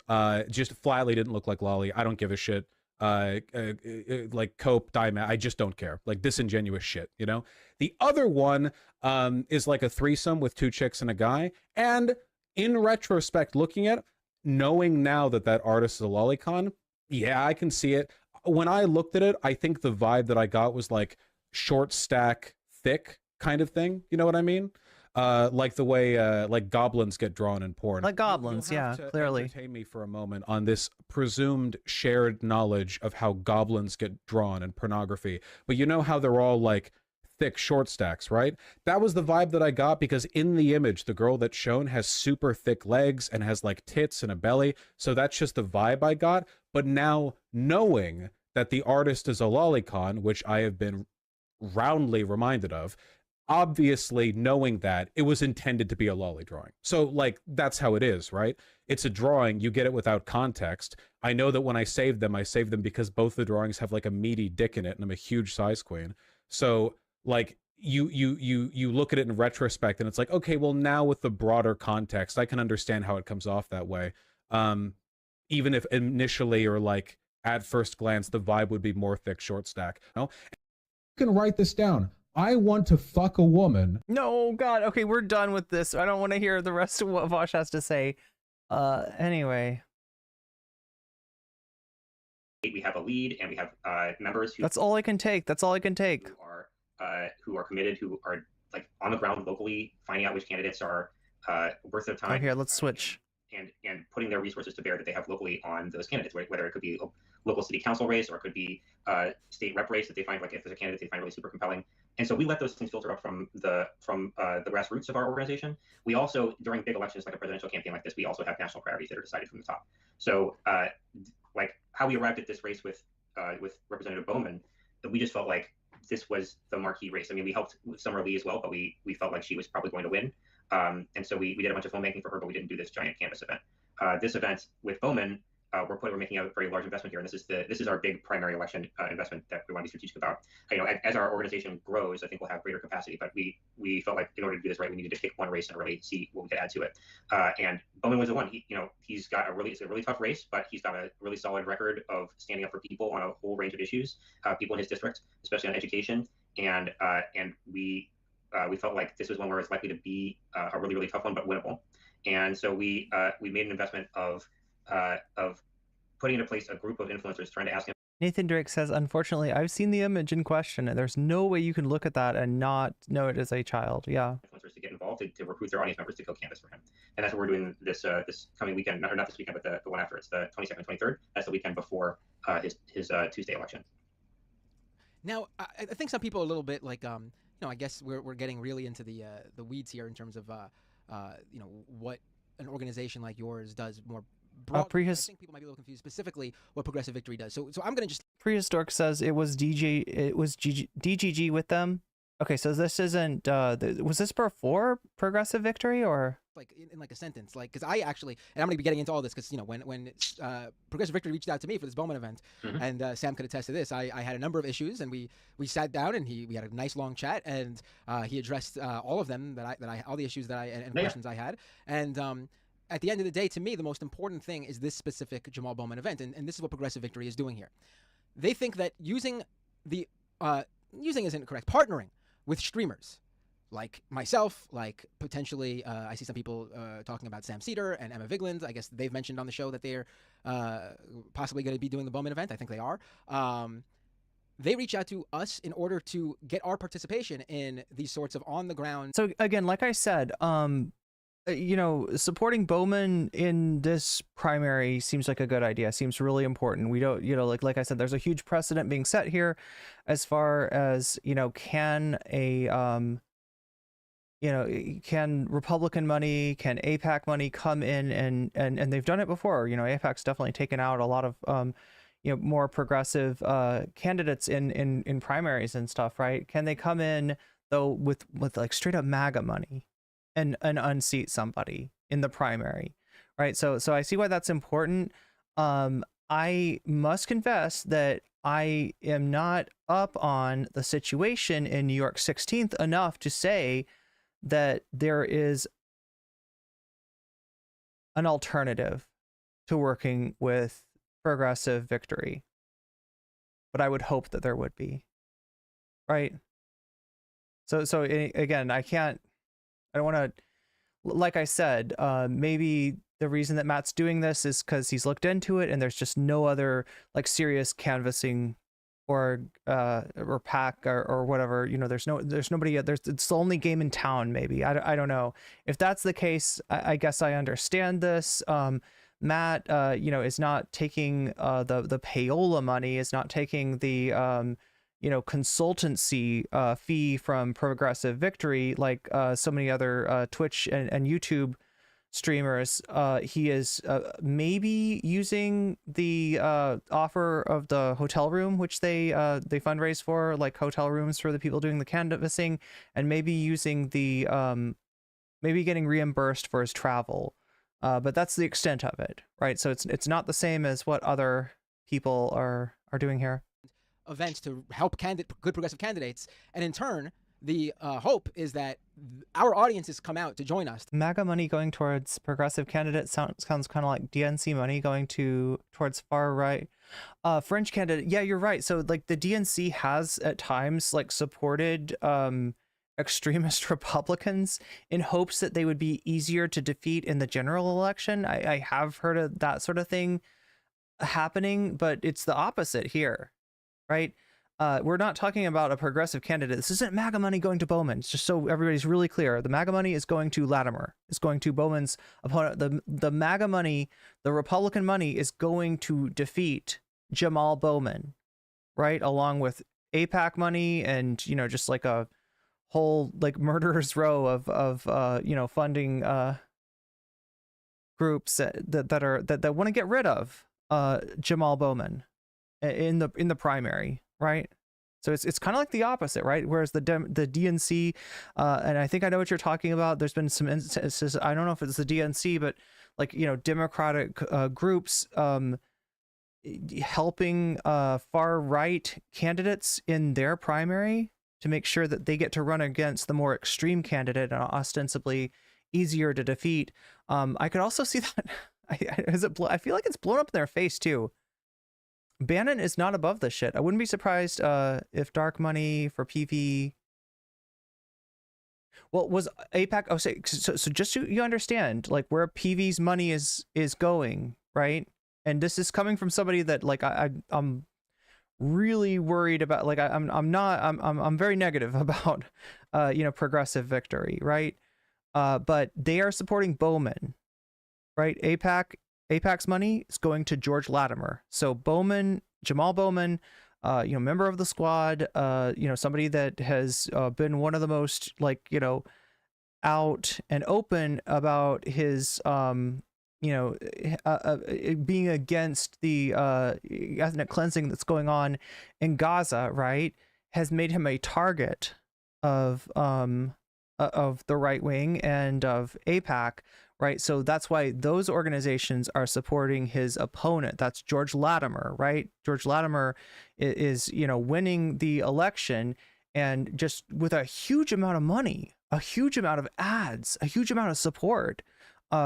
just flatly didn't look like Lolly. I don't give a shit. Like cope, I just don't care. Like disingenuous shit, you know? The other one is like a threesome with 2 chicks and a guy. And in retrospect, looking at it, knowing now that that artist is a lolicon, yeah, I can see it. When I looked at it, I think the vibe that I got was like short stack, thick kind of thing. You know what I mean? Like the way like goblins get drawn in porn. Like goblins, yeah, clearly. Entertain me for a moment on this presumed shared knowledge of how goblins get drawn in pornography. But you know how they're all like thick short stacks, right? That was the vibe that I got, because in the image, the girl that's shown has super thick legs and has like tits and a belly. So that's just the vibe I got. But now knowing that the artist is a lolicon, which I have been roundly reminded of, obviously knowing that it was intended to be a lolly drawing. So like, that's how it is, right? It's a drawing, you get it without context. I know that when I saved them because both the drawings have like a meaty dick in it, and I'm a huge size queen. So like, you look at it in retrospect and it's like, okay, well now with the broader context, I can understand how it comes off that way. Even if initially, or like at first glance, the vibe would be more thick short stack. You know? You can write this down. I want to fuck a woman. No, God. Okay, we're done with this. I don't want to hear the rest of what Vaush has to say. Anyway. we have a lead, and we have members who That's all I can take. That's all I can take. Who are committed, who are like on the ground locally, finding out which candidates are worth their time. Oh, here, let's switch. And putting their resources to bear that they have locally on those candidates, whether it could be a local city council race or it could be state rep race that they find, like if there's a candidate they find really super compelling. And so we let those things filter up from the grassroots of our organization. We also, during big elections like a presidential campaign like this, we also have national priorities that are decided from the top. So like how we arrived at this race with Representative Bowman, we just felt like this was the marquee race. I mean, we helped with Summer Lee as well, but we felt like she was probably going to win. And so we did a bunch of filmmaking for her, but we didn't do this giant canvas event. This event with Bowman, we're making a very large investment here, and this is our big primary election investment that we want to be strategic about. You know, as our organization grows, I think we'll have greater capacity, but we felt like in order to do this right, we needed to pick one race and really see what we could add to it. And Bowman was the one. He's got it's a really tough race, but he's got a really solid record of standing up for people on a whole range of issues, people in his district, especially on education, and we felt like this was one where it's likely to be a really, really tough one, but winnable. And so we made an investment of putting into place a group of influencers trying to ask him. Nathan Drake says, unfortunately, I've seen the image in question, and there's no way you can look at that and not know it as a child. Yeah. Influencers to get involved, to recruit their audience members to go canvas for him. And that's what we're doing this coming weekend, not this weekend, but the one after. It's the 22nd, 23rd. That's the weekend before his Tuesday election. Now, I think some people are a little bit like, I guess we're getting really into the weeds here in terms of, what an organization like yours does more broadly. I think people might be a little confused specifically what Progressive Victory does. So I'm going to just... Prehistoric says it was DGG with them. Okay, so this isn't, was this before Progressive Victory or? Like in like a sentence, like, because I actually, and I'm going to be getting into all this because, when Progressive Victory reached out to me for this Bowman event, and Sam could attest to this, I had a number of issues, and we sat down and we had a nice long chat, and he addressed all of them all the issues and questions I had, and at the end of the day, to me, the most important thing is this specific Jamaal Bowman event, and this is what Progressive Victory is doing here. They think that using isn't correct, partnering with streamers like myself, like potentially, I see some people talking about Sam Cedar and Emma Vigeland. I guess they've mentioned on the show that they're possibly going to be doing the Bowman event. I think they are. They reach out to us in order to get our participation in these sorts of on-the-ground... So again, like I said, supporting Bowman in this primary seems like a good idea. Seems really important. We don't, like I said, there's a huge precedent being set here as far as, can Republican money, can AIPAC money come in and they've done it before. AIPAC's definitely taken out a lot of, more progressive candidates in primaries and stuff, right? Can they come in though with like straight up MAGA money and unseat somebody in the primary, right? So I see why that's important. I must confess that I am not up on the situation in New York 16th enough to say that there is an alternative to working with Progressive Victory, but I would hope that there would be, right? So again, I don't want to, like I said, maybe the reason that Matt's doing this is because he's looked into it and there's just no other like serious canvassing or pack or whatever, there's nobody, it's the only game in town. Maybe I don't know if that's the case. I guess I understand this. Matt, is not taking the payola money, is not taking the consultancy fee from Progressive Victory like so many other Twitch and YouTube streamers. He is maybe using the offer of the hotel room, which they fundraise for, like hotel rooms for the people doing the canvassing, and maybe using the maybe getting reimbursed for his travel. But that's the extent of it, right? So it's not the same as what other people are doing here. Events to help good progressive candidates, and in turn, the hope is that our audiences come out to join us. MAGA money going towards progressive candidates sounds kind of like DNC money going towards far right French candidate. Yeah, you're right. So like the DNC has at times like supported extremist Republicans in hopes that they would be easier to defeat in the general election. I have heard of that sort of thing. happening, but it's the opposite here, right? We're not talking about a progressive candidate. This isn't MAGA money going to Bowman. It's just so everybody's really clear. The MAGA money is going to Latimer. It's going to Bowman's opponent. The MAGA money, the Republican money, is going to defeat Jamaal Bowman, right? Along with AIPAC money and, you know, just like a whole like murderer's row of you know, funding groups that want to get rid of Jamaal Bowman in the primary, right? So it's kind of like the opposite, right? Whereas the DNC, and I think I know what you're talking about. There's been some instances, I don't know if it's the DNC, but like, you know, Democratic groups helping far right candidates in their primary to make sure that they get to run against the more extreme candidate and ostensibly easier to defeat. I could also see that. I feel like it's blown up in their face too. Bannon is not above this shit. I wouldn't be surprised if dark money for PV. Well, was AIPAC? Oh, so just so you understand, like where PV's money is going, right? And this is coming from somebody that like I'm really worried about. Like I'm very negative about you know, progressive victory, right? But they are supporting Bowman, right? AIPAC's money is going to George Latimer. So Bowman, Jamaal Bowman, you know, member of the squad, you know, somebody that has been one of the most like, you know, out and open about his, you know, being against the ethnic cleansing that's going on in Gaza, right? Has made him a target of the right wing and of AIPAC, right? So that's why those organizations are supporting his opponent. That's George Latimer, right? George Latimer is, you know, winning the election, and just with a huge amount of money, a huge amount of ads, a huge amount of support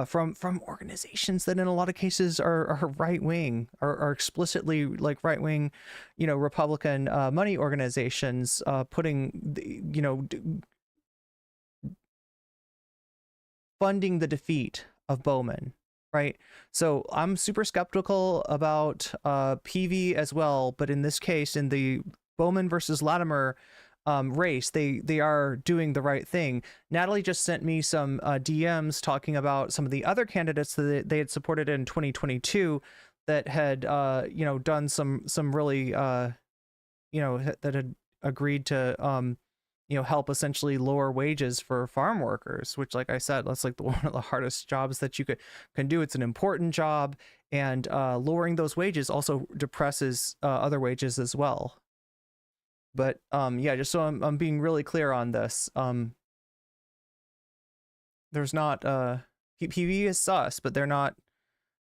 from organizations that in a lot of cases are right wing, are explicitly like right wing, you know, Republican money organizations, putting, you know, funding the defeat of Bowman, right? So I'm super skeptical about PV as well, but in this case, in the Bowman versus Latimer race, they are doing the right thing. Natalie just sent me some DMs talking about some of the other candidates that they had supported in 2022 that had you know, done some really you know, that had agreed to you know, help essentially lower wages for farm workers, which, like I said, that's like one of the hardest jobs that you can do. It's an important job, and lowering those wages also depresses other wages as well. But yeah, just so I'm being really clear on this, there's not PV is sus, but they're not,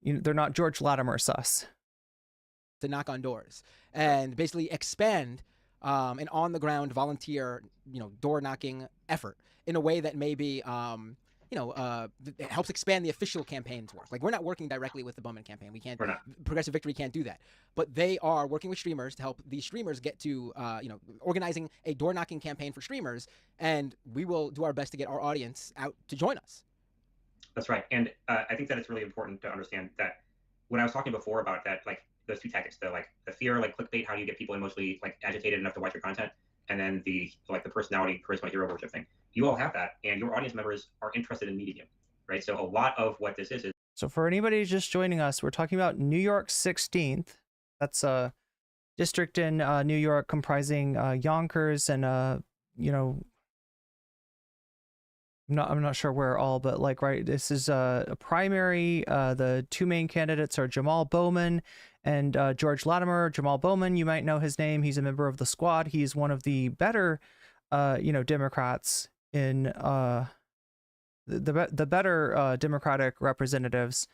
you know, they're not George Latimer sus. To knock on doors and basically expand an on-the-ground volunteer, you know, door-knocking effort in a way that maybe, you know, helps expand the official campaign's work. Like, we're not working directly with the Bowman campaign. We can't. Progressive Victory can't do that. But they are working with streamers to help these streamers get to, you know, organizing a door-knocking campaign for streamers, and we will do our best to get our audience out to join us. That's right, and I think that it's really important to understand that when I was talking before about that, like, those two tactics, the fear, like clickbait, how do you get people emotionally like agitated enough to watch your content, and then the like the personality, charisma, hero worship thing. You all have that, and your audience members are interested in meeting you, right? So a lot of what this is. So for anybody just joining us, we're talking about New York 16th. That's a district in New York comprising Yonkers and you know, I'm not sure where all, but like, right, this is a primary. The two main candidates are Jamaal Bowman and George Latimer. Jamaal Bowman, you might know his name. He's a member of the squad. He's one of the better, you know, Democrats in the better Democratic representatives.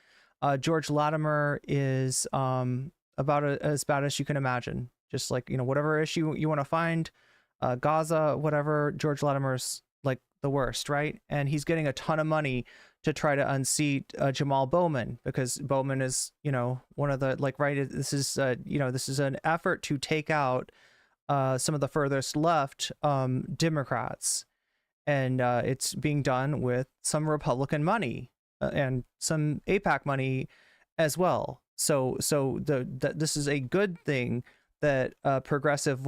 George Latimer is about as bad as you can imagine. Just like, you know, whatever issue you want to find, Gaza, whatever, George Latimer's like the worst, right? And he's getting a ton of money to try to unseat Jamaal Bowman, because Bowman is, you know, one of the, like, right, this is you know, this is an effort to take out some of the furthest left Democrats, and it's being done with some Republican money and some AIPAC money as well. This is a good thing that progressive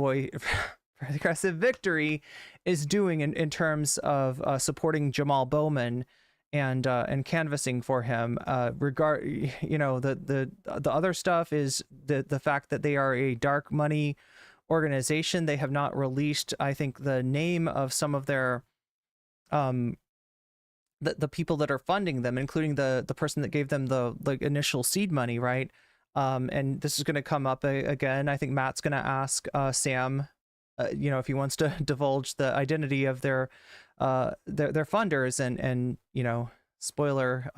victory is doing in terms of supporting Jamaal Bowman and canvassing for him. The other stuff is the fact that they are a dark money organization. They have not released, I think, the name of some of their the people that are funding them, including the person that gave them the initial seed money, right? And this is going to come up again. I think Matt's going to ask Sam, if he wants to divulge the identity of their funders, and spoiler,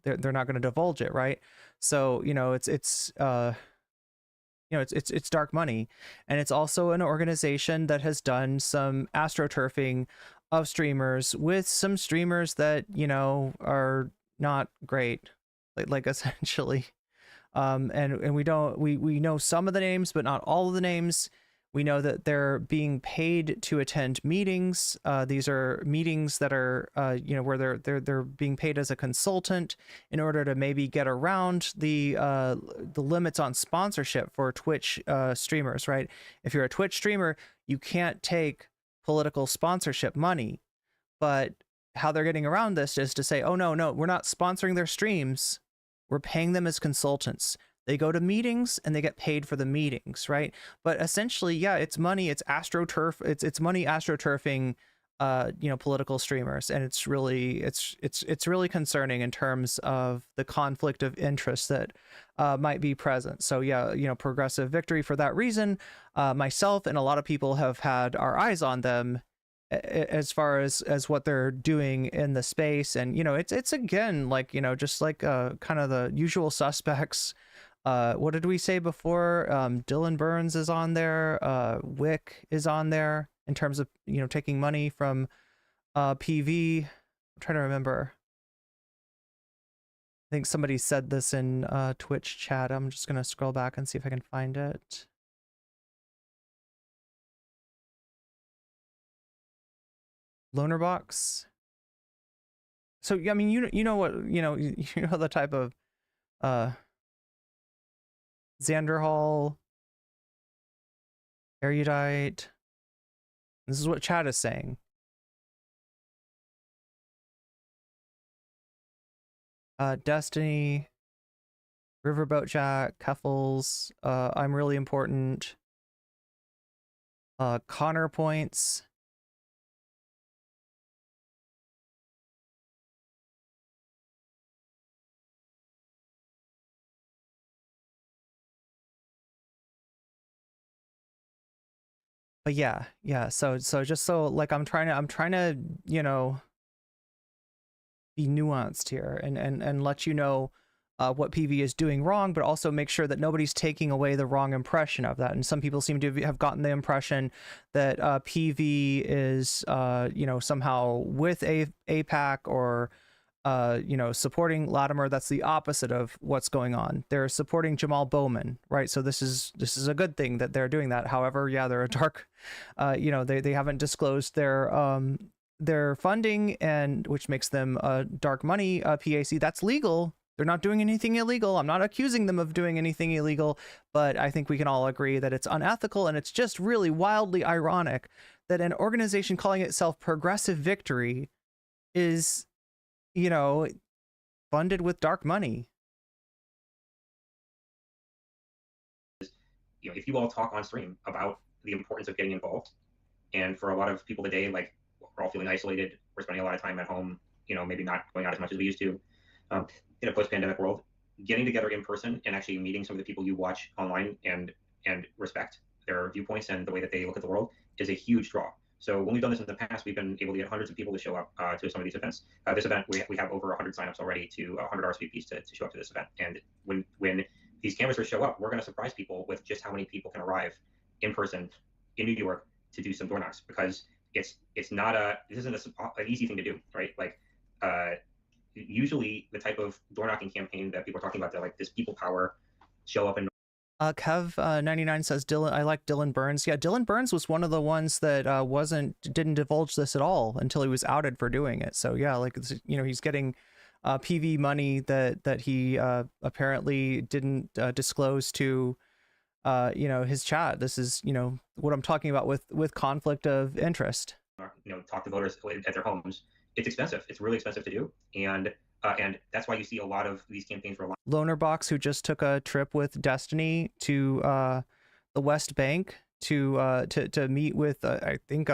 they're not going to divulge it, right? So it's dark money, and it's also an organization that has done some astroturfing of streamers with some streamers that are not great, like essentially. And we know some of the names, but not all of the names. We know that they're being paid to attend meetings. These are meetings that are, where they're being paid as a consultant in order to maybe get around the limits on sponsorship for Twitch streamers, right? If you're a Twitch streamer, you can't take political sponsorship money. But how they're getting around this is to say, oh no, we're not sponsoring their streams. We're paying them as consultants. They go to meetings and they get paid for the meetings, right? But essentially, yeah, it's money. It's AstroTurf. It's money AstroTurfing, political streamers, and it's really concerning in terms of the conflict of interest that might be present. So yeah, progressive victory for that reason. Myself and a lot of people have had our eyes on them as far as what they're doing in the space, and it's again just like kind of the usual suspects. What did we say before? Dylan Burns is on there. Wick is on there in terms of taking money from PV. I'm trying to remember. I think somebody said this in Twitch chat. I'm just gonna scroll back and see if I can find it. Loanerbox. So I mean, you know what you know the type of Xander Hall, Erudite. This is what chat is saying. Destiny, Riverboat Jack, Keffels, I'm really important. Connor points. But yeah, so just so like I'm trying to be nuanced here and let you know what PV is doing wrong, but also make sure that nobody's taking away the wrong impression of that. And some people seem to have gotten the impression that PV is somehow with APAC or supporting Latimer. That's the opposite of what's going on. They're supporting Jamaal Bowman, right? So this is a good thing that they're doing that. However, yeah, they're a dark, they haven't disclosed their funding, and which makes them dark money PAC. That's legal. They're not doing anything illegal. I'm not accusing them of doing anything illegal, but I think we can all agree that it's unethical, and it's just really wildly ironic that an organization calling itself Progressive Victory is funded with dark money. If you all talk on stream about the importance of getting involved, and for a lot of people today, like we're all feeling isolated, we're spending a lot of time at home, maybe not going out as much as we used to, in a post-pandemic world, getting together in person and actually meeting some of the people you watch online and respect their viewpoints and the way that they look at the world is a huge draw. So when we've done this in the past, we've been able to get hundreds of people to show up to some of these events. This event, we have over 100 signups already to 100 RSVPs to show up to this event. And when these canvassers show up, we're going to surprise people with just how many people can arrive in person in New York to do some door knocks, because this isn't an easy thing to do, right? Like usually the type of door knocking campaign that people are talking about, they're like this people power, show up and Kev99 says I like Dylan Burns. Yeah, Dylan Burns was one of the ones that didn't divulge this at all until he was outed for doing it. So yeah, he's getting PV money that he apparently didn't disclose to his chat. This is what I'm talking about with conflict of interest. Talk to voters at their homes. It's expensive. It's really expensive to do, and that's why you see a lot of these campaigns rely. Lonerbox, who just took a trip with Destiny to the West Bank to meet with I think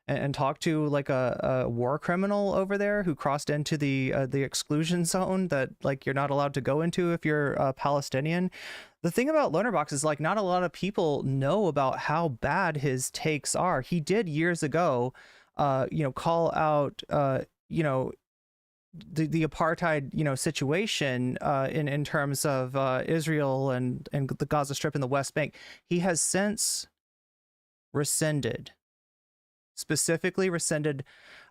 and talk to like a war criminal over there who crossed into the exclusion zone that like you're not allowed to go into if you're Palestinian. The thing about Lonerbox is like not a lot of people know about how bad his takes are. He did years ago, call out the apartheid situation in terms of Israel and the Gaza Strip and the West Bank. He has since specifically rescinded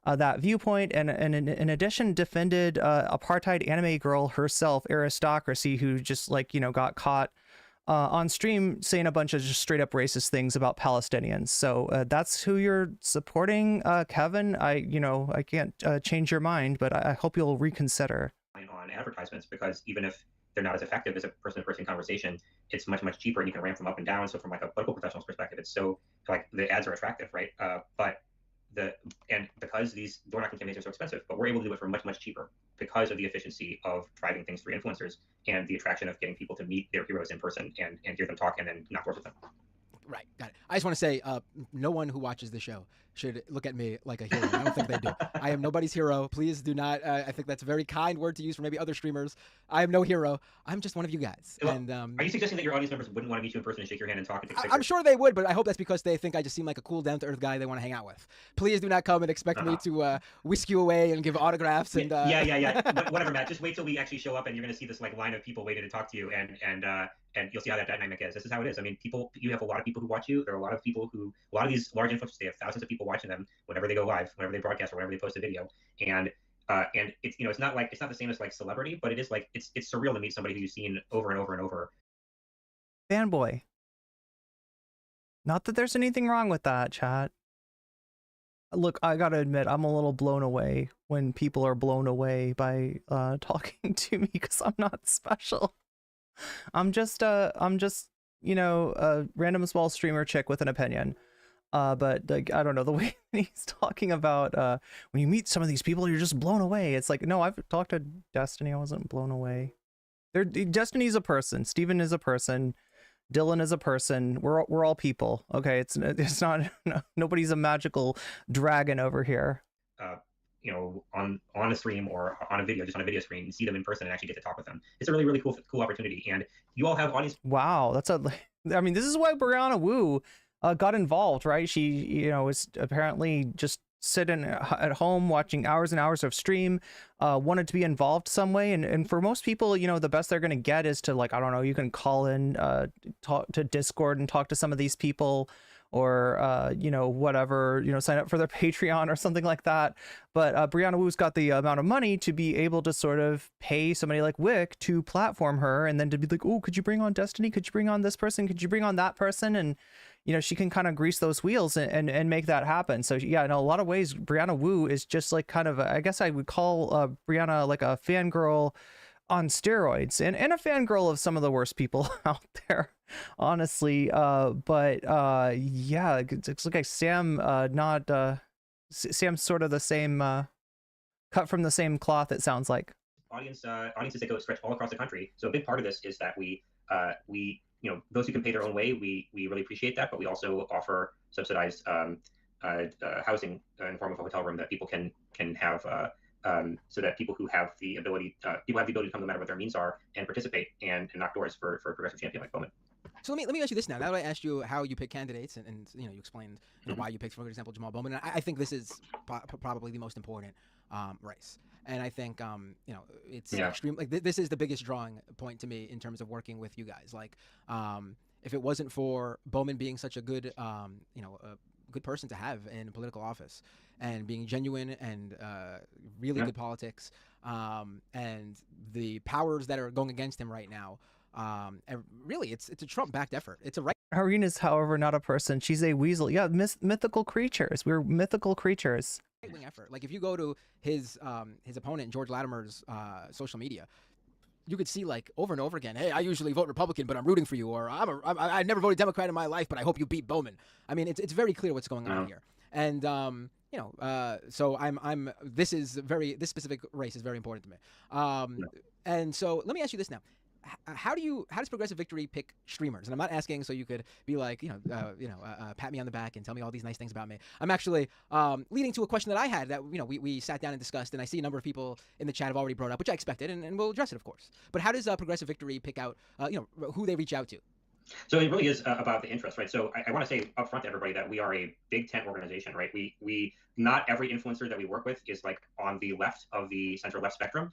that viewpoint, and in addition defended apartheid anime girl herself, Aristocracy, who just got caught on stream saying a bunch of just straight up racist things about Palestinians. So that's who you're supporting, Kevin. I can't change your mind, but I hope you'll reconsider. On advertisements, because even if they're not as effective as a person-to-person conversation, it's much cheaper, and you can ramp them up and down. So from like a political professional's perspective, it's so like the ads are attractive, right? And because these door knocking campaigns are so expensive, but we're able to do it for much cheaper because of the efficiency of driving things through influencers and the attraction of getting people to meet their heroes in person and hear them talk and then knock doors with them. Right, got it. I just want to say, no one who watches the show should look at me like a hero. I don't think they do. I am nobody's hero. Please do not. I think that's a very kind word to use for maybe other streamers. I am no hero. I'm just one of you guys. Well, and are you suggesting that your audience members wouldn't want to meet you in person and shake your hand and talk and take pictures? I'm sure they would, but I hope that's because they think I just seem like a cool, down-to-earth guy they want to hang out with. Please do not come and expect me to whisk you away and give autographs. And Yeah. Whatever, Matt. Just wait till we actually show up, and you're going to see this like line of people waiting to talk to you, and you'll see how that dynamic is. This is how it is. I mean, you have a lot of people who watch you. There are a lot of these large influencers, they have thousands of people watching them whenever they go live, whenever they broadcast, or whenever they post a video. And it's it's not the same as like celebrity, but it is like it's surreal to meet somebody who you've seen over and over and over. Fanboy. Not that there's anything wrong with that, chat. Look, I gotta admit, I'm a little blown away when people are blown away by talking to me because I'm not special. I'm just a random small streamer chick with an opinion. But like, I don't know, the way he's talking about when you meet some of these people, you're just blown away. It's like, no, I've talked to Destiny. I wasn't blown away. Destiny's a person. Steven is a person. Dylan is a person. We're all people. Okay, it's not nobody's a magical dragon over here. On a stream or on a video, just on a video screen, and see them in person and actually get to talk with them. It's a really cool opportunity, and you all have audience. Wow, this is why Brianna Wu got involved, right? She was apparently just sitting at home watching hours and hours of stream, wanted to be involved some way, and for most people, the best they're gonna get is to, like, I don't know, you can call in, talk to Discord and talk to some of these people, or whatever, sign up for their Patreon or something like that. But Brianna Wu's got the amount of money to be able to sort of pay somebody like Wick to platform her, and then to be like, oh, could you bring on Destiny? Could you bring on this person? Could you bring on that person? And she can kind of grease those wheels and make that happen. So yeah, in a lot of ways, Brianna Wu is just like kind of I guess I would call Brianna like a fangirl on steroids, and a fangirl of some of the worst people out there, honestly. But yeah, it's like Sam, Sam's sort of the same, cut from the same cloth, it sounds like. Audiences that go stretch all across the country. So a big part of this is that we those who can pay their own way, we really appreciate that, but we also offer subsidized housing in the form of a hotel room that people can have, so that people have the ability to come no matter what their means are and participate and knock doors for a progressive champion like Bowman. So let me ask you this now. Now that I asked you how you pick candidates, and you explained why you picked, for example, Jamaal Bowman, I think this is probably the most important race. And I think it's extreme. Like this is the biggest drawing point to me in terms of working with you guys. Like if it wasn't for Bowman being such a good a good person to have in political office and being genuine and really good politics, and the powers that are going against him right now, and really it's a Trump-backed effort. It's a right. Irene is, however, not a person. She's a weasel. Yeah, mythical creatures. We're mythical creatures. right-wing effort. Like if you go to his opponent George Latimer's social media, you could see like over and over again, hey, I usually vote Republican, but I'm rooting for you, or I never voted Democrat in my life, but I hope you beat Bowman. I mean, it's very clear what's going on here, and so this specific race is very important to me, and so let me ask you this now. How does Progressive Victory pick streamers? And I'm not asking so you could be like, pat me on the back and tell me all these nice things about me. I'm actually leading to a question that I had that, we sat down and discussed, and I see a number of people in the chat have already brought up, which I expected, and we'll address it, of course. But how does Progressive Victory pick out, who they reach out to? So it really is about the interest, right? So I want to say up front to everybody that we are a big tent organization, right? We not every influencer that we work with is like on the left of the center left spectrum,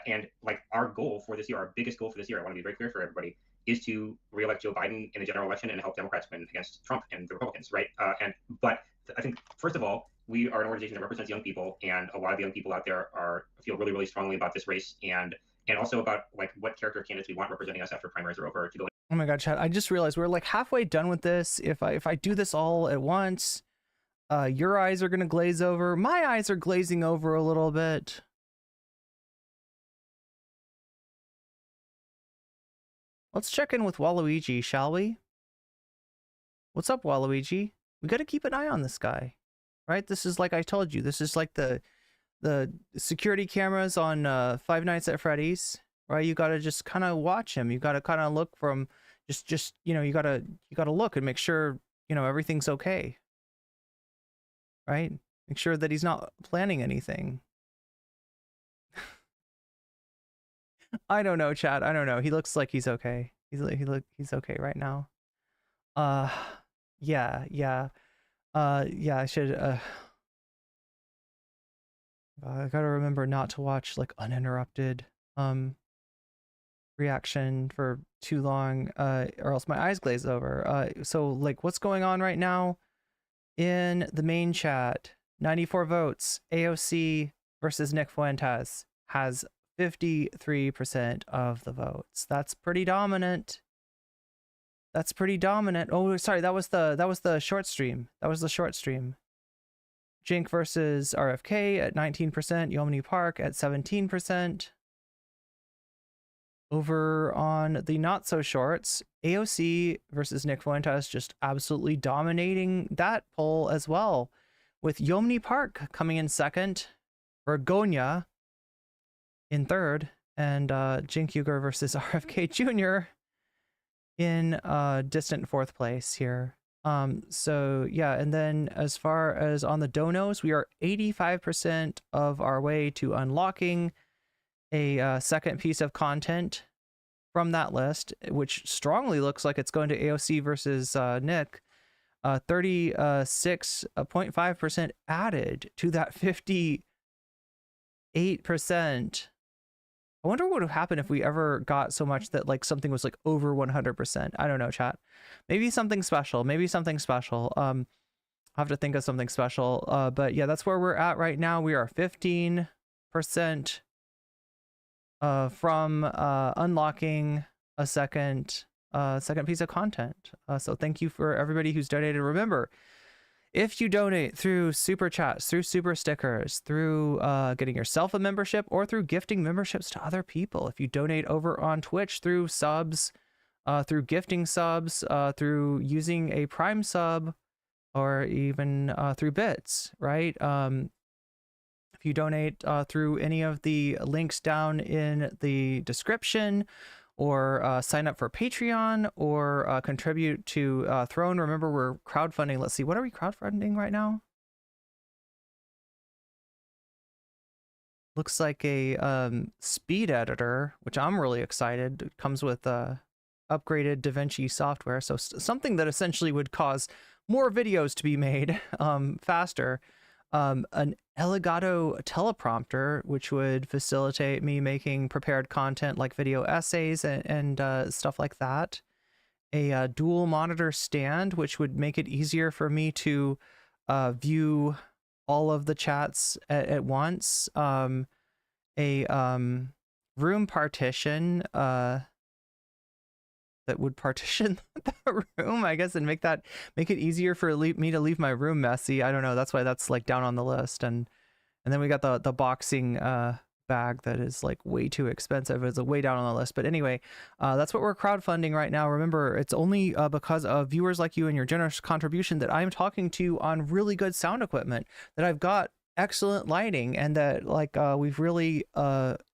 and like our goal for this year, our biggest goal for this year, I want to be very clear for everybody, is to reelect Joe Biden in the general election and help Democrats win against Trump and the Republicans, right? But I think first of all, we are an organization that represents young people, and a lot of the young people out there feel really, really strongly about this race and also about like what character candidates we want representing us after primaries are over to go. Oh my god, chat, I just realized we're like halfway done with this. If I do this all at once, your eyes are gonna glaze over. My eyes are glazing over a little bit. Let's check in with Waluigi, shall we? What's up, Waluigi? We gotta keep an eye on this guy, right? This is like I told you, this is like the security cameras on Five Nights at Freddy's, right? You gotta just kind of watch him. You gotta kind of look from just you gotta look and make sure everything's okay, right? Make sure that he's not planning anything. I don't know, chat. I don't know. He looks like he's okay. He's okay right now. Yeah. I should. I gotta remember not to watch like uninterrupted reaction for too long, or else my eyes glaze over. So like, what's going on right now in the main chat? 94 votes. AOC versus Nick Fuentes has 53% of the votes. That's pretty dominant. That's pretty dominant. Oh, sorry, that was the short stream. That was the short stream. Jink versus RFK at 19%, Yomini Park at 17%. Over on the not so shorts, AOC versus Nick Fuentes just absolutely dominating that poll as well, with Yomini Park coming in second, Vergonia in third, and Jink Uger versus RFK Jr. in distant fourth place here. So yeah, and then as far as on the donos, we are 85% of our way to unlocking a second piece of content from that list, which strongly looks like it's going to AOC versus Nick. 36.5% added to that 58%. I wonder what would happen if we ever got so much that like something was like over 100%. I don't know, chat. Maybe something special. I'll have to think of something special. But yeah, that's where we're at right now. We are 15% from unlocking a second piece of content. So thank you for everybody who's donated. Remember, if you donate through super chats, through super stickers, through getting yourself a membership, or through gifting memberships to other people, if you donate over on Twitch through subs, through gifting subs, through using a Prime sub, or even through bits, right? If you donate through any of the links down in the description, or sign up for Patreon, or contribute to Throne. Remember, we're crowdfunding. Let's see, what are we crowdfunding right now? Looks like a speed editor, which I'm really excited. It comes with upgraded DaVinci software, so something that essentially would cause more videos to be made faster. An Elgato teleprompter, which would facilitate me making prepared content like video essays and stuff like that. A dual monitor stand, which would make it easier for me to view all of the chats at once. A room partition that that would partition the room, I guess, and make it easier for me to leave my room messy. I don't know. That's why that's like down on the list. And then we got the boxing bag that is like way too expensive. It's way down on the list. But anyway, that's what we're crowdfunding right now. Remember, it's only because of viewers like you and your generous contribution that I'm talking to you on really good sound equipment, that I've got excellent lighting, and that like we've really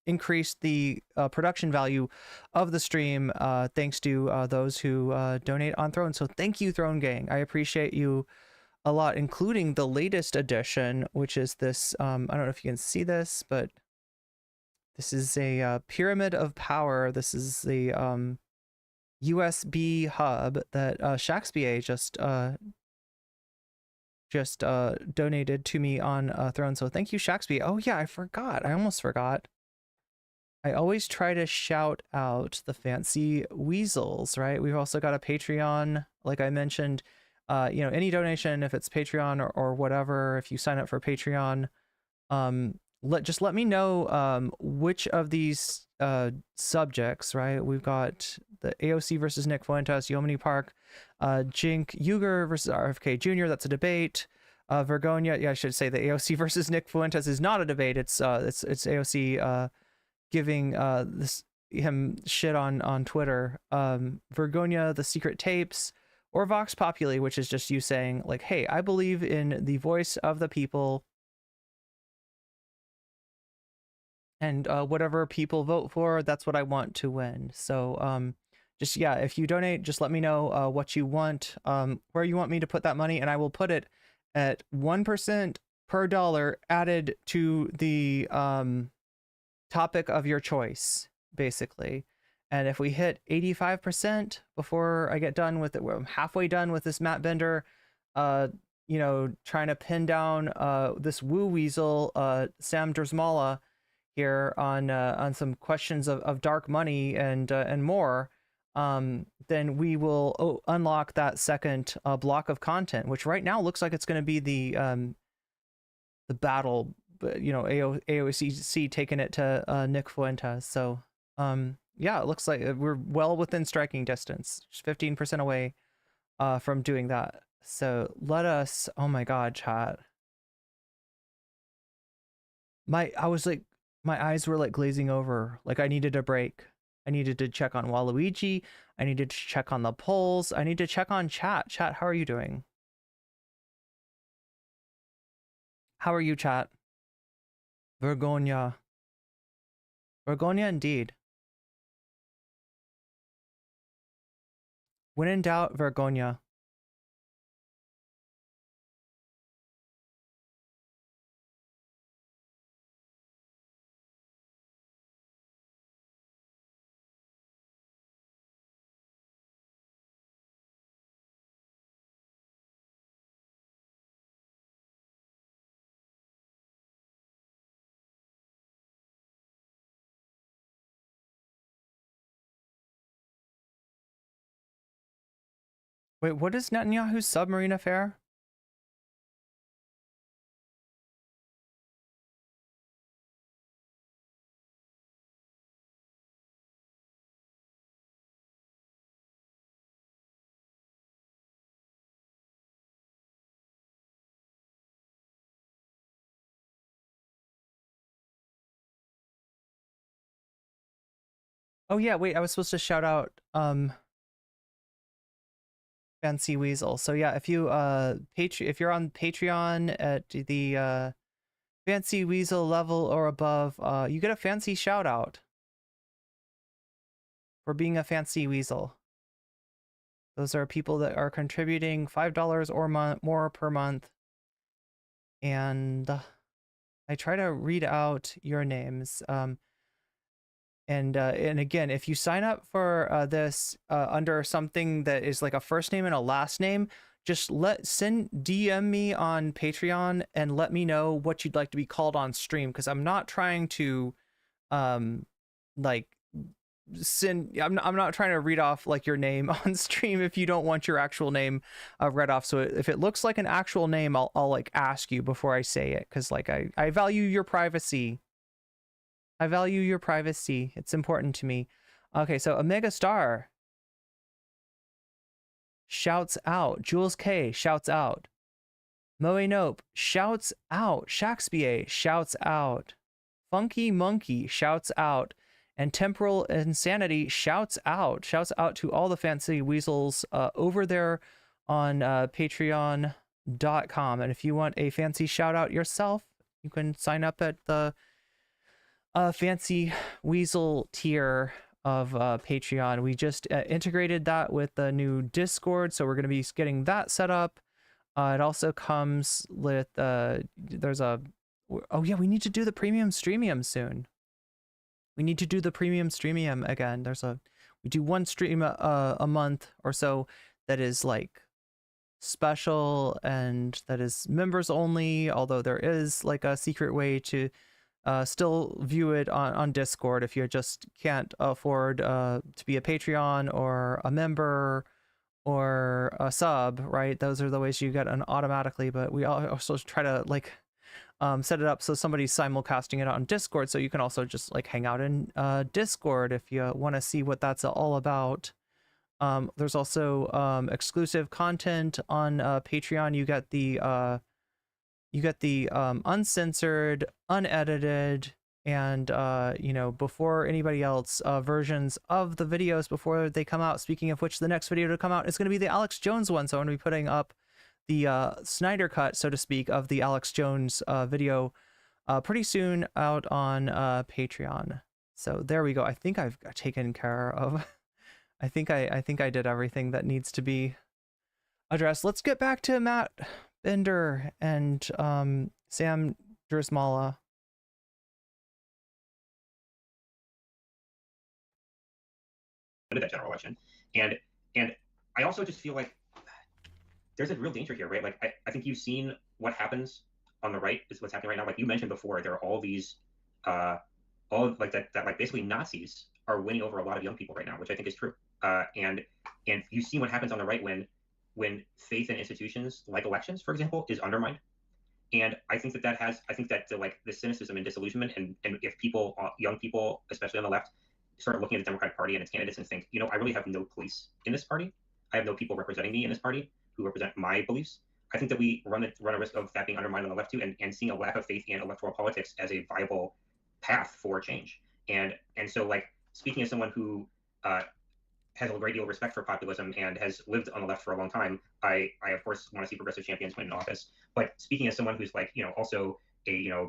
increased the production value of the stream thanks to those who donate on Throne. So thank you, Throne Gang. I appreciate you a lot, including the latest edition, which is this I don't know if you can see this, but this is a Pyramid of Power. This is the USB hub that Shaxpia just donated to me on Throne. So thank you, Shaxpia. Oh yeah, I forgot. I almost forgot. I always try to shout out the fancy weasels, right? We've also got a Patreon, like I mentioned. You know, any donation, if it's Patreon or whatever, if you sign up for Patreon, just let me know which of these subjects, right? We've got the AOC versus Nick Fuentes, Yomini Park, Jink Uger versus RFK Jr. That's a debate. Vergonia, yeah, I should say the AOC versus Nick Fuentes is not a debate. It's AOC giving him shit on Twitter. Vergonia, the secret tapes, or Vox Populi, which is just you saying like, hey, I believe in the voice of the people, and whatever people vote for, that's what I want to win. So just, yeah, if you donate, just let me know what you want, where you want me to put that money, and I will put it at 1% per dollar added to the topic of your choice, basically. And if we hit 85% before I get done with it, I'm halfway done with this Matt Bender, you know, trying to pin down this Wu Weasel, Sam Drzmala here on some questions of dark money and more, then we will unlock that second block of content, which right now looks like it's going to be the battle, you know, AOCC taking it to Nick Fuentes. So yeah, it looks like we're well within striking distance, just 15% away from doing that. So let us, oh my God, chat. I was like, my eyes were like glazing over. Like I needed a break. I needed to check on Waluigi. I needed to check on the polls. I need to check on chat. Chat, how are you doing? How are you, chat? Vergonia. Vergonia indeed. When in doubt, Vergonia. Wait, what is Netanyahu's submarine affair? Oh yeah, wait, I was supposed to shout out Fancy Weasel. So yeah, if you if you're on Patreon at the Fancy Weasel level or above, you get a fancy shout out for being a Fancy Weasel. Those are people that are contributing $5 or more per month. And I try to read out your names. And again, if you sign up for this under something that is like a first name and a last name, just DM me on Patreon and let me know what you'd like to be called on stream, because I'm not trying to like I'm not trying to read off like your name on stream if you don't want your actual name read off. So if it looks like an actual name, I'll like ask you before I say it, because like I value your privacy. I value your privacy. It's important to me. Okay, so Omega Star. shouts out. Jules K shouts out. Moe Nope shouts out. Shaxpia shouts out. Funky Monkey shouts out. And Temporal Insanity shouts out. Shouts out to all the fancy weasels over there on patreon.com. And if you want a fancy shout out yourself, you can sign up at the fancy weasel tier of Patreon. We just integrated that with the new Discord, so we're going to be getting that set up. It also comes with there's a oh yeah, we need to do the premium streamium soon. We need to do the premium streamium again. We do one stream a month or so that is like special and that is members only, although there is like a secret way to still view it on Discord if you just can't afford to be a Patreon or a member or a sub, right? Those are the ways you get an automatically, but we also try to like set it up so somebody's simulcasting it on Discord, so you can also just like hang out in Discord if you want to see what that's all about. There's also exclusive content on Patreon. You get the uncensored, unedited, and before anybody else versions of the videos before they come out. Speaking of which, the next video to come out is going to be the Alex Jones one, so I'm going to be putting up the Snyder cut, so to speak, of the Alex Jones video pretty soon out on Patreon. So there we go. I think I've taken care of I think I did everything that needs to be addressed. Let's get back to Matt Bender and Sam Drismala. That general election, and I also just feel like there's a real danger here, right? Like I think you've seen what happens on the right is what's happening right now. Like you mentioned before, there are all these all like that like basically Nazis are winning over a lot of young people right now, which I think is true. And you see what happens on the right when faith in institutions like elections, for example, is undermined. And I think that like the cynicism and disillusionment, and if people, young people, especially on the left, start looking at the Democratic Party and its candidates and think, I really have no place in this party. I have no people representing me in this party who represent my beliefs. I think that we run a risk of that being undermined on the left too, and seeing a lack of faith in electoral politics as a viable path for change. And so, like, speaking as someone who has a great deal of respect for populism and has lived on the left for a long time, I of course want to see progressive champions win in office. But speaking as someone who's like, also a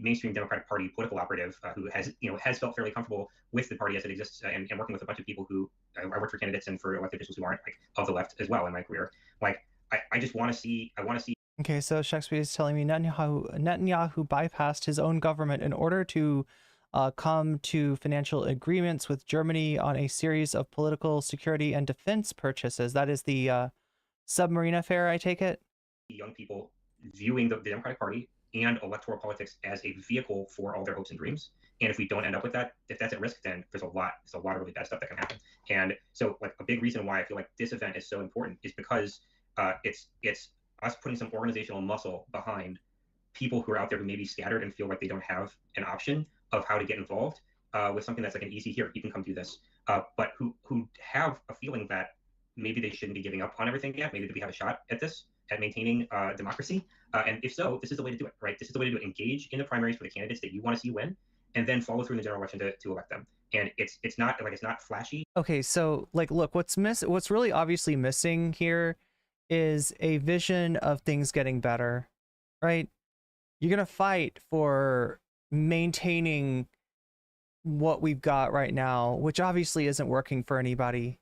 mainstream Democratic Party political operative who has felt fairly comfortable with the party as it exists, and working with a bunch of people who I worked for candidates and for elected officials who aren't like of the left as well in my career. Like I just want to see. Okay, so Shakespeare is telling me Netanyahu bypassed his own government in order to come to financial agreements with Germany on a series of political security and defense purchases. That is the submarine affair, I take it? Young people viewing the Democratic Party and electoral politics as a vehicle for all their hopes and dreams. And if we don't end up with that, if that's at risk, then there's a lot of really bad stuff that can happen. And so, like, a big reason why I feel like this event is so important is because it's us putting some organizational muscle behind people who are out there who may be scattered and feel like they don't have an option of how to get involved with something that's like an easy, here, you can come do this, but who have a feeling that maybe they shouldn't be giving up on everything yet. Maybe that we have a shot at this, at maintaining democracy. And if so, this is the way to do it, right? This is the way to do it. Engage in the primaries for the candidates that you want to see win, and then follow through in the general election to elect them. And it's not flashy. Okay, so like, look, what's really obviously missing here is a vision of things getting better, right? You're gonna fight for maintaining what we've got right now, which obviously isn't working for anybody.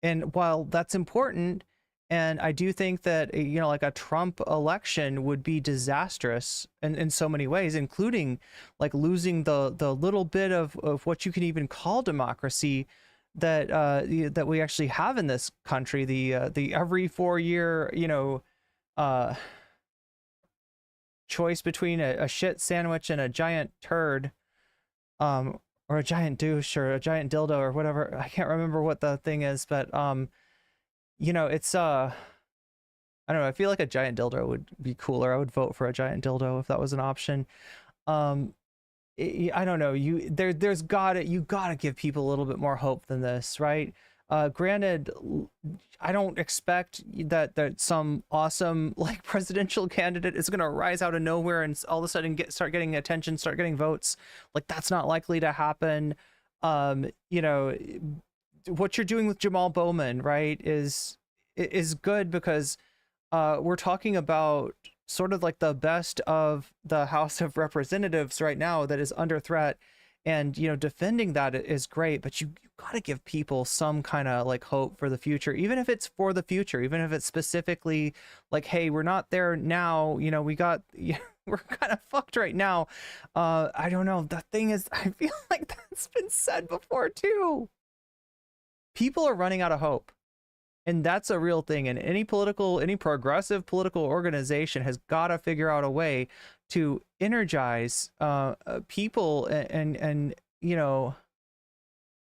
And while that's important, and I do think that, like a Trump election would be disastrous in so many ways, including like losing the little bit of what you can even call democracy that that we actually have in this country, the every 4-year, choice between a shit sandwich and a giant turd, or a giant douche or a giant dildo or whatever. I can't remember what the thing is, but it's I don't know, I feel like a giant dildo would be cooler. I would vote for a giant dildo if that was an option. I don't know, you gotta give people a little bit more hope than this, right? Granted, I don't expect that some awesome like presidential candidate is gonna rise out of nowhere and all of a sudden start getting attention, start getting votes. Like that's not likely to happen. You know, what you're doing with Jamaal Bowman, right, is good because we're talking about sort of like the best of the House of Representatives right now that is under threat. And, you know, defending that is great, but you got to give people some kind of like hope for the future, even if it's for the future, even if it's specifically like, hey, we're not there now. You know, we're kind of fucked right now. I don't know. The thing is, I feel like that's been said before too. People are running out of hope. And that's a real thing. And any progressive political organization has got to figure out a way to energize people and you know,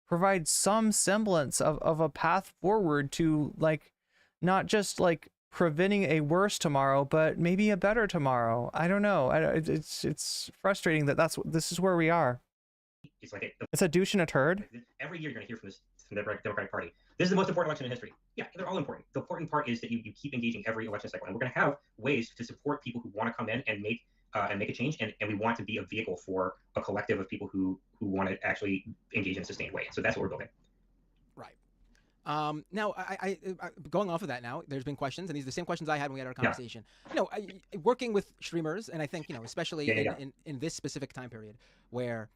provide some semblance of a path forward to like not just like preventing a worse tomorrow, but maybe a better tomorrow. I don't know. It's frustrating that this is where we are. It's a douche and a turd. Every year you're going to hear from the Democratic Party. This is the most important election in history. Yeah, they're all important. The important part is that you keep engaging every election cycle. And we're going to have ways to support people who want to come in and make a change. And we want to be a vehicle for a collective of people who want to actually engage in a sustained way. So that's what we're building. Right. Now, I going off of that now, there's been questions, and these are the same questions I had when we had our conversation. You know, working with streamers, and I think, you know, especially in this specific time period where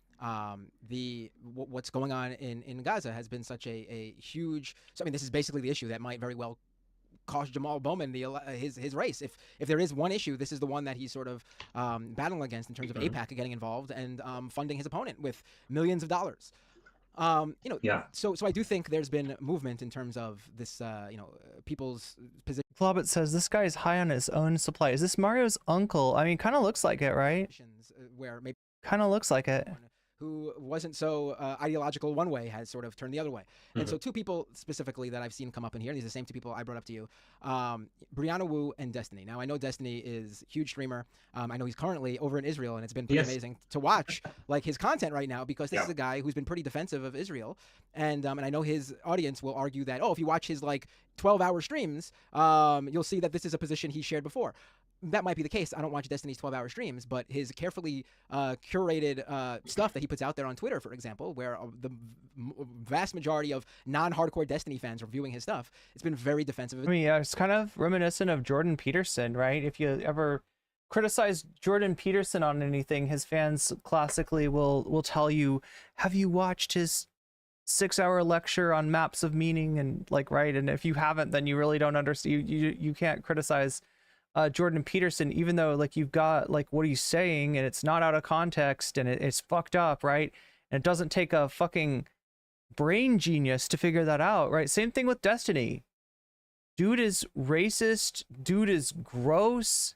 what's going on in Gaza has been such a huge. So I mean, this is basically the issue that might very well cost Jamaal Bowman his race. If there is one issue, this is the one that he's sort of battling against in terms of AIPAC getting involved and funding his opponent with millions of dollars. You know, so I do think there's been movement in terms of this, you know, people's position. Flobit says this guy is high on his own supply. Is this Mario's uncle? I mean, kind of looks like it, right? Where maybe kind of looks like it. Who wasn't so ideological one way has sort of turned the other way. And so two people specifically that I've seen come up in here, and these are the same two people I brought up to you, Brianna Wu and Destiny. Now, I know Destiny is a huge streamer. I know he's currently over in Israel, and it's been pretty amazing to watch like his content right now because this is a guy who's been pretty defensive of Israel. And I know his audience will argue that, oh, if you watch his like 12-hour streams, you'll see that this is a position he shared before. That might be the case. I don't watch Destiny's 12-hour streams, but his carefully curated stuff that he puts out there on Twitter, for example, where the vast majority of non-hardcore Destiny fans are viewing his stuff, it's been very defensive. I mean, yeah, it's kind of reminiscent of Jordan Peterson, right? If you ever criticize Jordan Peterson on anything, his fans classically will tell you, have you watched his 6-hour lecture on maps of meaning? And like, right, and if you haven't, then you really don't understand. You can't criticize Jordan Peterson, even though like you've got like what he's saying and it's not out of context and it's fucked up, right? And it doesn't take a fucking brain genius to figure that out, right? Same thing with Destiny. Dude is racist. Dude is gross.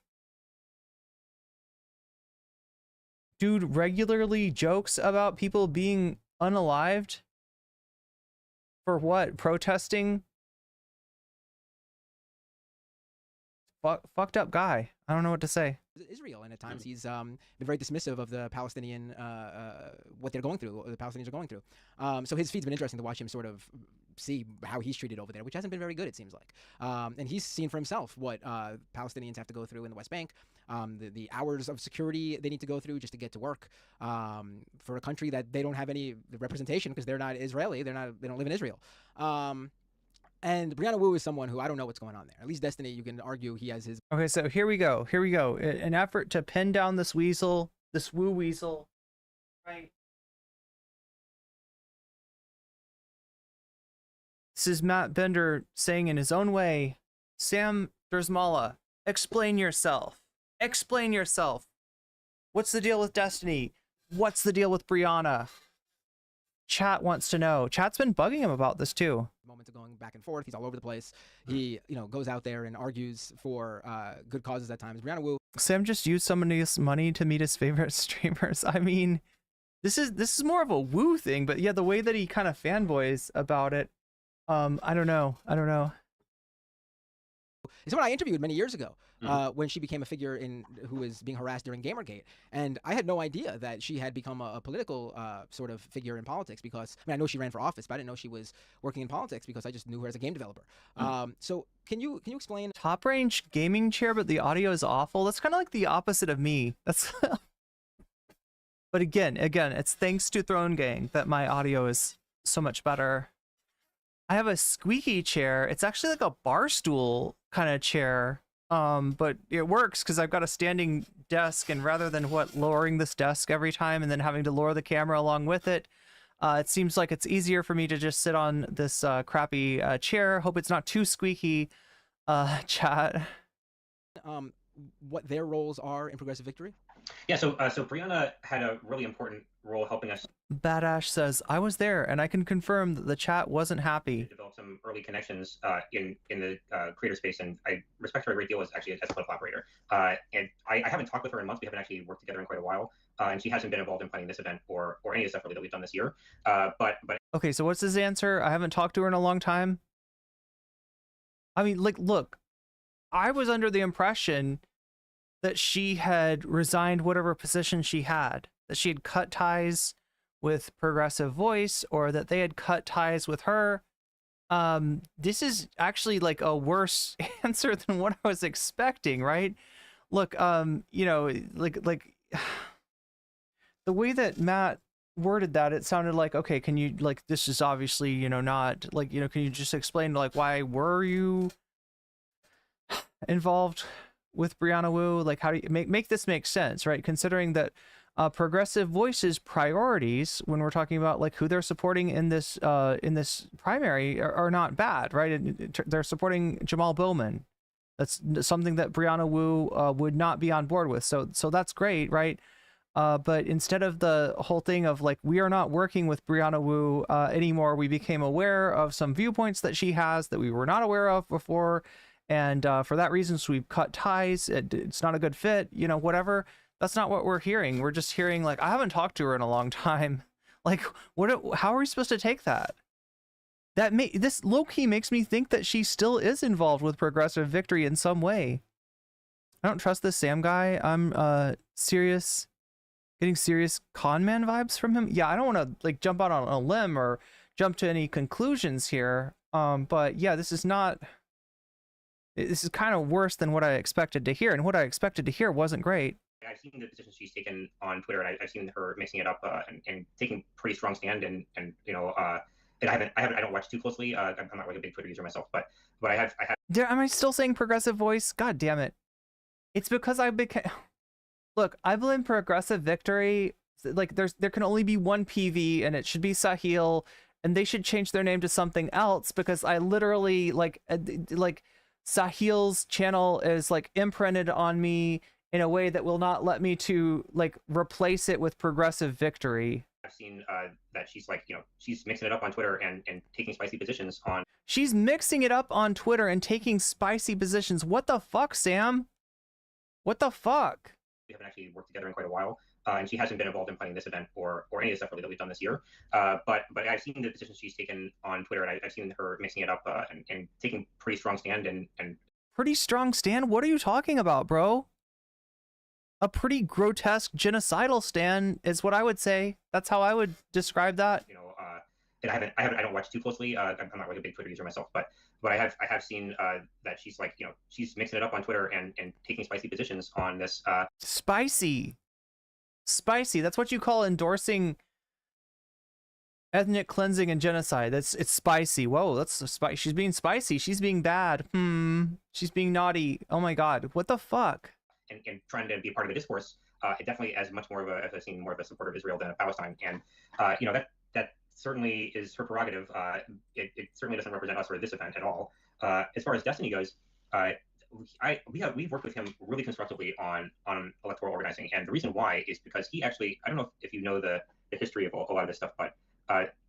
Dude regularly jokes about people being unalived. For what? Protesting? Fucked up guy. I don't know what to say. Israel, and at times he's been very dismissive of the Palestinian, what they're going through, what the Palestinians are going through. So his feed's been interesting to watch him sort of see how he's treated over there, which hasn't been very good, it seems like. And he's seen for himself what Palestinians have to go through in the West Bank, the hours of security they need to go through just to get to work for a country that they don't have any representation because they're not Israeli, they don't live in Israel. And Brianna Wu is someone who I don't know what's going on there. At least Destiny, you can argue he has his. Okay, so here we go. An effort to pin down this Weasel, this Wu Weasel, right? This is Matt Bender saying in his own way, Sam Dersmala, explain yourself. Explain yourself. What's the deal with Destiny? What's the deal with Brianna? Chat wants to know. Chat's been bugging him about this too. Moments of going back and forth. He's all over the place. He, goes out there and argues for good causes at times. Brianna Wu. Sam just used somebody's money to meet his favorite streamers. I mean, this is more of a Wu thing, but yeah, the way that he kind of fanboys about it, I don't know. Someone I interviewed many years ago when she became a figure who was being harassed during Gamergate, and I had no idea that she had become a political sort of figure in politics, because I know she ran for office, but I didn't know she was working in politics because I just knew her as a game developer. So can you explain? Top range gaming chair, but the audio is awful. That's kind of like the opposite of me. That's. But again, it's thanks to Throne Gang that my audio is so much better. I have a squeaky chair. It's actually like a bar stool kind of chair, but it works because I've got a standing desk, and rather than lowering this desk every time and then having to lower the camera along with it, it seems like it's easier for me to just sit on this crappy chair. Hope it's not too squeaky, chat. What their roles are in Progressive Victory? Yeah, so Brianna had a really important role helping us. Badash says, I was there and I can confirm that the chat wasn't happy. Develop some early connections in the creator space, and I respect her a great deal as a political operator. And I haven't talked with her in months. We haven't actually worked together in quite a while, and she hasn't been involved in planning this event or any of the stuff really that we've done this year. But okay, so what's his answer? I haven't talked to her in a long time. I mean, like, look, I was under the impression that she had resigned whatever position she had, that she had cut ties with Progressive Voice, or that they had cut ties with her. This is actually like a worse answer than what I was expecting, right? Look, you know, like the way that Matt worded that, it sounded like, okay, can you, like, this is obviously, you know, not like, you know, can you just explain, like, why were you involved with Brianna Wu? Like, how do you make this make sense, right? Considering that Progressive Voice's priorities, when we're talking about like who they're supporting in this primary, are not bad, right? They're supporting Jamaal Bowman. That's something that Brianna Wu would not be on board with. So that's great, right? But instead of the whole thing of like, we are not working with Brianna Wu anymore, we became aware of some viewpoints that she has that we were not aware of before. And for that reason, so we've cut ties. It's not a good fit, you know, whatever. That's not what we're hearing. We're just hearing like, I haven't talked to her in a long time. Like, how are we supposed to take that? This low-key makes me think that she still is involved with Progressive Victory in some way. I don't trust this Sam guy. I'm getting serious con man vibes from him. Yeah, I don't want to like jump out on a limb or jump to any conclusions here. But yeah, this is kind of worse than what I expected to hear, and what I expected to hear wasn't great. I've seen the positions she's taken on Twitter, and I've seen her mixing it up and taking pretty strong stand. And you know, and I don't watch too closely. I'm not like a big Twitter user myself, but I have. Am I still saying Progressive Voice? God damn it! It's because I became. Look, I blame Progressive Victory. Like, there can only be one PV, and it should be Sahil, and they should change their name to something else, because I literally like Sahil's channel is like imprinted on me in a way that will not let me to like replace it with Progressive Victory. I've seen that she's like, you know, she's mixing it up on Twitter and taking spicy positions on. She's mixing it up on Twitter and taking spicy positions. What the fuck, Sam? What the fuck? We haven't actually worked together in quite a while, and she hasn't been involved in planning this event or any of the stuff really that we've done this year. But I've seen the positions she's taken on Twitter, and I've seen her mixing it up and taking pretty strong stand and pretty strong stand. What are you talking about, bro? A pretty grotesque genocidal stand is what I would say. That's how I would describe that. You know, and I don't watch too closely. I'm not like a big Twitter user myself, but I have seen that she's like, you know, she's mixing it up on Twitter and taking spicy positions on this. Spicy. That's what you call endorsing ethnic cleansing and genocide. It's spicy. Whoa, that's spicy. She's being spicy. She's being bad. She's being naughty. Oh my God, what the fuck? And trying to be a part of the discourse, it definitely as much more of a, as I've seen more of a supporter of Israel than of Palestine, and you know, that certainly is her prerogative. It certainly doesn't represent us or this event at all. As far as Destiny goes, we've worked with him really constructively on electoral organizing, and the reason why is because he actually, I don't know if you know the history of a lot of this stuff, but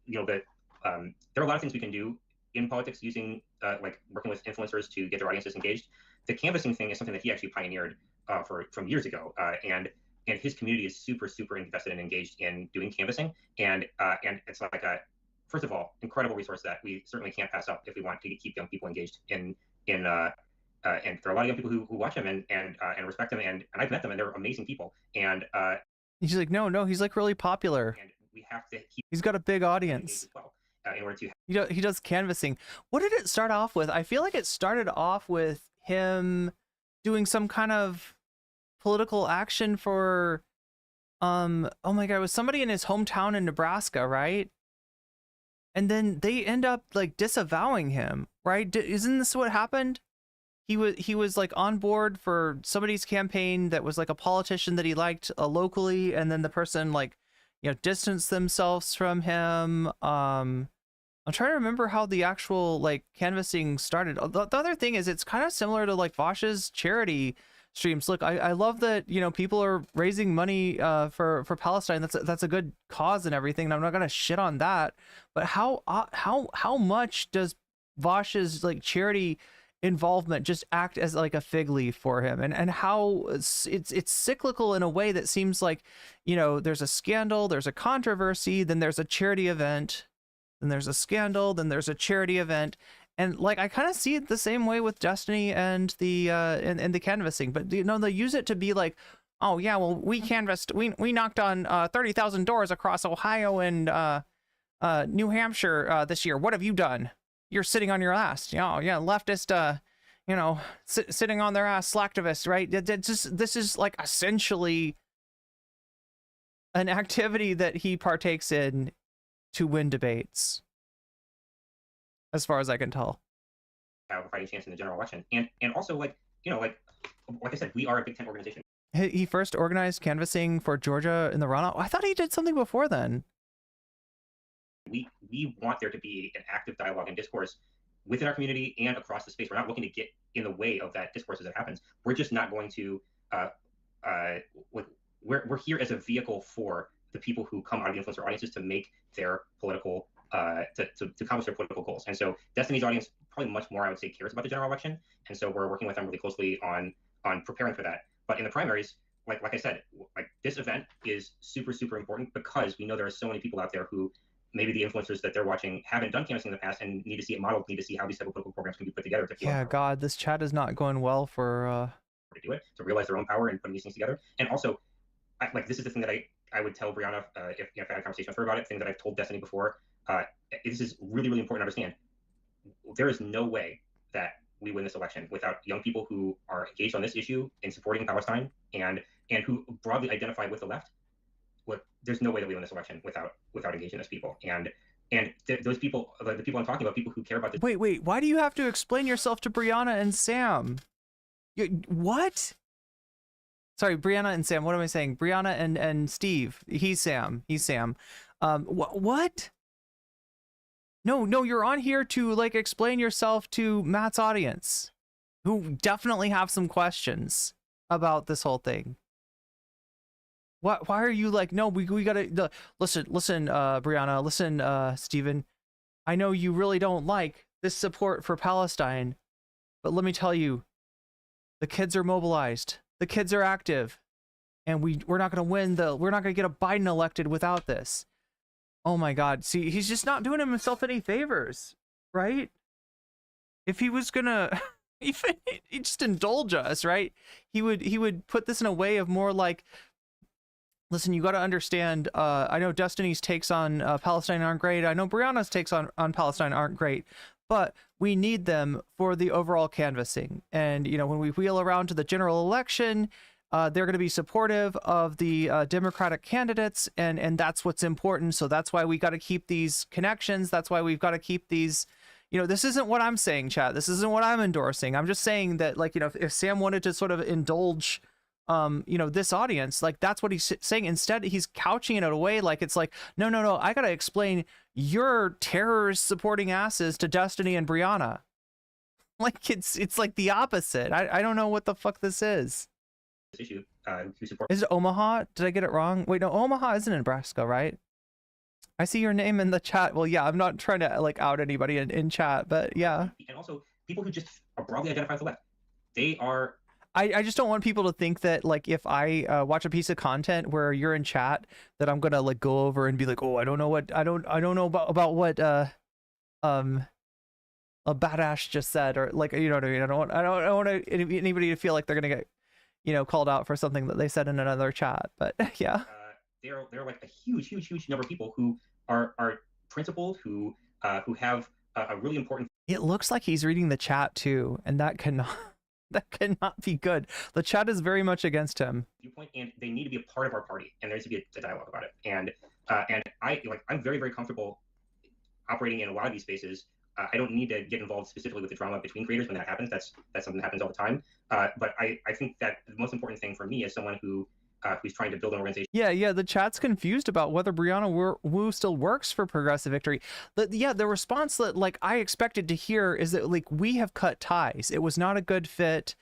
you know, there are a lot of things we can do in politics using like working with influencers to get their audiences engaged. The canvassing thing is something that he actually pioneered from years ago, and his community is super invested and engaged in doing canvassing, and it's like a, first of all, incredible resource that we certainly can't pass up if we want to keep young people engaged in and there are a lot of young people who watch him and respect him, and I've met them, and they're amazing people. And he's like, no, he's like really popular. And we have to keep. He's got a big audience. Well, in order to. He does canvassing. What did it start off with? I feel like it started off with him doing some kind of political action for, oh my God, it was somebody in his hometown in Nebraska, right? And then they end up like disavowing him, right? Isn't this what happened? He was like on board for somebody's campaign that was like a politician that he liked locally, and then the person like, you know, distanced themselves from him. I'm trying to remember how the actual like canvassing started. The other thing is it's kind of similar to like Vaush's charity streams. Look, I love that, you know, people are raising money for Palestine. That's a good cause and everything, and I'm not gonna shit on that. But how much does Vaush's like charity involvement just act as like a fig leaf for him, and how it's cyclical in a way that seems like, you know, there's a scandal, there's a controversy, then there's a charity event, then there's a scandal, then there's a charity event. And like I kind of see it the same way with Destiny and the and the canvassing, but you know, they use it to be like, oh yeah, well we canvassed, we knocked on 30,000 doors across Ohio and New Hampshire this year. What have you done? You're sitting on your ass. Oh yeah, leftist, you know, sitting on their ass, slacktivists, right? This is like essentially an activity that he partakes in to win debates, as far as I can tell. Have a fighting chance in the general election, and also like, you know, like I said, we are a Big Tent organization. He first organized canvassing for Georgia in the runoff. I thought he did something before then. We want there to be an active dialogue and discourse within our community and across the space. We're not looking to get in the way of that discourse as it happens. We're just not going to. We're here as a vehicle for the people who come out of the influencer audiences to make their political to accomplish their political goals. And so Destiny's audience probably much more, I would say, cares about the general election, and so we're working with them really closely on preparing for that. But in the primaries, like I said, like this event is super important because we know there are so many people out there who maybe the influencers that they're watching haven't done canvassing in the past and need to see it modeled, need to see how these type of political programs can be put together to feel yeah, God, this chat is not going well for to do it, to realize their own power and putting these things together. And also, like this is the thing that I would tell Brianna if I had a conversation with her about it, thing that I've told Destiny before. This is really important to understand. There is no way that we win this election without young people who are engaged on this issue in supporting Palestine and who broadly identify with the left. There's no way that we win this election without engaging those people. And those people, the people I'm talking about, people who care about this. Wait, why do you have to explain yourself to Brianna and Sam? What? Sorry, Brianna and Sam. What am I saying? Brianna and Steve. He's Sam. What? No, you're on here to like explain yourself to Matt's audience, who definitely have some questions about this whole thing. Why are you like, no, we gotta listen, Brianna, listen, Steven. I know you really don't like this support for Palestine, but let me tell you, the kids are mobilized, the kids are active, and we're not gonna win we're not gonna get a Biden elected without this. Oh my God, see, he's just not doing himself any favors, right? If he was gonna he'd just indulge us, right? He would put this in a way of more like, listen, you got to understand, I know Destiny's takes on Palestine aren't great. I know Brianna's takes on Palestine aren't great, but we need them for the overall canvassing. And, you know, when we wheel around to the general election, they're going to be supportive of the Democratic candidates, and that's what's important. So that's why we got to keep these connections. That's why we've got to keep these, you know, this isn't what I'm saying, chat. This isn't what I'm endorsing. I'm just saying that, like, you know, if Sam wanted to sort of indulge you know, this audience, like that's what he's saying. Instead, he's couching it in a way like it's like, no, I gotta explain your terrorist supporting asses to Destiny and Brianna. Like it's like the opposite. I don't know what the fuck this is. This issue, who support. Is it Omaha? Did I get it wrong? Wait, no, Omaha isn't in Nebraska, right? I see your name in the chat. Well, yeah, I'm not trying to like out anybody in chat, but yeah. And also people who just are broadly identified with the left. They are. I just don't want people to think that like if I watch a piece of content where you're in chat that I'm gonna like go over and be like, oh, I don't know about what Badass just said, or like, you know what I mean? I don't want anybody to feel like they're gonna get, called out for something that they said in another chat. But yeah, they're like a huge number of people who are principled, who have a really important. It looks like he's reading the chat too, and that cannot be good. The chat is very much against him. Viewpoint, and they need to be a part of our party, and there needs to be a dialogue about it. And I'm very comfortable operating in a lot of these spaces. I don't need to get involved specifically with the drama between creators when that happens. That's something that happens all the time. But I think that the most important thing for me as someone who's trying to build an organization. Yeah, the chat's confused about whether Brianna Wu still works for Progressive Victory. The response that like I expected to hear is that like we have cut ties. It was not a good fit.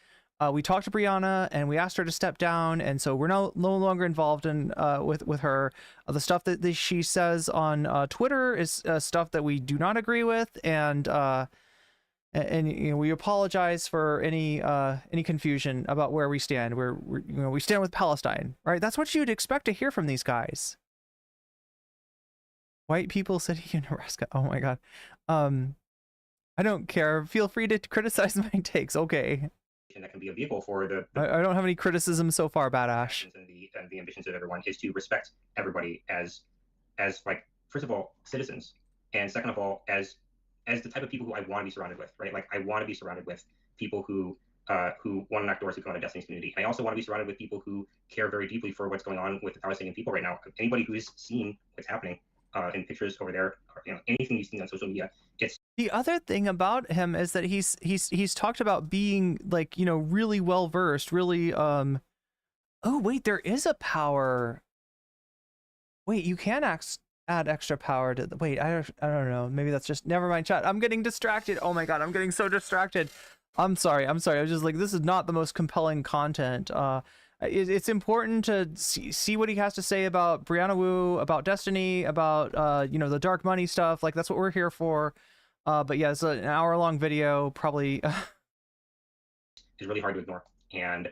We talked to Brianna and we asked her to step down, and so we're no longer involved in with her. The stuff that she says on Twitter is stuff that we do not agree with, and we apologize for any confusion about where we stand. We stand with Palestine, right? That's what you'd expect to hear from these guys. White people sitting in Nebraska. Oh my god. I don't care. Feel free to criticize my takes. Okay. That can be a vehicle for the I don't have any criticism so far, Badash. And the ambitions of everyone is to respect everybody as like, first of all, citizens, and second of all, as the type of people who I want to be surrounded with, right? Like I want to be surrounded with people who want to knock doors, who come out of Destiny's community. And I also want to be surrounded with people who care very deeply for what's going on with the Palestinian people right now. Anybody who's seen what's happening in pictures over there, or, anything you've seen on social media, it's the other thing about him is that he's talked about being like, really well versed, really oh wait, there is a power. Wait, you can add extra power to the wait, I don't know, maybe that's just, never mind, chat. I'm getting distracted. Oh my god, I'm getting so distracted. I'm sorry. I was just like, this is not the most compelling content. It's important to see what he has to say about Brianna Wu, about Destiny, about the dark money stuff. Like that's what we're here for. But yeah, it's an hour-long video, probably. It's really hard to ignore, and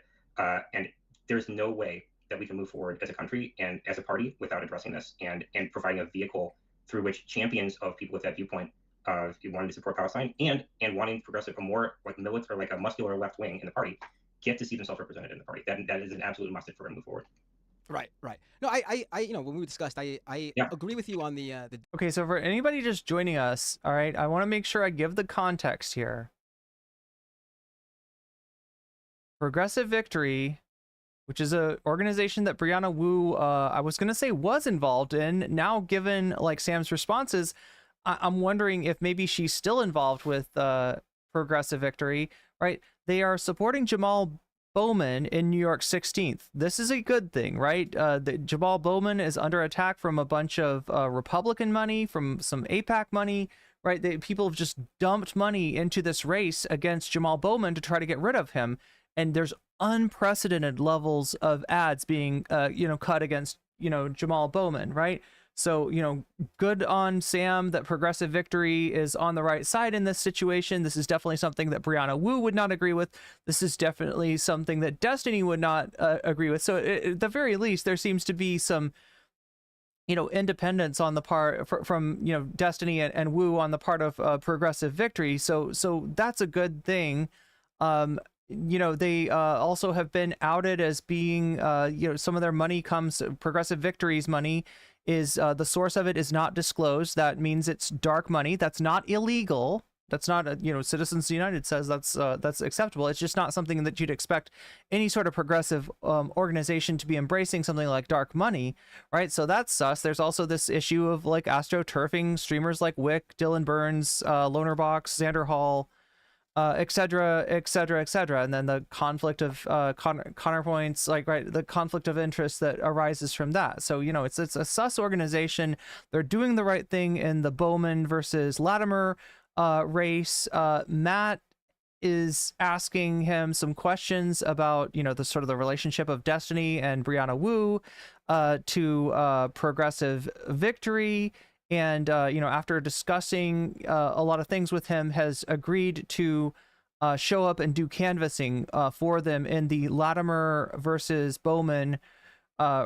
there's no way that we can move forward as a country and as a party without addressing this and providing a vehicle through which champions of people with that viewpoint wanting to support Palestine and wanting progressive, a more like military, like a muscular left wing in the party, get to see themselves represented in the party. That is an absolute must if we're going to move forward. Right. No, I when we discussed, I agree with you on the. Okay, so for anybody just joining us, all right, I want to make sure I give the context here. Progressive Victory, which is a organization that Brianna Wu, I was gonna say was involved in. Now, given like Sam's responses, I'm wondering if maybe she's still involved with Progressive Victory, right? They are supporting Jamaal Bowman in New York 16th. This is a good thing, right? Jamaal Bowman is under attack from a bunch of Republican money, from some AIPAC money, right? People have just dumped money into this race against Jamaal Bowman to try to get rid of him. And there's unprecedented levels of ads being, cut against, Jamaal Bowman, right? So, good on Sam that Progressive Victory is on the right side in this situation. This is definitely something that Brianna Wu would not agree with. This is definitely something that Destiny would not agree with. So at the very least, there seems to be some, independence on the part from Destiny and Wu on the part of Progressive Victory. So that's a good thing. They also have been outed as being, some of their money comes, Progressive Victory's money is, the source of it is not disclosed. That means it's dark money. That's not illegal. That's not, Citizens United says that's acceptable. It's just not something that you'd expect any sort of progressive organization to be embracing, something like dark money, right? So that's sus. There's also this issue of like astroturfing streamers like Wick, Dylan Burns, Lonerbox, Xander Hall, et cetera, and then the conflict of counterpoints, like the conflict of interest that arises from that. So it's a sus organization. They're doing the right thing in the Bowman versus Latimer race. Matt is asking him some questions about the sort of the relationship of Destiny and Brianna Wu to Progressive Victory. And, after discussing a lot of things with him, has agreed to show up and do canvassing for them in the Latimer versus Bowman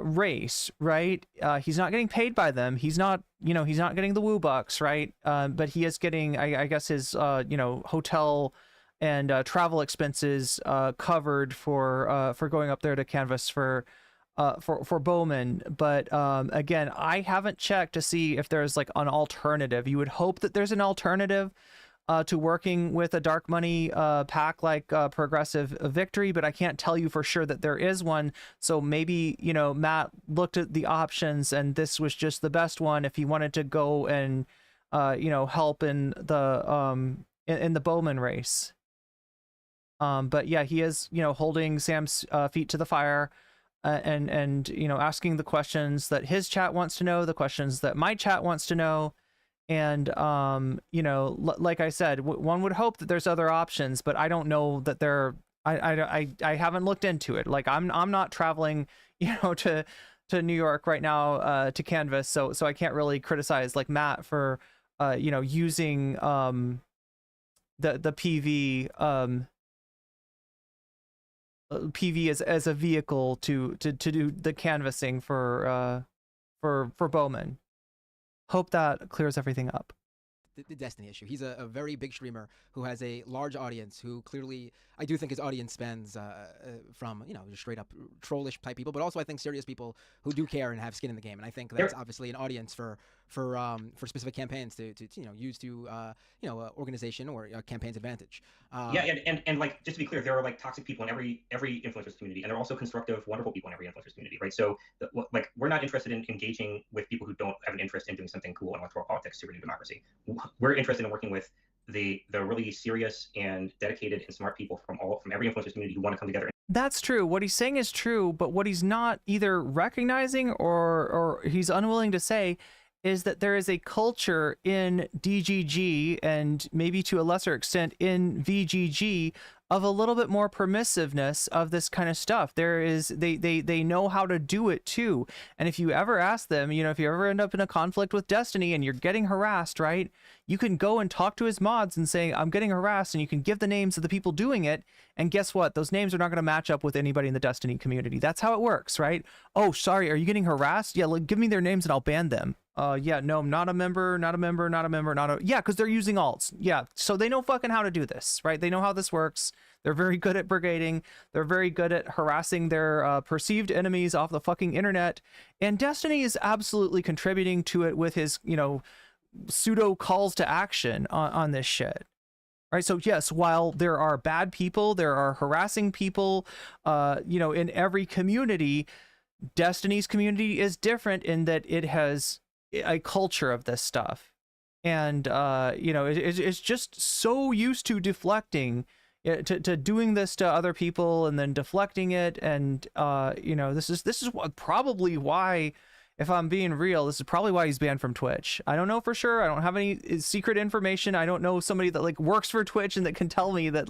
race, right? He's not getting paid by them. He's not, he's not getting the Wu bucks, right? But he is getting, I guess, his, hotel and travel expenses covered for going up there to canvas for Bowman. But again, I haven't checked to see if there's like an alternative. You would hope that there's an alternative to working with a dark money pack like Progressive Victory, but I can't tell you for sure that there is one. So maybe, Matt looked at the options and this was just the best one if he wanted to go and help in the Bowman race. But yeah, he is, holding Sam's feet to the fire and asking the questions that his chat wants to know, the questions that my chat wants to know. And, like I said, one would hope that there's other options, but I don't know that I haven't looked into it. Like I'm not traveling, to New York right now, to canvas. So I can't really criticize like Matt for, using, the PV as a vehicle to do the canvassing for Bowman. Hope that clears everything up. The Destiny issue. He's a very big streamer who has a large audience who clearly, I do think his audience spans from, just straight up trollish type people, but also I think serious people who do care and have skin in the game. And I think that's obviously an audience for specific campaigns to use to, organization or campaign's advantage. And like, just to be clear, there are like toxic people in every influencers community, and there are also constructive, wonderful people in every influencers community, right? So like, we're not interested in engaging with people who don't have an interest in doing something cool in electoral politics to renew democracy. We're interested in working with the really serious and dedicated and smart people from every influencers community who want to come together. That's true. What he's saying is true, but what he's not either recognizing or he's unwilling to say is that there is a culture in DGG and maybe to a lesser extent in VGG of a little bit more permissiveness of this kind of stuff. There is, they know how to do it too. And if you ever ask them, if you ever end up in a conflict with Destiny and you're getting harassed, right? You can go and talk to his mods and say, I'm getting harassed, and you can give the names of the people doing it. And guess what? Those names are not going to match up with anybody in the Destiny community. That's how it works, right? Oh, sorry. Are you getting harassed? Yeah. Give me their names and I'll ban them. Yeah, no, I'm not a member, yeah, because they're using alts. Yeah, so they know fucking how to do this, right? They know how this works. They're very good at brigading. They're very good at harassing their perceived enemies off the fucking internet. And Destiny is absolutely contributing to it with his, pseudo calls to action on this shit. Right, so yes, while there are bad people, there are harassing people, in every community, Destiny's community is different in that it has a culture of this stuff, and it's just so used to deflecting, to doing this to other people and then deflecting it, and this is probably why, if I'm being real, this is probably why he's banned from Twitch. I don't know for sure. I don't have any secret information. I don't know somebody that like works for Twitch and that can tell me that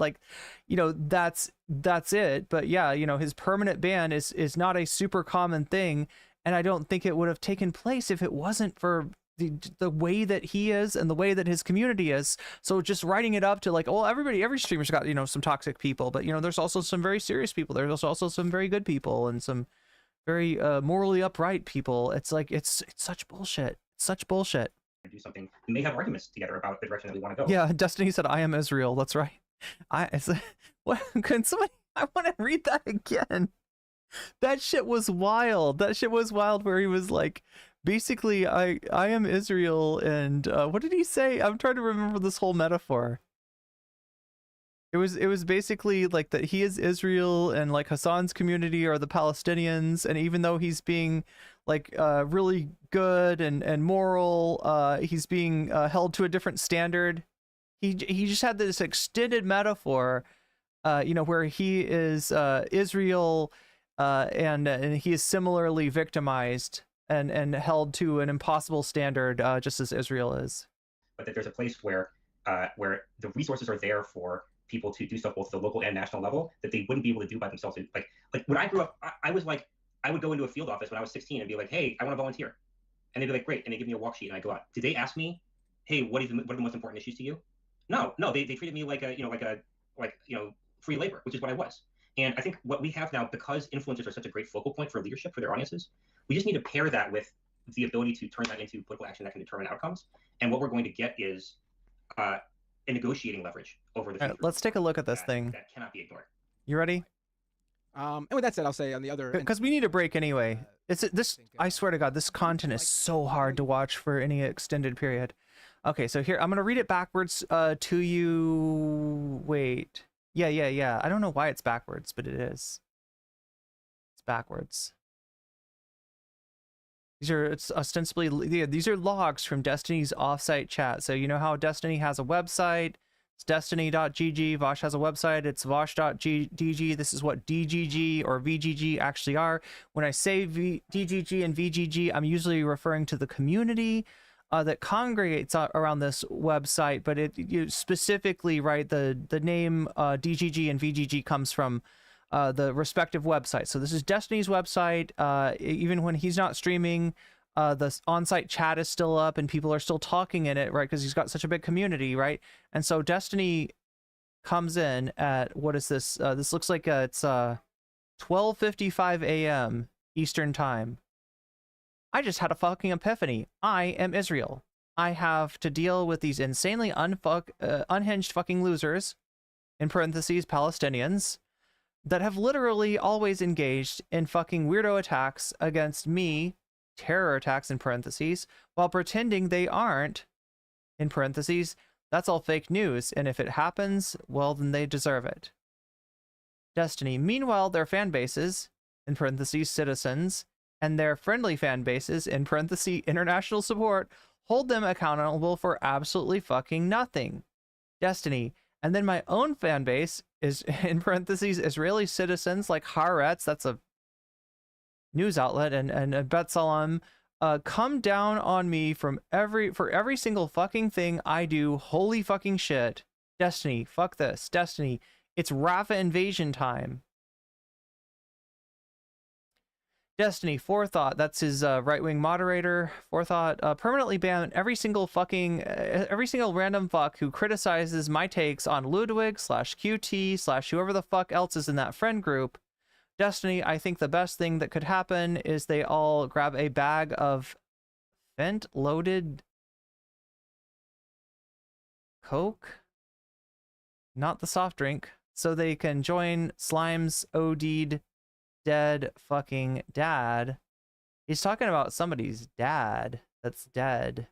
that's it. But yeah, his permanent ban is not a super common thing. And I don't think it would have taken place if it wasn't for the way that he is and the way that his community is. So just writing it up to like, well, every streamer's got, some toxic people, but there's also some very serious people. There's also some very good people and some very morally upright people. It's like, it's such bullshit. It's such bullshit. Do something. We may have arguments together about the direction that we want to go. Yeah, Destiny said, I am Israel. That's right. What? Can somebody, I want to read that again. That shit was wild. That shit was wild where he was like, basically, I am Israel. And what did he say? I'm trying to remember this whole metaphor. It was basically like that he is Israel and like Hassan's community are the Palestinians. And even though he's being like really good and moral, he's being held to a different standard. He just had this extended metaphor, where he is Israel, and he is similarly victimized and held to an impossible standard, just as Israel is. But that there's a place where the resources are there for people to do stuff both at the local and national level that they wouldn't be able to do by themselves. Like when I grew up, I was like, I would go into a field office when I was 16 and be like, hey, I want to volunteer. And they'd be like, great. And they give me a walk sheet and I go out. Did they ask me, hey, what are the most important issues to you? No, they treated me like free labor, which is what I was. And I think what we have now, because influencers are such a great focal point for leadership for their audiences, we just need to pair that with the ability to turn that into political action that can determine outcomes. And what we're going to get is a negotiating leverage over the future. Let's take a look at this thing. That cannot be ignored. You ready? And with that said, I'll say on the other, because we need a break anyway. I swear to God, this content is so hard to watch for any extended period. Okay, so here I'm gonna read it backwards to you. Wait, yeah. I don't know why it's backwards, but it is. It's backwards. It's ostensibly, these are logs from Destiny's offsite chat. So you know how Destiny has a website. It's destiny.gg. Vaush has a website. It's vaush.dg. This is what DGG or VGG actually are. When I say DGG and VGG, I'm usually referring to the community that congregates around this website. But you specifically, right, the name DGG and VGG comes from the respective websites. So this is Destiny's website. Even when he's not streaming, the on-site chat is still up and people are still talking in it, right? Because he's got such a big community, right? And so Destiny comes in at, what is this? This looks like it's 12:55 a.m. Eastern time. I just had a fucking epiphany. I am Israel. I have to deal with these insanely unhinged fucking losers, in parentheses, Palestinians, that have literally always engaged in fucking weirdo attacks against me, terror attacks in parentheses, while pretending they aren't, in parentheses. That's all fake news, and if it happens, well, then they deserve it. Destiny. Meanwhile, their fan bases, in parentheses, citizens, and their friendly fan bases, in parentheses, international support, hold them accountable for absolutely fucking nothing. Destiny. And then my own fan base is, in parentheses, Israeli citizens like Haaretz, that's a news outlet, and Betsalem, come down on me for every single fucking thing I do. Holy fucking shit. Destiny, fuck this. Destiny, it's Rafa invasion time. Destiny, Forethought, that's his right-wing moderator. Forethought, permanently ban every single random fuck who criticizes my takes on Ludwig /QT / whoever the fuck else is in that friend group. Destiny, I think the best thing that could happen is they all grab a bag of vent-loaded Coke, not the soft drink, so they can join Slime's OD'd dead fucking dad. He's talking about somebody's dad that's dead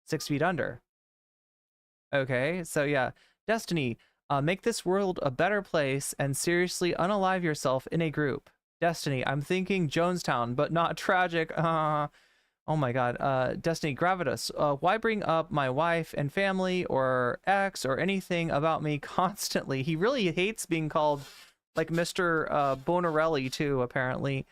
6 feet under. Okay, so yeah, Destiny, make this world a better place and seriously unalive yourself in a group. Destiny, I'm thinking Jonestown, but not tragic. Oh my god. Destiny, Gravitas, why bring up my wife and family or ex or anything about me constantly? He really hates being called like Mr. Bonarelli too, apparently.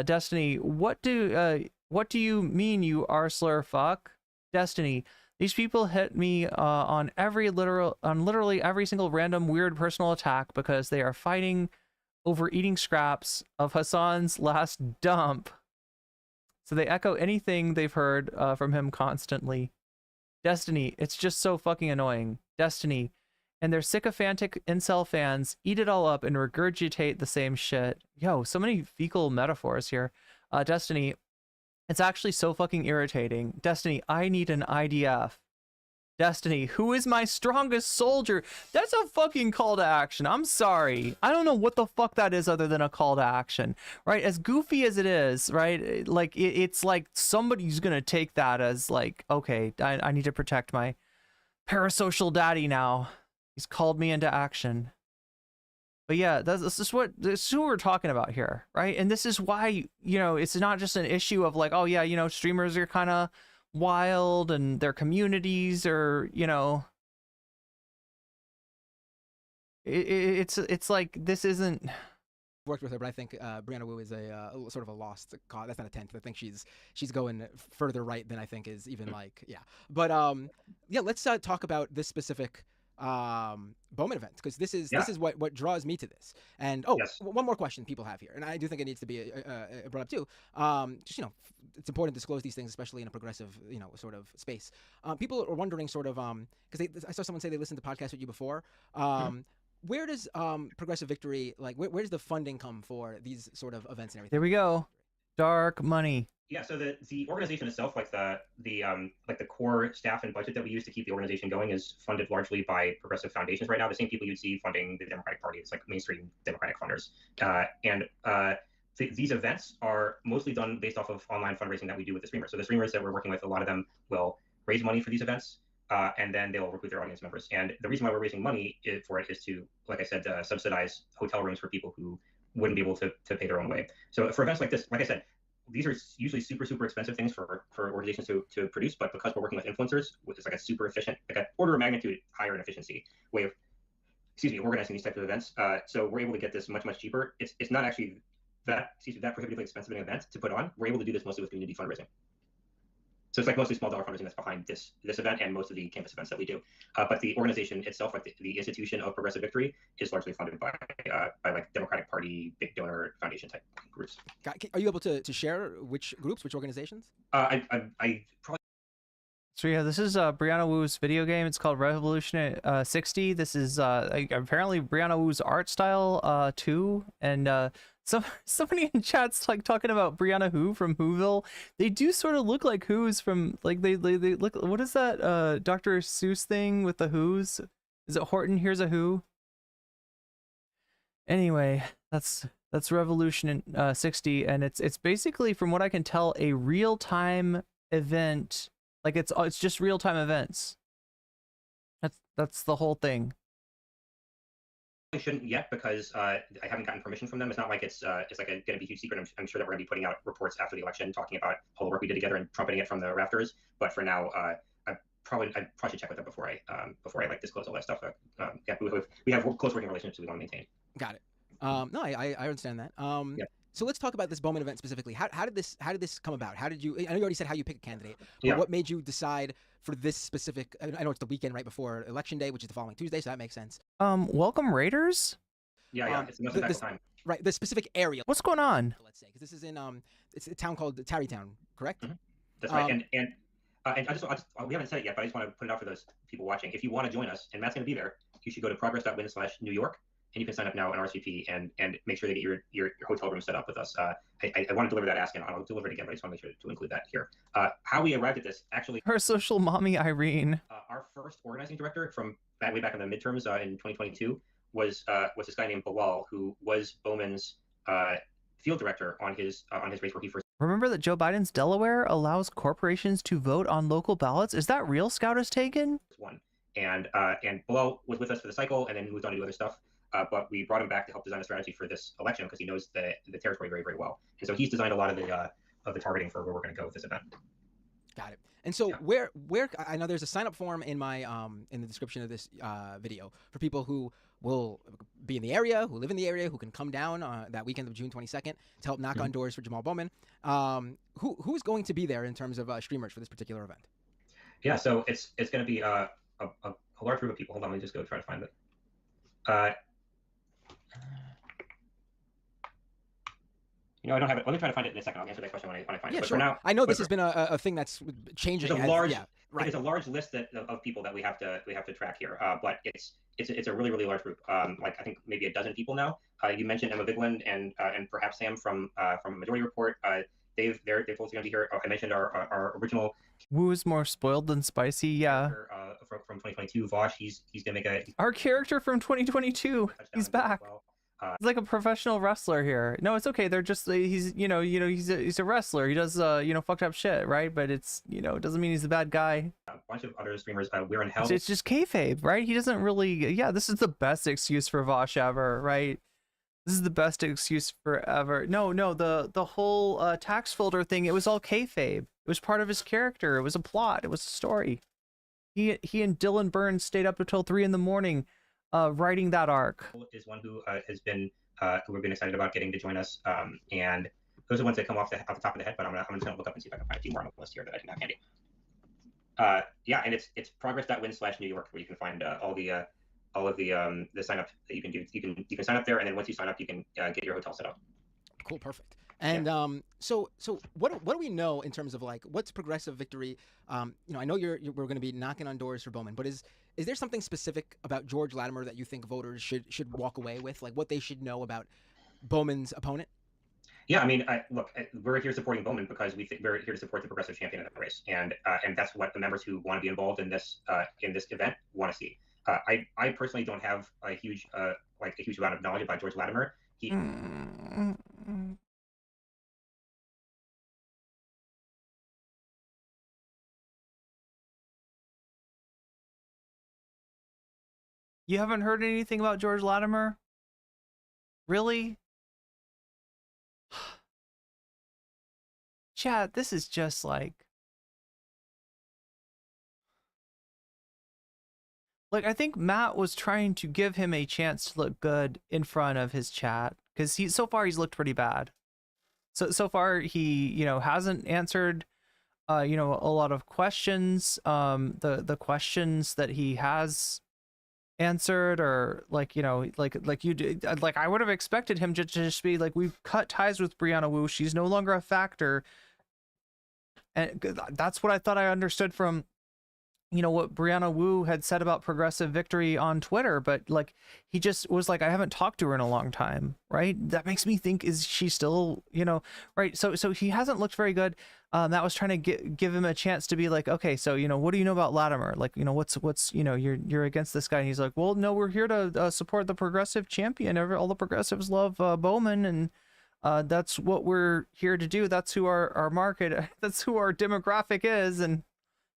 Destiny, what do you mean, you arsler fuck? Destiny, these people hit me on literally every single random weird personal attack because they are fighting over eating scraps of Hassan's last dump. So they echo anything they've heard from him constantly. Destiny, it's just so fucking annoying. Destiny, and their sycophantic incel fans eat it all up and regurgitate the same shit. Yo, so many fecal metaphors here. Destiny, it's actually so fucking irritating. Destiny, I need an IDF. Destiny, who is my strongest soldier? That's a fucking call to action. I'm sorry. I don't know what the fuck that is other than a call to action, right? As goofy as it is, right? Like, it's like somebody's gonna take that as like, okay, I need to protect my parasocial daddy now. He's called me into action. But yeah, this is who we're talking about here, right? And this is why, you know, it's not just an issue of like, oh yeah, you know, streamers are kind of wild and their communities are, you know, it's like, this isn't. Worked with her, but I think Brianna Wu is a sort of a lost cause. That's not a tent. I think she's going further right than I think is even like, yeah. But yeah, let's talk about this specific Bowman event, because this is what draws me to this. And one more question people have here, and I do think it needs to be brought up too. Just, you know, it's important to disclose these things, especially in a progressive, you know, sort of space. People are wondering sort of because I saw someone say they listened to podcasts with you before. where does Progressive Victory, like, where does the funding come for these sort of events and everything? Here we go. Dark money. Yeah, so the organization itself, like the core staff and budget that we use to keep the organization going, is funded largely by progressive foundations right now. The same people you'd see funding the Democratic Party. It's like mainstream Democratic funders. These events are mostly done based off of online fundraising that we do with the streamers. So the streamers that we're working with, a lot of them will raise money for these events, and then they'll recruit their audience members. And the reason why we're raising money for it is to, like I said, subsidize hotel rooms for people who wouldn't be able to pay their own way. So for events like this, like I said, these are usually super expensive things for organizations to produce, but because we're working with influencers, which is like a super efficient, like an order of magnitude higher in efficiency way of, organizing these types of events. So we're able to get this much cheaper. It's not actually that prohibitively expensive an event to put on. We're able to do this mostly with community fundraising. So it's like mostly small dollar fundraising that's behind this event and most of the campus events that we do. But the organization itself, like the institution of Progressive Victory, is largely funded by like Democratic Party, big donor foundation type groups. Are you able to share which groups, which organizations? I probably. So yeah, this is Brianna Wu's video game. It's called Revolution 60. This is apparently Brianna Wu's art style too, and somebody in chat's like talking about Brianna Wu from Whoville. They do sort of look like Who's from like they look. What is that Dr. Seuss thing with the Who's? Is it Horton Here's a Who? Anyway, that's Revolution 60, and it's basically, from what I can tell, a real-time event. Like it's just real-time events. That's the whole thing. I shouldn't yet because I haven't gotten permission from them. It's not like it's like going to be a huge secret. I'm sure that we're going to be putting out reports after the election talking about all the work we did together and trumpeting it from the rafters. But for now, I probably should check with them before I like disclose all that stuff. Yeah, we have close working relationships we want to maintain. Got it. No, I understand that. Yeah. So let's talk about this Bowman event specifically. How did this come about? How did you? I know you already said how you pick a candidate. But Yeah. What made you decide for this specific? I know it's the weekend right before Election Day, which is the following Tuesday, so that makes sense. Welcome Raiders. Yeah, it's the most impactful time. Right, the specific area. What's going on? Let's say, because this is in it's a town called Tarrytown, correct? Mm-hmm. That's right. And I just we haven't said it yet, but I just want to put it out for those people watching. If you want to join us, and Matt's going to be there, you should go to progress.win/New York. And you can sign up now on RSVP and make sure to get your hotel room set up with us. I want to deliver that ask, and I'll deliver it again, but I just want to make sure to include that here. How we arrived at this, actually. Her social mommy, Irene. Our first organizing director from way back in the midterms in 2022 was this guy named Bilal, who was Bowman's field director on his race where he first. Remember that Joe Biden's Delaware allows corporations to vote on local ballots? Is that real? Scout has taken? One. And Bilal was with us for the cycle and then moved on to do other stuff. But we brought him back to help design a strategy for this election because he knows the territory very, very well. And so he's designed a lot of the targeting for where we're going to go with this event. Got it. And so where I know there's a sign up form in my in the description of this video for people who will be in the area, who live in the area, who can come down that weekend of June 22nd to help knock on doors for Jamaal Bowman. Who's going to be there in terms of streamers for this particular event? Yeah, so it's going to be a large group of people. Hold on, let me just go try to find it. I don't have it. Let me try to find it in a second. I'll answer that question when I find it. But sure. for now, I know this has been a thing that's changing. It's a large, right. It's a large list of people that we have to track here. But it's a really large group. Like I think maybe a dozen people now. You mentioned Emma Bigland and perhaps Sam from Majority Report. They're both going to be here. I mentioned our original. Wu's more spoiled than spicy. Yeah. From 2022, Vaush. He's gonna make our character from 2022. He's back. He's like a professional wrestler here. No, it's okay. They're just he's a wrestler. He does fucked up shit, right? But it's it doesn't mean he's a bad guy. A bunch of other streamers. We're in hell. It's just kayfabe, right? He doesn't really. Yeah, this is the best excuse for Vaush ever, right? This is the best excuse forever. No, the whole tax folder thing. It was all kayfabe. It was part of his character. It was a plot. It was a story. He and Dylan Burns stayed up until 3 a.m. Writing that arc. Is one who has been who we've been excited about getting to join us, and those are the ones that come off the top of the head. But I'm just gonna look up and see if I can find a few more on the list here that I didn't have handy. Yeah, and it's progress.win/New York where you can find all of the sign up that you can do. You can sign up there, and then once you sign up, you can get your hotel set up. Cool, perfect. And so what do we know in terms of like what's Progressive Victory? I know we're going to be knocking on doors for Bowman, but is is there something specific about George Latimer that you think voters should walk away with, like what they should know about Bowman's opponent? Yeah, I mean, look, we're here supporting Bowman because we're here to support the progressive champion of the race, and that's what the members who want to be involved in this event want to see. I personally don't have a huge amount of knowledge about George Latimer. You haven't heard anything about George Latimer? Really? Chat, this is just like I think Matt was trying to give him a chance to look good in front of his chat, because so far he's looked pretty bad. So far he hasn't answered a lot of questions. The questions that he has answered or like you did, like I would have expected him to just be like, we've cut ties with Brianna Wu, she's no longer a factor. And that's what I thought I understood from what Brianna Wu had said about progressive victory on Twitter, but like he just was like, I haven't talked to her in a long time, right? That makes me think, is she still right? So he hasn't looked very good. That was trying to give him a chance to be like, okay, so what do you know about Latimer? Like, what's you're against this guy, and he's like, well, no, we're here to support the progressive champion. All the progressives love Bowman, and that's what we're here to do. That's who our market, that's who our demographic is, and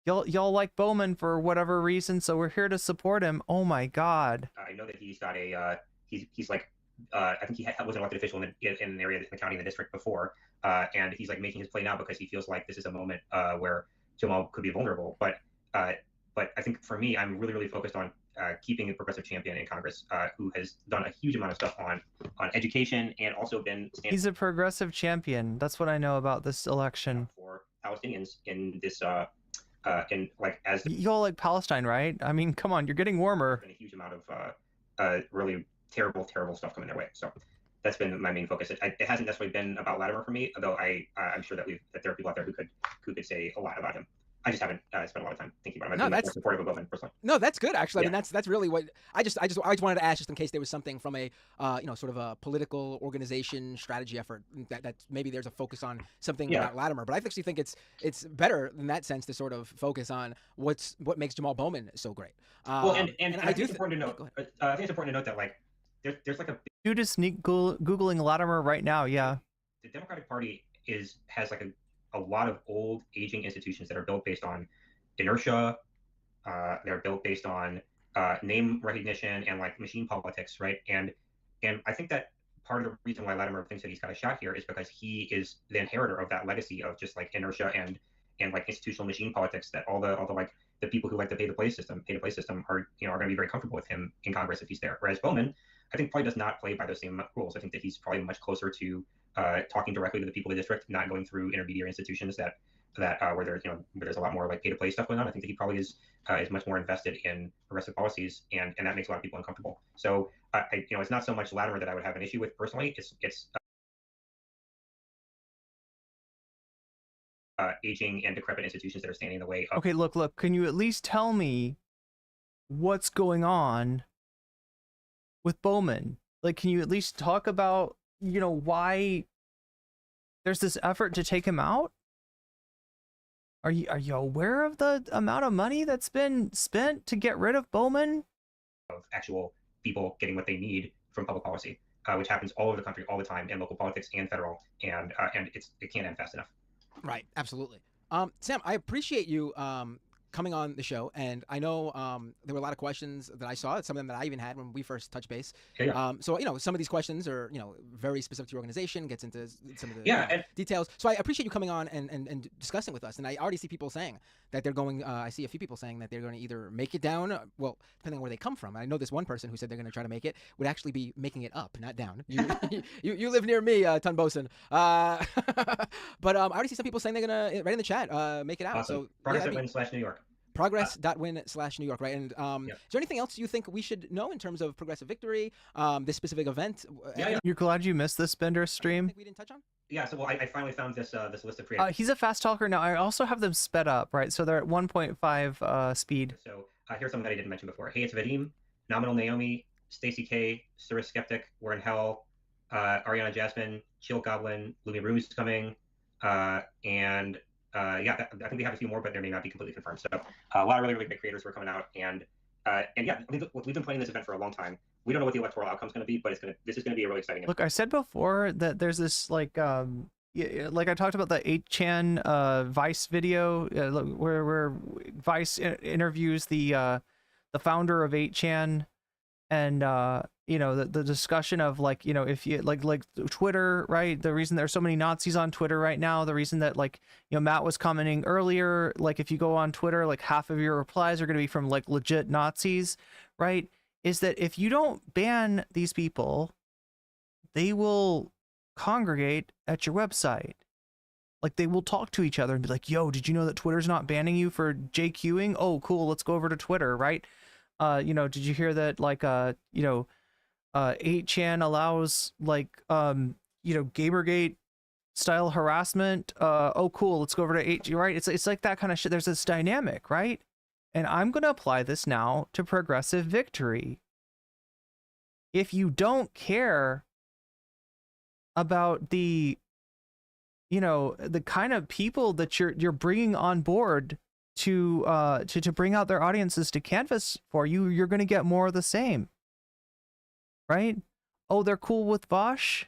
y'all like Bowman for whatever reason, so we're here to support him. Oh my God! I know that he's got a he's like I think he was an elected official in an area in the county, in the district before, and he's like making his play now because he feels like this is a moment where Jamaal could be vulnerable. But I think for me, I'm really focused on keeping a progressive champion in Congress who has done a huge amount of stuff on education and also been he's a progressive champion. That's what I know about this election for Palestinians in this as y'all like Palestine, right? I mean, come on, you're getting warmer. Been a huge amount of really terrible stuff coming their way. So that's been my main focus. It hasn't necessarily been about Latimer for me, although I'm sure that there are people out there who could say a lot about him. I just haven't spent a lot of time thinking about him. No, that's supportive of Bowman personally. No, that's good actually. Yeah. I mean, that's really what I just wanted to ask, just in case there was something from a sort of a political organization strategy effort that maybe there's a focus on something about Latimer. But I actually think it's better in that sense to sort of focus on what makes Jamaal Bowman so great. Well, and I think it's important to note. I think it's important to note that like there's like a you just sneak googling Latimer right now. Yeah, the Democratic Party has like a lot of old aging institutions that are built based on inertia. They're built based on name recognition and like machine politics, right? And I think that part of the reason why Latimer thinks that he's got a shot here is because he is the inheritor of that legacy of just like inertia and like institutional machine politics that all the like the people who like the pay to play system are going to be very comfortable with him in Congress if he's there. Whereas Bowman, I think, probably does not play by those same rules. I think that he's probably much closer to talking directly to the people of the district, not going through intermediary institutions that where there's a lot more like pay to play stuff going on. I think that he probably is much more invested in progressive policies, and that makes a lot of people uncomfortable. So it's not so much Latimer that I would have an issue with personally. It's aging and decrepit institutions that are standing in the way of. Okay, look. Can you at least tell me what's going on with Bowman? Like, can you at least talk about why there's this effort to take him out? Are you aware of the amount of money that's been spent to get rid of Bowman? Of actual people getting what they need from public policy, which happens all over the country all the time in local politics and federal, and it can't end fast enough. Right, absolutely. Sam, I appreciate you coming on the show, and I know there were a lot of questions that I saw, some of them that I even had when we first touched base. Yeah. So some of these questions are very specific to your organization, gets into some of the details. So I appreciate you coming on and discussing with us. And I already see people saying that they're going. I see a few people saying that they're going to either make it down. Well, depending on where they come from. I know this one person who said they're going to try to make it would actually be making it up, not down. You live near me, Ton Boson. But I already see some people saying they're going to, right in the chat, make it out. Awesome. So Progress.win/New York. Progress.win/New York, right? And is there anything else you think we should know in terms of progressive victory, this specific event? You're glad you missed this Bender stream? We didn't touch on? Yeah, so well, I finally found this this list of creators. He's a fast talker now. I also have them sped up, right? So they're at 1.5 speed. So here's something that I didn't mention before. Hey, it's Vadim, Nominal Naomi, Stacy K, Sir Skeptic, We're in Hell, Ariana Jasmine, Chill Goblin, Lumi Rue's coming, and yeah, I think we have a few more, but they may not be completely confirmed. So a lot of really, really great creators were coming out, and yeah, I mean, look, we've been playing this event for a long time. We don't know what the electoral outcome is going to be, but this is going to be a really exciting event. Look, I said before that there's this like I talked about the 8chan Vice video where Vice interviews the founder of 8chan, and you know, the discussion of like, you know, if you like Twitter, right? The reason there's so many Nazis on Twitter right now, the reason that, like, you know, Matt was commenting earlier, like if you go on Twitter, like half of your replies are going to be from like legit Nazis, right? Is that if you don't ban these people, they will congregate at your website. Like they will talk to each other and be like, yo, did you know that Twitter's not banning you for JQing? Oh, cool. Let's go over to Twitter, right? You know, did you hear that, like, you know, 8chan allows, like, you know, Gamergate style harassment? Oh, cool. Let's go over to 8, right? It's like that kind of shit. There's this dynamic, right? And I'm going to apply this now to Progressive Victory. If you don't care about the, you know, the kind of people that you're bringing on board to bring out their audiences to canvas for you, you're going to get more of the same, right? Oh, they're cool with Vaush.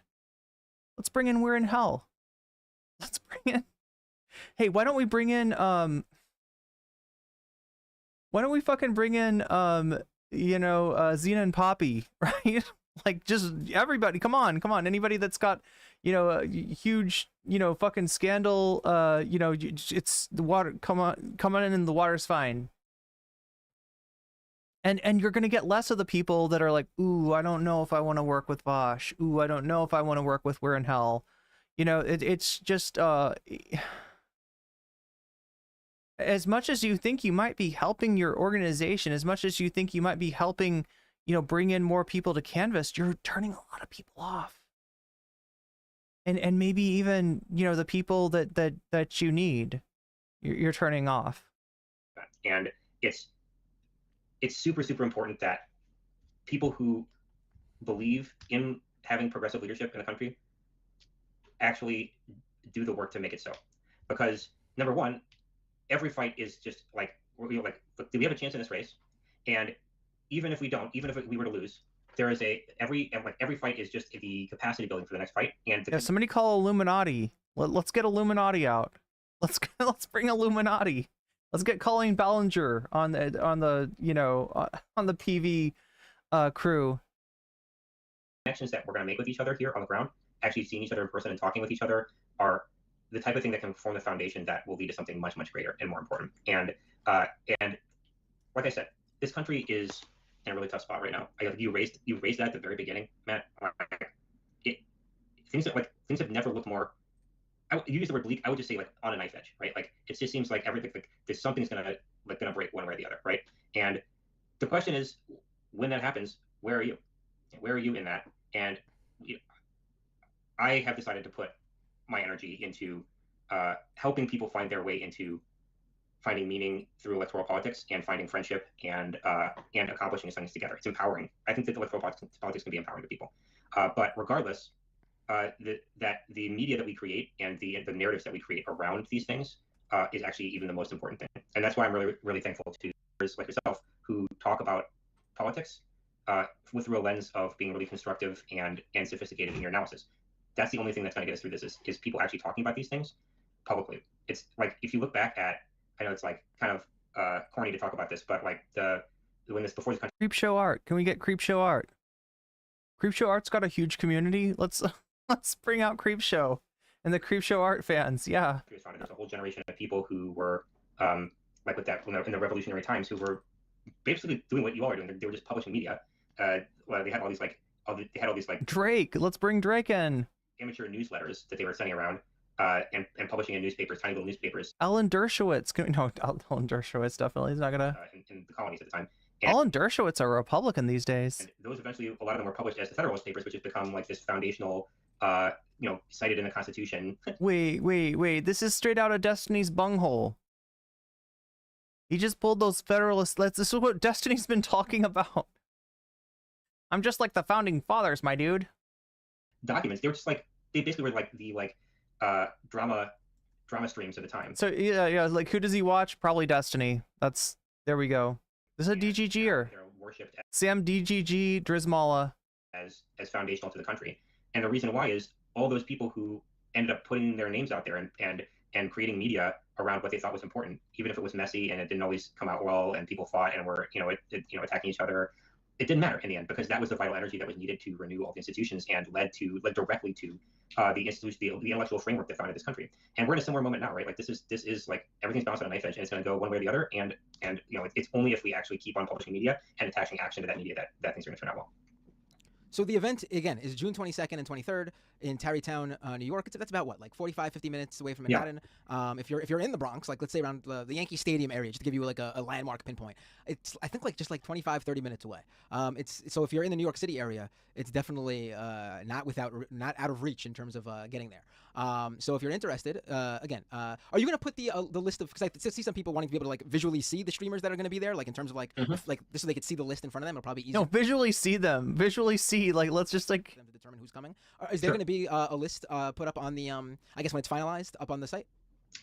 Let's bring in We're in Hell. Let's bring in. Hey, why don't we bring in why don't we fucking bring in you know, Xena and Poppy, right? Like, just everybody, come on, anybody that's got, you know, a huge, you know, fucking scandal, you know, it's the water, come on in, and the water's fine. And you're gonna get less of the people that are like, ooh, I don't know if I want to work with Vaush. Ooh, I don't know if I want to work with We're in Hell. You know, it's just as much as you think you might be helping your organization, as much as you think you might be helping, you know, bring in more people to canvas, you're turning a lot of people off. And maybe even, you know, the people that you need, you're turning off. And it's super, super important that people who believe in having progressive leadership in the country actually do the work to make it so. Because number one, every fight is just like, you know, like, do we have a chance in this race? And even if we don't, even if we were to lose, there is every fight is just the capacity building for the next fight. And yeah, somebody call Illuminati. Let's get Illuminati out. Let's bring Illuminati. Let's get Colleen Ballinger on the you know, on the PV crew. Connections that we're going to make with each other here on the ground, actually seeing each other in person and talking with each other, are the type of thing that can form the foundation that will lead to something much, much greater and more important. And like I said, this country is in a really tough spot right now. You raised that at the very beginning, Matt. Things have never looked more. You use the word bleak. I would just say like on a knife edge, right? Like it just seems like everything, like there's something's gonna break one way or the other, right? And the question is, when that happens, where are you? Where are you in that? And I have decided to put my energy into helping people find their way into finding meaning through electoral politics and finding friendship and accomplishing things together. It's empowering. I think that electoral politics can be empowering to people. But regardless, that the media that we create and the narratives that we create around these things is actually even the most important thing. And that's why I'm really, really thankful to leaders like yourself who talk about politics with through a lens of being really constructive and sophisticated in your analysis. That's the only thing that's going to get us through this is people actually talking about these things publicly. It's like, if you look back at, I know it's like kind of corny to talk about this, but like before the country. Creepshow art. Can we get Creepshow art? Creepshow art's got a huge community. Let's bring out Creepshow and the Creepshow art fans. Yeah. There's a whole generation of people who were like with that in the revolutionary times, who were basically doing what you all are doing. They were just publishing media. Well, they had all these like Drake. Let's bring Drake in. Amateur newsletters that they were sending around and publishing in newspapers, tiny little newspapers. Alan Dershowitz. No, Alan Dershowitz definitely is not gonna. In the colonies at the time. Alan Dershowitz are a Republican these days. And those eventually, a lot of them were published as the Federalist Papers, which has become like this foundational cited in the Constitution. Wait. This is straight out of Destiny's bunghole. He just pulled those Federalist. This is what Destiny's been talking about. I'm just like the founding fathers, my dude. Documents. They were just like, they basically were like the drama streams of the time. So yeah. Like, who does he watch? Probably Destiny. There we go. This is a DGGer. They're worshipped Sam DGG Drizmala as foundational to the country, and the reason why is all those people who ended up putting their names out there and creating media around what they thought was important, even if it was messy and it didn't always come out well, and people fought and were attacking each other. It didn't matter in the end, because that was the vital energy that was needed to renew all the institutions and led directly to the institution, the intellectual framework that founded this country. And we're in a similar moment now, right? Like this is like everything's bounced on a knife edge, and it's going to go one way or the other. And it's only if we actually keep on publishing media and attaching action to that media that things are going to turn out well. So the event, again, is June 22nd and 23rd in Tarrytown, New York. That's about, what, like 45, 50 minutes away from Manhattan? Yeah. If you're in the Bronx, like let's say around the Yankee Stadium area, just to give you like a landmark pinpoint, it's, I think, like just like 25, 30 minutes away. So if you're in the New York City area, it's definitely not out of reach in terms of getting there. So if you're interested, again, are you going to put the list of, because I see some people wanting to be able to like visually see the streamers that are going to be there, like in terms of like, like this so they could see the list in front of them. It'll probably be easier. No, visually see them. Visually see, like, let's just like them to determine who's coming. Is there going to be a list put up on the I guess when it's finalized up on the site?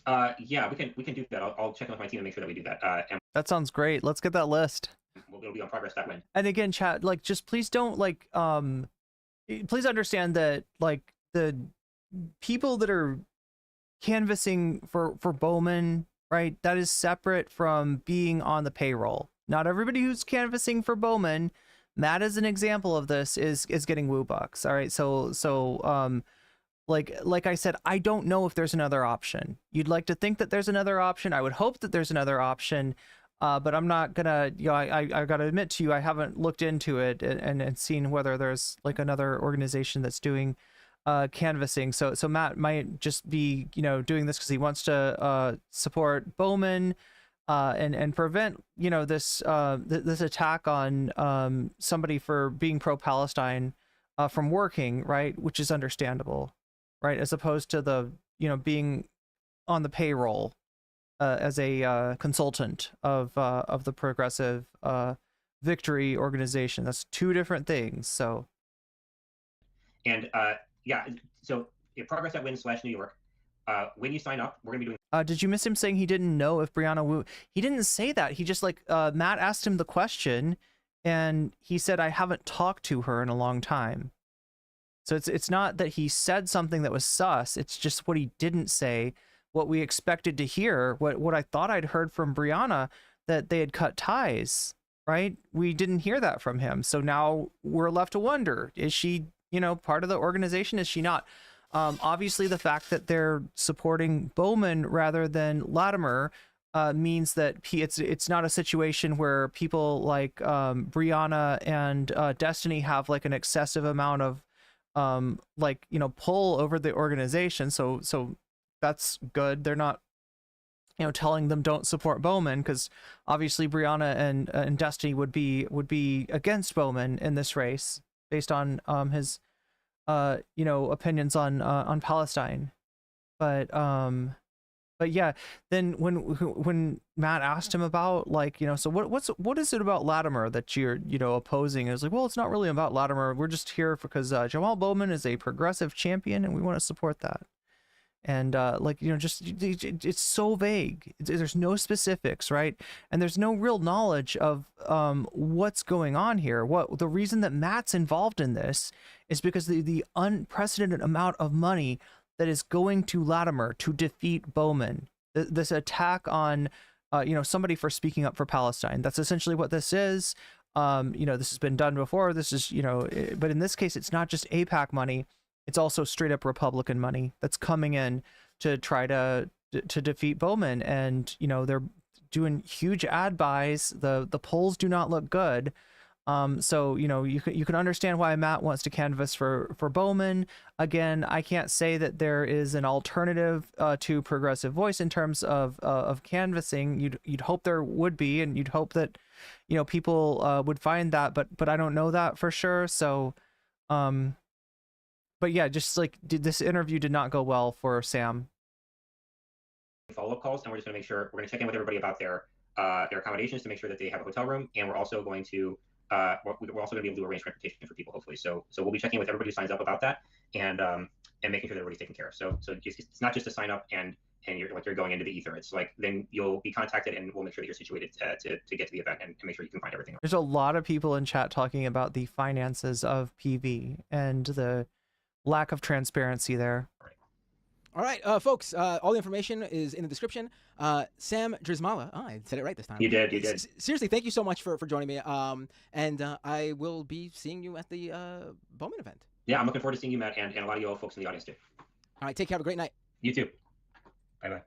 Yeah, we can do that. I'll check in with my team to make sure that we do that. And that sounds great. Let's get that list. It'll be on progress that way. And again, chat, like, just please don't like please understand that like the people that are canvassing for Bowman, right, that is separate from being on the payroll. Not everybody who's canvassing for Bowman, Matt is an example of this, is getting Wu bucks. All right, so like I said, I don't know if there's another option. You'd like to think that there's another option. I would hope that there's another option, but I'm not gonna, I gotta admit to you, I haven't looked into it and seen whether there's like another organization that's doing canvassing. So Matt might just be, doing this because he wants to support Bowman and prevent, this this attack on somebody for being pro-Palestine from working, right, which is understandable, right, as opposed to the being on the payroll as a consultant of the Progressive Victory organization. That's two different things. So and yeah, so Progress at Win/New York. When you sign up, we're gonna be doing. Did you miss him saying he didn't know if Brianna Wu? He didn't say that. He just like Matt asked him the question, and he said, "I haven't talked to her in a long time." So it's not that he said something that was sus. It's just what he didn't say. What we expected to hear. What I thought I'd heard from Brianna, that they had cut ties. Right? We didn't hear that from him. So now we're left to wonder: is she, part of the organization? Is she not? Obviously, the fact that they're supporting Bowman rather than Latimer means that it's not a situation where people like Brianna and Destiny have like an excessive amount of pull over the organization. So that's good. They're not telling them don't support Bowman, because obviously Brianna and Destiny would be against Bowman in this race based on his opinions on Palestine. But yeah, then when Matt asked him about so what is it about Latimer that you're opposing? It was like, well, it's not really about Latimer. We're just here because Jamaal Bowman is a progressive champion and we want to support that. And it's so vague. There's no specifics, right? And there's no real knowledge of what's going on here. The reason that Matt's involved in this is because the unprecedented amount of money that is going to Latimer to defeat Bowman. This attack on somebody for speaking up for Palestine. That's essentially what this is. This has been done before. This is but in this case, it's not just AIPAC money. It's also straight up Republican money that's coming in to try to defeat Bowman. And, they're doing huge ad buys. The polls do not look good. So, you can understand why Matt wants to canvass for Bowman. Again, I can't say that there is an alternative to Progressive Voice in terms of canvassing. You'd hope there would be, and you'd hope that, people would find that, but I don't know that for sure. So, but yeah, just like this interview did not go well for Sam. Follow-up calls, and we're just going to make sure we're going to check in with everybody about their accommodations to make sure that they have a hotel room, and we're also going to we're also going to be able to arrange transportation for people, hopefully. So we'll be checking with everybody who signs up about that, and making sure that everybody's taken care of. So it's not just a sign up and you're going into the ether. It's like then you'll be contacted, and we'll make sure that you're situated to get to the event and to make sure you can find everything. There's a lot of people in chat talking about the finances of PV and the lack of transparency there. All right, folks, all the information is in the description. Sam Drizmala, I said it right this time. You did. Seriously, thank you so much for joining me. And I will be seeing you at the Bowman event. Yeah, I'm looking forward to seeing you, Matt, and a lot of you all folks in the audience too. All right, take care. Have a great night. You too. Bye-bye.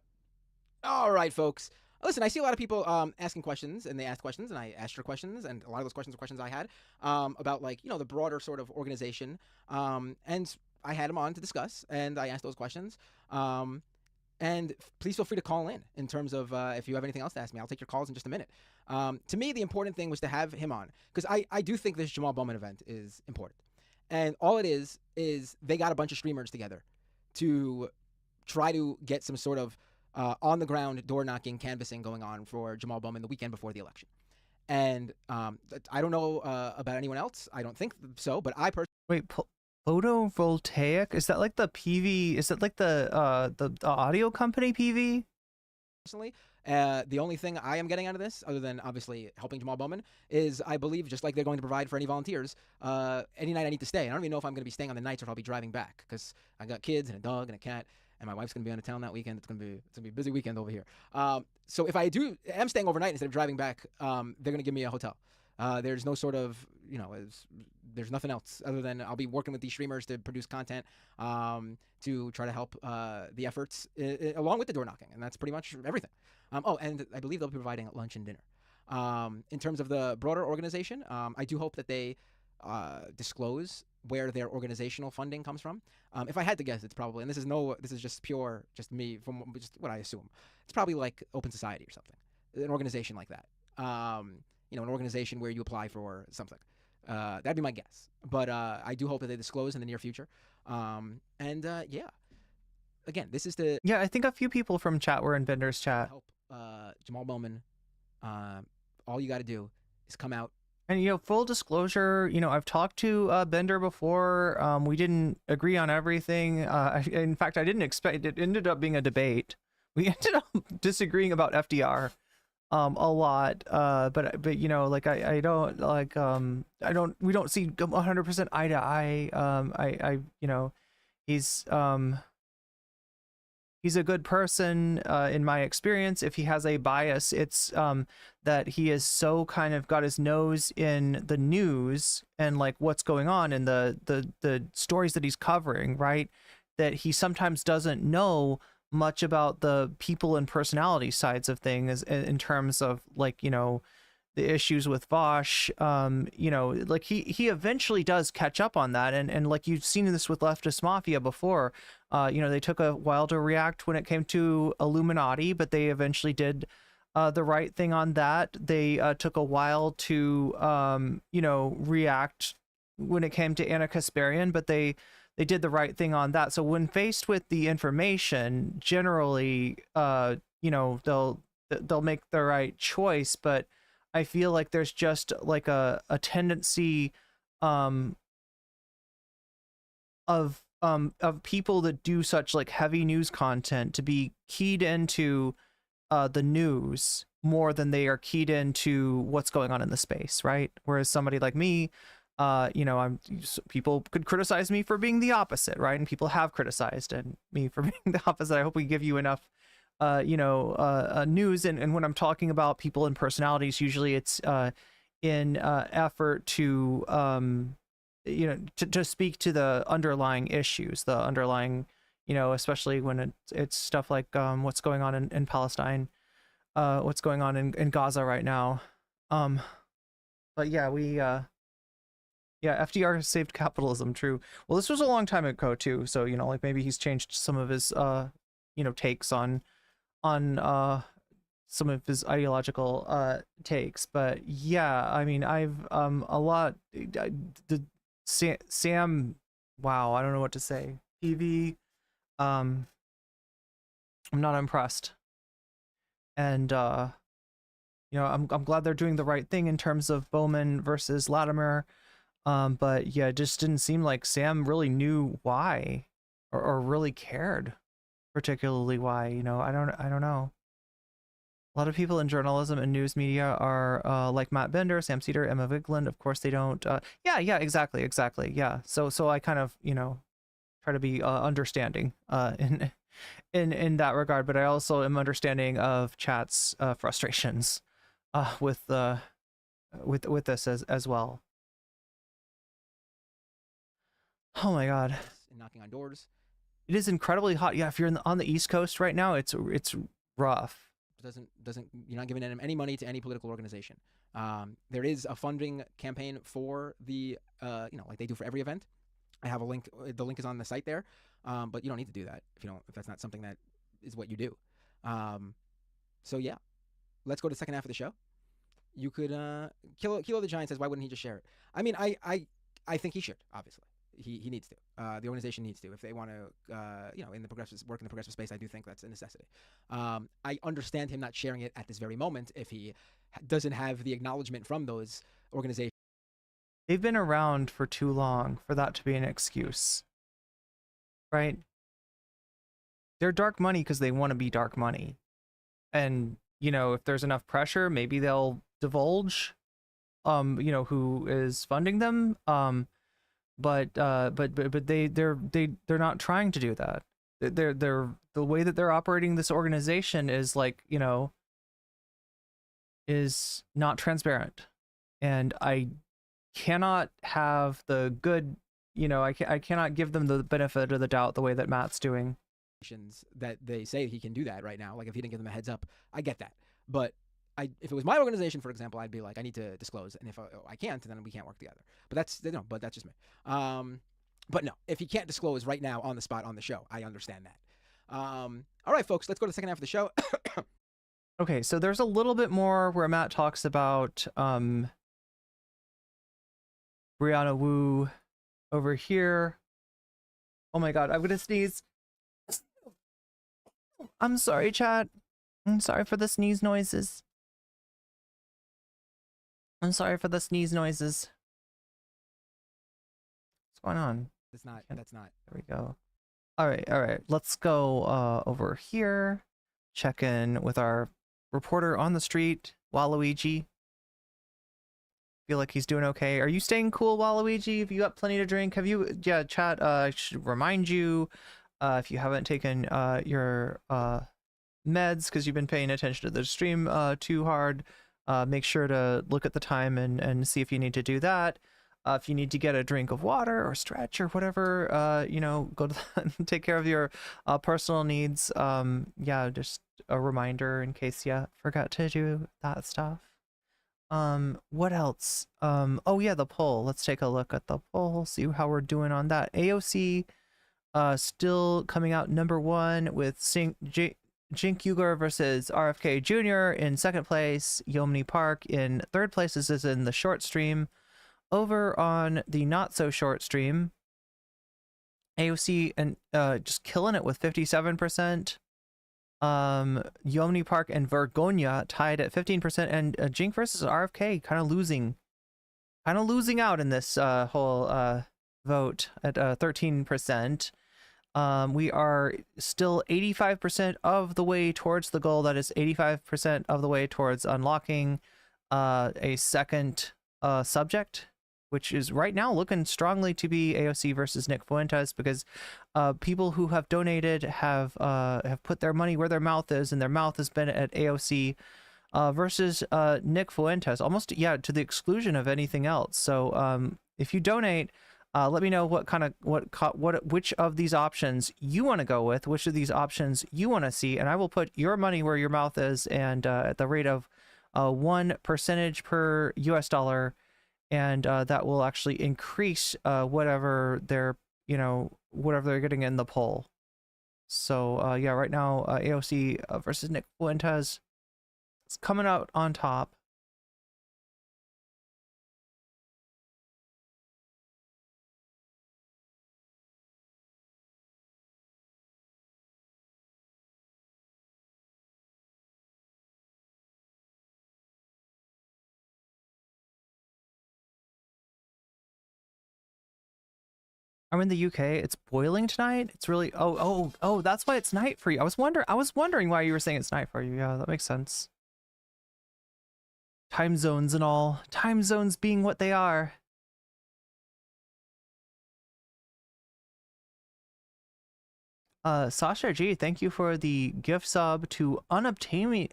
All right, folks. Listen, I see a lot of people asking questions, and they ask questions, and I asked your questions, and a lot of those questions are questions I had about, like, the broader sort of organization. And I had them on to discuss, and I asked those questions. And please feel free to call in terms of if you have anything else to ask me. I'll take your calls in just a minute. To me, the important thing was to have him on, because I do think this Jamaal Bowman event is important. And all it is they got a bunch of streamers together to try to get some sort of on-the-ground, door-knocking, canvassing going on for Jamaal Bowman the weekend before the election. And I don't know about anyone else. I don't think so, but I personally... Wait, photovoltaic? Is that like the PV? Is that like the audio company PV? Personally, the only thing I am getting out of this, other than obviously helping Jamaal Bowman, is I believe, just like they're going to provide for any volunteers, any night I need to stay. I don't even know if I'm going to be staying on the nights or if I'll be driving back, because I got kids and a dog and a cat, and my wife's going to be out of town that weekend. It's going to be a busy weekend over here. So if I am staying overnight instead of driving back, they're going to give me a hotel. There's no sort of, there's nothing else other than I'll be working with these streamers to produce content to try to help the efforts along with the door knocking. And that's pretty much everything. Oh, and I believe they'll be providing lunch and dinner. In terms of the broader organization, I do hope that they disclose where their organizational funding comes from. If I had to guess, it's probably, and this is just me from just what I assume. It's probably like Open Society or something, an organization like that. An organization where you apply for something. That'd be my guess. But I do hope that they disclose in the near future. Yeah. Again, this is to... Yeah, I think a few people from chat were in Bender's chat. Help Jamaal Bowman. All you got to do is come out. And, full disclosure, I've talked to Bender before. We didn't agree on everything. In fact, I didn't expect it. Ended up being a debate. We ended up disagreeing about FDR. A lot, but I don't like we don't see 100% eye to eye. He's a good person in my experience. If he has a bias, it's that he is so kind of got his nose in the news and like what's going on in the stories that he's covering, right? That he sometimes doesn't know much about the people and personality sides of things in terms of the issues with Vaush. Like he eventually does catch up on that, and like you've seen this with Leftist Mafia before. They took a while to react when it came to Illuminati, but they eventually did the right thing on that. They took a while to react when it came to Anna Kasparian, but they did the right thing on that. So when faced with the information, generally, they'll make the right choice. But I feel like there's just like a tendency of people that do such like heavy news content to be keyed into the news more than they are keyed into what's going on in the space, right? Whereas somebody like me, people could criticize me for being the opposite, right? And people have criticized me for being the opposite. I hope we give you enough, news. And when I'm talking about people and personalities, usually it's in effort to, to speak to the underlying issues, the underlying, especially when it's stuff like what's going on in Palestine, what's going on in Gaza right now. But yeah, yeah, FDR saved capitalism, true. Well, this was a long time ago too, so like maybe he's changed some of his takes on some of his ideological takes. But yeah, I mean, I've a lot the Sam wow, I don't know what to say. PV, I'm not impressed. And you know, I'm glad they're doing the right thing in terms of Bowman versus Latimer. But yeah, it just didn't seem like Sam really knew why, or really cared particularly why. You know, I don't know. A lot of people in journalism and news media are like Matt Bender, Sam Cedar, Emma Vigeland. Of course, they don't. Yeah, exactly. Yeah. So I kind of, you know, try to be understanding in that regard, but I also am understanding of chat's frustrations with this as well. Oh my god. And knocking on doors. It is incredibly hot. Yeah, if you're on the East Coast right now, it's rough. Doesn't you're not giving any money to any political organization. There is a funding campaign for the you know, like they do for every event. I have a link. The link is on the site there, but you don't need to do that if that's not something that is what you do. So yeah, let's go to the second half of the show. You could Kilo the Giant says, why wouldn't he just share it? I mean, I think he should. Obviously, he needs to. The organization needs to if they want to you know, in the progressive space. I do think that's a necessity. I understand him not sharing it at this very moment if he doesn't have the acknowledgement from those organizations. They've been around for too long for that to be an excuse, right? They're dark money because they want to be dark money, and you know, if there's enough pressure, maybe they'll divulge you know, who is funding them. But they're not trying to do that. They're the way that they're operating this organization is like, you know, is not transparent, and I cannot have the good, you know, I cannot give them the benefit of the doubt the way that Matt's doing. That they say he can do that right now. Like if he didn't give them a heads up, I get that. But if it was my organization, for example, I'd be like, I need to disclose, and if I can't, then we can't work together. But that's just me. But no, if he can't disclose right now on the spot on the show, I understand that. All right, folks, let's go to the second half of the show. Okay, so there's a little bit more where Matt talks about Brianna Wu over here. Oh my god, I'm gonna sneeze. I'm sorry, chat. I'm sorry for the sneeze noises. I'm sorry for the sneeze noises. What's going on? That's not. There we go. All right. Let's go over here. Check in with our reporter on the street, Waluigi. Feel like he's doing okay. Are you staying cool, Waluigi? Have you got plenty to drink? Have you? Yeah, chat. I should remind you, if you haven't taken your meds because you've been paying attention to the stream too hard, make sure to look at the time and see if you need to do that. If you need to get a drink of water or stretch or whatever, you know, go to take care of your personal needs. Yeah, just a reminder in case you forgot to do that stuff. What else? Oh yeah, the poll. Let's take a look at the poll, see how we're doing on that. AOC still coming out #1 with Jink Uger versus RFK Jr. in second place. Yeomni Park in third place. This is in the short stream. Over on the not so short stream, AOC and just killing it with 57%. Yeomni Park and Vergonia tied at 15%, and Jink versus RFK kind of losing out in this whole vote at 13%. We are still 85% of the way towards the goal. That is 85% of the way towards unlocking a second subject, which is right now looking strongly to be AOC versus Nick Fuentes, because people who have donated have put their money where their mouth is, and their mouth has been at AOC versus Nick Fuentes, almost, yeah, to the exclusion of anything else. So if you donate, let me know which of these options you want to go with, which of these options you want to see, and I will put your money where your mouth is, and at the rate of 1% per US dollar, and that will actually increase whatever they're getting in the poll. So yeah, right now AOC versus Nick Fuentes is coming out on top. I'm in the UK. It's boiling tonight. It's really oh, that's why it's night for you. I was wondering why you were saying it's night for you. Yeah, that makes sense. Time zones and all. Time zones being what they are. Sasha G, thank you for the gift sub to Unobtainium.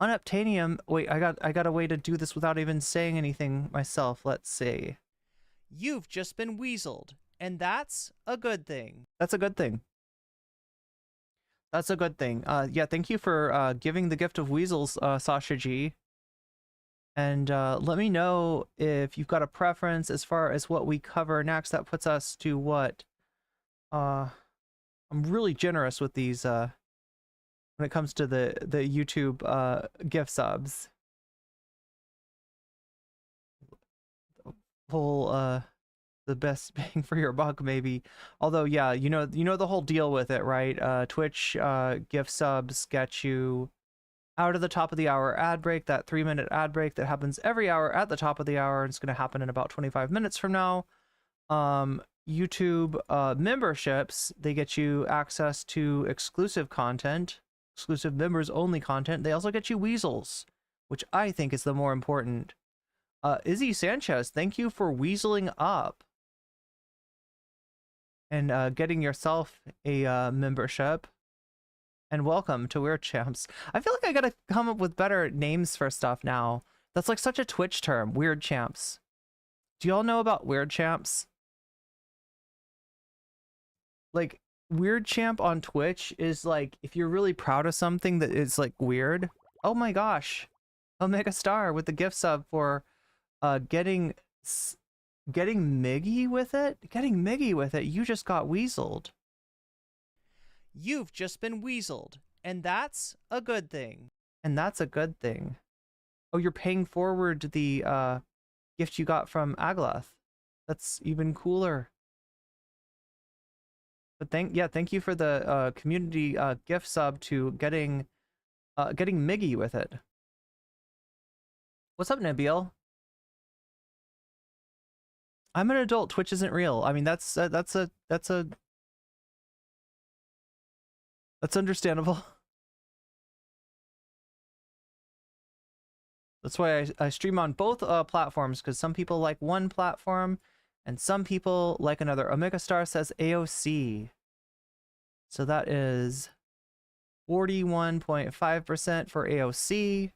Unobtainium. Wait, I got a way to do this without even saying anything myself. Let's see. You've just been weaseled, and that's a good thing. That's a good thing. That's a good thing. Yeah, thank you for giving the gift of weasels, Sasha G. And let me know if you've got a preference as far as what we cover next. That puts us to what? I'm really generous with these when it comes to the YouTube gift subs. Whole the best bang for your buck, maybe. Although, yeah, you know the whole deal with it, right? Twitch gift subs get you out of the top of the hour ad break, that 3-minute ad break that happens every hour at the top of the hour. It's going to happen in about 25 minutes from now. YouTube memberships, they get you access to exclusive content, exclusive members only content. They also get you weasels, which I think is the more important. Izzy Sanchez, thank you for weaseling up and getting yourself a membership. And welcome to Weird Champs. I feel like I gotta come up with better names for stuff now. That's like such a Twitch term, Weird Champs. Do y'all know about Weird Champs? Like, Weird Champ on Twitch is like, if you're really proud of something that is like weird. Oh my gosh. Omega Star with the gift sub for getting Miggy with it? Getting Miggy with it, you just got weaseled. You've just been weaseled, and that's a good thing. And that's a good thing. Oh, you're paying forward the gift you got from Aglath. That's even cooler. But thank you for the community gift sub to getting Miggy with it. What's up, Nabil? I'm an adult. Twitch isn't real. I mean, that's understandable. That's why I stream on both platforms, because some people like one platform and some people like another. Omega Star says AOC. So that is 41.5% for AOC.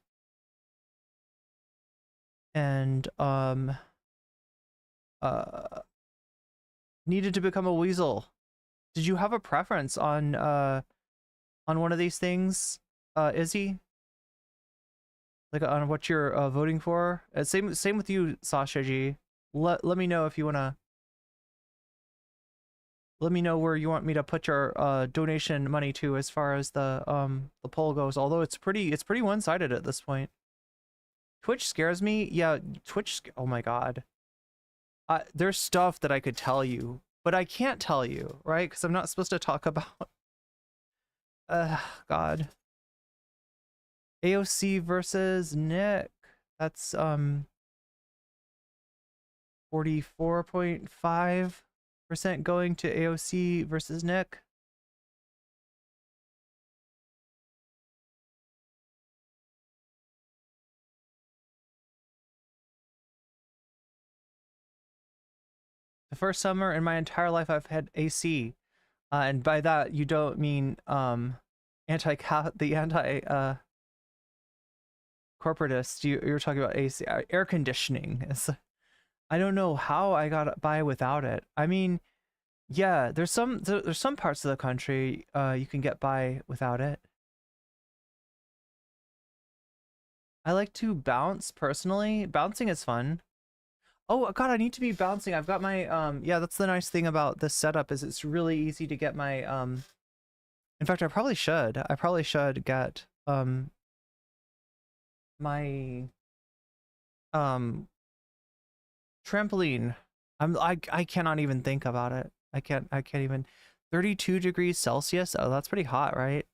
And needed to become a weasel. Did you have a preference on one of these things, Izzy? Like on what you're voting for? Same with you, Sasha G. Let me know if you wanna. Let me know where you want me to put your donation money to as far as the poll goes. Although it's pretty one-sided at this point. Twitch scares me. Yeah, Twitch. Oh my god. There's stuff that I could tell you, but I can't tell you, right? Because I'm not supposed to talk about. God. AOC versus Nick. That's 44.5% going to AOC versus Nick. The first summer in my entire life I've had AC. And by that you don't mean anti corporatist. You're talking about AC, air conditioning. I don't know how I got by without it. I mean, yeah, there's some parts of the country you can get by without it. I like to bounce personally. Bouncing is fun. Oh god, I need to be bouncing. I've got my yeah, that's the nice thing about this setup is it's really easy to get my in fact I probably should get my trampoline. I cannot even think about it. I can't even. 32 degrees Celsius. Oh, that's pretty hot, right?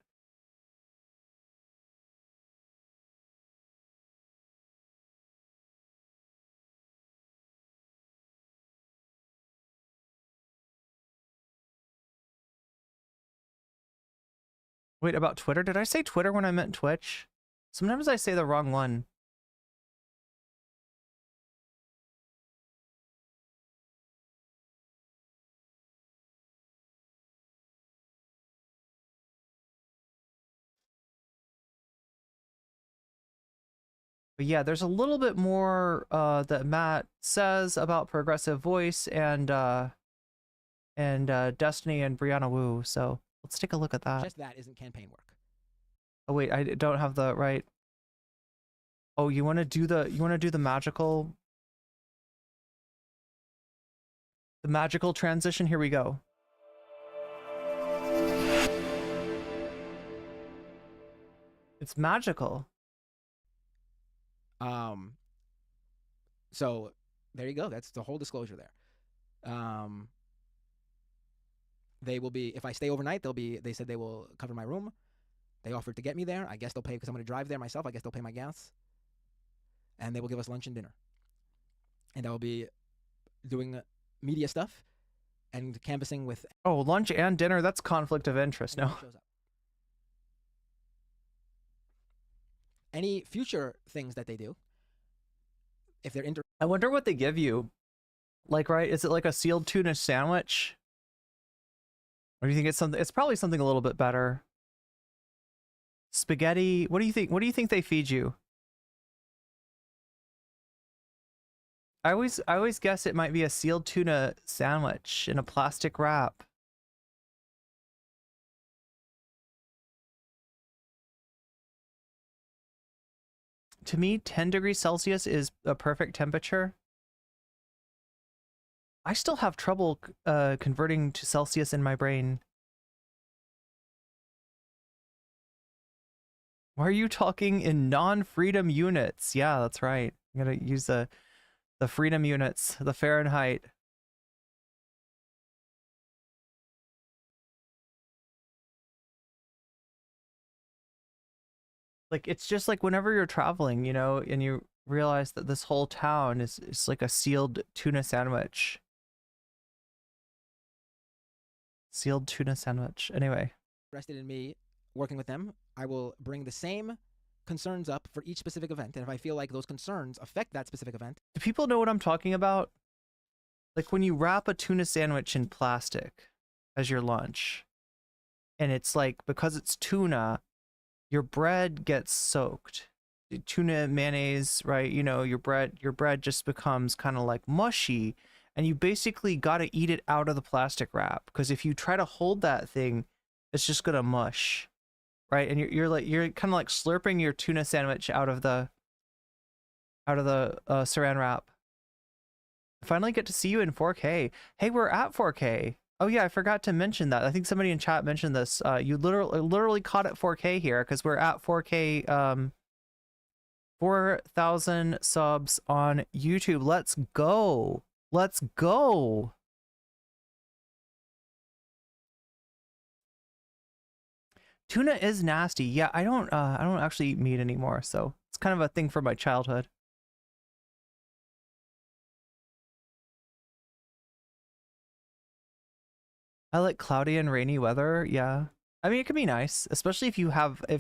Wait, about Twitter? Did I say Twitter when I meant Twitch? Sometimes I say the wrong one. But yeah, there's a little bit more that Matt says about Progressive Voice and Destiny and Brianna Wu. So let's take a look at that. Just that isn't campaign work. Oh wait, I don't have the right. Oh, you want to do the magical transition? Here we go. It's magical. So there you go. That's the whole disclosure there. They will be, if I stay overnight, they said they will cover my room. They offered to get me there. I guess they'll pay because I'm going to drive there myself. I guess they'll pay my gas. And they will give us lunch and dinner. And I will be doing media stuff and canvassing with. Oh, lunch and dinner? That's conflict of interest, no? Any future things that they do, if they're I wonder what they give you. Like, right? Is it like a sealed tuna sandwich? Or do you think it's something? It's probably something a little bit better. Spaghetti. What do you think? What do you think they feed you? I always guess it might be a sealed tuna sandwich in a plastic wrap. To me, 10 degrees Celsius is a perfect temperature. I still have trouble converting to Celsius in my brain. Why are you talking in non-freedom units? Yeah, that's right. You gotta use the freedom units, the Fahrenheit. Like, it's just like whenever you're traveling, you know, and you realize that this whole town is like a sealed tuna sandwich. Sealed tuna sandwich. Anyway. Interested in me working with them, I will bring the same concerns up for each specific event. And if I feel like those concerns affect that specific event. Do people know what I'm talking about? Like when you wrap a tuna sandwich in plastic as your lunch, and it's like, because it's tuna, your bread gets soaked. Tuna mayonnaise, right? You know, your bread just becomes kind of like mushy, and you basically got to eat it out of the plastic wrap, because if you try to hold that thing, it's just gonna mush, right? And you're kind of like slurping your tuna sandwich out of the saran wrap. I finally get to see you in 4K. Hey, we're at 4K. Oh yeah, I forgot to mention that. I think somebody in chat mentioned this. You literally caught it 4K here because we're at 4K. 4,000 subs on YouTube. Let's go. Let's go. Tuna is nasty. Yeah, I don't actually eat meat anymore, so it's kind of a thing from my childhood. I like cloudy and rainy weather. Yeah. I mean, it can be nice, especially if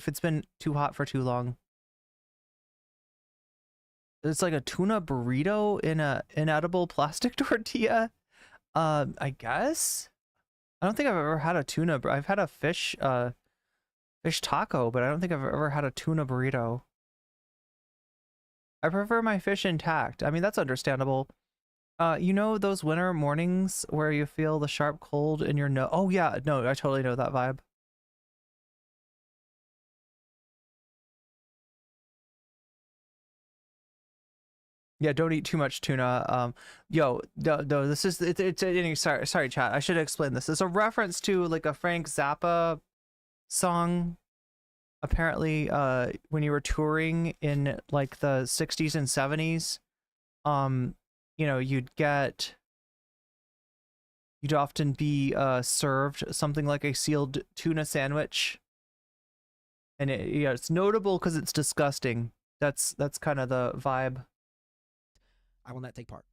it's been too hot for too long. It's like a tuna burrito in a inedible plastic tortilla. I guess. I don't think I've ever had a tuna. I've had a fish taco, but I don't think I've ever had a tuna burrito. I prefer my fish intact. I mean, that's understandable. You know those winter mornings where you feel the sharp cold in your nose? Oh yeah, no, I totally know that vibe. Yeah, don't eat too much tuna. Yo, no, this is sorry, chat. I should explain this. It's a reference to like a Frank Zappa song. Apparently, when you were touring in like the 60s and 70s, you know, you'd often be served something like a sealed tuna sandwich, and it's notable because it's disgusting. That's kind of the vibe. I will not take part.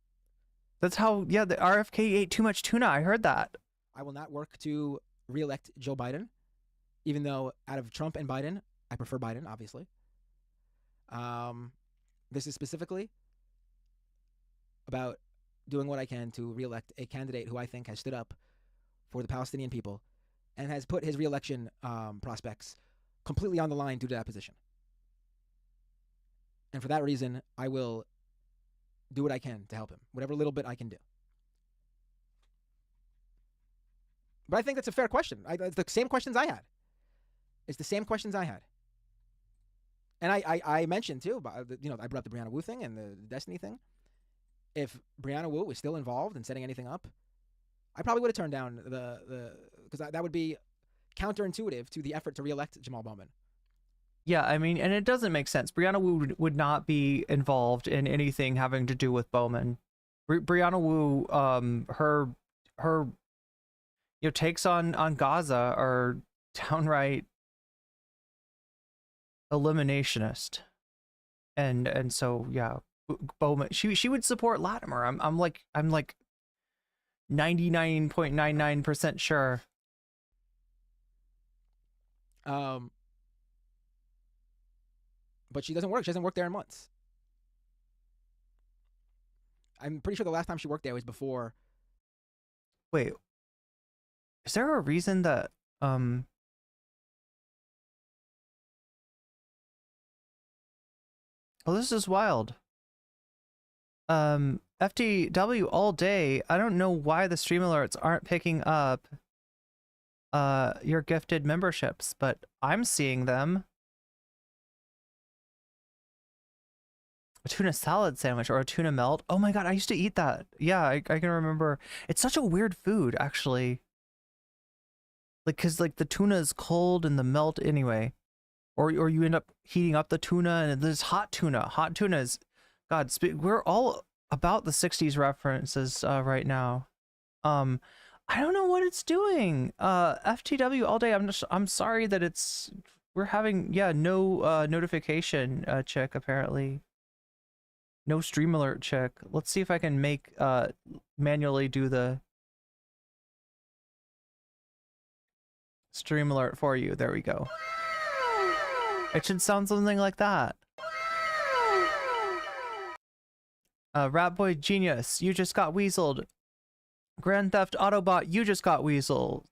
That's how, yeah, the RFK ate too much tuna. I heard that. I will not work to re-elect Joe Biden. even though out of Trump and Biden, I prefer Biden, obviously. This is specifically about doing what I can to reelect a candidate who I think has stood up for the Palestinian people and has put his reelection prospects completely on the line due to that position. And for that reason, I will do what I can to help him, whatever little bit I can do. But I think that's a fair question. It's the same questions I had. It's the same questions I had. And I mentioned too, I brought up the Brianna Wu thing and the Destiny thing. If Brianna Wu was still involved in setting anything up, I probably would have turned down because that would be counterintuitive to the effort to reelect Jamaal Bowman. Yeah, I mean, and it doesn't make sense. Brianna Wu would not be involved in anything having to do with Bowman. Brianna Wu, her takes on Gaza are downright eliminationist, and so yeah, Bowman, she would support Latimer. I'm like 99.99% sure. But she doesn't work. She hasn't worked there in months. I'm pretty sure the last time she worked there was before. Wait, is there a reason that oh, this is wild. FTW all day. I don't know why the stream alerts aren't picking up your gifted memberships, but I'm seeing them. A tuna salad sandwich or a tuna melt. Oh my god, I used to eat that. Yeah, I can remember. It's such a weird food, actually. Like, cause like the tuna is cold and the melt anyway. Or you end up heating up the tuna, and there's hot tuna. Hot tuna is, God, we're all about the 60s references right now. I don't know what it's doing. FTW all day. I'm sorry that we're having no notification check apparently. No stream alert check. Let's see if I can make manually do the stream alert for you. There we go. It should sound something like that. Rat Boy Genius, you just got weaseled. Grand Theft Autobot, you just got weaseled.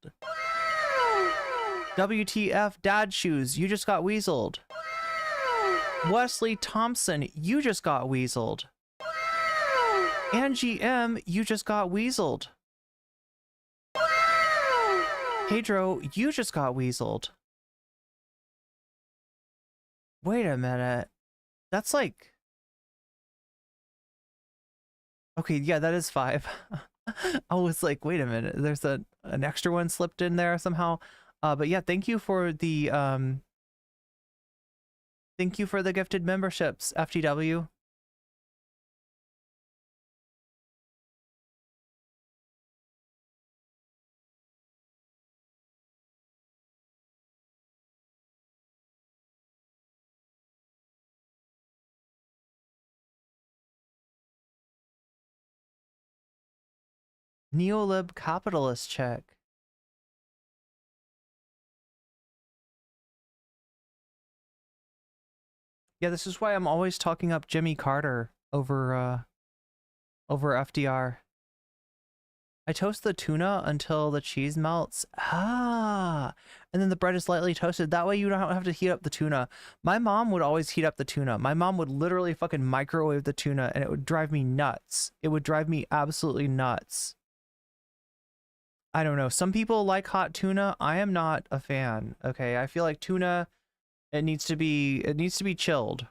WTF Dad Shoes, you just got weaseled. Wesley Thompson, you just got weaseled. Angie M, you just got weaseled. Pedro, you just got weaseled. Wait a minute. That's like... Okay, yeah, that is 5. I was like, wait a minute. There's an extra one slipped in there somehow. But yeah, thank you for the gifted memberships, FTW. Neolib capitalist check. Yeah, this is why I'm always talking up Jimmy Carter over FDR. I toast the tuna until the cheese melts. Ah, and then the bread is lightly toasted. That way you don't have to heat up the tuna. My mom would always heat up the tuna. My mom would literally fucking microwave the tuna, and it would drive me nuts. It would drive me absolutely nuts. I don't know. Some people like hot tuna. I am not a fan. Okay, I feel like tuna, it needs to be chilled.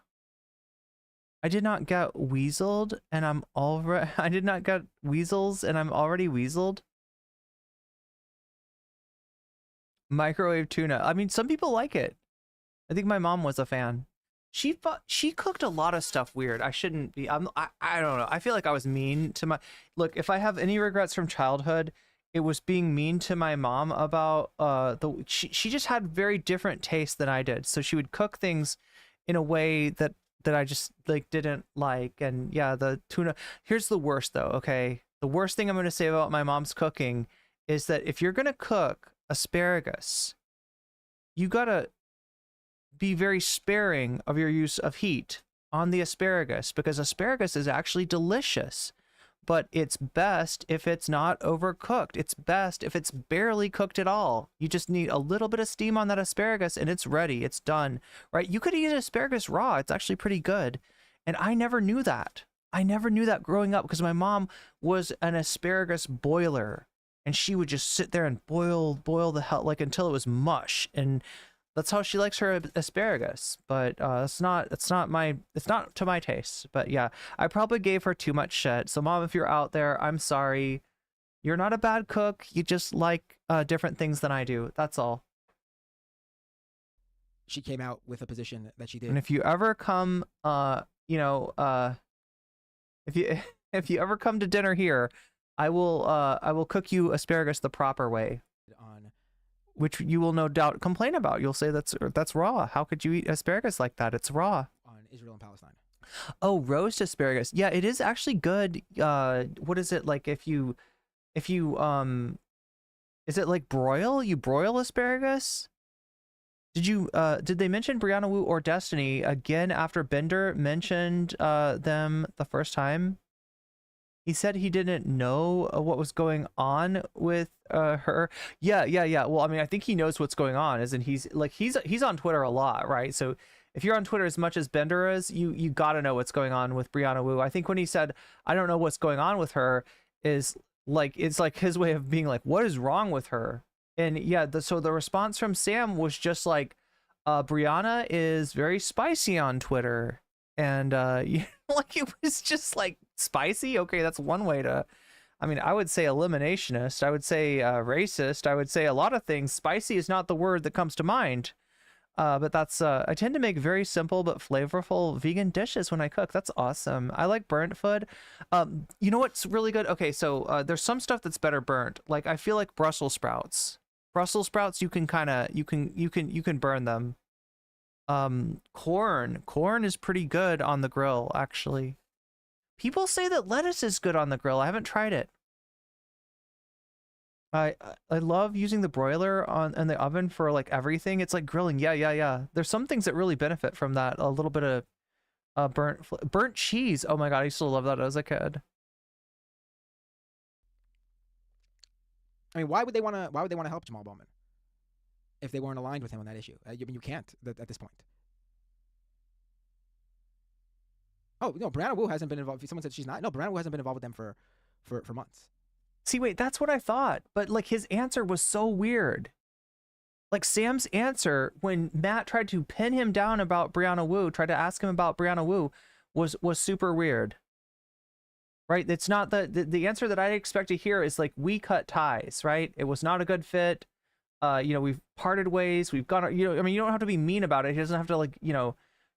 I did not get weaseled, and I'm already. I did not get weasels, and I'm already weaseled. Microwave tuna. I mean, some people like it. I think my mom was a fan. She cooked a lot of stuff weird. I shouldn't be. I don't know. I feel like I was mean to my. Look, if I have any regrets from childhood, it was being mean to my mom about she just had very different tastes than I did. So she would cook things in a way that I just like didn't like. And yeah, the tuna. Here's the worst though, okay? The worst thing I'm going to say about my mom's cooking is that if you're going to cook asparagus, you gotta be very sparing of your use of heat on the asparagus, because asparagus is actually delicious, but it's best if it's not overcooked. It's best if it's barely cooked at all. You just need a little bit of steam on that asparagus and it's ready. It's done, right? You could eat asparagus raw. It's actually pretty good. And I never knew that. I never knew that growing up because my mom was an asparagus boiler, and she would just sit there and boil the hell, like, until it was mush. And that's how she likes her asparagus. But it's not to my taste. But yeah, I probably gave her too much shit. So Mom, if you're out there, I'm sorry. You're not a bad cook. You just like different things than I do. That's all. She came out with a position that she did. And if you ever come, if you ever come to dinner here, I will cook you asparagus the proper way, which you will no doubt complain about. You'll say that's raw. How could you eat asparagus like that? It's raw. On Israel and Palestine. Oh, roast asparagus. Yeah, it is actually good. What is it like if you is it like broil? You broil asparagus? Did they mention Brianna Wu or Destiny again after Bender mentioned them the first time? He said he didn't know what was going on with her. Yeah. Well, I mean, I think he knows what's going on, isn't he's on Twitter a lot, right? So if you're on Twitter as much as Bender is, you gotta know what's going on with Brianna Wu. I think when he said, I don't know what's going on with her, is like, it's like his way of being like, what is wrong with her? And yeah, so the response from Sam was just like, Brianna is very spicy on Twitter. And like, it was just like, spicy? Okay, that's one way to, I mean, I would say eliminationist. I would say racist. I would say a lot of things. Spicy is not the word that comes to mind. But that's, I tend to make very simple but flavorful vegan dishes when I cook. That's awesome. I like burnt food. You know what's really good? Okay, so there's some stuff that's better burnt. Like, I feel like Brussels sprouts. Brussels sprouts, you can kind of, you can burn them. Corn is pretty good on the grill, actually. People say that lettuce is good on the grill. I haven't tried it. I love using the broiler in the oven for like everything. It's like grilling. Yeah. There's some things that really benefit from that. A little bit of burnt cheese. Oh my god, I used to love that as a kid. I mean, why would they want to help Jamaal Bowman if they weren't aligned with him on that issue? I mean, you can't at this point. Oh no, Brianna Wu hasn't been involved. Someone said she's not. No, Brianna Wu hasn't been involved with them for months. See, wait, that's what I thought. But like, his answer was so weird. Like, Sam's answer when Matt tried to pin him down about Brianna Wu, tried to ask him about Brianna Wu, was super weird. Right? It's not the answer that I'd expect to hear is like, we cut ties, right? It was not a good fit. We've parted ways. We've gone, I mean, you don't have to be mean about it. He doesn't have to like,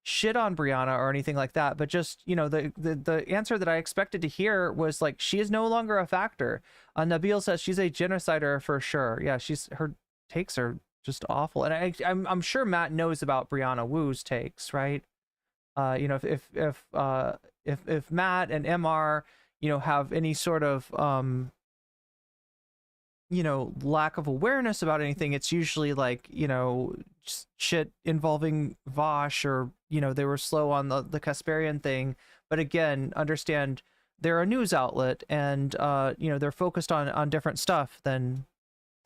shit on Brianna or anything like that, but just, the answer that I expected to hear was like, she is no longer a factor. Nabil says she's a genocider for sure. Yeah, her takes are just awful. And I'm sure Matt knows about Brianna Wu's takes, right? If Matt and MR, have any sort of lack of awareness about anything, it's usually like, just shit involving Vaush, or, they were slow on the Kasparian thing. But again, understand they're a news outlet, and, they're focused on different stuff than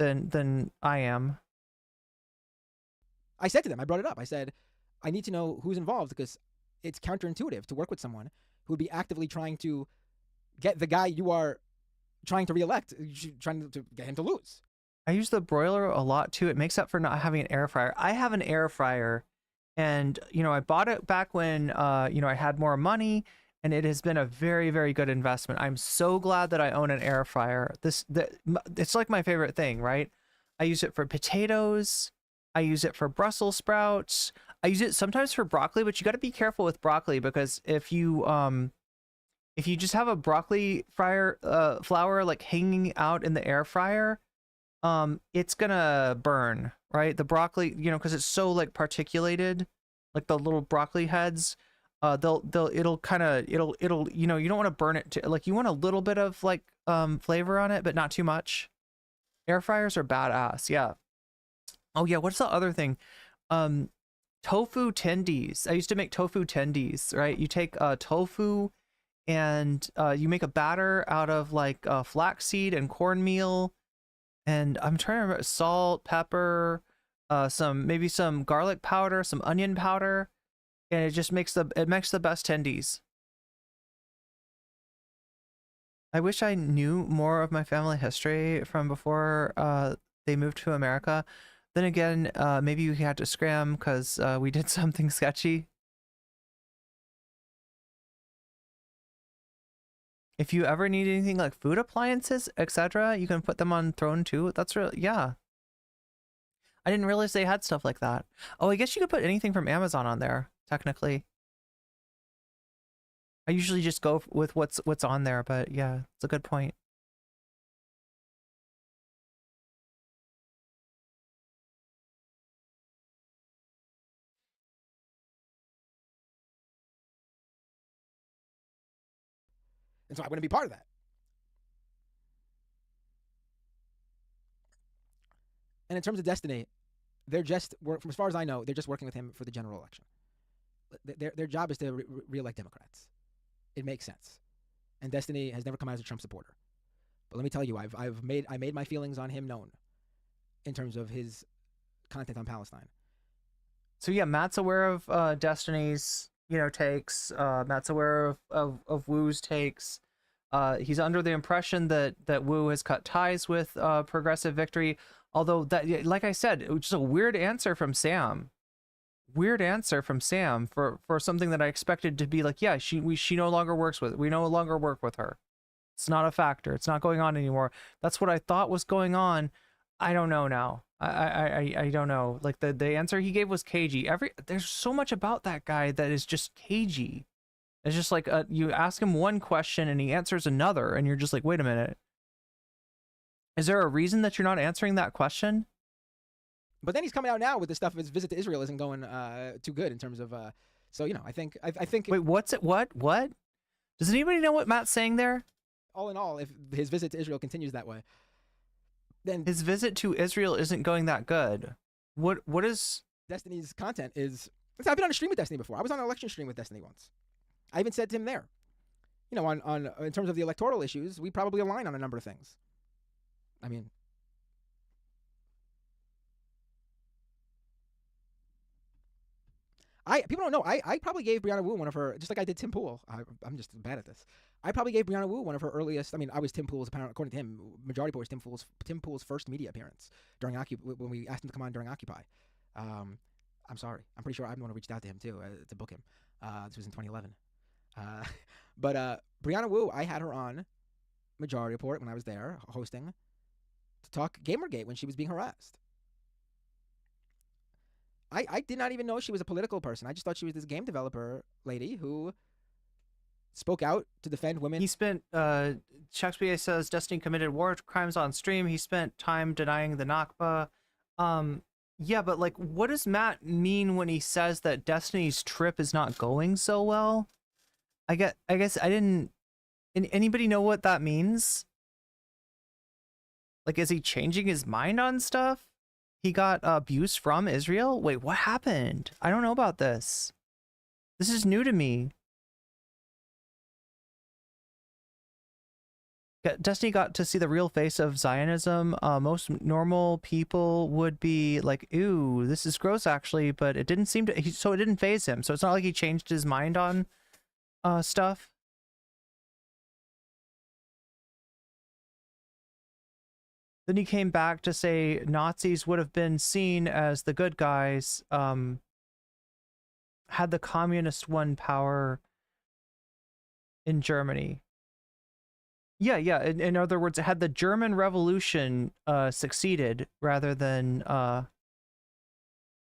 I am. I said to them, I brought it up. I said, I need to know who's involved, because it's counterintuitive to work with someone who would be actively trying to get the guy you are trying to reelect, trying to get him to lose. I use the broiler a lot too. It makes up for not having an air fryer. I have an air fryer, and I bought it back when I had more money, and it has been a very, very good investment. I'm so glad that I own an air fryer. It's like my favorite thing, right? I use it for potatoes. I use it for Brussels sprouts. I use it sometimes for broccoli, but you got to be careful with broccoli, because if you just have a broccoli fryer flour like hanging out in the air fryer, it's gonna burn, right? The broccoli, because it's so like particulated, like the little broccoli heads, it'll you don't want to burn it like, you want a little bit of like flavor on it, but not too much. Air fryers are badass. Yeah. Oh yeah, what's the other thing? Tofu tendies. I used to make tofu tendies, right? You take tofu and you make a batter out of like flaxseed and cornmeal, and I'm trying to remember salt, pepper, maybe some garlic powder, some onion powder, and it just makes the best tendies. I wish I knew more of my family history from before they moved to America. Then again, maybe we had to scram because we did something sketchy. If you ever need anything like food appliances, etc., you can put them on Throne too. That's really, yeah. I didn't realize they had stuff like that. Oh, I guess you could put anything from Amazon on there, technically. I usually just go with what's on there, but yeah, it's a good point. And so I wouldn't be part of that. And in terms of Destiny, they're just, from as far as I know, they're just working with him for the general election. Their job is to re-elect Democrats. It makes sense. And Destiny has never come out as a Trump supporter. But let me tell you, I made my feelings on him known in terms of his content on Palestine. So yeah, Matt's aware of Destiny's takes. Matt's aware of Wu's takes. He's under the impression that Wu has cut ties with Progressive Victory. Although that, like I said, it was just a weird answer from Sam. Weird answer from Sam for something that I expected to be like, yeah, she no longer works with. We no longer work with her. It's not a factor. It's not going on anymore. That's what I thought was going on. I don't know now. I don't know. Like the answer he gave was cagey. There's so much about that guy that is just cagey. It's just like you ask him one question and he answers another, and you're just like, wait a minute. Is there a reason that you're not answering that question? But then he's coming out now with the stuff of his visit to Israel isn't going too good in terms of. So I think. Wait, what's it? What? Does anybody know what Matt's saying there? All in all, if his visit to Israel continues that way, then his visit to Israel isn't going that good. What is Destiny's content is? I've been on a stream with Destiny before. I was on an election stream with Destiny once. I even said to him there, on in terms of the electoral issues, we probably align on a number of things. I mean, people don't know. I probably gave Brianna Wu one of her, just like I did Tim Pool. I'm just bad at this. I probably gave Brianna Wu one of her earliest. I mean, I was Tim Pool's, apparently, according to him, majority report was Tim Pool's first media appearance during when we asked him to come on during Occupy. I'm sorry. I'm pretty sure I'm the one who reached out to him too to book him. This was in 2011. But Brianna Wu, I had her on Majority Report when I was there hosting to talk Gamergate when she was being harassed. I did not even know she was a political person. I just thought she was this game developer lady who spoke out to defend women. He spent, Shakespeare says Destiny committed war crimes on stream. He spent time denying the Nakba. Yeah, but like, what does Matt mean when he says that Destiny's trip is not going so well? I guess I didn't. Anybody know what that means? Like, is he changing his mind on stuff? He got abuse from Israel? Wait, what happened? I don't know about this. This is new to me. Destiny got to see the real face of Zionism. Most normal people would be like, ew, this is gross actually, but it didn't seem to, so it didn't faze him. So it's not like he changed his mind on stuff. Then he came back to say Nazis would have been seen as the good guys, had the communist won power in Germany. Yeah. In other words, had the German Revolution succeeded rather than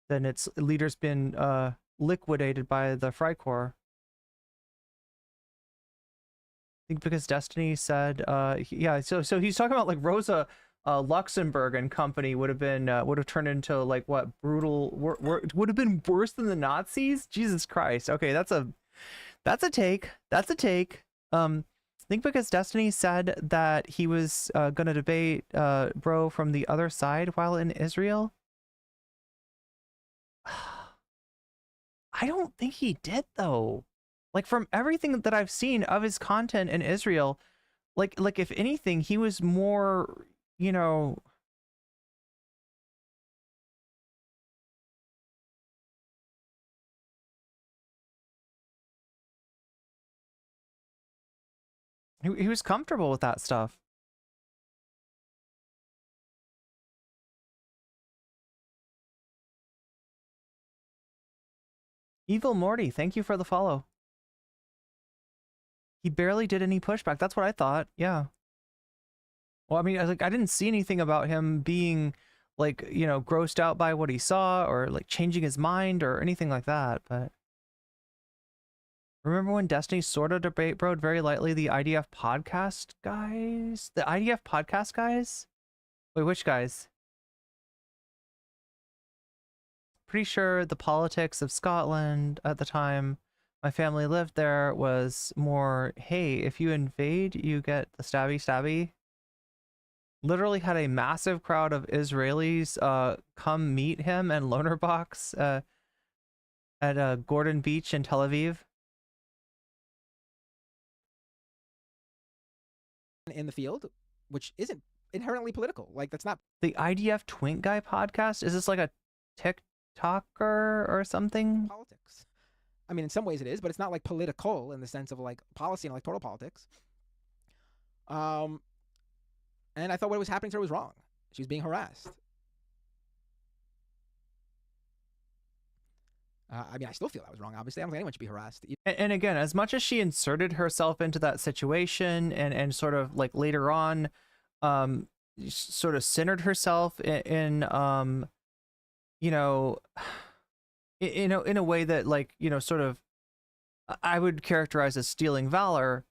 its leaders been liquidated by the Freikorps. I think because Destiny said, yeah. So he's talking about like Rosa Luxemburg and company would have turned into like what, brutal, would have been worse than the Nazis. Jesus Christ. Okay, that's a take. I think because Destiny said that he was gonna debate bro from the other side while in Israel. I don't think he did though. Like from everything that I've seen of his content in Israel, like if anything, he was more, you know, he was comfortable with that stuff. Evil Morty, thank you for the follow. He barely did any pushback. That's what I thought. Yeah. Well, I mean, I didn't see anything about him being like, you know, grossed out by what he saw or like changing his mind or anything like that. But remember when Destiny sort of debate broed very lightly the IDF podcast guys? The IDF podcast guys? Wait, which guys? Pretty sure the politics of Scotland at the time my family lived there was more, hey, if you invade, you get the stabby stabby. Literally had a massive crowd of Israelis come meet him and Loner Box at Gordon Beach in Tel Aviv. In the field, which isn't inherently political. Like, that's not... The IDF Twink Guy podcast? Is this like a TikToker or something? Politics. I mean, in some ways it is, but it's not like political in the sense of like policy and electoral politics. And I thought what was happening to her was wrong. She was being harassed. I mean, I still feel that was wrong, obviously. I don't think anyone should be harassed. And again, as much as she inserted herself into that situation and sort of like later on, sort of centered herself in you know, in a way that like, you know, sort of I would characterize as stealing valor,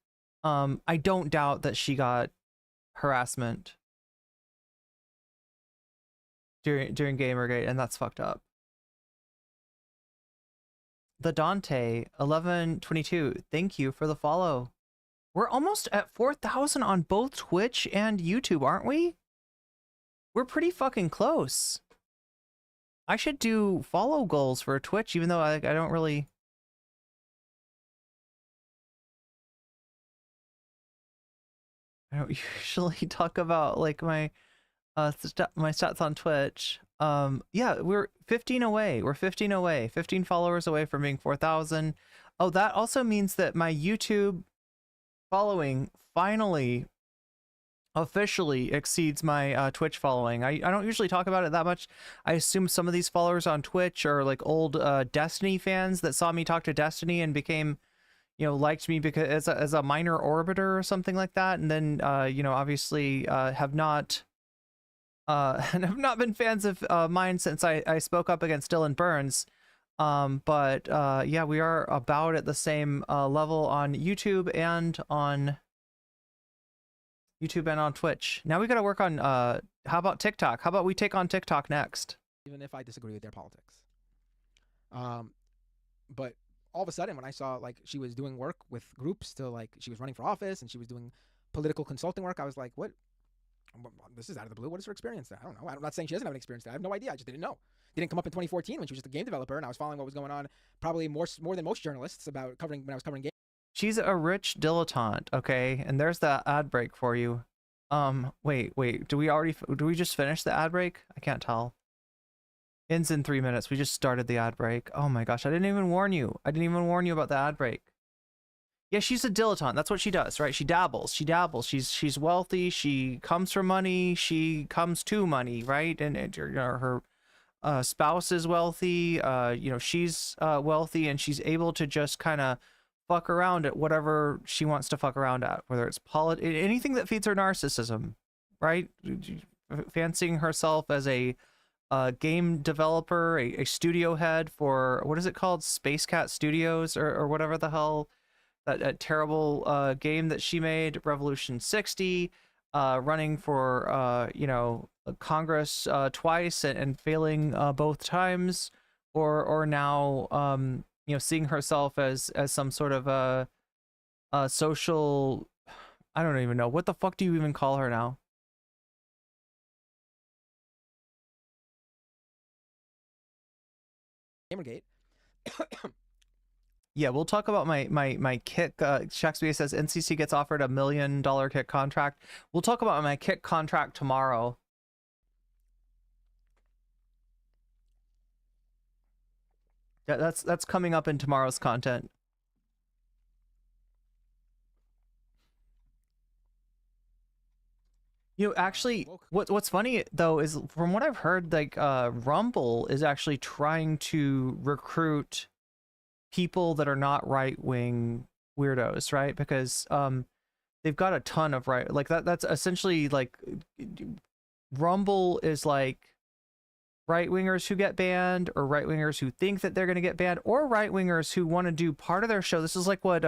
I don't doubt that she got harassment during Gamergate, and that's fucked up. The Dante 1122, thank you for the follow. We're almost at 4,000 on both Twitch and YouTube, aren't we? We're pretty fucking close. I should do follow goals for Twitch, even though I don't really... I don't usually talk about like my my stats on Twitch. Yeah, we're 15 away. We're 15 away. 15 followers away from being 4,000. Oh, that also means that my YouTube following finally officially exceeds my Twitch following. I don't usually talk about it that much. I assume some of these followers on Twitch are like old Destiny fans that saw me talk to Destiny and became, you know, liked me because as a minor orbiter or something like that, and then you know, obviously have not been fans of mine since I spoke up against Dylan Burns. But yeah, we are about at the same level on YouTube and on Twitch. Now we got to work on how about TikTok? How about we take on TikTok next? Even if I disagree with their politics. But all of a sudden, when I saw like she was doing work with groups to like she was running for office and she was doing political consulting work, I was like, what? This is out of the blue. What is her experience there? I don't know. I'm not saying she doesn't have an experience there. I have no idea. I just didn't know. It didn't come up in 2014 when she was just a game developer and I was following what was going on probably more than most journalists about covering when I was covering games. She's a rich dilettante, okay? And there's the ad break for you. Wait. Do we just finish the ad break? I can't tell. Ends in 3 minutes. We just started the ad break. Oh my gosh, I didn't even warn you. I didn't even warn you about the ad break. Yeah, she's a dilettante. That's what she does, right? She dabbles. She's wealthy. She comes from money. She comes to money, right? And you know, her spouse is wealthy. You know, she's wealthy, and she's able to just kind of fuck around at whatever she wants to fuck around at, whether it's anything that feeds her narcissism, right? Fancying herself as a game developer, a studio head for, what is it called? Space Cat Studios or whatever the hell. That terrible game that she made, Revolution 60, running for, you know, Congress twice and failing both times, or now, you know, seeing herself as some sort of a social, I don't even know. What the fuck do you even call her now? Gamergate. Yeah, we'll talk about my kick. Shakespeare says NCC gets offered $1 million kick contract. We'll talk about my kick contract tomorrow. Yeah, that's coming up in tomorrow's content. You know, actually, what's funny though is from what I've heard, like Rumble is actually trying to recruit people that are not right-wing weirdos, right? Because they've got a ton of that's essentially like Rumble is like right-wingers who get banned, or right-wingers who think that they're going to get banned, or right-wingers who want to do part of their show. This is like what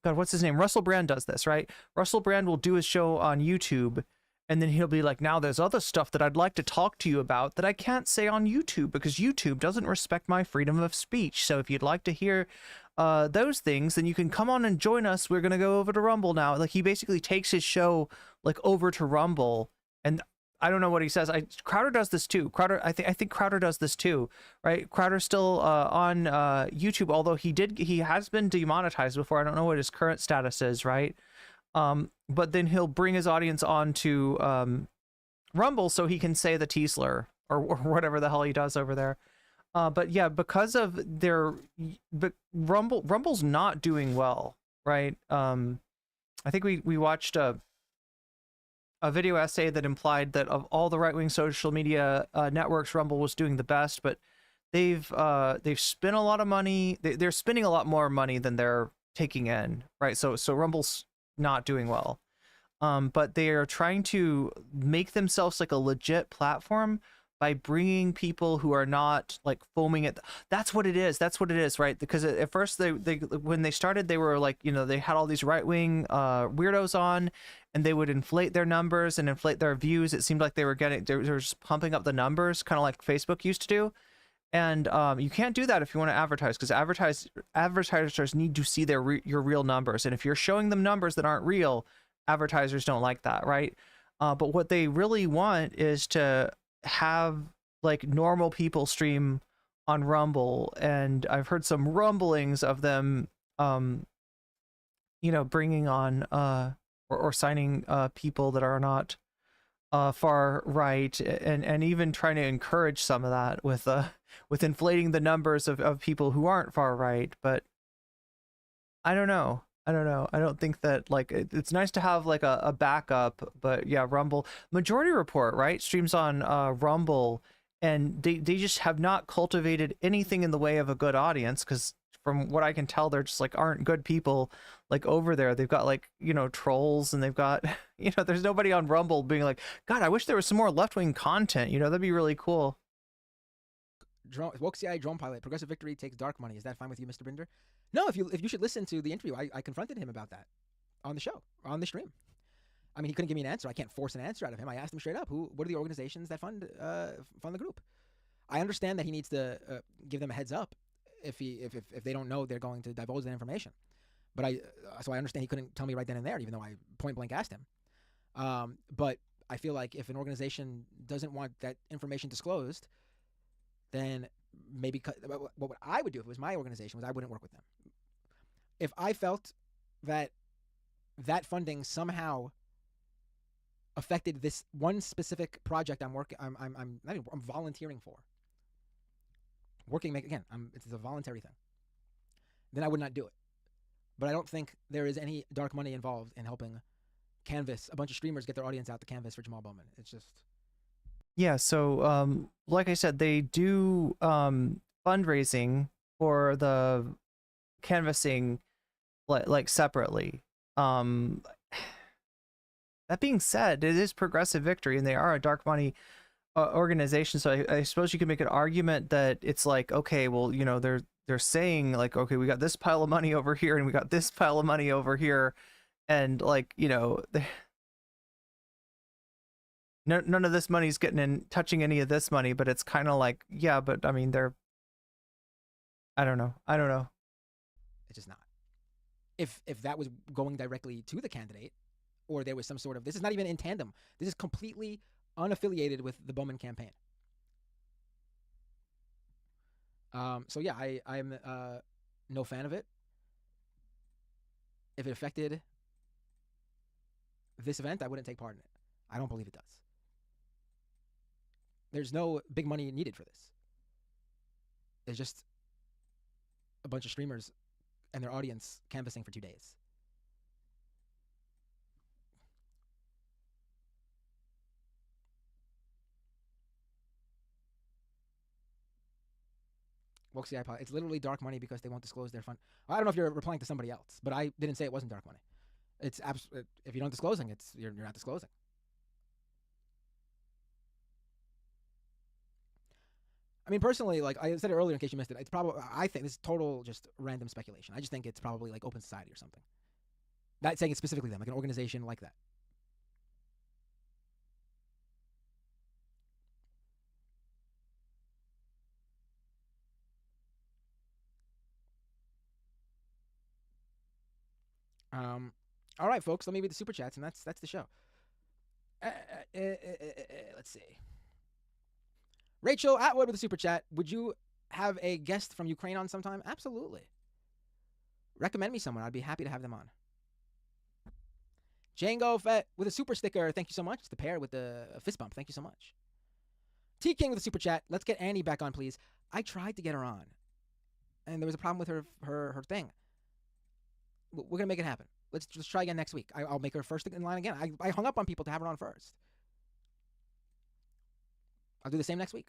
God, what's his name? Russell Brand does this, right? Russell Brand will do his show on YouTube, and then he'll be like, now there's other stuff that I'd like to talk to you about that I can't say on YouTube because YouTube doesn't respect my freedom of speech. So if you'd like to hear those things, then you can come on and join us. We're going to go over to Rumble now. Like, he basically takes his show like over to Rumble, and I don't know what he says. Crowder does this too. I think Crowder does this too, right? Crowder's still on YouTube, although he has been demonetized before. I don't know what his current status is, right? But then he'll bring his audience on to Rumble so he can say the T-slur or whatever the hell he does over there. But yeah, because of but Rumble's not doing well, right? I think we watched a video essay that implied that of all the right-wing social media networks, Rumble was doing the best, but they've spent a lot of money. They're spending a lot more money than they're taking in, right? So Rumble's not doing well. But they are trying to make themselves like a legit platform by bringing people who are not like foaming at that's what it is, right? Because at first they when they started, they were like, you know, they had all these right-wing weirdos on, and they would inflate their numbers and inflate their views. It seemed like they were just pumping up the numbers, kind of like Facebook used to do. And you can't do that if you want to advertise, because advertisers need to see your real numbers, and if you're showing them numbers that aren't real, advertisers don't like that, right? But what they really want is to have like normal people stream on Rumble, and I've heard some rumblings of them you know, bringing on or signing people that are not far right, and even trying to encourage some of that with inflating the numbers of people who aren't far right. But I don't know. I don't think that, like, it's nice to have like a backup, but yeah, Rumble Majority Report, right, streams on Rumble, and they just have not cultivated anything in the way of a good audience, because from what I can tell, they're just like aren't good people like over there. They've got like, you know, trolls, and they've got, you know, there's nobody on Rumble being like, God, I wish there was some more left-wing content, you know, that'd be really cool. Woke CI drone pilot, progressive victory takes dark money. Is that fine with you, Mr. Binder? No, if you should listen to the interview, I confronted him about that on the show, on the stream. I mean, he couldn't give me an answer. I can't force an answer out of him. I asked him straight up, what are the organizations that fund the group? I understand that he needs to give them a heads up if they don't know they're going to divulge that information. But so I understand he couldn't tell me right then and there, even though I point blank asked him. But I feel like if an organization doesn't want that information disclosed, then maybe what I would do if it was my organization was I wouldn't work with them. If I felt that funding somehow affected this one specific project I'm volunteering for, it's a voluntary thing, then I would not do it. But I don't think there is any dark money involved in helping canvas a bunch of streamers get their audience out to canvas for Jamaal Bowman. It's just... Yeah, so like I said, they do fundraising for the canvassing like separately. That being said, it is Progressive Victory, and they are a dark money organization, so I suppose you could make an argument that it's like, okay, well, you know, they're saying like, okay, we got this pile of money over here and we got this pile of money over here, and like, you know, none of this money's touching any of this money, but it's kind of like, yeah, but I mean, I don't know. It's just not. If that was going directly to the candidate, or there was some sort of, this is not even in tandem. This is completely unaffiliated with the Bowman campaign. So yeah, I'm no fan of it. If it affected this event, I wouldn't take part in it. I don't believe it does. There's no big money needed for this. There's just a bunch of streamers and their audience canvassing for 2 days. Woxy iPod. It's literally dark money because they won't disclose their fund. I don't know if you're replying to somebody else, but I didn't say it wasn't dark money. It's if you don't disclosing, you're not disclosing. I mean, personally, like I said it earlier, in case you missed it, it's probably, I think this is total just random speculation. I just think it's probably like Open Society or something. Not saying it's specifically them, like an organization like that. All right, folks, let me read the super chats, and that's the show. Let's see. Rachel Atwood with a super chat. Would you have a guest from Ukraine on sometime? Absolutely. Recommend me someone. I'd be happy to have them on. Django Fett with a super sticker. Thank you so much. It's the pair with the fist bump. Thank you so much. T King with a super chat. Let's get Annie back on, please. I tried to get her on, and there was a problem with her thing. We're going to make it happen. Let's try again next week. I'll make her first in line again. I hung up on people to have her on first. I'll do the same next week.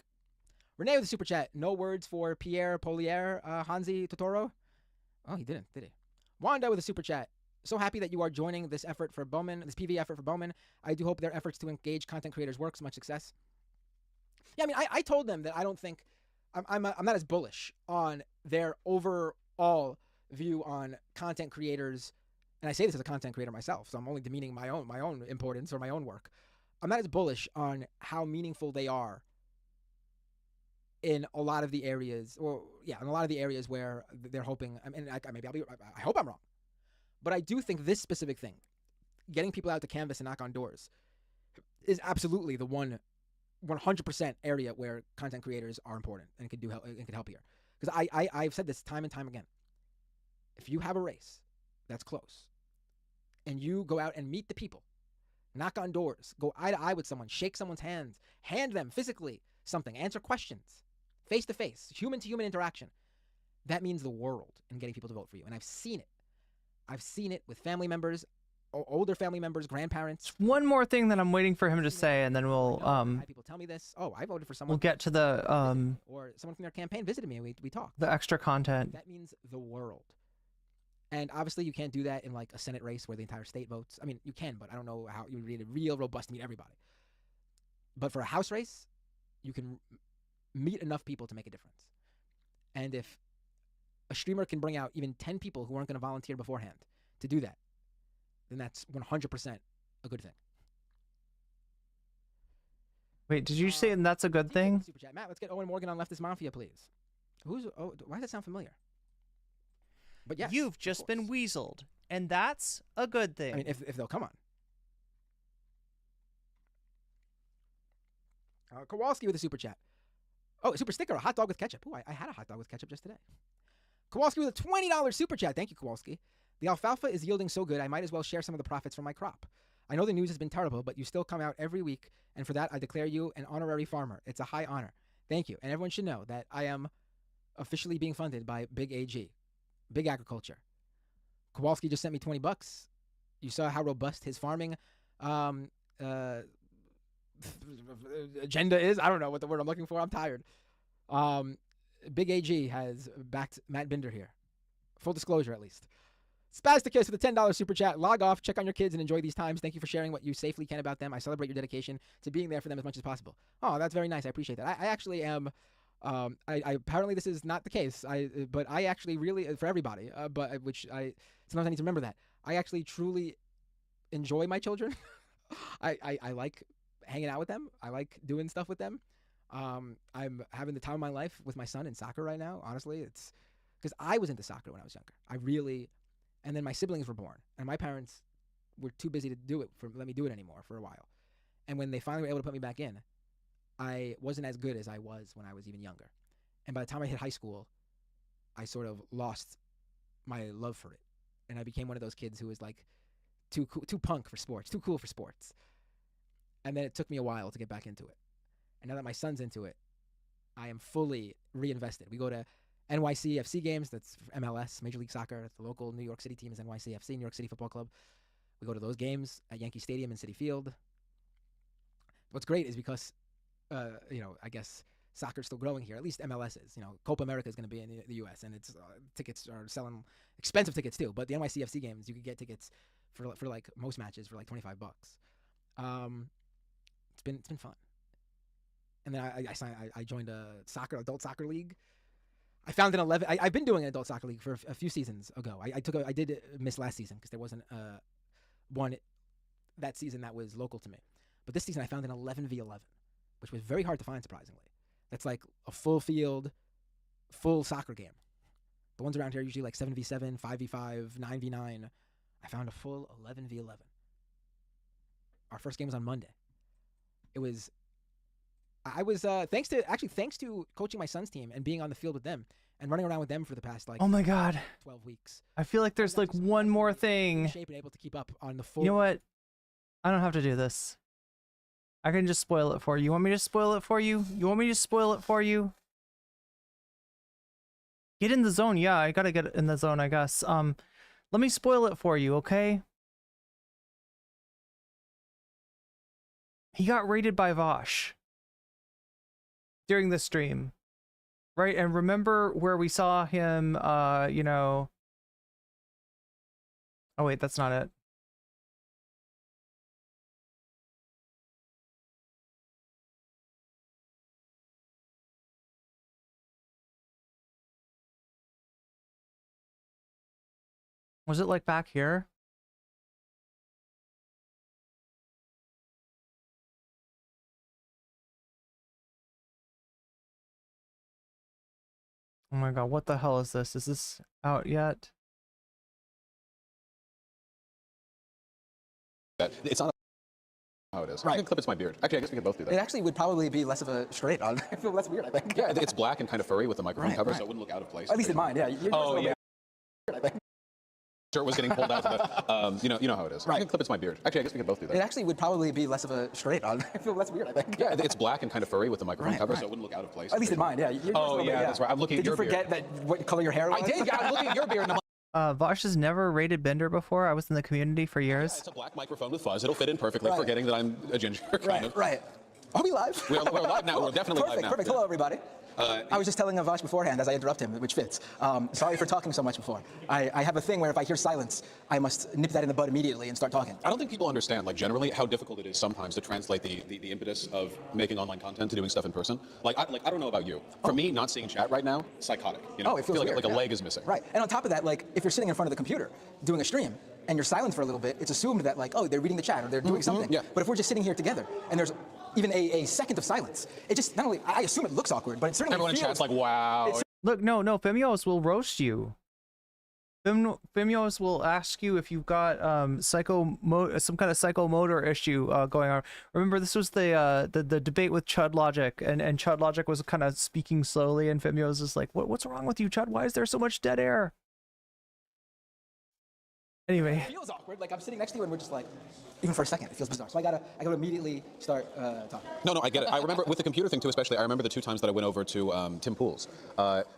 Renee with a super chat. No words for Pierre Polier, Hansi Totoro. Oh, he didn't, did he? Wanda with a super chat. So happy that you are joining this effort for Bowman, this PV effort for Bowman. I do hope their efforts to engage content creators works. Much success. Yeah, I mean, I told them that I don't think I'm not as bullish on their overall view on content creators, and I say this as a content creator myself, so I'm only demeaning my own importance or my own work. I'm not as bullish on how meaningful they are in a lot of the areas, in a lot of the areas where they're hoping. I mean, I hope I'm wrong, but I do think this specific thing, getting people out to canvas and knock on doors, is absolutely the 100% area where content creators are important and could help here. Because I've said this time and time again. If you have a race that's close, and you go out and meet the people, knock on doors, go eye to eye with someone, shake someone's hands, hand them physically something, answer questions, face to face, human to human interaction, that means the world in getting people to vote for you. And I've seen it. I've seen it with family members, older family members, grandparents. One more thing that I'm waiting for him to say, and then we'll people tell me this. Oh, I voted for someone. We'll get to the or someone from their campaign visited me and we talked. The extra content. That means the world. And obviously you can't do that in like a Senate race where the entire state votes. I mean, you can, but I don't know how you need a real robust to meet everybody. But for a House race, you can meet enough people to make a difference. And if a streamer can bring out even 10 people who aren't going to volunteer beforehand to do that, then that's 100% a good thing. Wait, did you say that's a good thing? Super chat. Matt, let's get Owen Morgan on Leftist Mafia, please. Why does that sound familiar? But yes, you've just been weaseled, and that's a good thing. I mean, if they'll come on. Kowalski with a super chat. Oh, a super sticker, a hot dog with ketchup. Ooh, I had a hot dog with ketchup just today. Kowalski with a $20 super chat. Thank you, Kowalski. The alfalfa is yielding so good, I might as well share some of the profits from my crop. I know the news has been terrible, but you still come out every week, and for that, I declare you an honorary farmer. It's a high honor. Thank you. And everyone should know that I am officially being funded by Big AG. Big Agriculture. Kowalski just sent me $20. You saw how robust his farming agenda is. I don't know what the word I'm looking for. I'm tired. Big AG has backed Matt Binder here. Full disclosure, at least. Spasticus with a $10 super chat. Log off, check on your kids, and enjoy these times. Thank you for sharing what you safely can about them. I celebrate your dedication to being there for them as much as possible. Oh, that's very nice. I appreciate that. I actually am... I apparently this is not the case. But I actually really, for everybody, which I sometimes I need to remember that I actually truly enjoy my children. I like hanging out with them. I like doing stuff with them. I'm having the time of my life with my son in soccer right now. Honestly, it's because I was into soccer when I was younger. And then my siblings were born, and my parents were too busy to let me do it anymore for a while. And when they finally were able to put me back in, I wasn't as good as I was when I was even younger. And by the time I hit high school, I sort of lost my love for it. And I became one of those kids who was like too punk for sports, too cool for sports. And then it took me a while to get back into it. And now that my son's into it, I am fully reinvested. We go to NYCFC games, that's MLS, Major League Soccer. The local New York City team is NYCFC, New York City Football Club. We go to those games at Yankee Stadium and Citi Field. What's great is because, I guess soccer's still growing here. At least MLS is. Copa America is going to be in the U.S. and it's tickets are selling expensive tickets too. But the NYCFC games, you could get tickets for like most matches for like $25. It's been fun. And then I joined a adult soccer league. I found an 11. I've been doing an adult soccer league for a few seasons ago. I did miss last season because there wasn't one that season that was local to me. But this season I found an 11v11, which was very hard to find, surprisingly. That's like a full field, full soccer game. The ones around here are usually like 7v7, 5v5, 9v9. I found a full 11v11. Our first game was on Monday. I was thanks to coaching my son's team and being on the field with them and running around with them for the past oh my god 12 weeks. I feel like there's like one more thing. Shape and able to keep up on the full. You know what? I don't have to do this. I can just spoil it for you. You want me to spoil it for you? You want me to spoil it for you? Get in the zone. Yeah, I gotta get in the zone, I guess. Let me spoil it for you, okay? He got raided by Vaush during the stream, right? And remember where we saw him, oh wait, that's not it. Was it like back here? Oh my god, what the hell is this? Is this out yet? It's not how it is. Right. I can clip it's my beard. Actually, I guess we could both do that. It actually would probably be less of a straight on. I feel less weird, I think. Yeah, it's black and kind of furry with the microphone Right, cover, right. so it wouldn't look out of place. At least in mine, yeah. Oh, yeah. I think. Shirt was getting pulled out, but you know how it is. Right. I can clip it's my beard. Actually, I guess we could both do that. It actually would probably be less of a straight on. I feel less weird, I think. Yeah, it's black and kind of furry with the microphone Right, cover, right. so it wouldn't look out of place. At least in mine, yeah. Oh, yeah, that's right. I'm looking at your beard. Did you forget that what color your hair was? I did. Yeah, I'm looking at your beard. And I'm Vaush has never rated Bender before. I was in the community for years. it's a black microphone with fuzz. It'll fit in perfectly, Right. forgetting that I'm a ginger, kind of. Right. Are we live? We're live now. We're definitely live now. Perfect. Hello, everybody. I was just telling Vaush beforehand as I interrupt him, which fits. Sorry for talking so much before. I have a thing where if I hear silence, I must nip that in the bud immediately and start talking. I don't think people understand, like, generally how difficult it is sometimes to translate the impetus of making online content to doing stuff in person. I don't know about you. For me, not seeing chat right now, psychotic. It feels I feel weird, like a yeah. leg is missing. Right. And on top of that, if you're sitting in front of the computer doing a stream and you're silent for a little bit, it's assumed that they're reading the chat or they're doing something. Yeah. But if we're just sitting here together and there's even a second of silence, it just not only I assume it looks awkward, but it certainly Everyone in feels chat's like, wow. Look, no, Femios will roast you. Femios will ask you if you've got some kind of psychomotor issue going on. Remember, this was the debate with Chud Logic, and Chud Logic was kind of speaking slowly, and Femios is like, what's wrong with you, Chud? Why is there so much dead air? Anyway. It feels awkward. I'm sitting next to you and we're just even for a second, it feels bizarre. So I gotta immediately start talking. No, I get it. I remember with the computer thing too, especially. I remember the 2 times that I went over to Tim Pool's.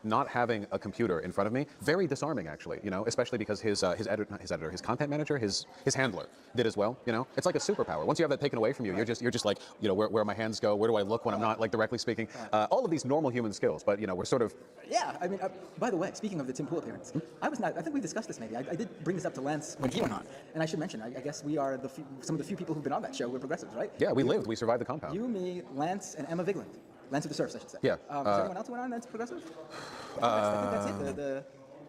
Not having a computer in front of me, very disarming actually. Especially because his content manager, his handler did as well. It's like a superpower. Once you have that taken away from you, you're just like, where my hands go, where do I look when I'm not directly speaking. All of these normal human skills, but we're sort of. Yeah, I mean, by the way, speaking of the Tim Pool appearance, I think we discussed this maybe. I did bring this up to Lance when he went on, and I should mention, I guess we are some of the few people who've been on that show. We're progressives, right? Yeah, we survived the compound. You, me, Lance, and Emma Vigland. Lance of the Surfs, I should say. Yeah. Is there anyone else who went on that's progressive? I think that's it.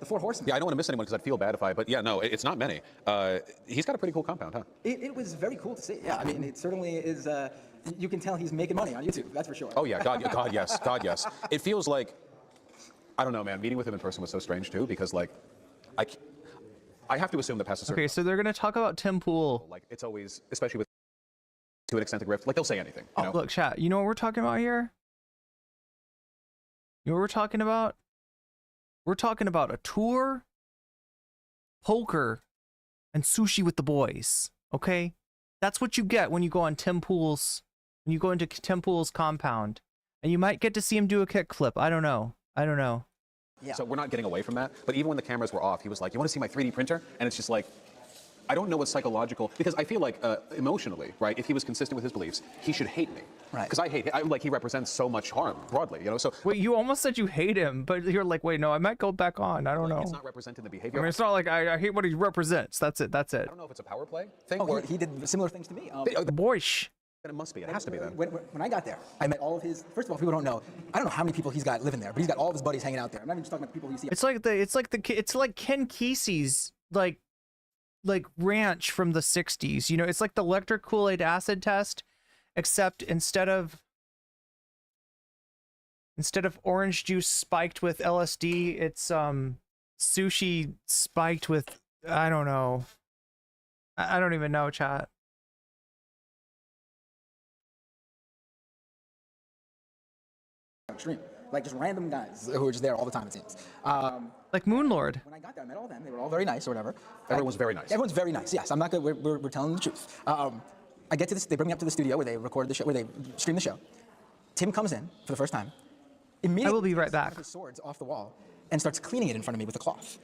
The 4 horsemen. Yeah, I don't want to miss anyone because I'd feel bad if but yeah, no, it's not many. He's got a pretty cool compound, huh? It was very cool to see. Yeah, I mean, it certainly is. You can tell he's making money on YouTube. That's for sure. Oh yeah, God yes. It feels like, I don't know, man. Meeting with him in person was so strange too because I have to assume that past a certain. Okay, so they're gonna talk about Tim Pool. It's always, especially with to an extent, the grift. They'll say anything. Look, chat. You know what we're talking about here? You know what we're talking about? We're talking about a tour, poker, and sushi with the boys. Okay? That's what you get when you go on Tim Pool's, when you go into Tim Pool's compound. And you might get to see him do a kickflip. I don't know. Yeah. So we're not getting away from that. But even when the cameras were off, he was like, "You want to see my 3D printer?" And it's just like, I don't know what's psychological, because I feel like emotionally, right? If he was consistent with his beliefs, he should hate me, right? Because I hate him. Like, he represents so much harm broadly, you know. So wait, you almost said you hate him, but you're like, wait, no, I might go back on. I don't know. It's not representing the behavior. I mean, it's not like I hate what he represents. That's it. I don't know if it's a power play thing. Oh, he did similar things to me. Boish. It must be. It has to be then. When I got there, I met all of his. First of all, people don't know. I don't know how many people he's got living there, but he's got all of his buddies hanging out there. I'm not even just talking about the people you see. It's like Ken Kesey's like ranch from the 60s. You know, it's like the electric Kool-Aid acid test, except instead of orange juice spiked with LSD, it's sushi spiked with, I don't know. I don't even know, chat. Extreme. Like just random guys who are just there all the time, it seems. Like Moonlord. When I got there, I met all of them. They were all very nice or whatever. Everyone's very nice. Everyone's very nice. Yes, I'm not good. We're telling the truth. I get to this. They bring me up to the studio where they recorded the show, where they stream the show. Tim comes in for the first time. Immediately, I will be right back. His swords off the wall and starts cleaning it in front of me with a cloth.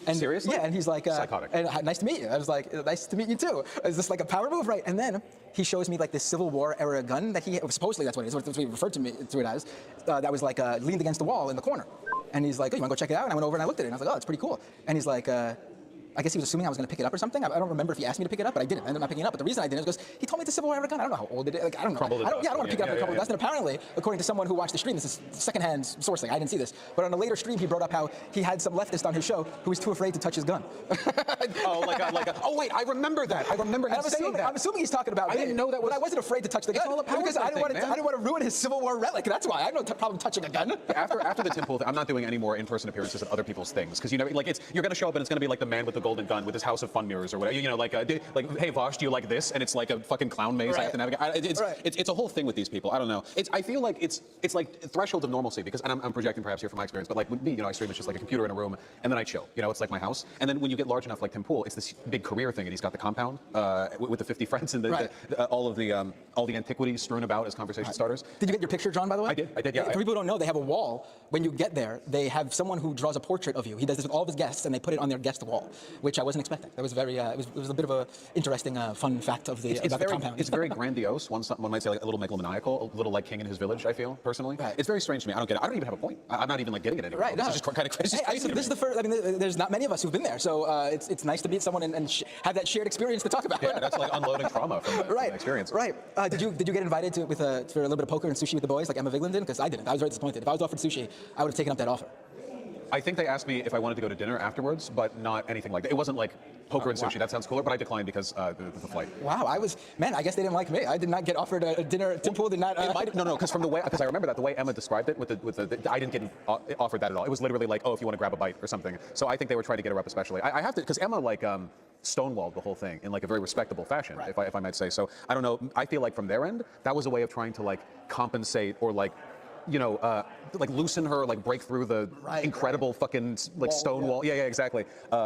And seriously? Yeah, and he's like, psychotic. And, nice to meet you. I was like, nice to meet you too. Is this like a power move, right? And then he shows me like this Civil War era gun that he supposedly that's what it is. That's what he referred to it as. That was like leaned against the wall in the corner. And he's like, oh, you want to go check it out? And I went over and I looked at it and I was like, oh, it's pretty cool. And he's like, I guess he was assuming I was going to pick it up or something. I don't remember if he asked me to pick it up, but I didn't. I ended up not picking it up. But the reason I didn't is because he told me it's a Civil War era gun. I don't know how old it is. Like, I don't know. I don't want to pick it up in a couple of dust. And apparently, according to someone who watched the stream, this is secondhand sourcing. I didn't see this. But on a later stream, he brought up how he had some leftist on his show who was too afraid to touch his gun. Oh, wait, I remember that. I remember him saying that. I'm assuming he's talking about me. I didn't know that was... But I wasn't afraid to touch the gun. It's all a power because I didn't want to ruin his Civil War relic. That's why. I have no problem touching a gun. After the Tim Pool thing, I'm not doing any more in-person appearances at other people's things. Because, you know, like, you're going to show up and it's going to be like the man with the golden gun with his house of fun mirrors or whatever. You know, like, hey, Vaush, do you like this? And it's like a fucking clown maze I have to navigate. It's a whole thing with these people. I don't know. I feel like it's like thresholds of normalcy, because, and I'm projecting perhaps here from my experience, but like with me, you know, I stream, it's just like a computer in a room, and then I chill. You know, it's like my house. And then when you get large enough like Tim Pool, it's this big career thing, and he's got the compound with the 50 friends and all the antiquities strewn about as conversation starters. Did you get your picture drawn, by the way? I did, yeah. For people who don't know, they have a wall. When you get there, they have someone who draws a portrait of you. He does this with all of his guests, and they put it on their guest wall, which I wasn't expecting. That was very, it was a bit of a interesting, fun fact of the compound. It's very grandiose. One might say like a little megalomaniacal, a little like King in his village, I feel, personally. It's very strange to me. I don't get it. I don't even have a point. I'm not even like getting it anymore. This is just kind of crazy. Hey, this is the first, I mean, there's not many of us who've been there, so it's nice to meet someone and have that shared experience to talk about. Yeah, that's like unloading trauma from the experience. Right. Did you get invited to for a little bit of poker and sushi with the boys like Emma Vigeland did? Because I didn't. I was very disappointed. If I was offered sushi, I would have taken up that offer. I think they asked me if I wanted to go to dinner afterwards, but not anything like that. It wasn't like poker and sushi. That sounds cooler, but I declined because the flight. Wow, I guess they didn't like me. I did not get offered a dinner. Tim Pool did not. No, because I remember that the way Emma described it with the I didn't get offered that at all. It was literally like, oh, if you want to grab a bite or something. So I think they were trying to get her up especially. I have to, because Emma like stonewalled the whole thing in like a very respectable fashion, if I might say. So I don't know. I feel like from their end, that was a way of trying to like compensate or like, you know, like loosen her, like break through the incredible fucking like stone wall. Yeah, exactly.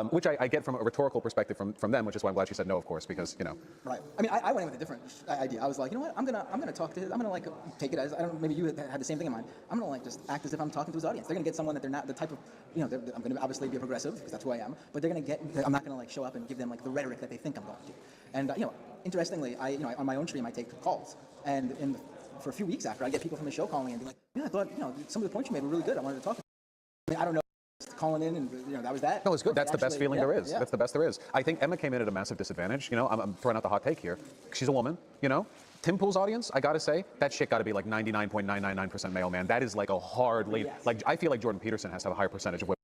Which I get from a rhetorical perspective from them, which is why I'm glad she said no, of course, because, you know. Right. I mean, I went in with a different idea. I was like, you know what? I'm gonna talk to his. I'm gonna like take it as, I don't. Maybe you had the same thing in mind. I'm gonna like just act as if I'm talking to his audience. They're gonna get someone that they're not the type of, you know. I'm gonna obviously be a progressive because that's who I am. But they're gonna get. I'm not gonna like show up and give them like the rhetoric that they think I'm going to. And you know, interestingly, on my own stream I take calls, and for a few weeks after, I get people from the show calling and being like, yeah, I thought, you know, some of the points you made were really good. I wanted to talk to you. I mean, I don't know, calling in and, you know, that was that. No, it's good. That's the best feeling there is. Yeah. That's the best there is. I think Emma came in at a massive disadvantage. You know, I'm throwing out the hot take here. She's a woman, you know. Tim Pool's audience, I gotta say, that shit gotta be like 99.999% male, man. That is like a hard lead. Yes. Like, I feel like Jordan Peterson has to have a higher percentage of women.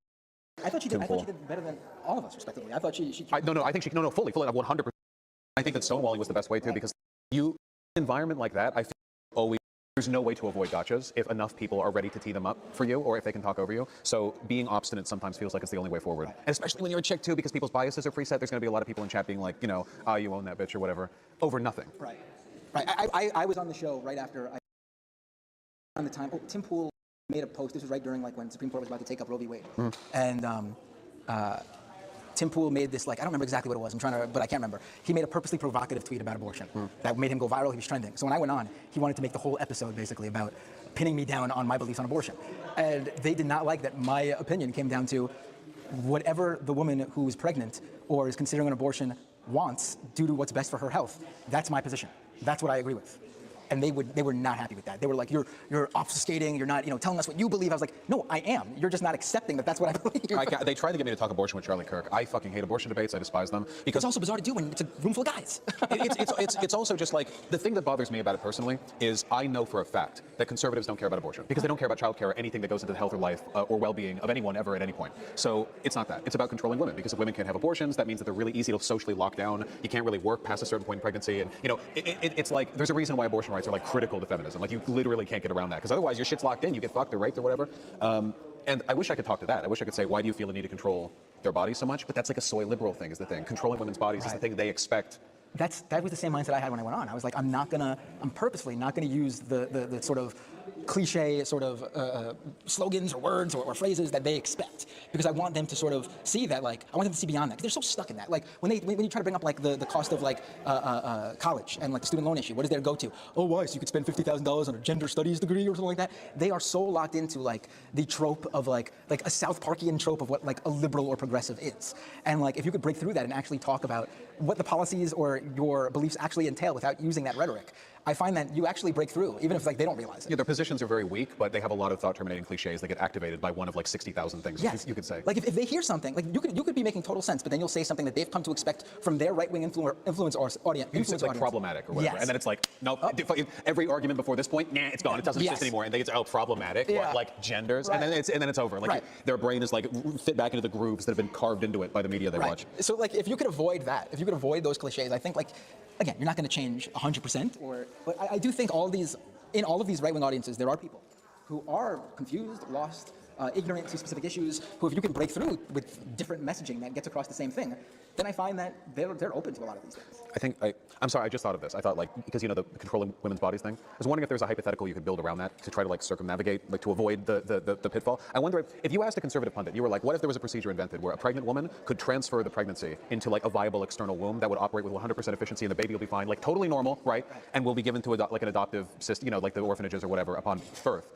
I thought she did better than all of us, respectively. I thought she No, I think she, no, fully, 100%. I think that stonewalling was the best way, too, because environment like that, I feel always, there's no way to avoid gotchas if enough people are ready to tee them up for you or if they can talk over you. So being obstinate sometimes feels like it's the only way forward. And especially when you're a chick too, because people's biases are preset, there's going to be a lot of people in chat being like, you know, you own that bitch or whatever, over nothing. Right. I was on the show right after on the time. Tim Pool made a post. This was right during like when Supreme Court was about to take up Roe v. Wade, and Tim Pool made this, like, I don't remember exactly what it was. I'm trying to, but I can't remember. He made a purposely provocative tweet about abortion that made him go viral. He was trending. So when I went on, he wanted to make the whole episode basically about pinning me down on my beliefs on abortion, and they did not like that. My opinion came down to whatever the woman who is pregnant or is considering an abortion wants due to what's best for her health. That's my position. That's what I agree with. And they were not happy with that. They were like, you're obfuscating, you're not, telling us what you believe. I was like, no, I am. You're just not accepting that that's what I believe. They tried to get me to talk abortion with Charlie Kirk. I fucking hate abortion debates. I despise them. Because it's also bizarre to do when it's a room full of guys. it's also just like, the thing that bothers me about it personally is I know for a fact that conservatives don't care about abortion because they don't care about childcare or anything that goes into the health or life or well-being of anyone ever at any point. So it's not that. It's about controlling women, because if women can't have abortions, that means that they're really easy to socially lock down. You can't really work past a certain point in pregnancy. And, it's like, there's a reason why abortion rights are like critical to feminism. Like, you literally can't get around that, because otherwise your shit's locked in. You get fucked or raped or whatever. And I wish I could talk to that. I wish I could say, why do you feel the need to control their bodies so much? But that's like a soy liberal thing, is the thing. Controlling women's bodies is the thing they expect. That was the same mindset I had when I went on. I was like, I'm purposefully not gonna use the sort of cliche sort of slogans or words or phrases that they expect, because I want them to sort of see that, like, I want them to see beyond that, because they're so stuck in that. Like, when you try to bring up like the cost of like college and like the student loan issue, what does their go-to? Oh, why? So you could spend $50,000 on a gender studies degree or something like that? They are so locked into like the trope of like a South Parkian trope of what like a liberal or progressive is. And like, if you could break through that and actually talk about what the policies or your beliefs actually entail without using that rhetoric, I find that you actually break through, even if like they don't realize it. Yeah, their positions are very weak, but they have a lot of thought-terminating cliches that get activated by one of like 60,000 things. Yes. You could say. Like, if they hear something, like you could be making total sense, but then you'll say something that they've come to expect from their right-wing influence audience. It's like problematic or whatever, yes. and then it's like, nope. Every argument before this point, nah, it's gone. It doesn't exist anymore. And they get problematic, like genders, and then it's over. Like their brain is like fit back into the grooves that have been carved into it by the media they watch. So like, if you could avoid that, if you could avoid those cliches, I think like, again, you're not going to change 100%, but I do think in all of these right-wing audiences, there are people who are confused, lost, ignorant to specific issues, who, if you can break through with different messaging that gets across the same thing, then I find that they're open to a lot of these things. I'm sorry, I just thought of this. I thought, like, because the controlling women's bodies thing, I was wondering if there's a hypothetical you could build around that to try to like circumnavigate, like to avoid the pitfall. I wonder if you asked a conservative pundit, you were like, what if there was a procedure invented where a pregnant woman could transfer the pregnancy into like a viable external womb that would operate with 100% efficiency and the baby will be fine, like totally normal, right? And will be given to like an adoptive system, like the orphanages or whatever upon birth.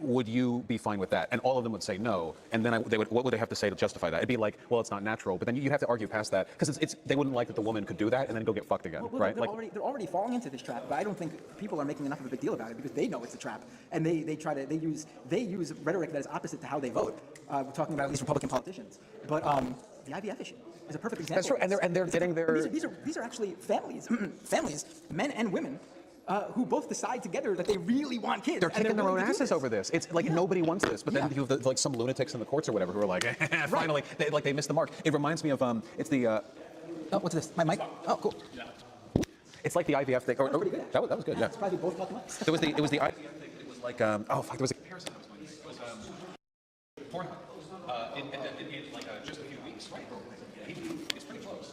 Would you be fine with that? And all of them would say no. And then what would they have to say to justify that? It'd be like, well, it's not natural. But then you'd have to argue past that, because they wouldn't like that the woman could do that and then go get fucked again, right? They're already falling into this trap, but I don't think people are making enough of a big deal about it, because they know it's a trap, and they use rhetoric that is opposite to how they vote. We're talking about at least Republican politicians, but the IVF issue is a perfect example. That's true, and they're getting their. These are actually families, men and women, who both decide together that they really want kids. They're kicking their own asses over this. It's like nobody wants this, but then you have like some lunatics in the courts or whatever who are like, finally, they missed the mark. It reminds me of it's the. Oh, what's this? My mic. Oh, cool. It's like the IVF thing. That was pretty good. That was good. Yeah. It's probably both talking mics. It was the IVF thing. It was like there was a comparison I was going to make. It was Pornhub in like just a few weeks, right? It's pretty close.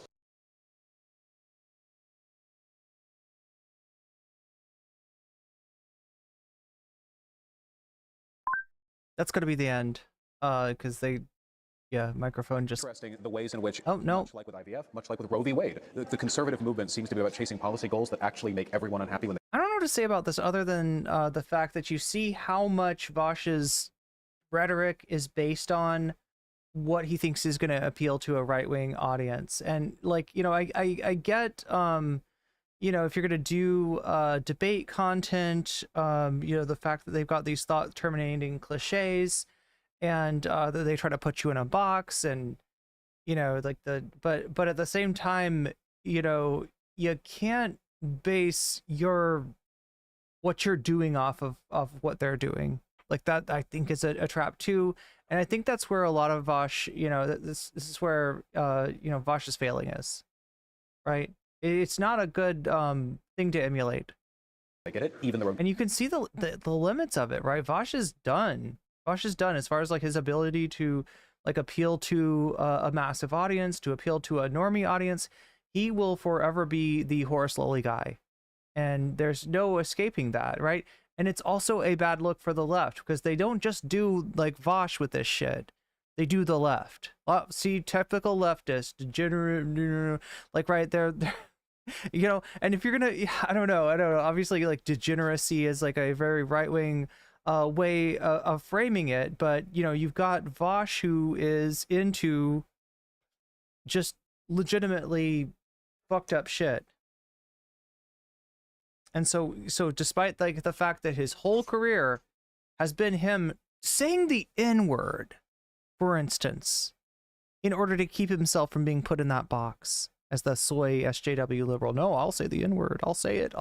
That's going to be the end, because microphone just. Interesting the ways in which, much like with IVF, much like with Roe v. Wade, the conservative movement seems to be about chasing policy goals that actually make everyone unhappy when they. I don't know what to say about this other than the fact that you see how much Vaush's rhetoric is based on what he thinks is going to appeal to a right-wing audience, and like I get if you're going to do debate content, the fact that they've got these thought-terminating cliches, and that they try to put you in a box, and but at the same time, you can't base what you're doing off of what they're doing. Like that, I think is a trap too, and I think that's where a lot of Vaush, this is where Vaush's failing is, right? It's not a good thing to emulate. I get it, even the. And you can see the limits of it, right? Vaush is done. Vaush is done as far as like his ability to like appeal to a massive audience, to appeal to a normie audience. He will forever be the Horace Lowly guy, and there's no escaping that, right? And it's also a bad look for the left because they don't just do like Vaush with this shit. They do the left. Oh, see, typical leftist, degenerate, like right there, you know. And if you're gonna, I don't know. Obviously, like degeneracy is like a very right wing way of framing it, but you know, you've got Vaush who is into just legitimately fucked up shit. And so despite like the fact that his whole career has been him saying the N-word, for instance, in order to keep himself from being put in that box as the soy SJW liberal. No, I'll say the N-word. I'll say it.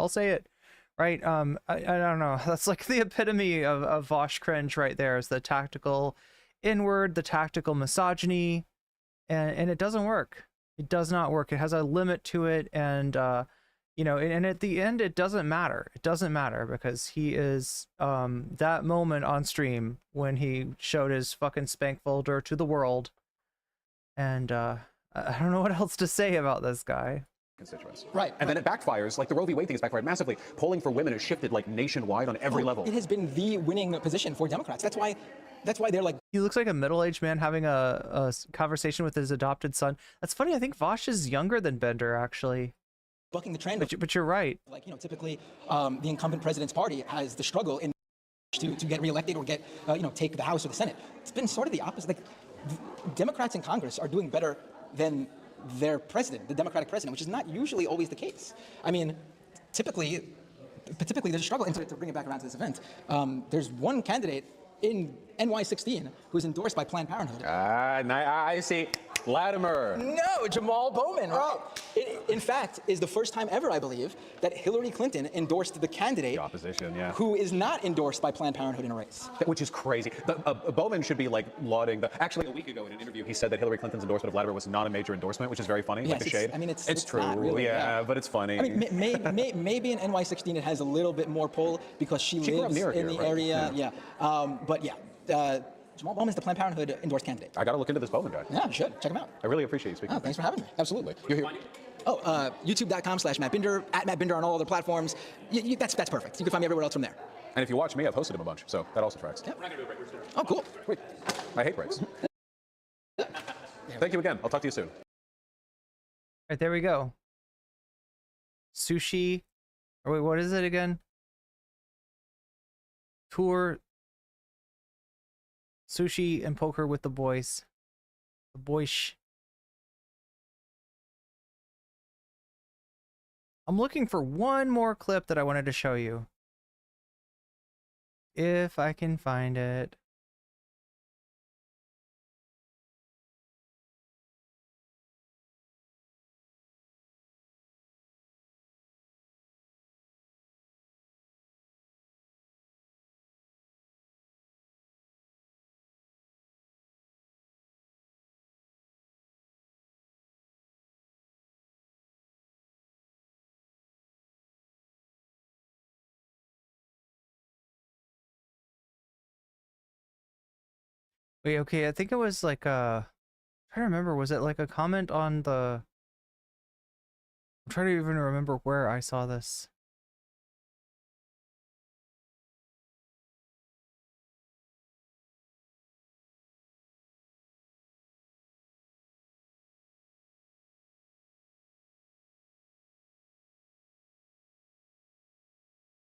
Right? I don't know. That's like the epitome of Vaush cringe right there, is the tactical N-word, the tactical misogyny, and it doesn't work. It does not work. It has a limit to it, and you know, and at the end, it doesn't matter. It doesn't matter because he is that moment on stream when he showed his fucking spank folder to the world, and I don't know what else to say about this guy. Constituents. Right. And then it backfires. Like the Roe v. Wade thing has backfired massively. Polling for women has shifted like nationwide on every level. It has been the winning position for Democrats. That's why they're like. He looks like a middle-aged man having a conversation with his adopted son. That's funny. I think Vaush is younger than Bender, actually. Bucking the trend. But you're right. Like, you know, typically the incumbent president's party has the struggle in to get reelected or get, you know, take the House or the Senate. It's been sort of the opposite. Like, Democrats in Congress are doing better than their president, the Democratic president, which is not usually always the case. I mean, typically there's a struggle. And to bring it back around to this event, there's one candidate in NY16 who's endorsed by Planned Parenthood. I see. Latimer. No, Jamaal Bowman. Right? It, in fact, is the first time ever, I believe, that Hillary Clinton endorsed the candidate, the opposition, yeah, who is not endorsed by Planned Parenthood in a race. Which is crazy. Bowman should be like lauding the. Actually, a week ago in an interview, he said that Hillary Clinton's endorsement of Latimer was not a major endorsement, which is very funny. Yes, like the shade. I mean, it's true. Not really, yeah, but it's funny. I mean, maybe in NY16 it has a little bit more pull because she lives near in here, the right? area. Yeah. But yeah. Jamaal Bowman is the Planned Parenthood endorsed candidate. I got to look into this Bowman guy. Yeah, you should. Check him out. I really appreciate you speaking. Oh, thanks for having me. Absolutely. You're here. Oh, YouTube.com/Matt Binder, @MattBinder on all other platforms. That's perfect. You can find me everywhere else from there. And if you watch me, I've hosted him a bunch, so that also tracks. Yep. Oh, cool. Wait, I hate breaks. Thank you again. I'll talk to you soon. All right, there we go. Sushi. Or wait, what is it again? Tour. Sushi and poker with the boys. The boys. I'm looking for one more clip that I wanted to show you. If I can find it. Wait, okay, I think it was like I'm trying to remember, was it like a comment on the... I'm trying to even remember where I saw this.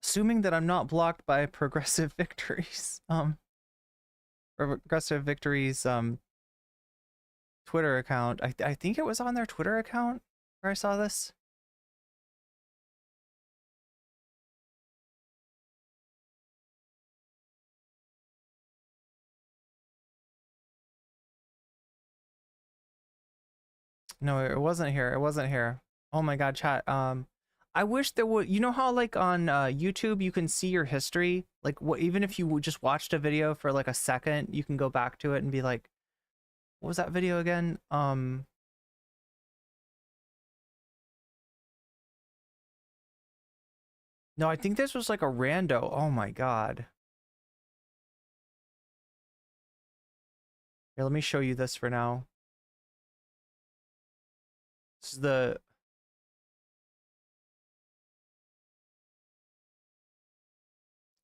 Assuming that I'm not blocked by Progressive Victories, Progressive Victories Twitter account. I think it was on their Twitter account where I saw this. No, it wasn't here. It wasn't here. Oh my god, chat. I wish there would, you know how like on YouTube you can see your history? Like what, even if you just watched a video for like a second, you can go back to it and be like, what was that video again? No, I think this was like a rando. Oh my god. Here, let me show you this for now. This is the...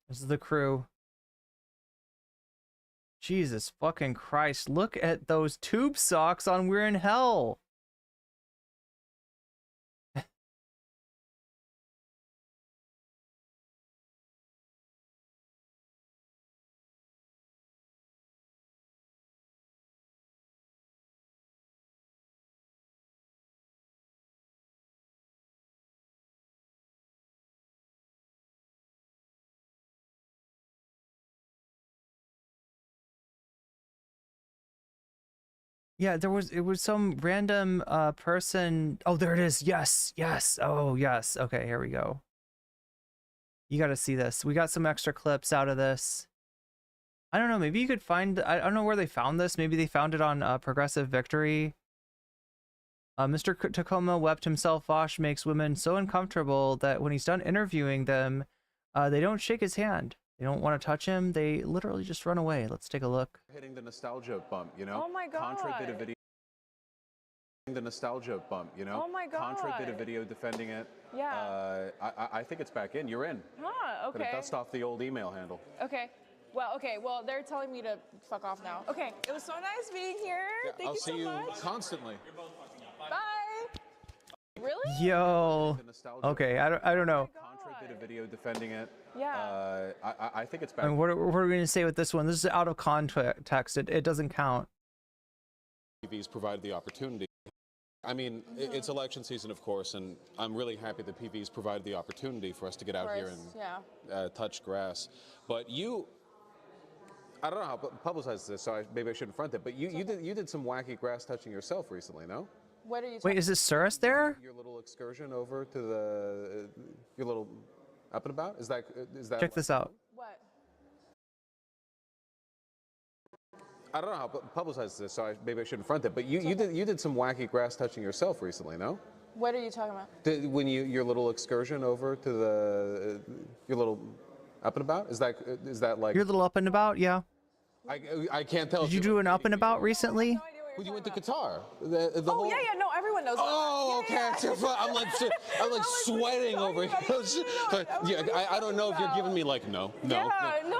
This is the crew. Jesus fucking Christ. Look at those tube socks on We're in Hell. Yeah, it was some random person. Oh, there it is. Yes, yes. Oh, yes. Okay, here we go. You got to see this. We got some extra clips out of this. I don't know, maybe you could find, I don't know where they found this. Maybe they found it on Progressive Victory. Mr. Tacoma wept himself. Vaush makes women so uncomfortable that when he's done interviewing them, they don't shake his hand. They don't want to touch him. They literally just run away. Let's take a look. Hitting the nostalgia bump, you know? Oh my God. Contra did a video. The nostalgia bump, you know? Oh my God. Contra did a video defending it. Yeah. I think it's back in. You're in. Huh, okay. Gonna dust off the old email handle. Okay. Well, they're telling me to fuck off now. Okay, it was so nice being here. Thank I'll you so see you much. constantly. Bye. Really? Yo. Okay, I don't know. Contra did a video defending it. Yeah. I think it's back. And what are we going to say with this one? This is out of context. It doesn't count. TV's provided the opportunity. I mean, it's election season, of course, and I'm really happy that PV's provided the opportunity for us to get out here and touch grass. But I don't know how to publicize this, so maybe I shouldn't front it. But you did some wacky grass touching yourself recently, no? What are you? Wait, is this Surus there? Your little excursion over to your little up and about. Is that? Check this out. What? I don't know how to publicize this, so maybe I shouldn't front it. But you did some wacky grass touching yourself recently, no? What are you talking about? When your little excursion over to your little up and about. Is that like Your little up and about? Yeah. I can't tell. Did you do an up and about recently? Well, you went to Qatar. Oh yeah, no, everyone knows. Oh, okay. I'm like sweating over here. Yeah, I don't know if you're giving me like no. Yeah, no,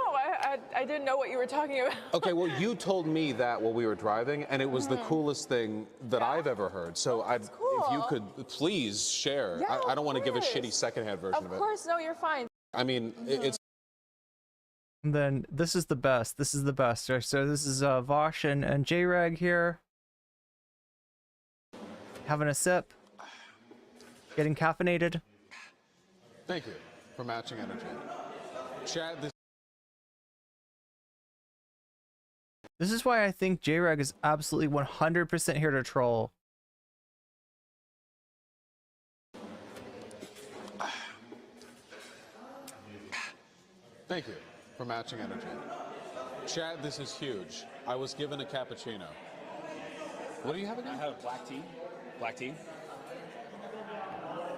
I didn't know what you were talking about. Okay, well, you told me that while we were driving, and it was the coolest thing that I've ever heard. So if you could please share. Yeah, I don't want to give a shitty secondhand version of it. Of course, no, you're fine. I mean, it's. And then this is the best. This is the best. Right? So this is Vaush and J-Rag here. Having a sip. Getting caffeinated. Thank you for matching energy. Chad, This is why I think J-Rag is absolutely 100% here to troll. Thank you for matching energy. Chad, this is huge. I was given a cappuccino. What do you have again? I have black tea. Black tea.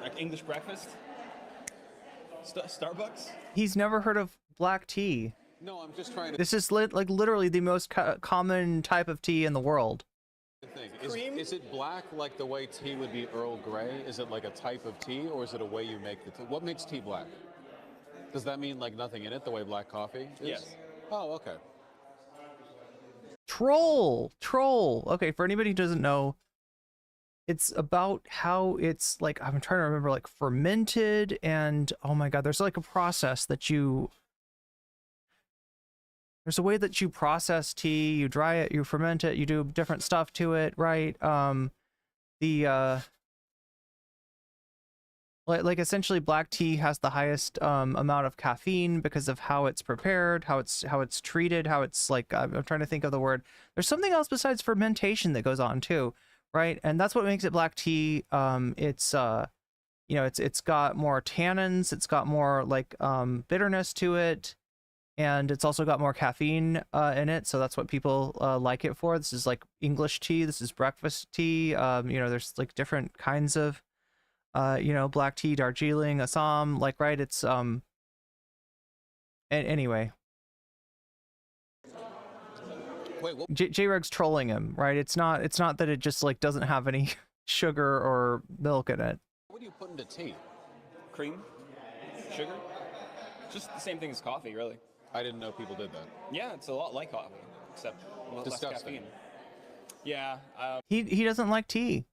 Like English breakfast. Starbucks. He's never heard of black tea. No, I'm just trying to. This is like literally the most common type of tea in the world. Is it black like the way tea would be Earl Grey? Is it like a type of tea, or is it a way you make the tea? What makes tea black? Does that mean like nothing in it, the way black coffee is? Yes. Oh, okay. Troll. Okay, for anybody who doesn't know, it's about how it's like, I'm trying to remember, like fermented, and oh my god, there's like a process that there's a way that you process tea, you dry it, you ferment it, you do different stuff to it, right? Like essentially black tea has the highest amount of caffeine because of how it's prepared, how it's treated, how it's like, I'm trying to think of the word. There's something else besides fermentation that goes on too, right? And that's what makes it black tea. It's you know, it's got more tannins, it's got more like bitterness to it, and it's also got more caffeine in it, so that's what people like it for. This is like English tea, this is breakfast tea. You know, there's like different kinds of you know, black tea, Darjeeling, Assam, like, right? It's anyway. Wait, what? J-Reg's trolling him, right? It's not that it just like doesn't have any sugar or milk in it. What do you put into tea? Cream? Sugar? Just the same thing as coffee, really. I didn't know people did that. Yeah, it's a lot like coffee, except less Disgusting. caffeine. Yeah. He doesn't like tea.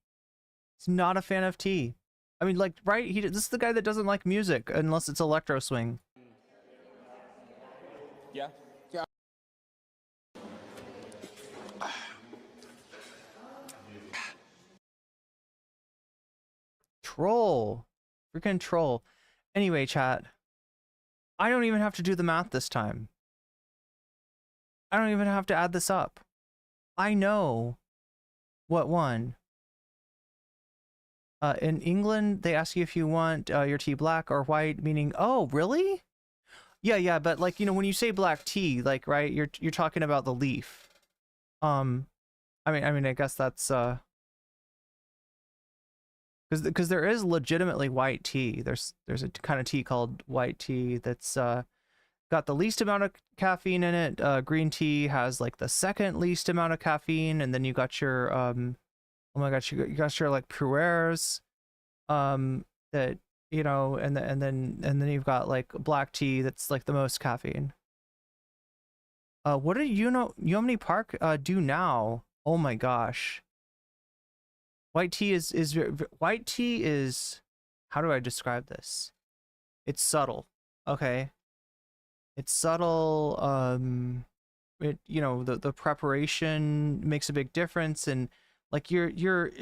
He's not a fan of tea. I mean, like, right? This is the guy that doesn't like music unless it's electro swing. Yeah. Yeah. Troll. Freaking troll. Anyway, chat. I don't even have to do the math this time. I don't even have to add this up. I know what won. In England, they ask you if you want your tea black or white, meaning, oh, really? Yeah, but like, you know, when you say black tea, like, right, you're talking about the leaf. I mean, I guess that's because there is legitimately white tea. There's a kind of tea called white tea that's got the least amount of caffeine in it. Green tea has like the second least amount of caffeine, and then you got your oh my gosh, you got your like pu'ers, that, you know, and then you've got like black tea that's like the most caffeine. What do Yeomni Park do now? Oh my gosh. White tea is how do I describe this? It's subtle. Okay. It's subtle. You know, the preparation makes a big difference, and like you're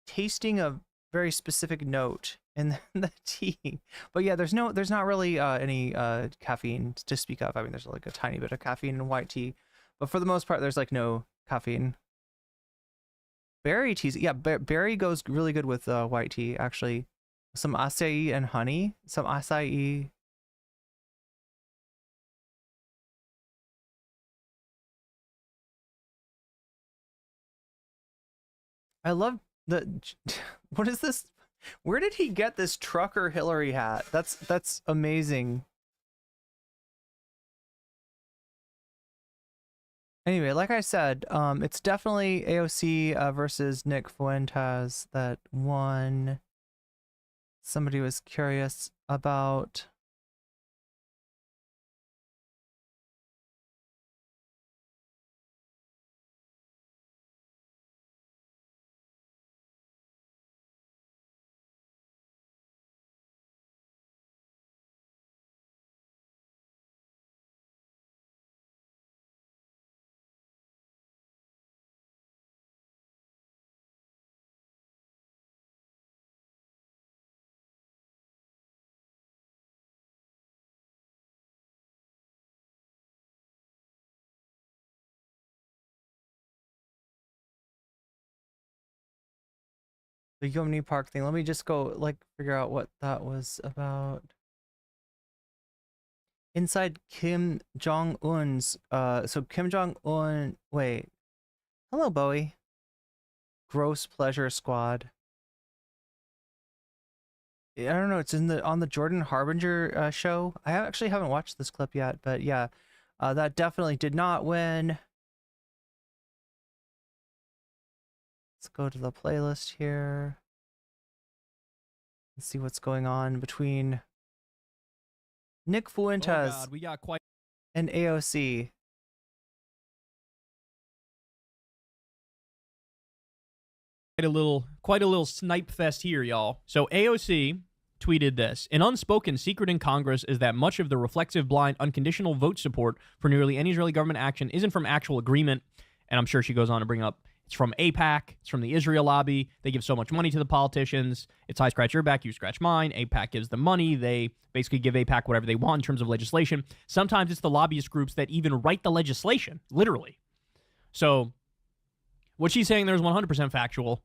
tasting a very specific note in the tea. But yeah, there's not really any caffeine to speak of. I mean, there's like a tiny bit of caffeine in white tea, but for the most part, there's like no caffeine. Berry teas, yeah, berry goes really good with white tea, actually. Some acai and honey, some acai. I love what is this? Where did he get this trucker Hillary hat? That's amazing. Anyway, like I said, it's definitely AOC versus Nick Fuentes that won. Somebody was curious about. The Yeomni Park thing. Let me just go like figure out what that was about. Inside Kim Jong-un's so Kim Jong-un, wait. Hello, Bowie. Gross Pleasure Squad. I don't know, it's on the Jordan Harbinger show. I actually haven't watched this clip yet, but yeah. That definitely did not win. Let's go to the playlist here. Let's see what's going on between Nick Fuentes we got quite and AOC. quite a little snipe fest here, y'all. So AOC tweeted this: an unspoken secret in Congress is that much of the reflexive, blind, unconditional vote support for nearly any Israeli government action isn't from actual agreement. And I'm sure she goes on to bring up it's from AIPAC, it's from the Israel lobby. They give so much money to the politicians. It's I scratch your back, you scratch mine. AIPAC gives the money. They basically give AIPAC whatever they want in terms of legislation. Sometimes it's the lobbyist groups that even write the legislation, literally. So what she's saying there is 100% factual.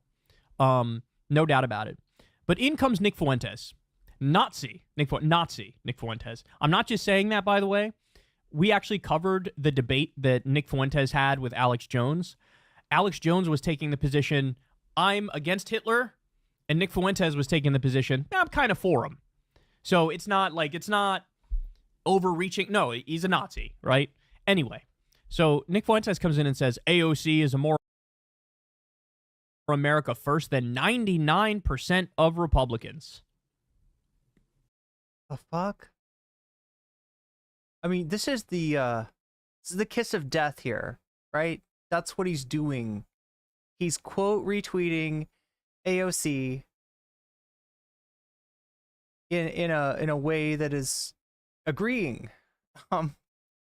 No doubt about it. But in comes Nick Fuentes. Nazi Nick Fuentes. I'm not just saying that, by the way. We actually covered the debate that Nick Fuentes had with Alex Jones. Alex Jones was taking the position, I'm against Hitler, and Nick Fuentes was taking the position, I'm kind of for him. So it's not overreaching. No, he's a Nazi, right? Anyway, so Nick Fuentes comes in and says AOC is a more America first than 99% of Republicans. The fuck? I mean, this is the kiss of death here, right? That's what he's doing. He's quote retweeting AOC in a way that is agreeing,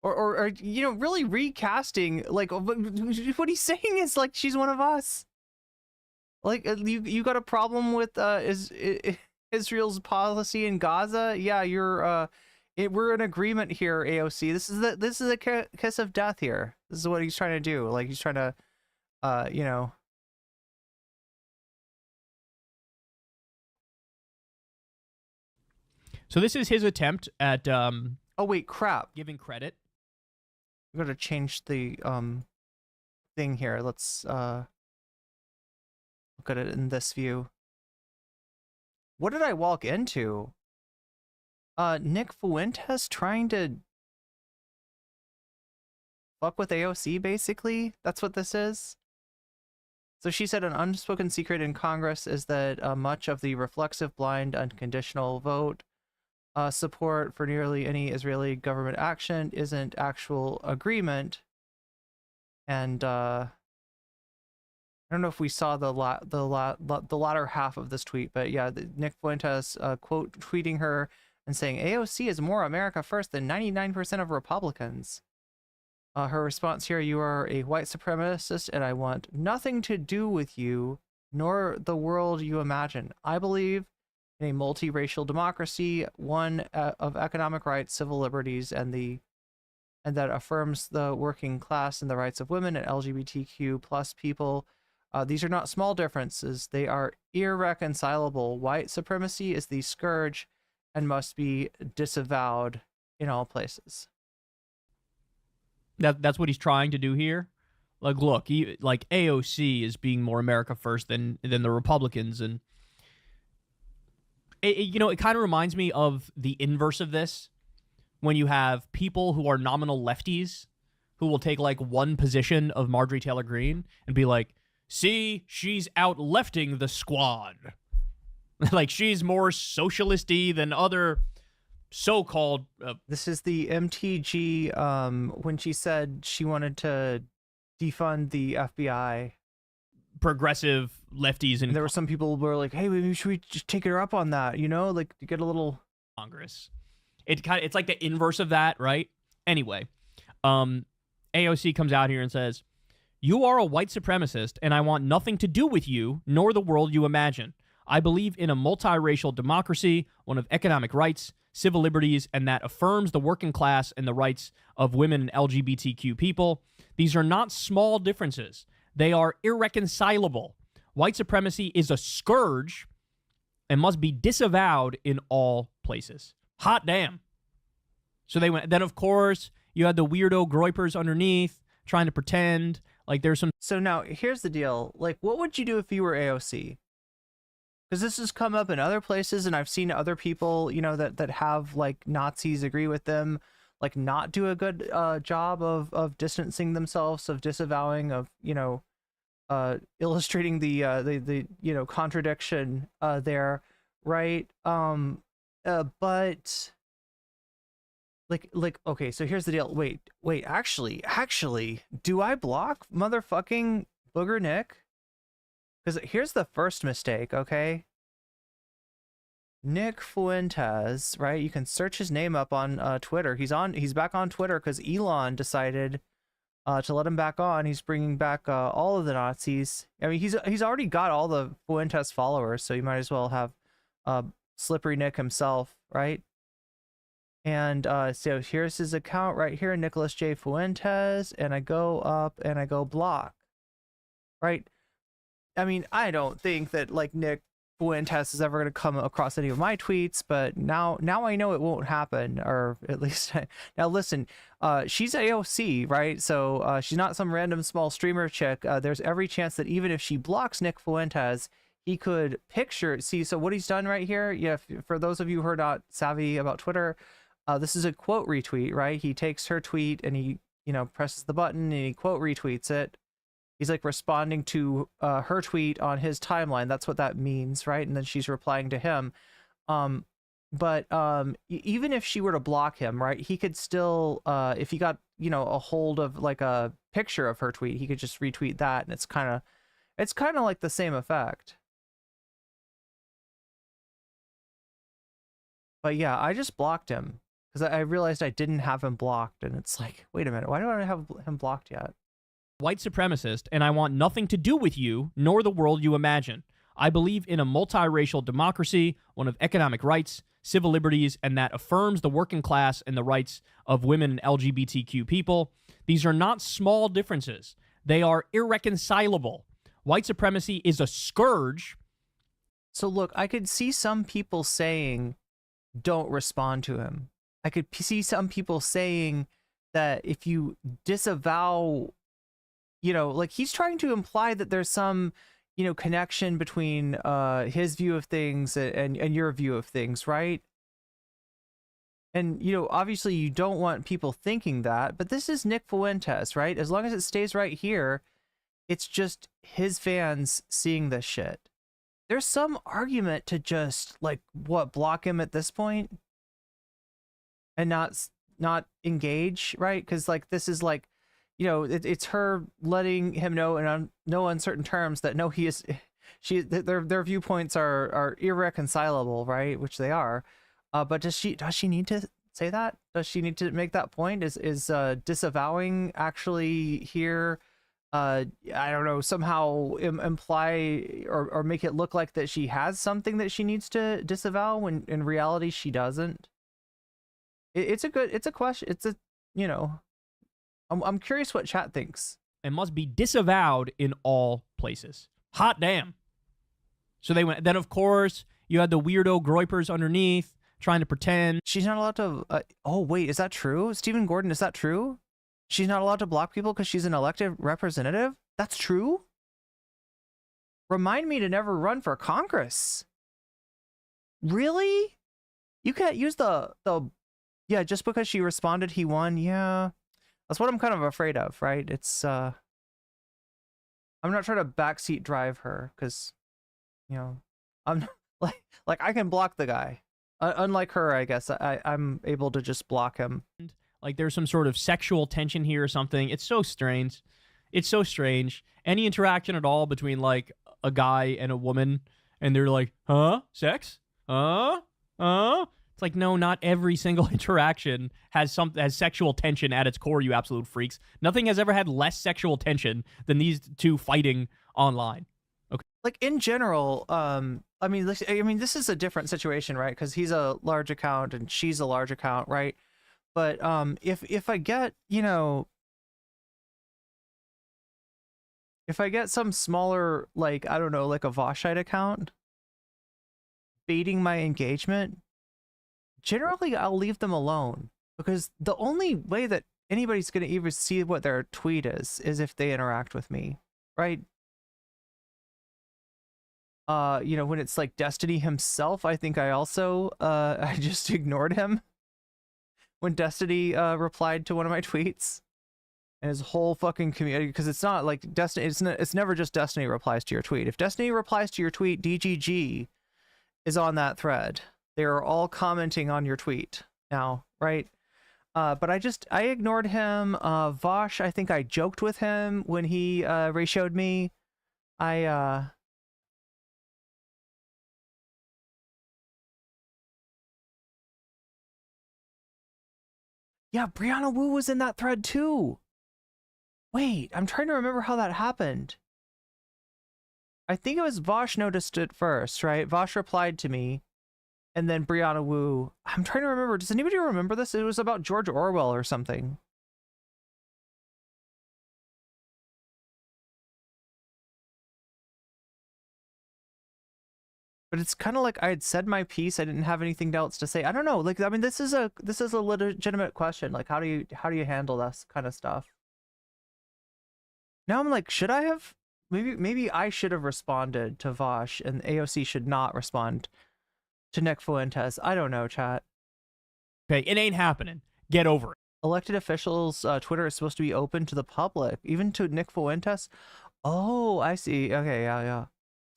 or you know, really recasting. Like what he's saying is like she's one of us. Like you got a problem with Israel's policy in Gaza? Yeah, we're in agreement here, AOC. This is a kiss of death here. This is what he's trying to do. Like he's trying to, you know. So this is his attempt at oh wait, crap. Giving credit. We gotta change the thing here. Let's look at it in this view. What did I walk into? Nick Fuentes trying to fuck with AOC, basically? That's what this is? So she said an unspoken secret in Congress is that much of the reflexive, blind, unconditional vote support for nearly any Israeli government action isn't actual agreement. And I don't know if we saw the latter half of this tweet, but yeah, Nick Fuentes quote tweeting her and saying AOC is more America first than 99% of Republicans. Her response here: "You are a white supremacist, and I want nothing to do with you, nor the world you imagine. I believe in a multiracial democracy, one of economic rights, civil liberties, and that affirms the working class and the rights of women and LGBTQ plus people. These are not small differences; they are irreconcilable. White supremacy is the scourge and must be disavowed in all places." That's what he's trying to do here. Like, look, like AOC is being more America first than the Republicans, and you know, it kind of reminds me of the inverse of this, when you have people who are nominal lefties who will take like one position of Marjorie Taylor Greene and be like, "See, she's out lefting the squad." Like she's more socialisty than other so-called this is the MTG when she said she wanted to defund the FBI. Progressive lefties, and there were some people who were like, "Hey, maybe should we just take her up on that?" You know, like to get a little Congress. It's like the inverse of that, right? Anyway, AOC comes out here and says, "You are a white supremacist, and I want nothing to do with you, nor the world you imagine. I believe in a multiracial democracy, one of economic rights, civil liberties, and that affirms the working class and the rights of women and LGBTQ people. These are not small differences. They are irreconcilable. White supremacy is a scourge and must be disavowed in all places." Hot damn. So they went. Then, of course, you had the weirdo groypers underneath trying to pretend like there's some. So now, here's the deal. Like, what would you do if you were AOC? Because this has come up in other places, and I've seen other people, you know, that have like Nazis agree with them, like not do a good job of distancing themselves, of disavowing, of, you know, illustrating the you know, contradiction there, right? But like okay, so here's the deal. Wait, actually, do I block motherfucking Booger Nick? Because here's the first mistake, okay? Nick Fuentes, right? You can search his name up on Twitter. He's back on Twitter because Elon decided to let him back on. He's bringing back all of the Nazis. I mean, he's already got all the Fuentes followers, so you might as well have Slippery Nick himself, right? And so here's his account right here, Nicholas J. Fuentes, and I go up and I go block, right? I mean, I don't think that like Nick Fuentes is ever going to come across any of my tweets, but now I know it won't happen, or at least now listen, she's AOC, right? So she's not some random small streamer chick. There's every chance that even if she blocks Nick Fuentes, he could see. So what he's done right here, yeah, for those of you who are not savvy about Twitter, this is a quote retweet, right? He takes her tweet and he, you know, presses the button and he quote retweets it. He's like responding to her tweet on his timeline. That's what that means, right? And then she's replying to him. But even if she were to block him, right, he could still, if he got, you know, a hold of like a picture of her tweet, he could just retweet that, and it's kind of like the same effect. But yeah, I just blocked him because I realized I didn't have him blocked, and it's like, wait a minute, why don't I have him blocked yet? White supremacist, and I want nothing to do with you, nor the world you imagine. I believe in a multiracial democracy, one of economic rights, civil liberties, and that affirms the working class and the rights of women and LGBTQ people. These are not small differences. They are irreconcilable. White supremacy is a scourge. So look, I could see some people saying, don't respond to him. I could see some people saying that if you disavow, you know, like he's trying to imply that there's some, you know, connection between his view of things and your view of things, right? And, you know, obviously you don't want people thinking that, but this is Nick Fuentes, right? As long as it stays right here, it's just his fans seeing this shit. There's some argument to just, like, what, block him at this point? And not engage, right? Because, like, this is, like, you know, it's her letting him know in no uncertain terms that no, their viewpoints are irreconcilable, right? Which they are. But does she need to say that? Does she need to make that point? Is disavowing actually here? I don't know, somehow imply or make it look like that she has something that she needs to disavow when in reality she doesn't. It's a question. It's a, you know, I'm curious what chat thinks. And must be disavowed in all places. Hot damn. So they went. Then of course you had the weirdo groypers underneath trying to pretend she's not allowed to. Oh wait, is that true, Stephen Gordon? Is that true? She's not allowed to block people because she's an elected representative? That's true? Remind me to never run for Congress. Really? You can't use the yeah, just because she responded he won. Yeah. That's what I'm kind of afraid of, right? It's I'm not trying to backseat drive her because, you know, I'm like I can block the guy. Unlike her, I guess I'm able to just block him. Like there's some sort of sexual tension here or something. It's so strange. It's so strange. Any interaction at all between like a guy and a woman, and they're like, huh? Sex? It's like, no, not every single interaction has sexual tension at its core, you absolute freaks. Nothing has ever had less sexual tension than these two fighting online. Okay. Like in general, I mean, this is a different situation, right? Because he's a large account and she's a large account, right? But if I get, you know, if I get some smaller, like, I don't know, like a Vaushite account baiting my engagement, generally I'll leave them alone, because the only way that anybody's going to even see what their tweet is if they interact with me, right? You know, when it's like Destiny himself, I think I also I just ignored him when Destiny replied to one of my tweets, and his whole fucking community, because it's not like Destiny, it's never just Destiny replies to your tweet. If Destiny replies to your tweet, DGG is on that thread. They are all commenting on your tweet now, right? But I ignored him. Vaush, I think I joked with him when he ratioed me. Yeah, Brianna Wu was in that thread too. Wait, I'm trying to remember how that happened. I think it was Vaush noticed it first, right? Vaush replied to me, and then Brianna Wu. I'm trying to remember. Does anybody remember this? It was about George Orwell or something. But it's kind of like I had said my piece. I didn't have anything else to say. I don't know. Like, I mean, this is a legitimate question. Like, how do you handle this kind of stuff? Now I'm like, should I have? Maybe I should have responded to Vaush, and AOC should not respond to Nick Fuentes. I don't know, chat. Okay, it ain't happening. Get over it. Elected officials' Twitter is supposed to be open to the public, even to Nick Fuentes. Oh, I see. Okay, yeah.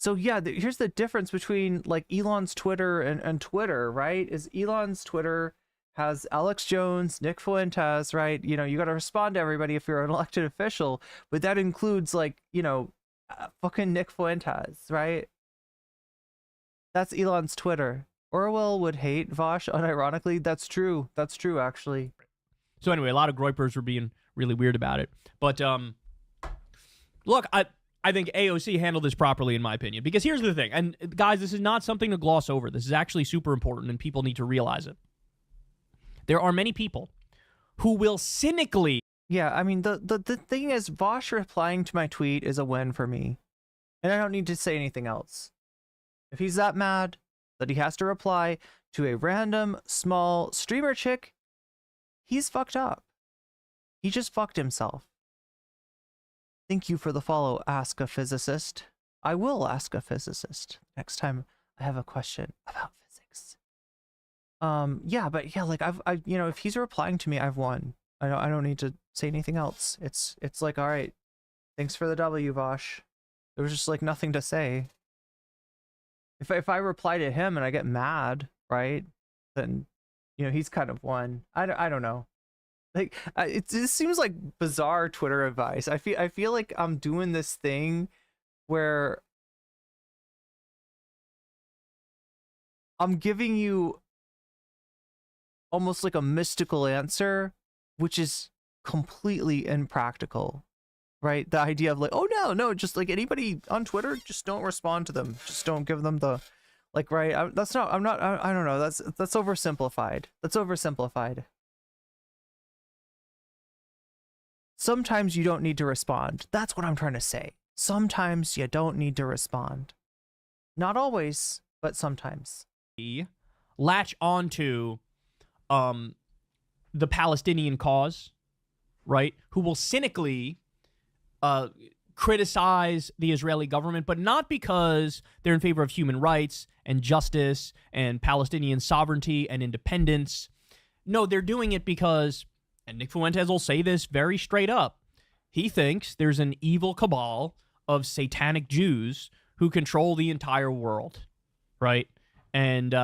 So yeah, here's the difference between like Elon's Twitter and Twitter, right? Is Elon's Twitter has Alex Jones, Nick Fuentes, right? You know, you got to respond to everybody if you're an elected official, but that includes like, you know, fucking Nick Fuentes, right? That's Elon's Twitter. Orwell would hate Vaush, unironically. That's true. That's true, actually. So anyway, a lot of Groypers were being really weird about it. But look, I think AOC handled this properly, in my opinion. Because here's the thing, and guys, this is not something to gloss over. This is actually super important, and people need to realize it. There are many people who will cynically... Yeah, I mean, the thing is, Vaush replying to my tweet is a win for me. And I don't need to say anything else. If he's that mad that he has to reply to a random, small streamer chick, he's fucked up. He just fucked himself. Thank you for the follow, Ask a Physicist. I will ask a physicist next time I have a question about physics. Yeah, but yeah, like I've you know, if he's replying to me, I've won. I don't need to say anything else. It's like, all right, thanks for the W, Vaush. There was just like nothing to say. If I reply to him and I get mad, right, then, you know, he's kind of won. I don't know. Like, it seems like bizarre Twitter advice. I feel like I'm doing this thing where I'm giving you almost like a mystical answer, which is completely impractical. Right? The idea of like, oh no, just like anybody on Twitter, just don't respond to them. Just don't give them the, like, right? I don't know. That's oversimplified. That's oversimplified. Sometimes you don't need to respond. That's what I'm trying to say. Sometimes you don't need to respond. Not always, but sometimes. Latch onto the Palestinian cause, right? Who will cynically criticize the Israeli government, but not because they're in favor of human rights and justice and Palestinian sovereignty and independence. No, they're doing it because, and Nick Fuentes will say this very straight up, he thinks there's an evil cabal of satanic Jews who control the entire world, right? And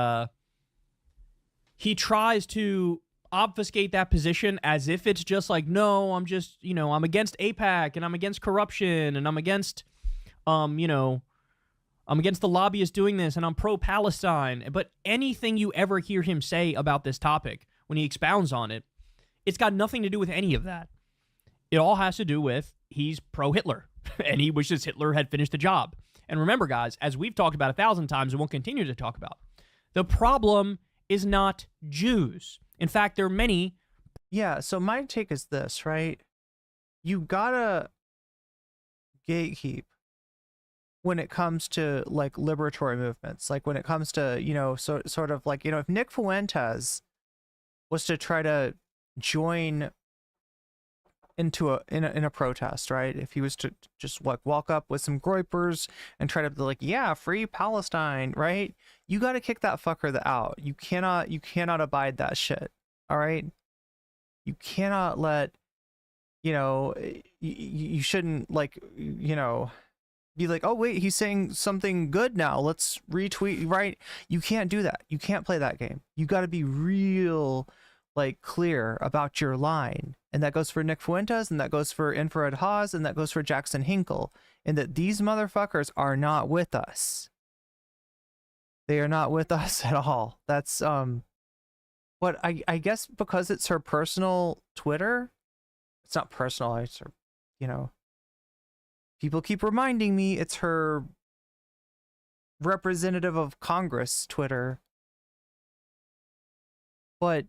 he tries to obfuscate that position as if it's just like, no, I'm just, you know, I'm against AIPAC and I'm against corruption and I'm against, you know, I'm against the lobbyists doing this and I'm pro-Palestine. But anything you ever hear him say about this topic, when he expounds on it, it's got nothing to do with any of that. It all has to do with he's pro-Hitler and he wishes Hitler had finished the job. And remember, guys, as we've talked about 1,000 times and we'll continue to talk about, the problem is not Jews. In fact, there are many. Yeah, so my take is this, right? You gotta gatekeep when it comes to like liberatory movements, like when it comes to, you know, sort of like, you know, if Nick Fuentes was to try to join into in a protest, right? If he was to just like walk up with some groypers and try to be like, yeah, free Palestine, right? You got to kick that fucker out. You cannot abide that shit. All right. You cannot let, you know, you shouldn't like, you know, be like, oh wait, he's saying something good now, let's retweet, right? You can't do that. You can't play that game. You got to be real like clear about your line. And that goes for Nick Fuentes, and that goes for Infrared Haas, and that goes for Jackson Hinkle. And that these motherfuckers are not with us. They are not with us at all. That's but I guess because it's her personal Twitter, it's not personal, it's her, you know, people keep reminding me it's her representative of Congress Twitter. But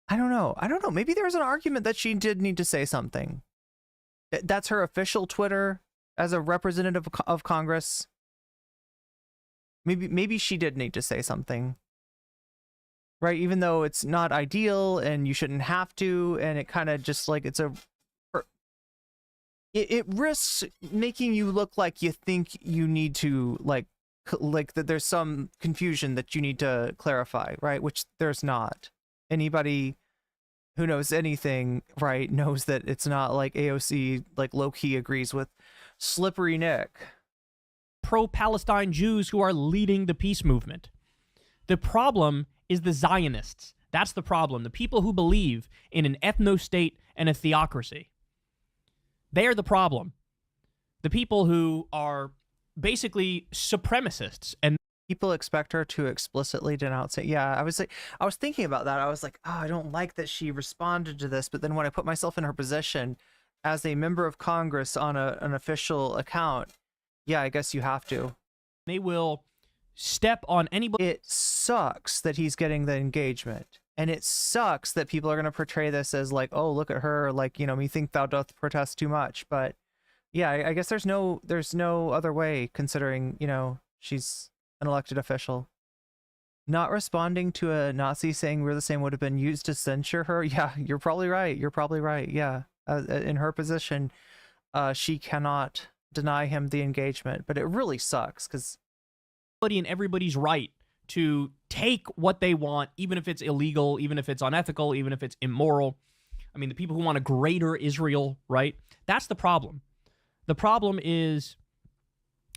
I don't know. Maybe there's an argument that she did need to say something. That's her official Twitter as a representative of Congress. Maybe she did need to say something. Right? Even though it's not ideal and you shouldn't have to, and it kind of just like it risks making you look like you think you need to like that there's some confusion that you need to clarify, right? Which there's not. Anybody who knows anything, right, knows that it's not like AOC like low-key agrees with Slippery Nick. pro-Palestine Jews who are leading the peace movement. The problem is the Zionists. That's the problem. The people who believe in an ethno-state and a theocracy. They are the problem. The people who are basically supremacists and people expect her to explicitly denounce it. Yeah, I was thinking about that. I was like, oh, I don't like that she responded to this. But then when I put myself in her position as a member of Congress on an official account, yeah, I guess you have to. They will step on anybody. It sucks that he's getting the engagement. And it sucks that people are going to portray this as like, oh, look at her, like, you know, methink thou doth protest too much. But yeah, I guess there's no other way, considering, you know, she's an elected official. Not responding to a Nazi saying we're the same would have been used to censure her. Yeah, you're probably right. You're probably right. Yeah, in her position, she cannot deny him the engagement. But it really sucks because and everybody's right to take what they want, even if it's illegal, even if it's unethical, even if it's immoral. I mean, the people who want a greater Israel, right? That's the problem. The problem is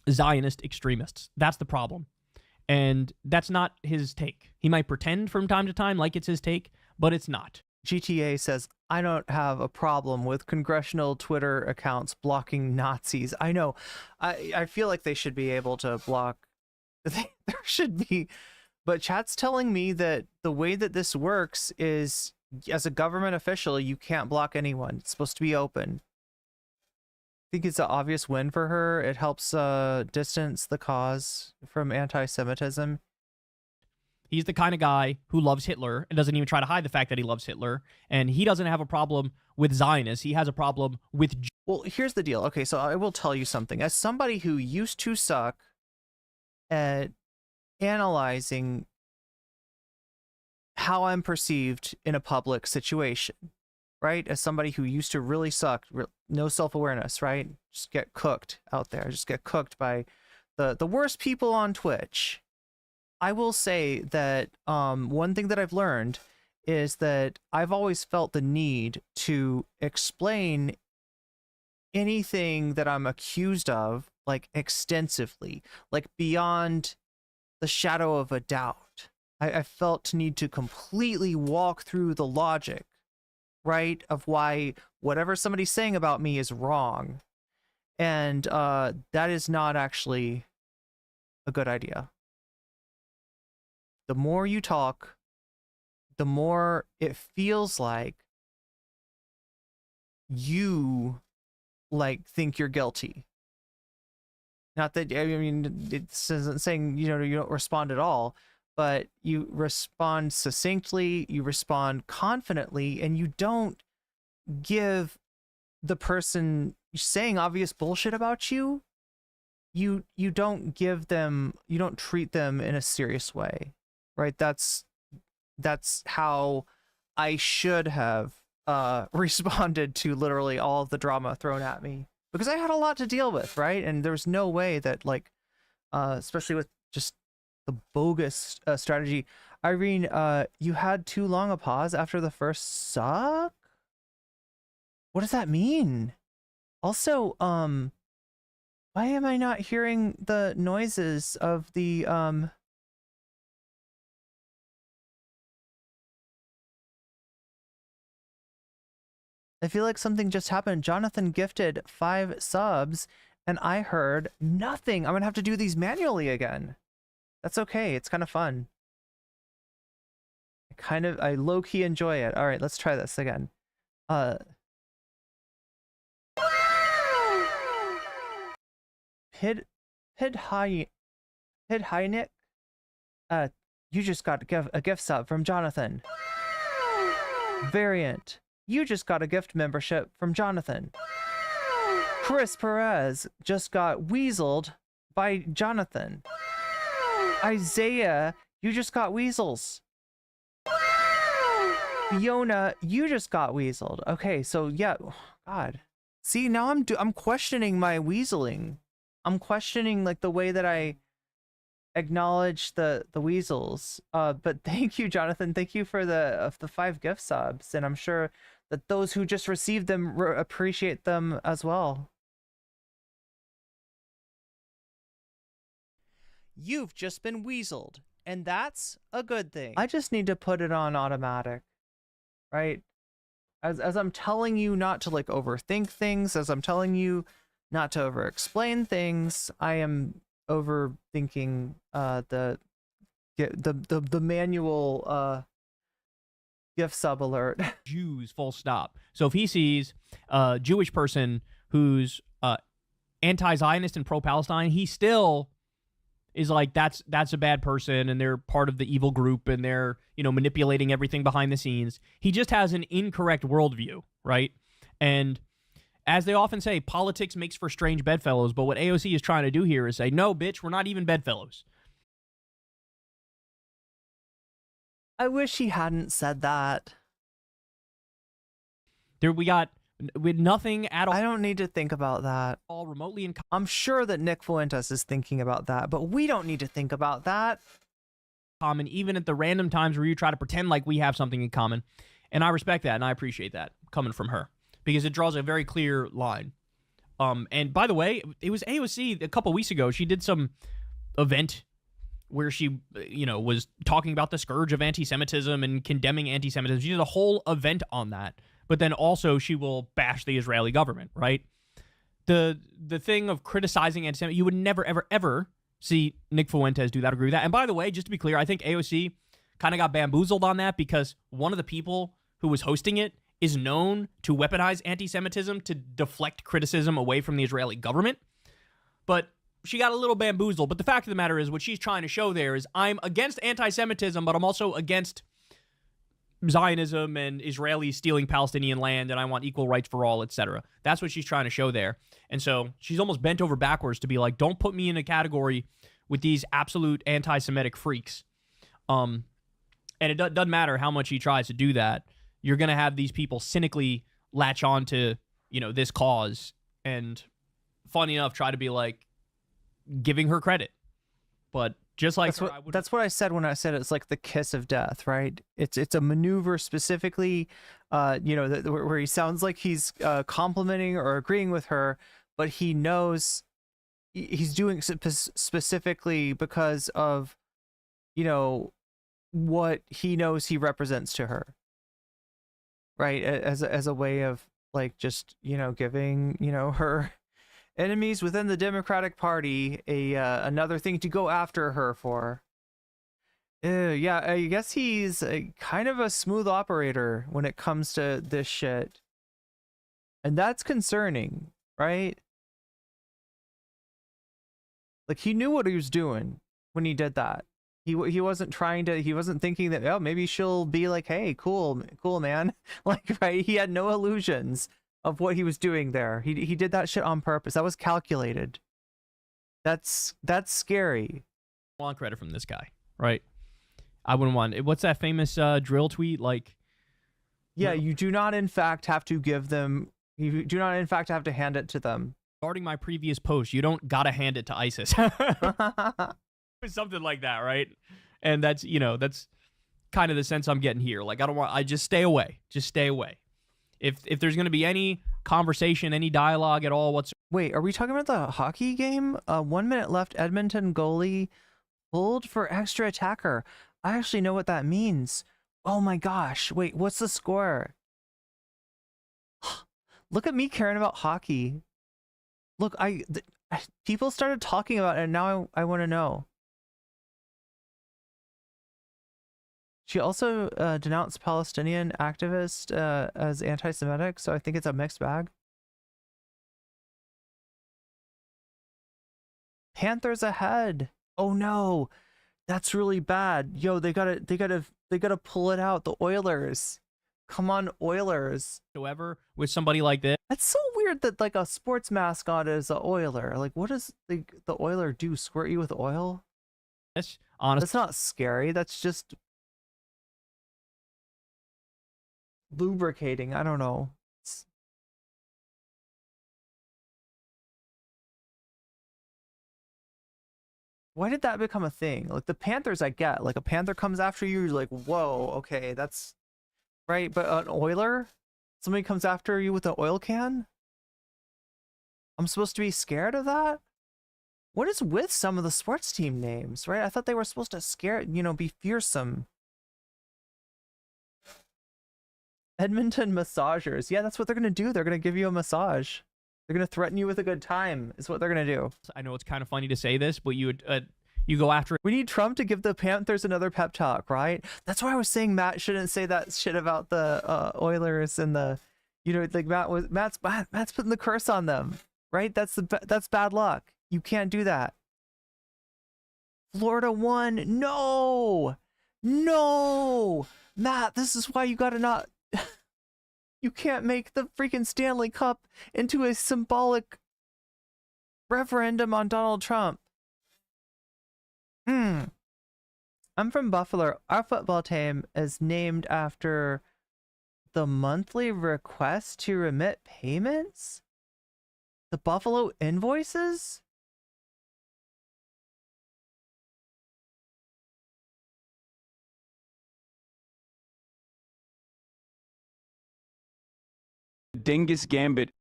Zionist extremists. That's the problem. And that's not his take. He might pretend from time to time like it's his take, but it's not. GTA says, I don't have a problem with congressional Twitter accounts blocking Nazis. I know. I feel like they should be able to block. There should be. But chat's telling me that the way that this works is, as a government official, you can't block anyone. It's supposed to be open. I think it's an obvious win for her. It helps distance the cause from anti-Semitism. He's the kind of guy who loves Hitler and doesn't even try to hide the fact that he loves Hitler. And he doesn't have a problem with Zionists. He has a problem with... Well, here's the deal. Okay, so I will tell you something. As somebody who used to suck at analyzing how I'm perceived in a public situation, right? As somebody who used to really suck, no self-awareness, right? Just get cooked out there. Just get cooked by the worst people on Twitch. I will say that one thing that I've learned is that I've always felt the need to explain anything that I'm accused of, like, extensively, like beyond the shadow of a doubt. I felt to need to completely walk through the logic, right, of why whatever somebody's saying about me is wrong. And that is not actually a good idea. The more you talk, the more it feels like you, like, think you're guilty. Not that, I mean, it isn't saying, you know, you don't respond at all, but you respond succinctly, you respond confidently, and you don't give the person saying obvious bullshit about you, you don't give them, you don't treat them in a serious way, right? That's how I should have responded to literally all of the drama thrown at me, because I had a lot to deal with, right? And there's no way that, like, especially with just the bogus strategy. Irene, you had too long a pause after the first suck? What does that mean? Also, why am I not hearing the noises of the, I feel like something just happened. Jonathan gifted 5 subs, and I heard nothing. I'm gonna have to do these manually again. That's okay. It's kind of fun. I low-key enjoy it. All right, let's try this again. Nick. You just got a gift sub from Jonathan. Variant. You just got a gift membership from Jonathan. Chris Perez just got weaseled by Jonathan. Isaiah, you just got weasels. Fiona, you just got weaseled. Okay, so yeah, God. See, now I'm questioning my weaseling. I'm questioning, like, the way that I acknowledge the weasels. But thank you, Jonathan. Thank you for the 5 gift subs, and I'm sure that those who just received them appreciate them as well. you've just been weaseled, and that's a good thing. I just need to put it on automatic, right? As I'm telling you not to like overthink things, as I'm telling you not to over explain things, I am overthinking the manual gift sub alert. Jews, full stop. So if he sees a Jewish person who's anti-Zionist and pro-Palestine, he still is like, that's a bad person, and they're part of the evil group, and they're, you know, manipulating everything behind the scenes. He just has an incorrect worldview, right? And as they often say, politics makes for strange bedfellows, but what AOC is trying to do here is say, no, bitch, we're not even bedfellows. I wish he hadn't said that. We got with nothing at all. I don't need to think about that. All remotely in. I'm sure that Nick Fuentes is thinking about that, but we don't need to think about that. Common, even at the random times where you try to pretend like we have something in common. And I respect that, and I appreciate that coming from her, because it draws a very clear line. And by the way, it was AOC a couple weeks ago. She did some event where she, you know, was talking about the scourge of anti-Semitism and condemning anti-Semitism. She did a whole event on that. But then also she will bash the Israeli government, right? The thing of criticizing anti-Semitism, you would never, ever, ever see Nick Fuentes do that, agree with that. And by the way, just to be clear, I think AOC kind of got bamboozled on that, because one of the people who was hosting it is known to weaponize anti-Semitism to deflect criticism away from the Israeli government. But she got a little bamboozled. But the fact of the matter is, what she's trying to show there is, I'm against anti-Semitism, but I'm also against Zionism and Israelis stealing Palestinian land, and I want equal rights for all, etc. That's what she's trying to show there. And so she's almost bent over backwards to be like, don't put me in a category with these absolute anti-Semitic freaks. And it doesn't matter how much he tries to do that. You're going to have these people cynically latch on to, you know, this cause, and funny enough, try to be like giving her credit. But just like that's what I said when I said it's like the kiss of death, right? It's a maneuver specifically, you know, where he sounds like he's complimenting or agreeing with her, but he knows he's doing specifically because of, you know, what he knows he represents to her, right? As a way of like just, you know, giving, you know, her enemies within the Democratic Party another thing to go after her for. Yeah, I guess he's kind of a smooth operator when it comes to this shit. And that's concerning, right? Like, he knew what he was doing when he did that. He wasn't thinking that, oh, maybe she'll be like, hey, cool man. Like, right? He had no illusions of what he was doing there. He did that shit on purpose. That was calculated. That's scary. I want credit from this guy, right? I wouldn't want it. What's that famous drill tweet? Like, yeah, you do not in fact have to give them. You do not in fact have to hand it to them. Regarding my previous post, you don't gotta hand it to ISIS. Something like that, right? And that's, you know, that's kind of the sense I'm getting here. Like, I just stay away. Just stay away. If there's going to be any conversation, any dialogue at all whatsoever. Wait, are we talking about the hockey game? 1 minute left, Edmonton goalie pulled for extra attacker. I actually know what that means. Oh my gosh. Wait, what's the score? Look at me caring about hockey. Look, people started talking about it, and now I want to know. She also denounced Palestinian activists as anti-Semitic, so I think it's a mixed bag. Panthers ahead. Oh no, that's really bad. Yo, they gotta pull it out. The Oilers. Come on, Oilers. Whoever with somebody like this. That's so weird that like a sports mascot is an Oiler. Like, what does the Oiler do? Squirt you with oil? That's honest. That's not scary. That's just lubricating. I don't know. Why did that become a thing? Like, the Panthers, I get. Like, a Panther comes after you, you're like, whoa, okay, that's right. But an Oiler, somebody comes after you with an oil can. I'm supposed to be scared of that? What is with some of the sports team names, right? I thought they were supposed to scare, be fearsome. Edmonton massagers. Yeah, that's what they're going to do. They're going to give you a massage. They're going to threaten you with a good time is what they're going to do. I know it's kind of funny to say this, but you go after. We need Trump to give the Panthers another pep talk, right? That's why I was saying Matt shouldn't say that shit about the Oilers and the, like Matt's putting the curse on them, right? That's bad luck. You can't do that. Florida won. No, Matt, this is why you gotta not. You can't make the freaking Stanley Cup into a symbolic referendum on Donald Trump. I'm from Buffalo. Our football team is named after the monthly request to remit payments? The Buffalo invoices? Dingus Gambit.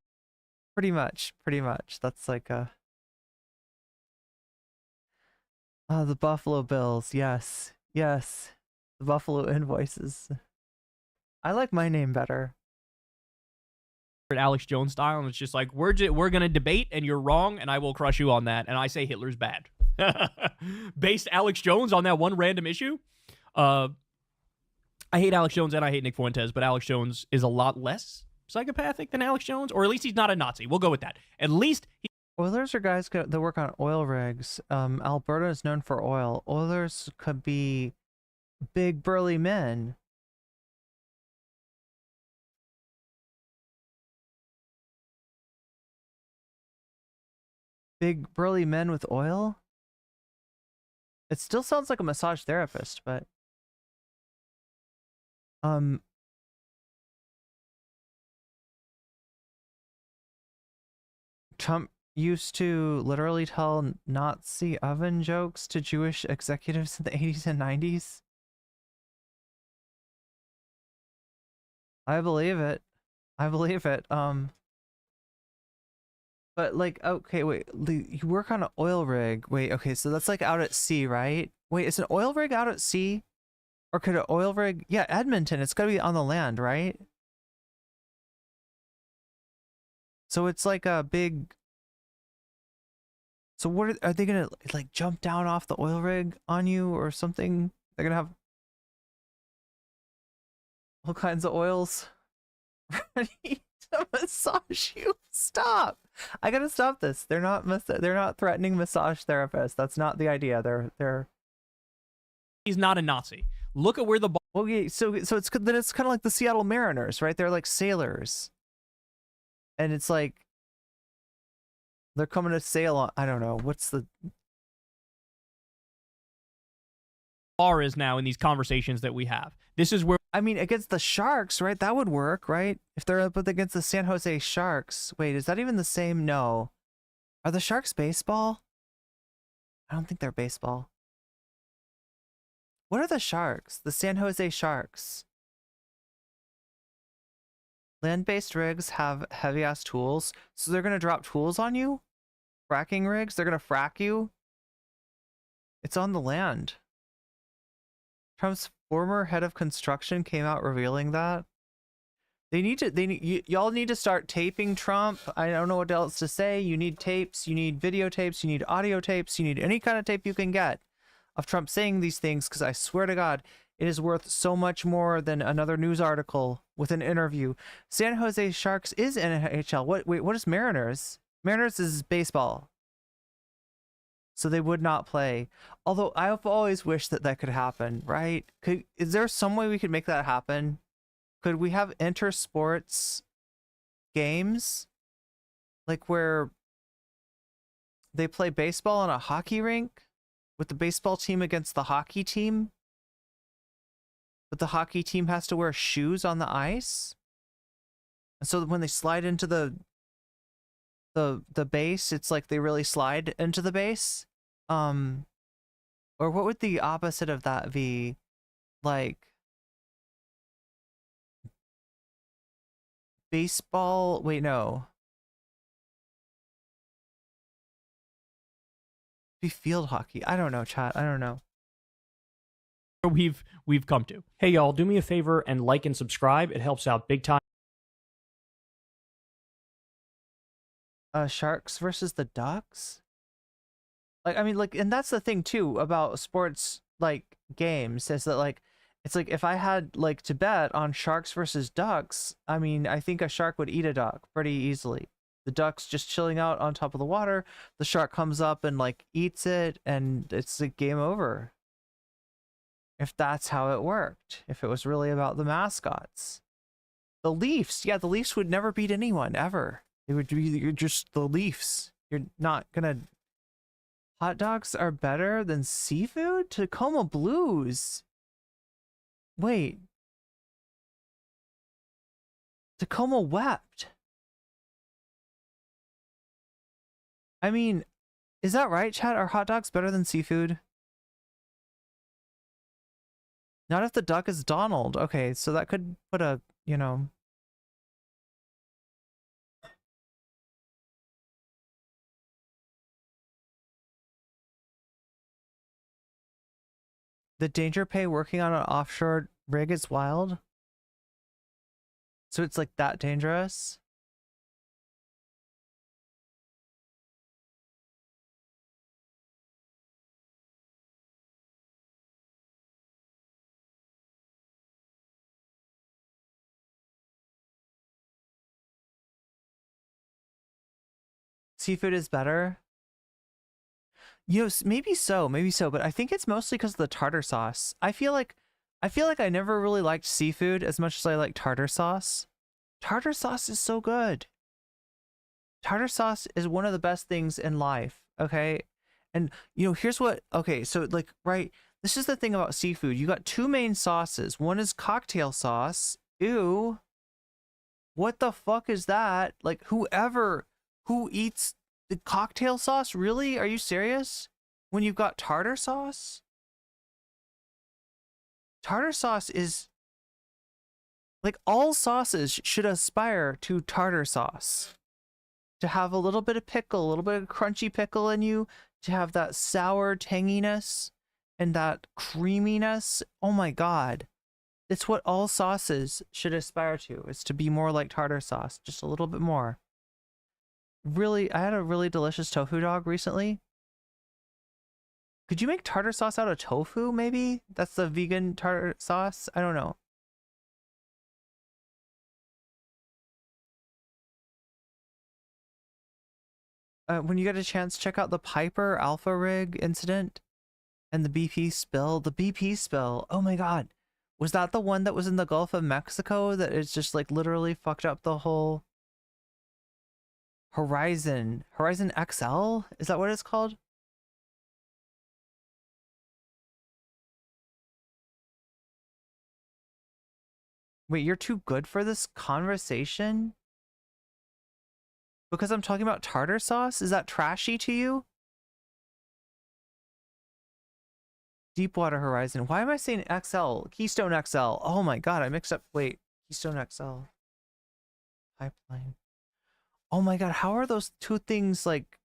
Pretty much. That's like a... the Buffalo Bills. Yes. The Buffalo invoices. I like my name better. Alex Jones style, and it's just like, we're gonna debate, and you're wrong, and I will crush you on that, and I say Hitler's bad. Based Alex Jones on that one random issue. I hate Alex Jones and I hate Nick Fuentes, but Alex Jones is a lot less psychopathic than Alex Jones, or at least he's not a Nazi. We'll go with that. At least Oilers are guys that work on oil rigs. Alberta is known for oil. Oilers could be big burly men. Big burly men with oil? It still sounds like a massage therapist, but Trump used to literally tell Nazi oven jokes to Jewish executives in the 80s and 90s. I believe it. But like, okay, wait, you work on an oil rig. Wait, okay, so that's like out at sea, right? Wait, is an oil rig out at sea? Or could an oil rig, yeah, Edmonton, it's gotta be on the land, right? So it's like a big, so what are they gonna like jump down off the oil rig on you or something? They're gonna have all kinds of oils ready to massage you. Stop! I gotta stop this. They're not threatening massage therapists. That's not the idea. They're. He's not a Nazi. Look at where the ball. Okay, so it's kind of like the Seattle Mariners, right? They're like sailors, and it's like they're coming to sail on. I don't know what's the bar is now in these conversations that we have. This is where, I mean, against the Sharks, right? That would work, right? If they're up against the San Jose Sharks. Wait, is that even the same? No. Are the Sharks baseball? I don't think they're baseball. What are the Sharks? The San Jose Sharks. Land-based rigs have heavy-ass tools, so they're going to drop tools on you? Fracking rigs? They're going to frack you? It's on the land. Trump's former head of construction came out revealing that. Y'all need to start taping Trump. I don't know what else to say. You need tapes, you need videotapes, you need audio tapes, you need any kind of tape you can get of Trump saying these things, because I swear to God, it is worth so much more than another news article with an interview. San Jose Sharks is NHL. What is Mariners? Mariners is baseball. So they would not play. Although I've always wished that could happen, right? Is there some way we could make that happen? Could we have inter-sports games? Like where they play baseball on a hockey rink with the baseball team against the hockey team? But the hockey team has to wear shoes on the ice? And so when they slide into the base, it's like they really slide into the base. Or what would the opposite of that be? Like baseball? Wait, no. Be field hockey. I don't know, chat. I don't know. We've come to. Hey y'all, do me a favor and like and subscribe. It helps out big time. Sharks versus the Ducks? Like, I mean, like, and that's the thing too about sports, like, games, is that, like, it's like if I had, like, to bet on Sharks versus Ducks, I mean, I think a shark would eat a duck pretty easily. The duck's just chilling out on top of the water, the shark comes up and, like, eats it, and it's like game over. If that's how it worked, if it was really about the mascots. The Leafs, yeah, the Leafs would never beat anyone, ever. It would be, you're just the Leafs. You're not gonna... Hot dogs are better than seafood? Tacoma Blues. Wait. Tacoma wept. I mean, is that right, chat? Are hot dogs better than seafood? Not if the duck is Donald. Okay, so that could put a, you know... The danger pay working on an offshore rig is wild. So it's like that dangerous? Seafood is better? You know, maybe so, but I think it's mostly because of the tartar sauce. I feel like I never really liked seafood as much as I like tartar sauce. Tartar sauce is so good. Tartar sauce is one of the best things in life, okay? And, you know, here's what, okay, so, like, right, this is the thing about seafood. You got two main sauces. One is cocktail sauce. Ew. What the fuck is that? Like, who eats the cocktail sauce? Really? Are you serious? When you've got tartar sauce? Tartar sauce is... Like, all sauces should aspire to tartar sauce. To have a little bit of pickle, a little bit of crunchy pickle in you, to have that sour tanginess and that creaminess. Oh my god. It's what all sauces should aspire to, is to be more like tartar sauce, just a little bit more. Really, I had a really delicious tofu dog recently. Could you make tartar sauce out of tofu, maybe? That's the vegan tartar sauce? I don't know. When you get a chance, check out the Piper Alpha Rig incident and the BP spill. The BP spill, oh my god. Was that the one that was in the Gulf of Mexico that is just like literally fucked up the whole Horizon XL? Is that what it's called? Wait, you're too good for this conversation? Because I'm talking about tartar sauce? Is that trashy to you? Deepwater Horizon. Why am I saying XL? Keystone XL. Oh my god, I mixed up. Wait, Keystone XL. Pipeline. Oh my god, how are those two things like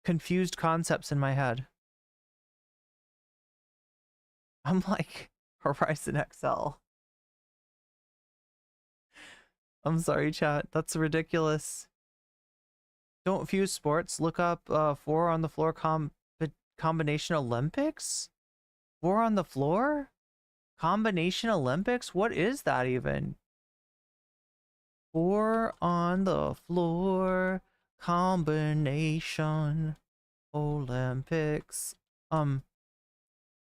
confused concepts in my head? I'm like, Horizon XL. I'm sorry, chat. That's ridiculous. Don't fuse sports. Look up 4 on the floor combination Olympics? 4 on the floor? Combination Olympics? What is that even? 4 on the floor combination Olympics. Wait,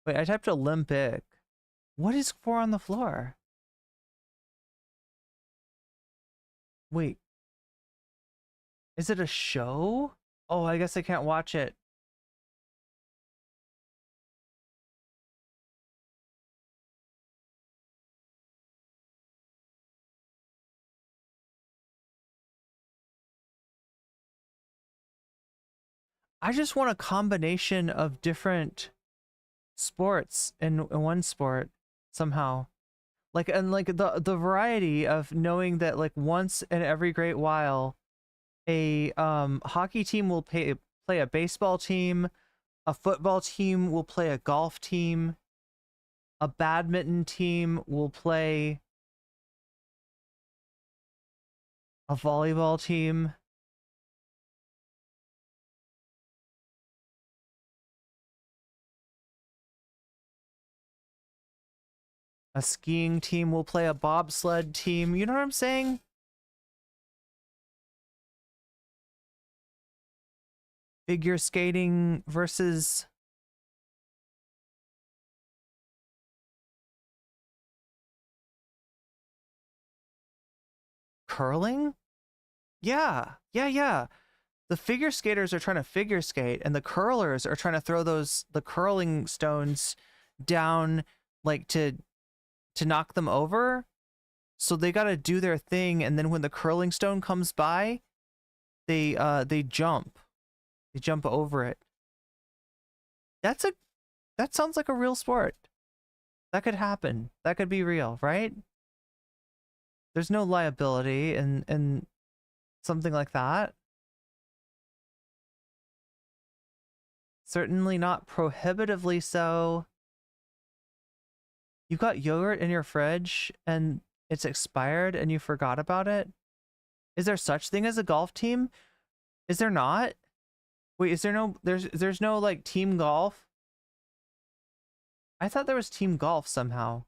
I typed Olympic. What is 4 on the floor? Wait. Is it a show? Oh, I guess I can't watch it. I just want a combination of different sports in one sport somehow. Like, and like the variety of knowing that like once in every great while a hockey team will play a baseball team, A football team will play a golf team. A badminton team will play a volleyball team. A skiing team will play a bobsled team. You know what I'm saying? Figure skating versus curling? Yeah. The figure skaters are trying to figure skate, and the curlers are trying to throw the curling stones down, like to knock them over. So they got to do their thing, and then when the curling stone comes by, they jump. They jump over it. That sounds like a real sport. That could happen. That could be real, right? There's no liability in something like that. Certainly not prohibitively so. You've got yogurt in your fridge and it's expired and you forgot about it? Is there such thing as a golf team? Is there not? Wait, is there no there's no like team golf? I thought there was team golf somehow.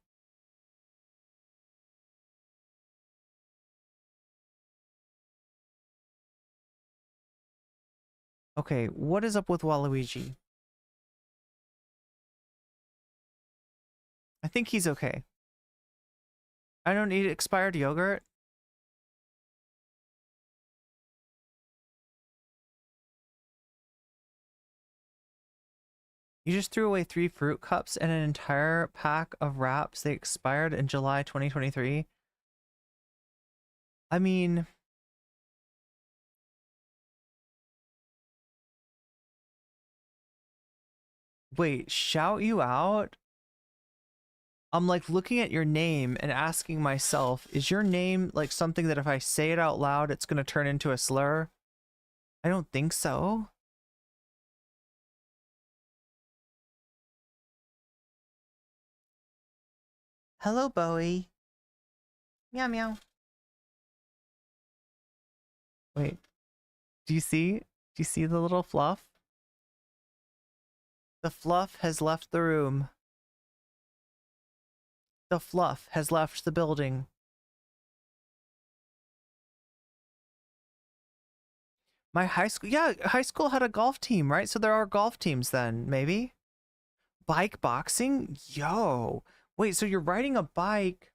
Okay, what is up with Waluigi? I think he's okay. I don't need expired yogurt. You just threw away 3 fruit cups and an entire pack of wraps. They expired in July 2023. I mean... Wait, shout you out? I'm like looking at your name and asking myself, is your name like something that if I say it out loud, it's going to turn into a slur? I don't think so. Hello, Bowie. Meow, meow. Wait, do you see? Do you see the little fluff? The fluff has left the room. The fluff has left the building. My high school, yeah, high school had a golf team, right? So there are golf teams then, maybe? Bike boxing? Yo. Wait, so you're riding a bike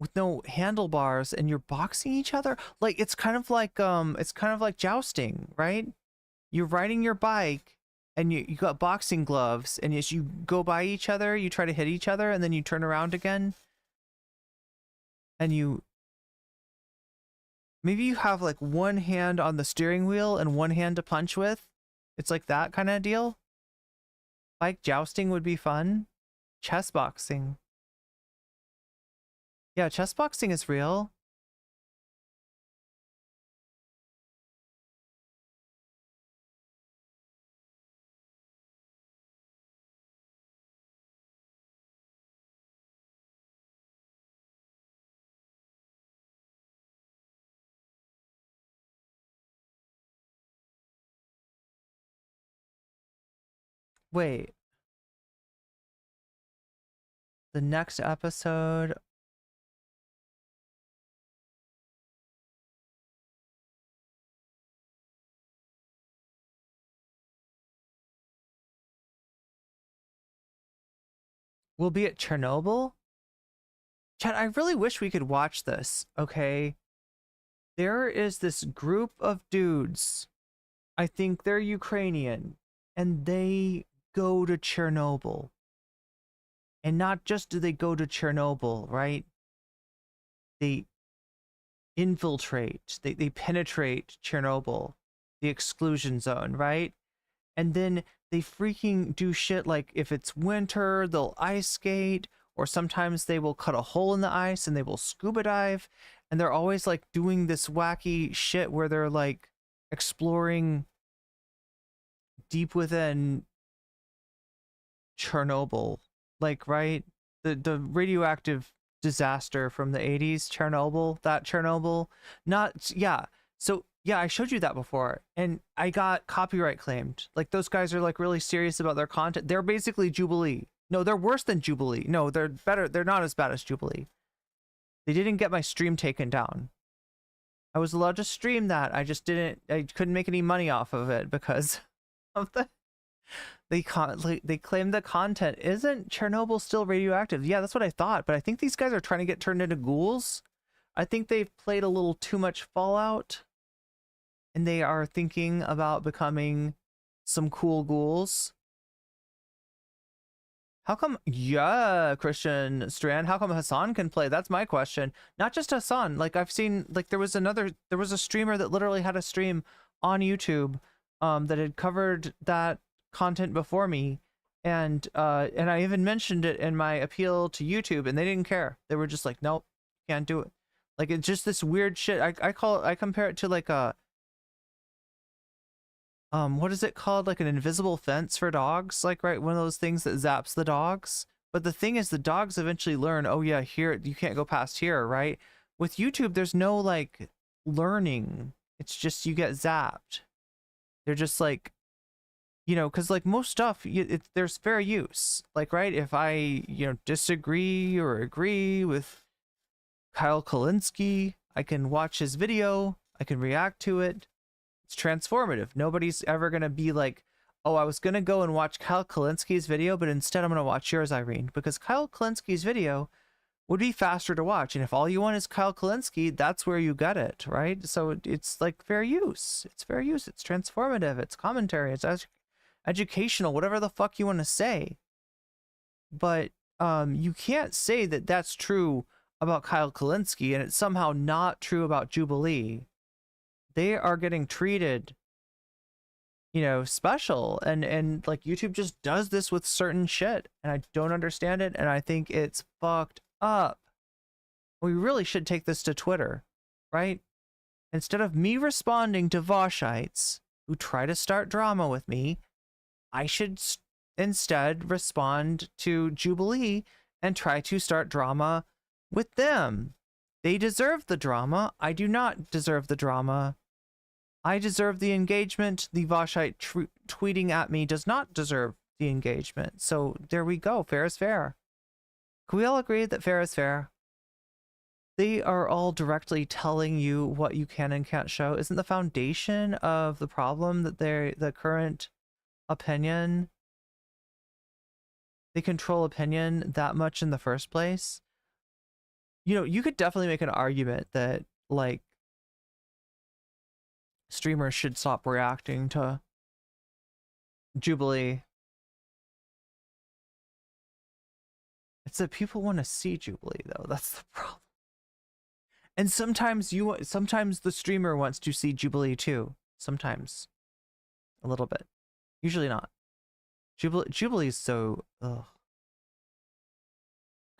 with no handlebars and you're boxing each other? Like it's kind of like jousting, right? You're riding your bike and you got boxing gloves, and as you go by each other, you try to hit each other and then you turn around again. And maybe you have like one hand on the steering wheel and one hand to punch with. It's like that kind of deal. Like jousting would be fun. Chess boxing. Yeah, chess boxing is real. Wait. The next episode... will be at Chernobyl? Chad, I really wish we could watch this, okay? There is this group of dudes. I think they're Ukrainian. And they go to Chernobyl. And not just do they go to Chernobyl, right? They infiltrate. They penetrate Chernobyl. The exclusion zone, right? And then they freaking do shit like if it's winter, they'll ice skate, or sometimes they will cut a hole in the ice and they will scuba dive. And they're always like doing this wacky shit where they're like exploring deep within Chernobyl, like, right? The radioactive disaster from the 80s, Chernobyl, not, yeah. So, yeah, I showed you that before, and I got copyright claimed. Like, those guys are, like, really serious about their content. They're basically Jubilee. No, they're worse than Jubilee. No, they're better. They're not as bad as Jubilee. They didn't get my stream taken down. I was allowed to stream that. I couldn't make any money off of it because of they claim the content. Isn't Chernobyl still radioactive? Yeah, that's what I thought, but I think these guys are trying to get turned into ghouls. I think they've played a little too much Fallout, and they are thinking about becoming some cool ghouls. How come, yeah, Christian Strand, how come Hassan can play? That's my question. Not just Hassan. Like, I've seen, like, there was a streamer that literally had a stream on YouTube that had covered that content before me, and I even mentioned it in my appeal to YouTube, and they didn't care. They were just like, nope, can't do it. Like, it's just this weird shit. I compare it to like a what is it called? Like an invisible fence for dogs, like, right? One of those things that zaps the dogs. But the thing is, the dogs eventually learn, oh yeah, here, you can't go past here, right? With YouTube, there's no like learning. It's just you get zapped. They're just like, you know, because like most stuff, there's fair use. Like, right? If I, disagree or agree with Kyle Kalinske, I can watch his video, I can react to it. It's transformative. Nobody's ever going to be like, oh, I was going to go and watch Kyle Kalinske's video, but instead I'm going to watch yours, Irene, because Kyle Kalinske's video would be faster to watch. And if all you want is Kyle Kalinske, that's where you get it, right? So it's like fair use. It's fair use. It's transformative. It's commentary. It's educational, whatever the fuck you want to say. But you can't say that that's true about Kyle Kalinske and it's somehow not true about Jubilee. They are getting treated, special, and like YouTube just does this with certain shit, and I don't understand it, and I think it's fucked up. We really should take this to Twitter, right? Instead of me responding to Voshites who try to start drama with me, I should instead respond to Jubilee and try to start drama with them. They deserve the drama. I do not deserve the drama. I deserve the engagement. The Voshite tweeting at me does not deserve the engagement. So there we go. Fair is fair. Can we all agree that fair is fair? They are all directly telling you what you can and can't show. Isn't the foundation of the problem that the current opinion, they control opinion that much in the first place? You could definitely make an argument that, like, streamers should stop reacting to Jubilee. It's that people want to see Jubilee, though. That's the problem. And sometimes the streamer wants to see Jubilee too. Sometimes, a little bit. Usually not. Jubilee is so ugh.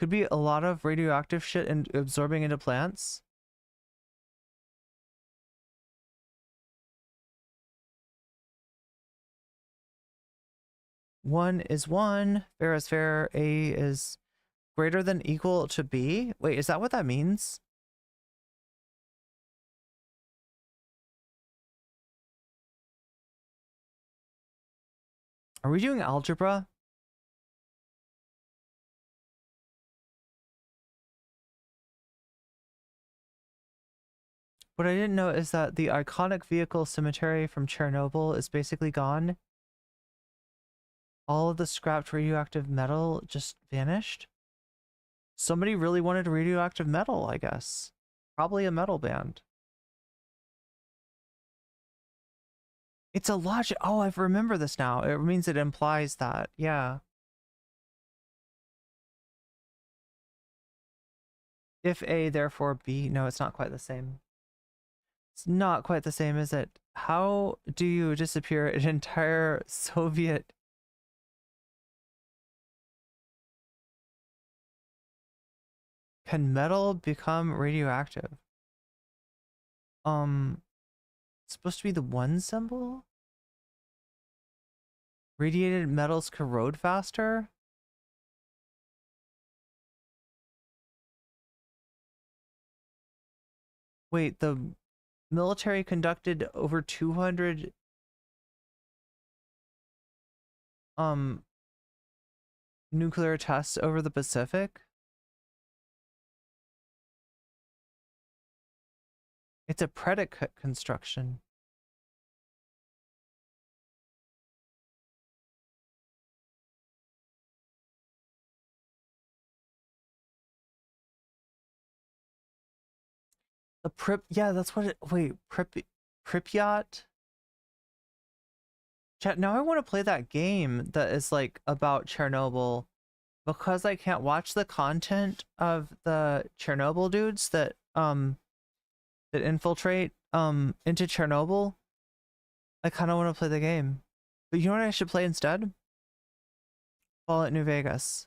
Could be a lot of radioactive shit and absorbing into plants. One is one, fair is fair, A is greater than equal to B. Wait, is that what that means? Are we doing algebra? What I didn't know is that the iconic vehicle cemetery from Chernobyl is basically gone. All of the scrapped radioactive metal just vanished. Somebody really wanted radioactive metal, I guess. Probably a metal band. It's a logic. Oh, I remember this now. It means it implies that. Yeah. If A, therefore B. No, it's not quite the same. It's not quite the same, is it? How do you disappear an entire Soviet... Can metal become radioactive? It's supposed to be the one symbol? Radiated metals corrode faster? Wait, the military conducted over 200 nuclear tests over the Pacific? It's a predicate construction. Yeah, that's what it, wait, Pripyat? Chat, now I want to play that game that is like about Chernobyl, because I can't watch the content of the Chernobyl dudes that infiltrate into Chernobyl. I kind of want to play the game. But you know what I should play instead? Fallout New Vegas.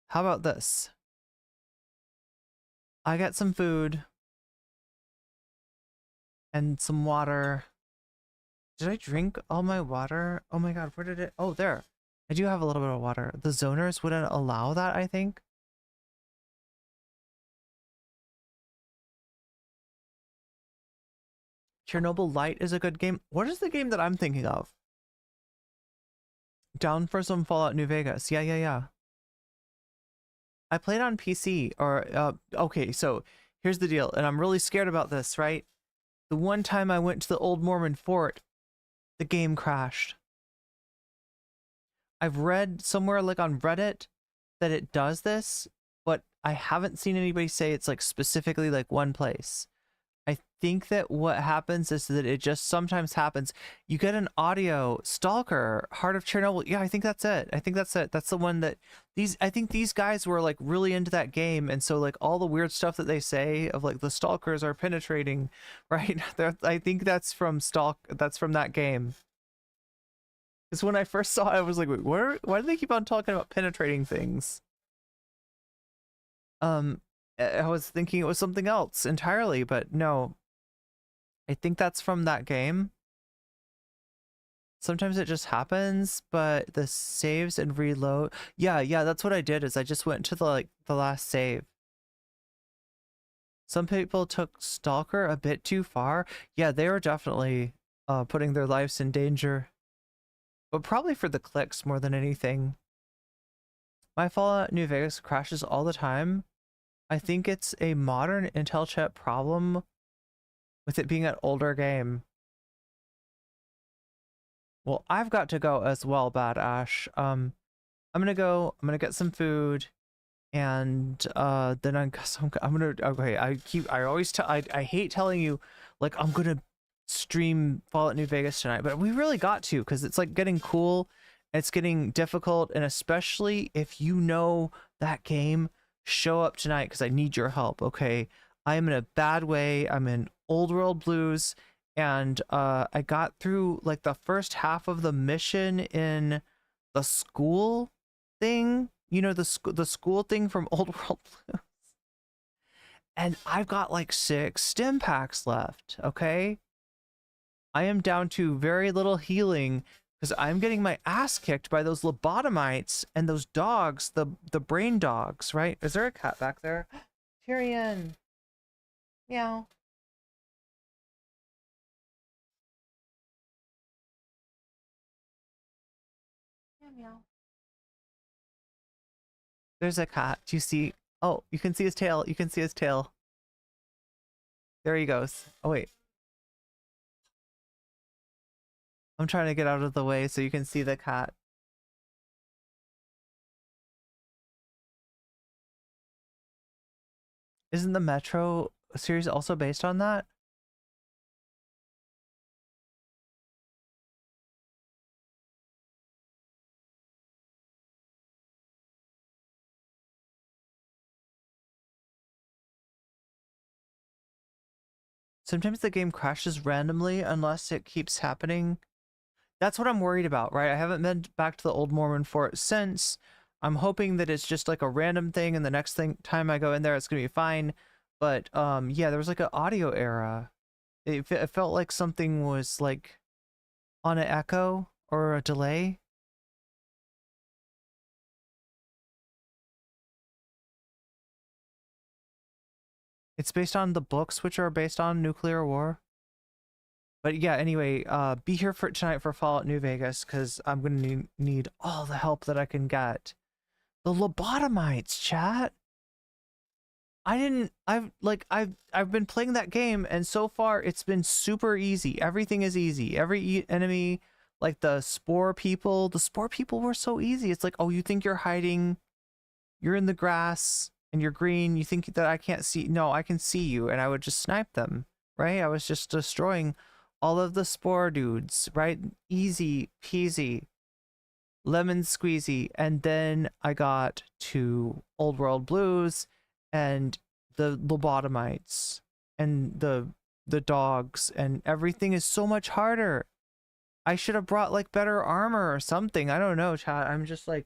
How about this? I get some food and some water. Did I drink all my water? Oh my god, where did it? Oh, there. I do have a little bit of water. The zoners wouldn't allow that, I think. Chernobyl Light is a good game. What is the game that I'm thinking of? Down for some Fallout New Vegas. Yeah. I played on PC, or, okay, so here's the deal, and I'm really scared about this, right? The one time I went to the old Mormon fort, the game crashed. I've read somewhere, like on Reddit, that it does this, but I haven't seen anybody say it's like specifically like one place. I think that what happens is that it just sometimes happens. You get an audio Stalker, Heart of Chernobyl. Yeah, I think that's it. That's the one that I think these guys were like really into that game. And so like all the weird stuff that they say of like the stalkers are penetrating, right? I think that's from that game. Because when I first saw it, I was like, wait, why do they keep on talking about penetrating things? I was thinking it was something else entirely, but no. I think that's from that game. Sometimes it just happens, but the saves and reload. Yeah, that's what I did, is I just went to the last save. Some people took Stalker a bit too far. Yeah, they were definitely putting their lives in danger. But probably for the clicks more than anything. My Fallout New Vegas crashes all the time. I think it's a modern Intel chip problem with it being an older game. Well, I've got to go as well, Bad Ash. I'm gonna get some food, and then I'm gonna, okay, I hate telling you, like, I'm gonna stream Fallout New Vegas tonight, but we really got to, because it's like getting cool, and it's getting difficult, and especially if you know that game, show up tonight, because I need your help. Okay, I am in a bad way. I'm in Old World Blues, and I got through like the first half of the mission in the school thing, you know, the school thing from Old World Blues, and I've got like 6 stim packs left. Okay, I am down to very little healing, because I'm getting my ass kicked by those lobotomites and those dogs, the brain dogs, right? Is there a cat back there? Tyrion. Meow. Meow. There's a cat. Do you see? Oh, you can see his tail. You can see his tail. There he goes. Oh, wait. I'm trying to get out of the way so you can see the cat. Isn't the Metro series also based on that? Sometimes the game crashes randomly unless it keeps happening. That's what I'm worried about, right? I haven't been back to the old Mormon fort since. I'm hoping that it's just like a random thing, and the next time I go in there, it's gonna be fine. But yeah, there was like an audio error. It felt like something was like on an echo or a delay. It's based on the books, which are based on nuclear war. But yeah, anyway, be here for tonight for Fallout New Vegas, because I'm gonna need all the help that I can get. The lobotomites, chat. I've been playing that game, and so far it's been super easy. Everything is easy. Every enemy, like the spore people were so easy. It's like, oh, you think you're hiding, you're in the grass and you're green, you think that I can't see. No, I can see you, and I would just snipe them, right? I was just destroying all of the spore dudes, right? Easy peasy, lemon squeezy. And then I got to Old World Blues and the lobotomites and the dogs, and everything is so much harder. I should have brought like better armor or something. I don't know, chat. I'm just like,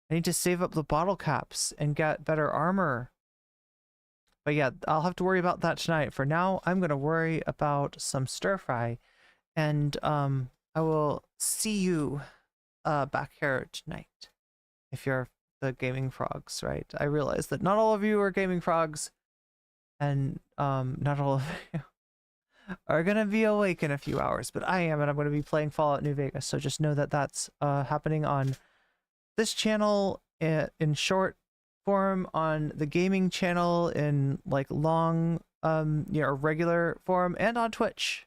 I need to save up the bottle caps and get better armor. But yeah, I'll have to worry about that tonight. For now, I'm gonna worry about some stir fry, and I will see you back here tonight if you're the gaming frogs, right? I realize that not all of you are gaming frogs, and not all of you are gonna be awake in a few hours, but I am, and I'm gonna be playing Fallout New Vegas. So just know that that's happening on this channel in short form, on the gaming channel in like long regular form, and on Twitch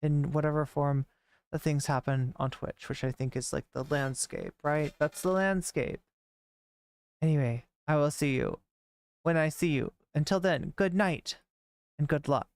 in whatever form the things happen on Twitch, which I think is like the landscape, right? That's the landscape. Anyway, I will see you when I see you. Until then, good night and good luck.